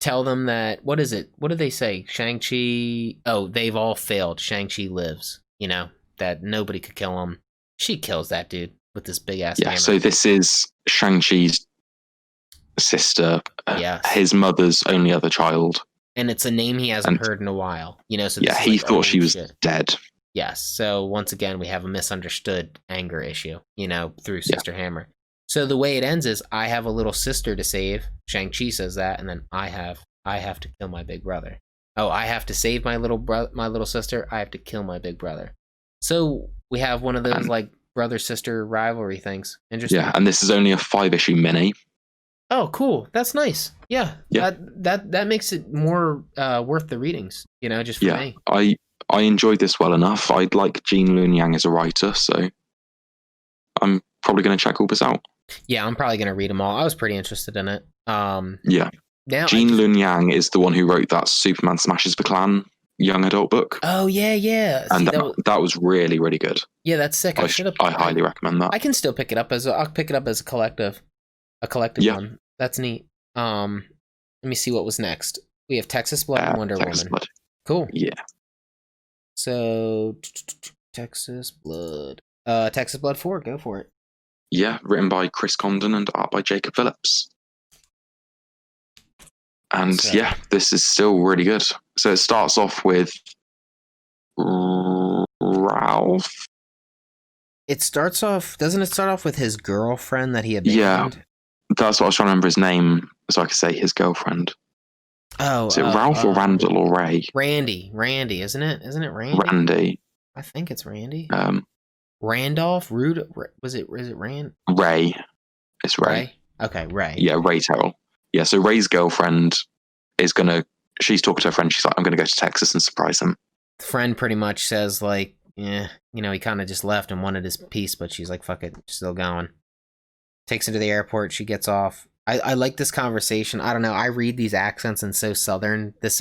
Tell them that, what is it? What do they say? Shang-Chi, they've all failed. Shang-Chi lives, that nobody could kill him. She kills that dude with this big ass hammer. So this is Shang-Chi's sister, his mother's only other child. And it's a name he hasn't heard in a while, So he thought she was dead. Yes, so once again, we have a misunderstood anger issue, through Sister Hammer. So the way it ends is, I have a little sister to save. Shang-Chi says that, and then I have to kill my big brother. Oh, I have to save my little sister. I have to kill my big brother. So we have one of those like brother-sister rivalry things. Interesting. Yeah, and this is only a 5-issue mini. Oh, cool. That's nice. Yeah. That makes it more worth the readings, just for me. I enjoyed this well enough. I'd like Gene Luen Yang as a writer, so I'm probably going to check all this out. Yeah, I'm probably going to read them all. I was pretty interested in it. Gene Luen Yang is the one who wrote that Superman Smashes the Klan young adult book. Oh, yeah. And that was really, really good. Yeah, that's sick. I highly recommend that. I can still pick it up I'll pick it up as a collective one. That's neat. Let me see what was next. We have Texas Blood and Wonder Woman. Blood. Cool. Yeah. So Texas Blood 4, go for it. Yeah, written by Chris Condon and art by Jacob Phillips. And yeah, this is still really good. So it starts off with Ralph. It starts off, doesn't it start off with his girlfriend that he abandoned? Yeah, that's what I was trying to remember his name so I could say his girlfriend. Oh, is it Ralph or Randall or Ray? Randy, isn't it? Isn't it Randy? Randy. I think it's Randy. Randolph, was it Rand? Ray. It's Ray. Okay, Ray. Yeah, Ray Terrell. Yeah, so Ray's girlfriend is she's talking to her friend. She's like, I'm gonna go to Texas and surprise him. The friend pretty much says like, yeah, he kind of just left and wanted his peace, but she's like, fuck it, still going. Takes her to the airport. She gets off. I like this conversation. I don't know. I read these accents and so southern. This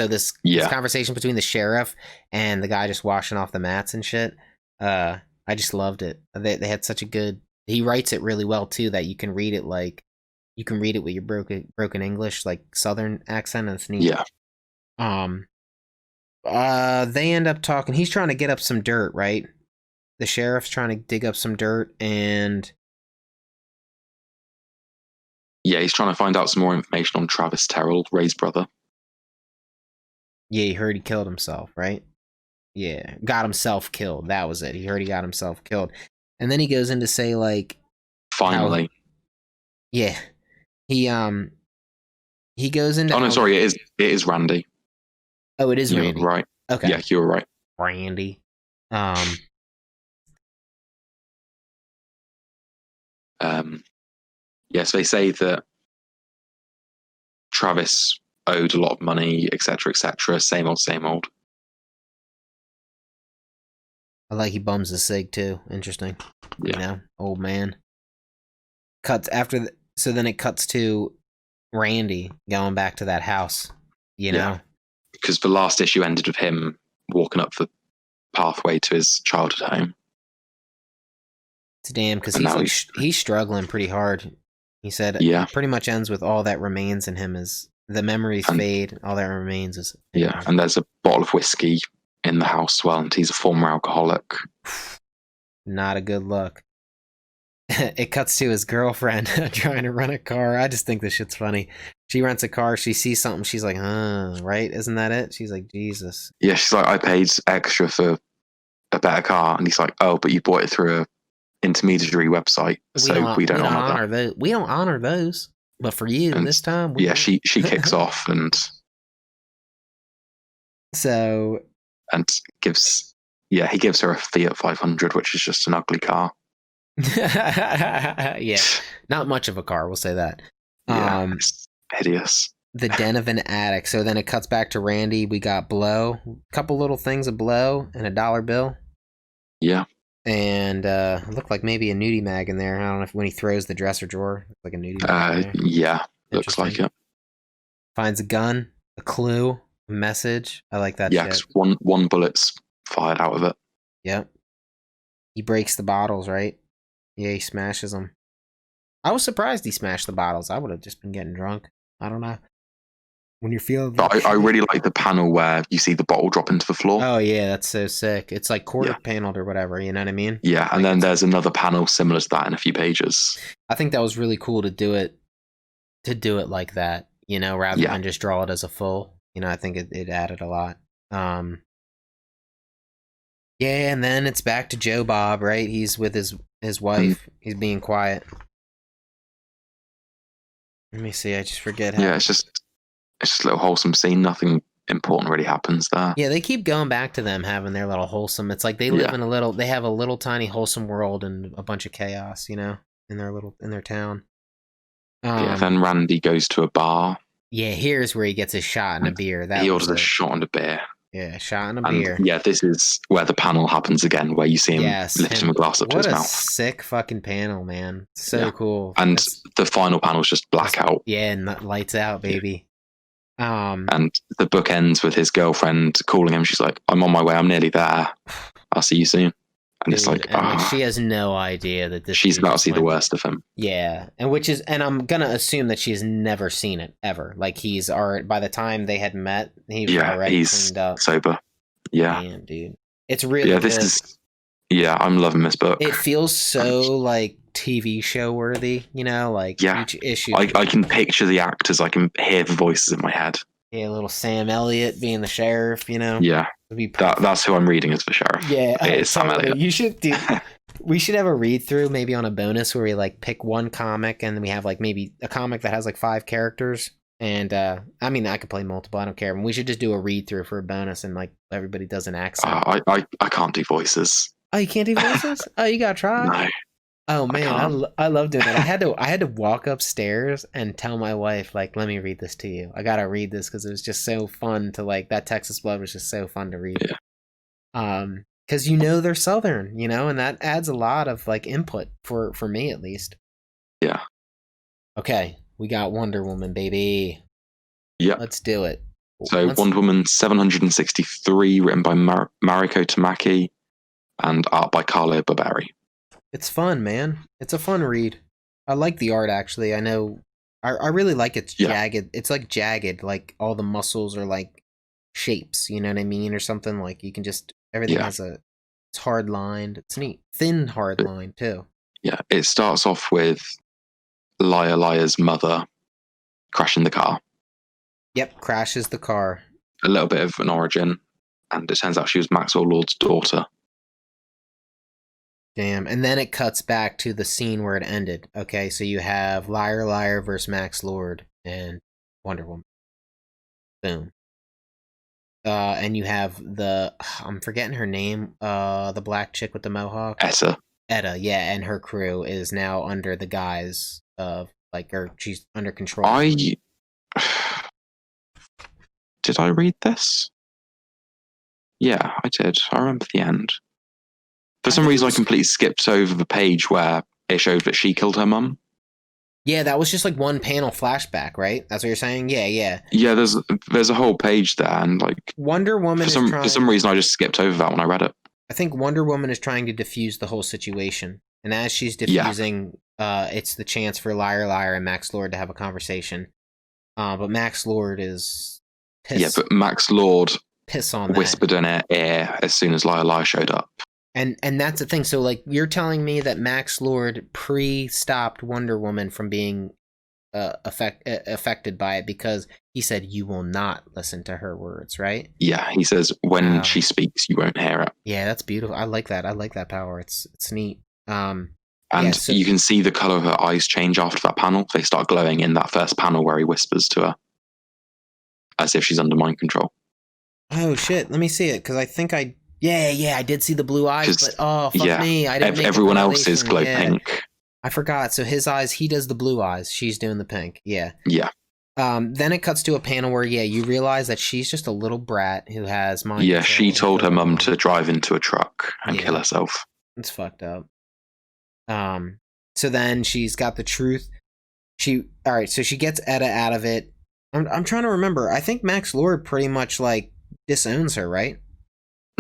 conversation between the sheriff and the guy just washing off the mats and shit. I just loved it. They had such a good. He writes it really well too. That you can read it with your broken English, like southern accent, and it's neat. Yeah. They end up talking. He's trying to get up some dirt, right? The sheriff's trying to dig up some dirt, and yeah, he's trying to find out some more information on Travis Terrell, Ray's brother. Yeah, he heard he killed himself, right? Yeah, got himself killed. That was it. He heard he got himself killed, and then he goes in to say like, finally, yeah, he goes into. Oh no, sorry, it is Randy. Oh, it is Randy. Right. Okay. Yeah, you were right. Randy. Yes, they say that Travis owed a lot of money, etc., etc. Same old, same old. I like he bums the cig too. Interesting. Yeah. Old man. So then it cuts to Randy going back to that house. You know, because the last issue ended with him walking up the pathway to his childhood home. It's damn, because he's struggling pretty hard. He said, it pretty much ends with all that remains in him is the memories fade. All that remains is and there's a bottle of whiskey in the house as well, and he's a former alcoholic. Not a good look. It cuts to his girlfriend trying to rent a car. I just think this shit's funny. She rents a car. She sees something. She's like, right? Isn't that it? She's like, Jesus. Yeah, she's like, I paid extra for a better car. And he's like, oh, but you bought it through a intermediary website. We don't honor that. We don't honor those. But for you, this time. She kicks off and. So. And he gives her a Fiat 500, which is just an ugly car. Yeah, not much of a car, we'll say that. It's hideous. The den of an attic. So then it cuts back to Randy. We got blow, a couple little things of blow, and a dollar bill. Yeah, and looked like maybe a nudie mag in there. I don't know if when he throws the dresser drawer, it's like a nudie mag. Yeah, looks like it. Finds a gun, a clue, a message. I like that. Yeah, shit. one bullet's fired out of it. Yep. He breaks the bottles, right? Yeah, he smashes them. I was surprised he smashed the bottles. I would have just been getting drunk. I don't know. When you're feeling... But I really like the panel where you see the bottle drop into the floor. Oh, yeah, that's so sick. It's like quarter paneled or whatever, you know what I mean? Yeah, and then there's another panel similar to that in a few pages. I think that was really cool to do it like that, you know, rather than just draw it as a full. You know, I think it added a lot. Yeah, and then it's back to Joe Bob, right? He's with his wife. He's being quiet. Let me see. I just forget how. Yeah, it's just a little wholesome scene. Nothing important really happens there. Yeah, they keep going back to them having their little wholesome. It's like they live in they have a little tiny wholesome world and a bunch of chaos, you know, in their town. Then Randy goes to a bar. Yeah, here's where he gets his shot and a beer. He orders a shot and a beer. Yeah, shot and a beer. Yeah, this is where the panel happens again, where you see him lifting a glass up to his mouth. What a sick fucking panel, man. So cool. And the final panel is just blackout. Yeah, and that lights out, baby. And the book ends with his girlfriend calling him. She's like, I'm on my way. I'm nearly there. I'll see you soon. And it's like, she has no idea that this. She's about to see the worst of him. Yeah, and I'm gonna assume that she's never seen it ever. Like he's already, by the time they had met, he was already cleaned up, sober. Yeah, damn, dude, it's really this is. Yeah, I'm loving this book. It feels so like TV show worthy, you know, like each issue. I can picture the actors. I can hear the voices in my head. Yeah, little Sam Elliott being the sheriff, you know. Yeah, that's who I'm reading as the sheriff. Yeah, it's Sam Elliott. You should do. We should have a read through maybe on a bonus where we like pick one comic and then we have like maybe a comic that has like 5 characters. And I mean, I could play multiple. I don't care. We should just do a read through for a bonus and like everybody does an accent. I can't do voices. Oh, you can't do voices? Oh, you gotta try. No. Oh man, I love doing that. I had to walk upstairs and tell my wife, like, let me read this to you. I gotta read this because it was just so fun to like that Texas Blood was just so fun to read. Yeah. Because you know they're Southern, you know, and that adds a lot of like input for me at least. Yeah. Okay, we got Wonder Woman, baby. Yeah. Let's do it. So Wonder Woman 763, written by Mariko Tamaki, and art by Carlo Barberi. It's fun, man. It's a fun read. I like the art, actually. I know. I really like it's jagged. It's like jagged, like all the muscles are like shapes, you know what I mean? Or something like you can just, everything has it's hard lined. It's neat. Thin, hard line, too. Yeah, it starts off with Liar's mother crashing the car. Yep, crashes the car. A little bit of an origin, and it turns out she was Maxwell Lord's daughter. Damn, and then it cuts back to the scene where it ended. Okay, so you have Liar versus Max Lord and Wonder Woman. Boom. And you have I'm forgetting her name, the black chick with the mohawk. Etta, yeah, and her crew is now under the guise of, like, or she's under control. Did I read this? Yeah, I did. I remember the end. For some reason, I completely skipped over the page where it showed that she killed her mum. Yeah, that was just like one panel flashback, right? That's what you're saying? Yeah. Yeah, there's a whole page there, and like Wonder Woman for some reason I just skipped over that when I read it. I think Wonder Woman is trying to diffuse the whole situation, and as she's diffusing, it's the chance for Liar and Max Lord to have a conversation. But Max Lord is pissed. Yeah, but Max Lord whispered in her ear as soon as Liar showed up. And that's the thing. So, like, you're telling me that Max Lord stopped Wonder Woman from being affected by it because he said you will not listen to her words, right? Yeah, he says when she speaks, you won't hear it. Yeah, that's beautiful. I like that. I like that power. It's neat. You can see the color of her eyes change after that panel. They start glowing in that first panel where he whispers to her, as if she's under mind control. Oh shit! Let me see it because I think I. Yeah, I did see the blue eyes, but fuck me, I didn't. Everyone else is glow pink. I forgot. So his eyes, he does the blue eyes. She's doing the pink. Yeah. Yeah. Then it cuts to a panel where you realize that she's just a little brat who has mind. Yeah, she told her mum to drive into a truck and kill herself. It's fucked up. So then she's got the truth. So she gets Etta out of it. I'm trying to remember. I think Max Lord pretty much like disowns her, right?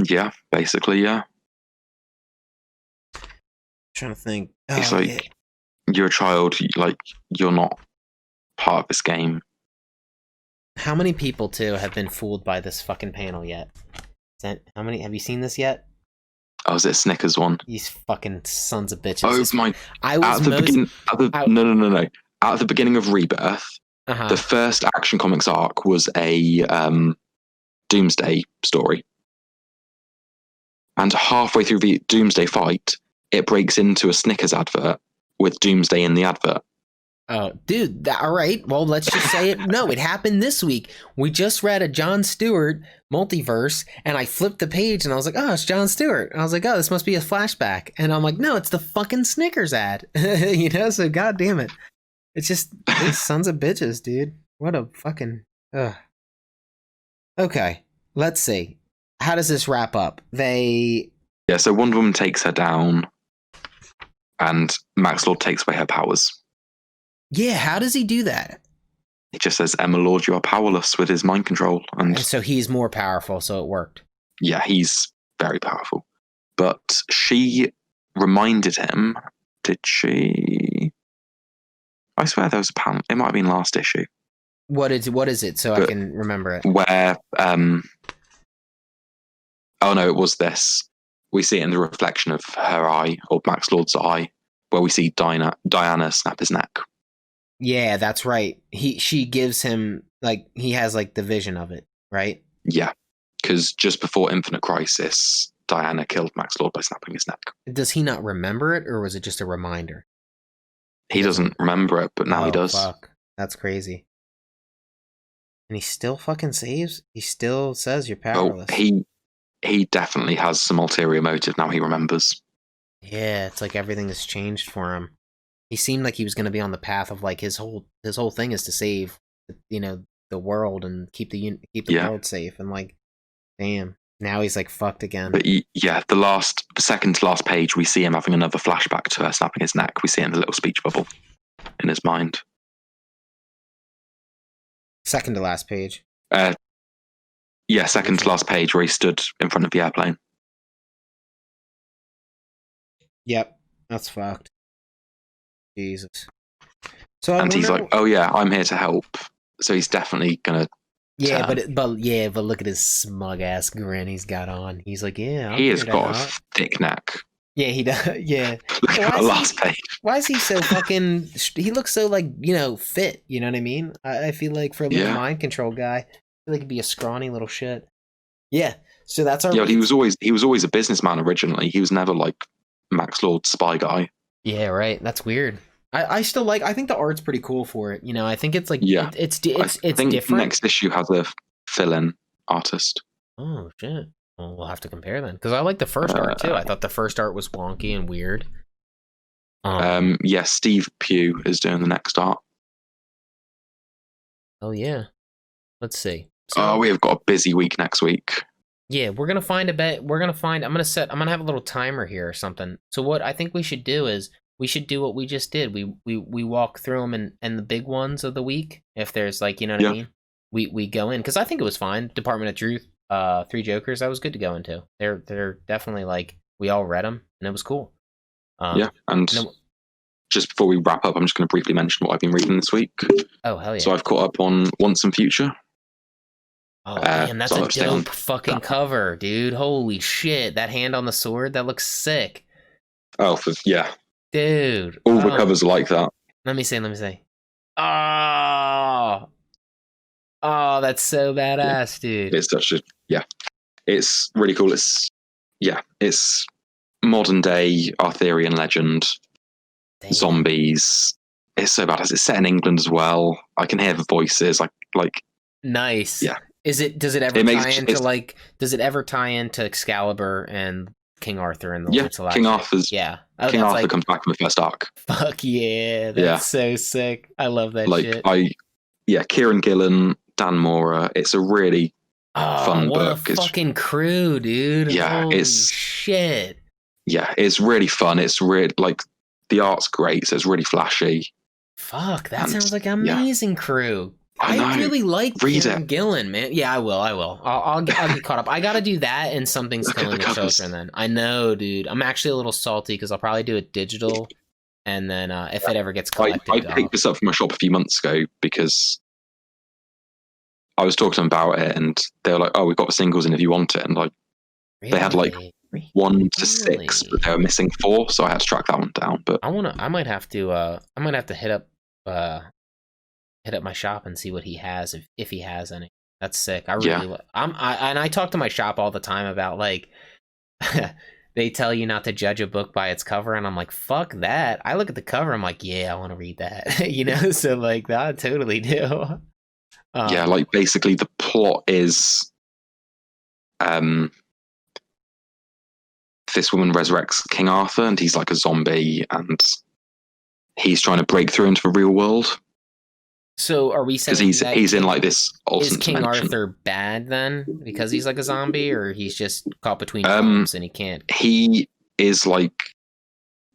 Yeah, basically, yeah. Trying to think. It's like, you're a child, like, you're not part of this game. How many people, too, have been fooled by this fucking panel yet? How many? Have you seen this yet? Oh, is it Snickers one? These fucking sons of bitches. Oh, my. No. At the beginning of Rebirth, the first Action Comics arc was a Doomsday story. And halfway through the Doomsday fight, it breaks into a Snickers advert with Doomsday in the advert. Oh, dude, all right. Well, let's just say it. No, it happened this week. We just read a Jon Stewart Multiverse, and I flipped the page, and I was like, oh, it's Jon Stewart. And I was like, oh, this must be a flashback. And I'm like, no, it's the fucking Snickers ad. So God damn it. It's just these sons of bitches, dude. What a fucking... Ugh. Okay, let's see. How does this wrap up? So Wonder Woman takes her down, and Max Lord takes away her powers. Yeah, how does he do that? He just says, Emma Lord, you are powerless with his mind control. And so he's more powerful, so it worked. Yeah, he's very powerful. But she reminded him, did she? I swear there was a panel. It might have been last issue. What is it, so I can remember it? Where... Oh no, it was this. We see it in the reflection of her eye, or Max Lord's eye, where we see Diana snap his neck. Yeah, that's right. She gives him, like, he has like the vision of it, right? Yeah, because just before Infinite Crisis, Diana killed Max Lord by snapping his neck. Does he not remember it, or was it just a reminder? He doesn't remember it, but now he does. Fuck. That's crazy. And he still fucking saves? He still says you're powerless. Oh, he definitely has some ulterior motive now he remembers. Yeah, it's like everything has changed for him. He seemed like he was going to be on the path of like his whole thing is to save, the world and keep the world safe, and like, damn, now he's like fucked again. But yeah, the second to last page, we see him having another flashback to her snapping his neck. We see it in the little speech bubble in his mind. Second to last page. Yeah, second to last page where he stood in front of the airplane. Yep, that's fucked. Jesus. And he's like, "Oh yeah, I'm here to help." So he's definitely gonna. Yeah, but look at his smug ass grin he's got on. He's like, "Yeah, he has got a thick neck." Yeah, he does. Yeah. Look at the last page. Why is he so fucking? He looks so like fit. You know what I mean? I feel like for a little mind control guy, I feel like he'd be a scrawny little shit. Yeah. So that's our. Yeah, he was always a businessman originally. He was never like Max Lord's spy guy. Yeah, right. That's weird. I still like. I think the art's pretty cool for it. I think it's like it's I think different. Next issue has a fill-in artist. Oh shit! Well, we'll have to compare then, because I like the first art too. I thought the first art was wonky and weird. Yeah, Steve Pugh is doing the next art. Oh yeah. Let's see. We have got a busy week next week. Yeah, we're gonna find a bet. I'm gonna have a little timer here or something. So what I think we should do is we should do what we just did. We walk through them and the big ones of the week. If there's like, what I mean? We go in, because I think it was fine. Department of Truth, Three Jokers, that was good to go into. They're definitely like, we all read them and it was cool. And just before we wrap up, I'm just going to briefly mention what I've been reading this week. Oh hell yeah! So I've caught up on Once and Future. Oh man, that's a dope fucking cover, dude. Holy shit, that hand on the sword, that looks sick. Oh, yeah. Dude. All the covers are like that. Let me see. Oh, that's so badass, dude. It's such a, it's really cool. It's modern day Arthurian legend. Damn. Zombies. It's so badass. It's set in England as well. I can hear the voices. Like. Nice. Yeah. Does it ever tie into Excalibur and King Arthur and the Lords of King Arthur's King Arthur comes back from the first arc. Fuck yeah, that's so sick. I love that shit. Kieran Gillen, Dan Mora. It's a really fun book. It's fucking crew, dude. Yeah, holy shit. Yeah, it's really fun. It's really like the art's great, so it's really flashy. Fuck, that sounds like an amazing crew. I really like Kieran Gillen, man. Yeah, I will. I'll get caught up. I gotta do that and Something's Killing the Children then. I know, dude. I'm actually a little salty because I'll probably do it digital, and then if it ever gets collected. I picked this up from a shop a few months ago because I was talking to them about it, and they were like, "Oh, we've got the singles in if you want it." And like, they had like 1 to 6, but they were missing 4, so I had to track that one down. But I might have to hit up my shop and see what he has, if he has any. That's sick. I really I talk to my shop all the time about like they tell you not to judge a book by its cover, and I'm like, fuck that. I look at the cover, I'm like, yeah, I want to read that. So like that I totally do. Like basically the plot is this woman resurrects King Arthur, and he's like a zombie, and he's trying to break through into the real world. So are we saying because he's in like this alternate King dimension. Arthur bad then because he's like a zombie, or he's just caught between bombs and he can't? He is like,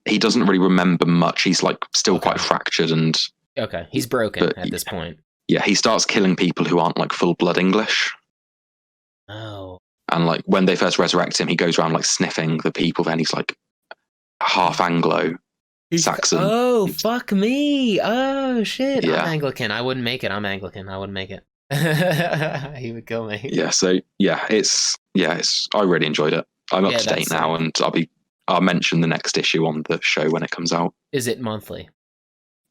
he doesn't really remember much. He's like still quite fractured and he's broken at this point. Yeah, he starts killing people who aren't like full blood English. Oh. And like when they first resurrect him, he goes around like sniffing the people. Then he's like half Anglo. Saxon. Oh, fuck me. Oh, shit. Yeah. I'm Anglican. I wouldn't make it. I'm Anglican. I wouldn't make it. He would kill me. Yeah, so, it's I really enjoyed it. I'm up to date now, and I'll be I'll mention the next issue on the show when it comes out. Is it monthly?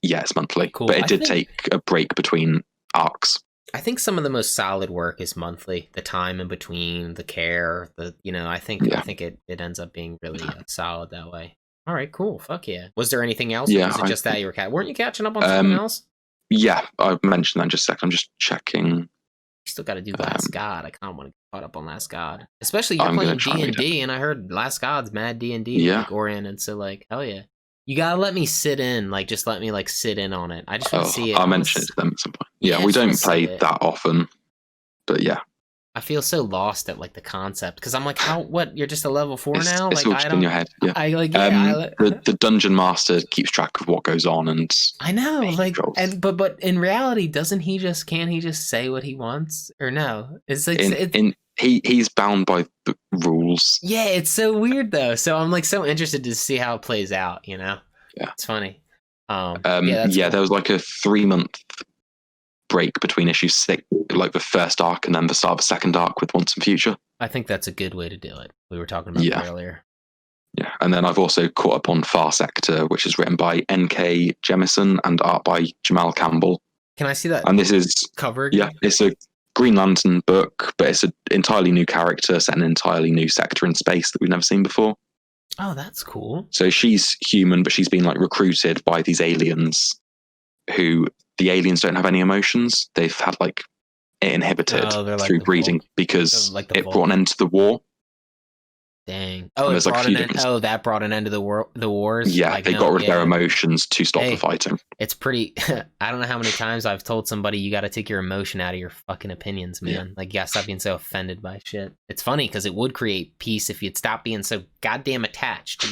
Yeah, it's monthly. Cool. But it did take a break between arcs. I think some of the most solid work is monthly. The time in between, the care, I think it ends up being really solid that way. All right, cool. Fuck yeah. Was there anything else? Yeah, or was it just that you were weren't you catching up on something else? Yeah, I mentioned that in just a second. I'm just checking. You still got to do Last God. I kind of want to get caught up on Last God, especially you're playing D&D, and I heard Last God's mad D&D oriented. So like, hell yeah. You gotta let me sit in, just let me sit in on it. I just want to see it. I'll mention it to them at some point. Yeah, we don't play that often, but yeah. I feel so lost at the concept because I'm like, what? You're just a level 4 now? It's all just in your head. Yeah. The dungeon master keeps track of what goes on, and I know, but in reality, can't he just say what he wants or no? It's he's bound by the rules. Yeah, it's so weird though. So I'm so interested to see how it plays out. Yeah, it's funny. Cool. There was a 3-month break between issue 6, the first arc, and then the start of the second arc with Once and Future. I think that's a good way to do it. We were talking about that earlier. Yeah, and then I've also caught up on Far Sector, which is written by N.K. Jemisin and art by Jamal Campbell. Can I see that? And this is cover again? Yeah, it's a Green Lantern book, but it's an entirely new character set in an entirely new sector in space that we've never seen before. Oh, that's cool. So she's human, but she's been recruited by these aliens who the aliens don't have any emotions. They've had it inhibited through breeding because it brought an end to the war. Dang. Oh, that brought an end to the wars? Yeah, they got rid of their emotions to stop the fighting. It's pretty... I don't know how many times I've told somebody you got to take your emotion out of your fucking opinions, man. You gotta stop being so offended by shit. It's funny because it would create peace if you'd stop being so goddamn attached,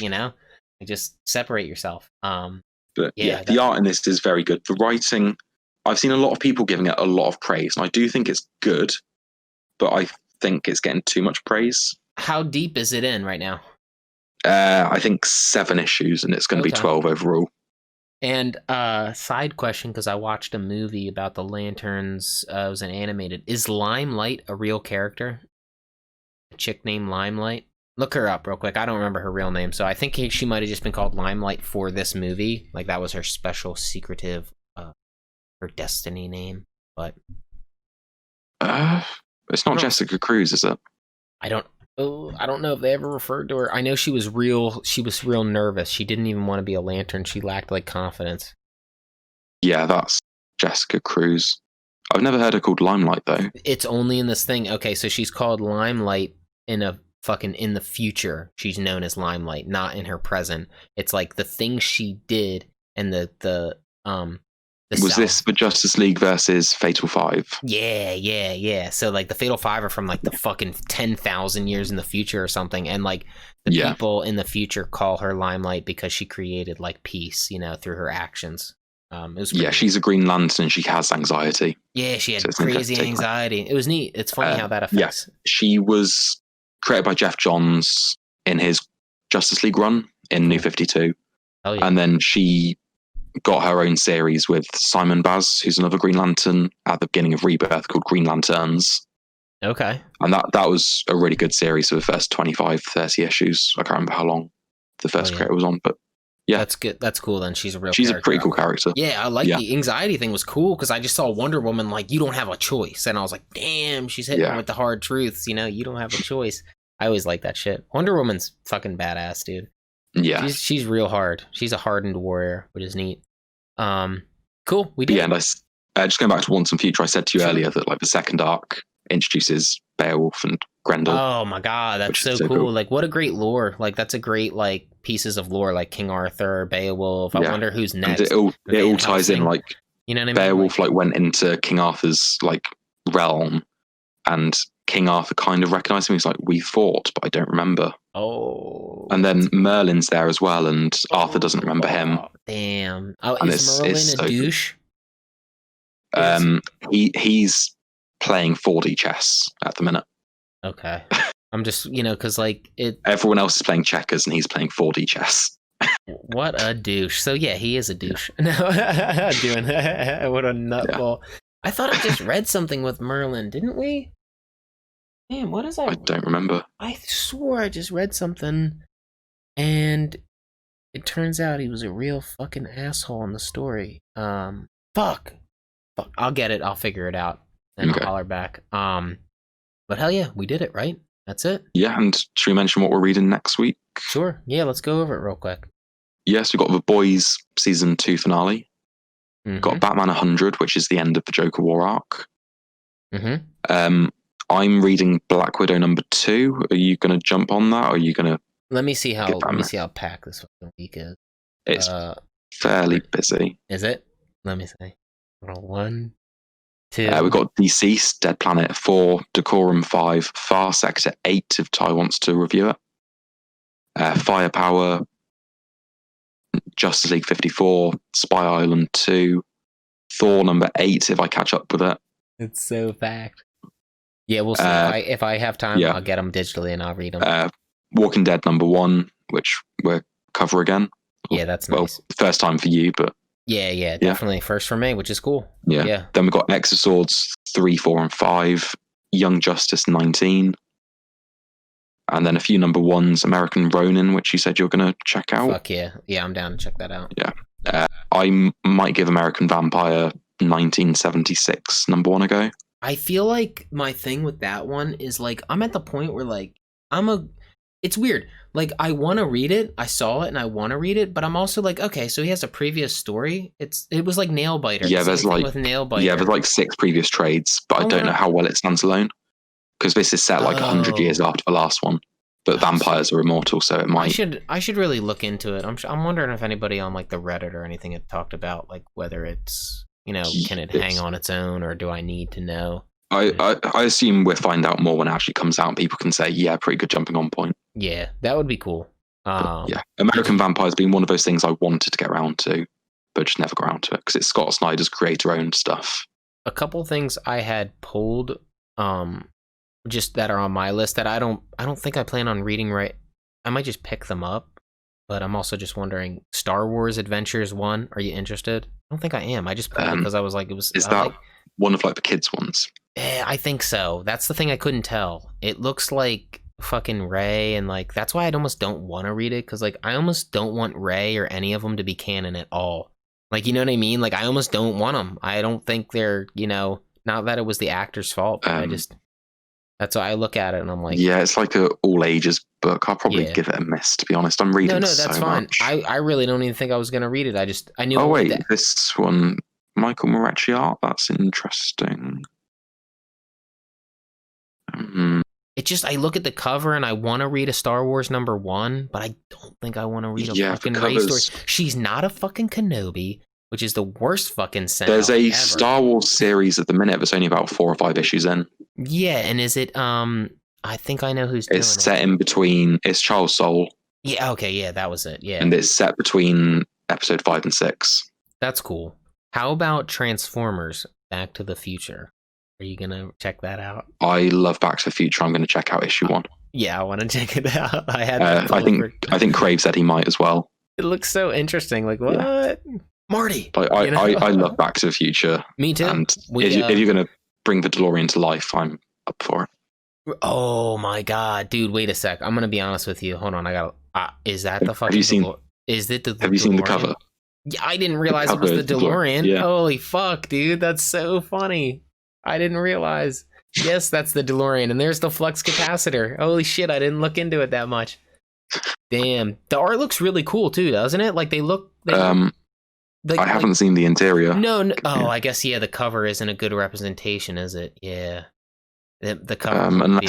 just separate yourself. But the art in this is very good. The writing, I've seen a lot of people giving it a lot of praise, and I do think it's good, but I think it's getting too much praise. How deep is it in right now? I think 7 issues, and it's going to be 12 overall. And side question, because I watched a movie about the Lanterns. It was an animated. Is Limelight a real character? A chick named Limelight? Look her up real quick. I don't remember her real name, so I think she might have just been called Limelight for this movie. That was her special, secretive, her destiny name. But it's not Jessica Cruz, is it? I don't know if they ever referred to her. I know she was real nervous. She didn't even want to be a Lantern. She lacked confidence. Yeah, that's Jessica Cruz. I've never heard her called Limelight though. It's only in this thing. Okay, so she's called Limelight in the future. She's known as Limelight, not in her present. It's the thing she did and the was this the Justice League versus Fatal 5? Yeah. So the Fatal 5 are from the fucking 10,000 years in the future or something, and the people in the future call her Limelight because she created peace, through her actions. She's a Green Lantern and she has anxiety. Yeah, she had crazy anxiety. It was neat. It's funny how that affects. Yeah, she was created by Jeff Johns in his Justice League run in New 52. Oh, yeah. And then she got her own series with Simon Baz, who's another Green Lantern, at the beginning of Rebirth called Green Lanterns. Okay. And that was a really good series for the first 25, 30 issues. I can't remember how long the first creator was on, but yeah. That's good. That's cool then. She's a pretty cool character. Yeah, I like the anxiety thing was cool because I just saw Wonder Woman you don't have a choice. And I was like, damn, she's hitting with the hard truths, you don't have a choice. I always like that shit. Wonder Woman's fucking badass, dude. Yeah. She's real hard. She's a hardened warrior, which is neat. Cool. We did. Yeah, and just going back to Once and Future, I said to you earlier that the second arc introduces Beowulf and Grendel. Oh my god, that's so cool. What a great lore. That's a great pieces of lore King Arthur, Beowulf. I wonder who's next. And it all ties in you know what I mean? Beowulf went into King Arthur's realm, and King Arthur kind of recognized him. He's we fought, but I don't remember. Oh. And then Merlin's there as well, and Arthur doesn't remember him. Damn. Oh, is Merlin a douche? He's playing 4D chess at the minute. Okay. I'm just, because everyone else is playing checkers and he's playing 4D chess. What a douche. So yeah, he is a douche. No, doing what a nutball. Yeah. I thought I just read something with Merlin, didn't we? Damn, what is that? I don't remember. I swore I just read something, And it turns out he was a real fucking asshole in the story. Fuck. I'll get it. I'll figure it out. And I'll holler back. But hell yeah, we did it, right? That's it. Yeah, and should we mention what we're reading next week? Sure. Yeah, let's go over it real quick. Yes, we've got The Boys season 2 finale. We've got Batman 100, which is the end of the Joker War arc. I'm reading Black Widow number 2. Are you going to jump on that, or are you going to? Let me see how packed this fucking week is. It's fairly busy. Is it? Let me see. 1, 2. We've got Deceased, Dead Planet 4, Decorum 5, Far Sector 8 if Ty wants to review it. Firepower, Justice League 54, Spy Island 2, Thor number 8 if I catch up with it. It's so packed. Yeah, we'll see. If I have time, I'll get them digitally and I'll read them. Walking Dead number 1, which we'll cover again. Yeah, that's nice. Well, first time for you, but... Yeah, definitely first for me, which is cool. Yeah. Then we've got X of Swords 3, 4, and 5, Young Justice 19, and then a few number 1s, American Ronin, which you said you're going to check out. Fuck yeah. Yeah, I'm down to check that out. Yeah. I might give American Vampire 1976 number 1 a go. I feel like my thing with that one is like, I'm at the point where like, it's weird. Like, I want to read it. I saw it and I want to read it, but I'm also like, okay, so he has a previous story. It was like Nailbiter. Yeah, there's like Nailbiter. Yeah, there's like 6 previous trades, but I don't know how well it stands alone because this is set like 100 years after the last one. But vampires are immortal, so it might. I should really look into it. I'm wondering if anybody on like the Reddit or anything had talked about like whether it's can it hang on its own or do I need to know? I assume we'll find out more when it actually comes out and people can say, yeah, pretty good jumping on point. Yeah, that would be cool. Yeah, American Vampire's been one of those things I wanted to get around to, but just never got around to it because it's Scott Snyder's creator-owned stuff. A couple things I had pulled, just that are on my list that I don't think I plan on reading. Right, I might just pick them up, but I'm also just wondering. Star Wars Adventures 1. Are you interested? I don't think I am. I just pulled it because I was like, it was. Is that one of like the kids' ones? I think so. That's the thing I couldn't tell. It looks like fucking Rey, and like that's why I almost don't want to read it because like I almost don't want Rey or any of them to be canon at all. Like, you know what I mean? Like I almost don't want them. I don't think they're not that it was the actor's fault, but that's why I look at it and I'm like, yeah, it's like a all ages book. I'll probably give it a miss, to be honest. I'm reading. No, that's so fine. Much. I really don't even think I was gonna read it. I knew. Oh wait, this one, Michael Moretti art. That's interesting. It just, I look at the cover and I want to read a Star Wars number 1, but I don't think I want to read a fucking Rey story. She's not a fucking Kenobi, which is the worst fucking send. There's a Star Wars series at the minute that's only about 4 or 5 issues in. Yeah, and is it, I think I know who's doing it. It's set in between, it's Charles Soule. Yeah, okay, yeah, that was it, yeah. And it's set between episode 5 and 6. That's cool. How about Transformers Back to the Future? Are you going to check that out? I love Back to the Future. I'm going to check out issue 1. Yeah, I want to check it out. I think Crave said he might as well. It looks so interesting. Like, what? Yeah. Marty! Like, I love Back to the Future. Me too. And if you're going to bring the DeLorean to life, I'm up for it. Oh my god, dude, wait a sec. I'm going to be honest with you. Hold on, I got is that the fucking... Have you seen, is it the have you seen the cover? Yeah, I didn't realize it was the DeLorean. Yeah. Holy fuck, dude. That's so funny. I didn't realize. Yes, that's the DeLorean, and there's the flux capacitor. Holy shit, I didn't look into it that much. Damn, the art looks really cool too, doesn't it? Like I haven't seen the interior. No. Oh, I guess the cover isn't a good representation, is it? Yeah, the cover.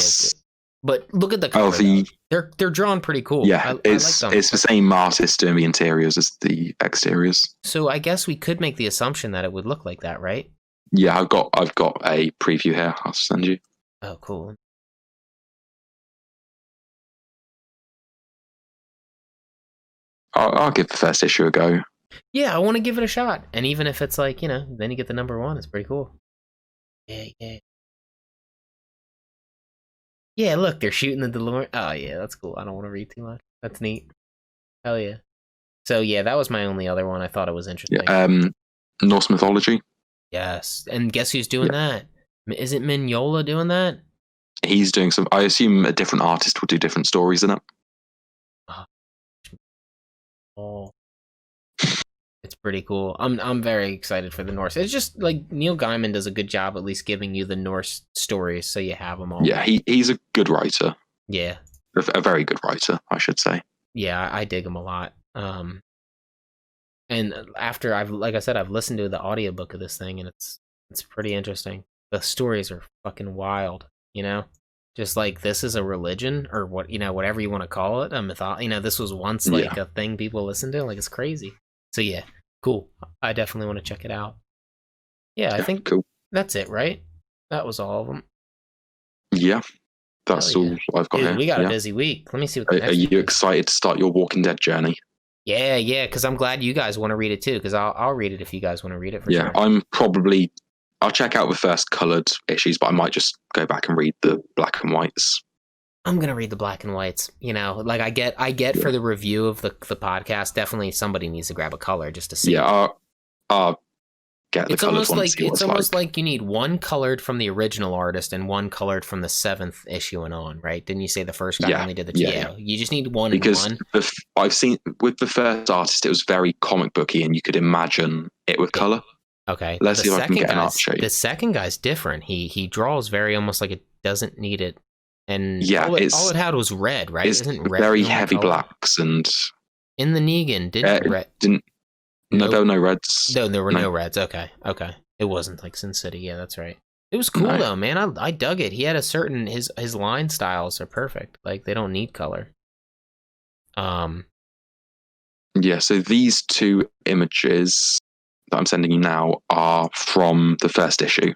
But look at the cover. They're drawn pretty cool. Yeah, it's the same artist doing the interiors as the exteriors. So I guess we could make the assumption that it would look like that, right? Yeah, I've got a preview here. I'll send you. Oh, cool. I'll give the first issue a go. Yeah, I want to give it a shot. And even if it's like, then you get the number 1, it's pretty cool. Yeah. Yeah, look, they're shooting the DeLorean. Oh, yeah, that's cool. I don't want to read too much. That's neat. Hell yeah. So, yeah, that was my only other one. I thought it was interesting. Yeah, Norse mythology. Yes, and guess who's doing that? Is it Mignola doing that? He's doing some. I assume a different artist will do different stories in it. Oh. It's pretty cool. I'm very excited for the Norse. It's just like Neil Gaiman does a good job at least giving you the Norse stories, so you have them all. Yeah, he's a good writer. Yeah, A very good writer, I should say. yeah, I dig him a lot. And after like I said, I've listened to the audiobook of this thing, and it's pretty interesting. The stories are fucking wild, you know. Just like this is a religion, or what, you know, whatever you want to call it, a mythology. You know, this was once like a thing people listened to. Like, it's crazy. So yeah, cool. I definitely want to check it out. Yeah, I think that's it, right? That was all of them. Yeah, that's all I've got here. We got a busy week. Let me see what the next Are you excited to start your Walking Dead journey? Yeah, because I'm glad you guys want to read it too, because I'll read it if you guys want to read it for sure. I'll check out the first coloured issues, but I might just go back and read the black and whites. I'm gonna read the black and whites. You know, like I get for the review of the podcast. Definitely, somebody needs to grab a color just to see. Yeah, I'll get the colored one. It's almost like you need one colored from the original artist and one colored from the 7th issue and on, right? Didn't you say the first guy only did the You just need one because and one. I've seen with the first artist, it was very comic booky, and you could imagine it with color. Okay, let's see if I can get an art shade. The second guy's different. He draws very almost like it doesn't need it. And all it had was red, right? Isn't red very heavy blacks and in the Negan red didn't. No, there were no reds. No, there were no reds. Okay. It wasn't like Sin City. Yeah, that's right. It was cool though, man. I dug it. He had a certain his line styles are perfect. Like they don't need color. Yeah. So these two images that I'm sending you now are from the first issue.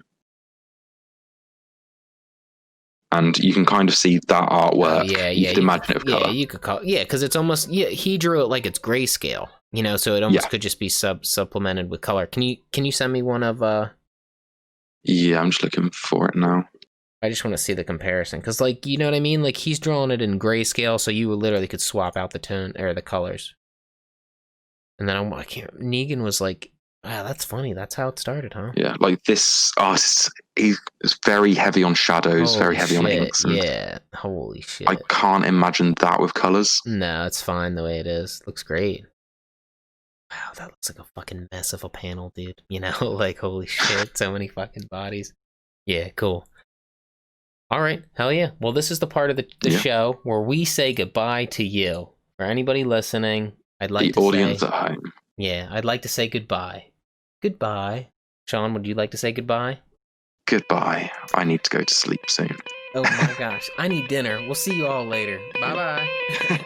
And you can kind of see that artwork. You could imagine it with color. Yeah, you could call. Yeah, because it's almost he drew it like it's grayscale. You know, so it almost could just be supplemented with color. Can you send me one of? Yeah, I'm just looking for it now. I just want to see the comparison because, like, you know what I mean. Like he's drawing it in grayscale, so you literally could swap out the tone or the colors. And then I can't. Negan was like, wow, that's funny. That's how it started, huh? Yeah, like this artist, he's very heavy on shadows, very heavy on inks. Yeah, holy shit. I can't imagine that with colors. No, it's fine the way it is. Looks great. Wow, that looks like a fucking mess of a panel, dude. You know, like, holy shit, so many fucking bodies. Yeah, cool. All right, hell yeah. Well, this is the part of the show where we say goodbye to you. For anybody listening, I'd like the audience at home. Yeah, I'd like to say goodbye. Goodbye. Sean, would you like to say goodbye? Goodbye. I need to go to sleep soon. Oh my gosh, I need dinner. We'll see you all later. Bye-bye.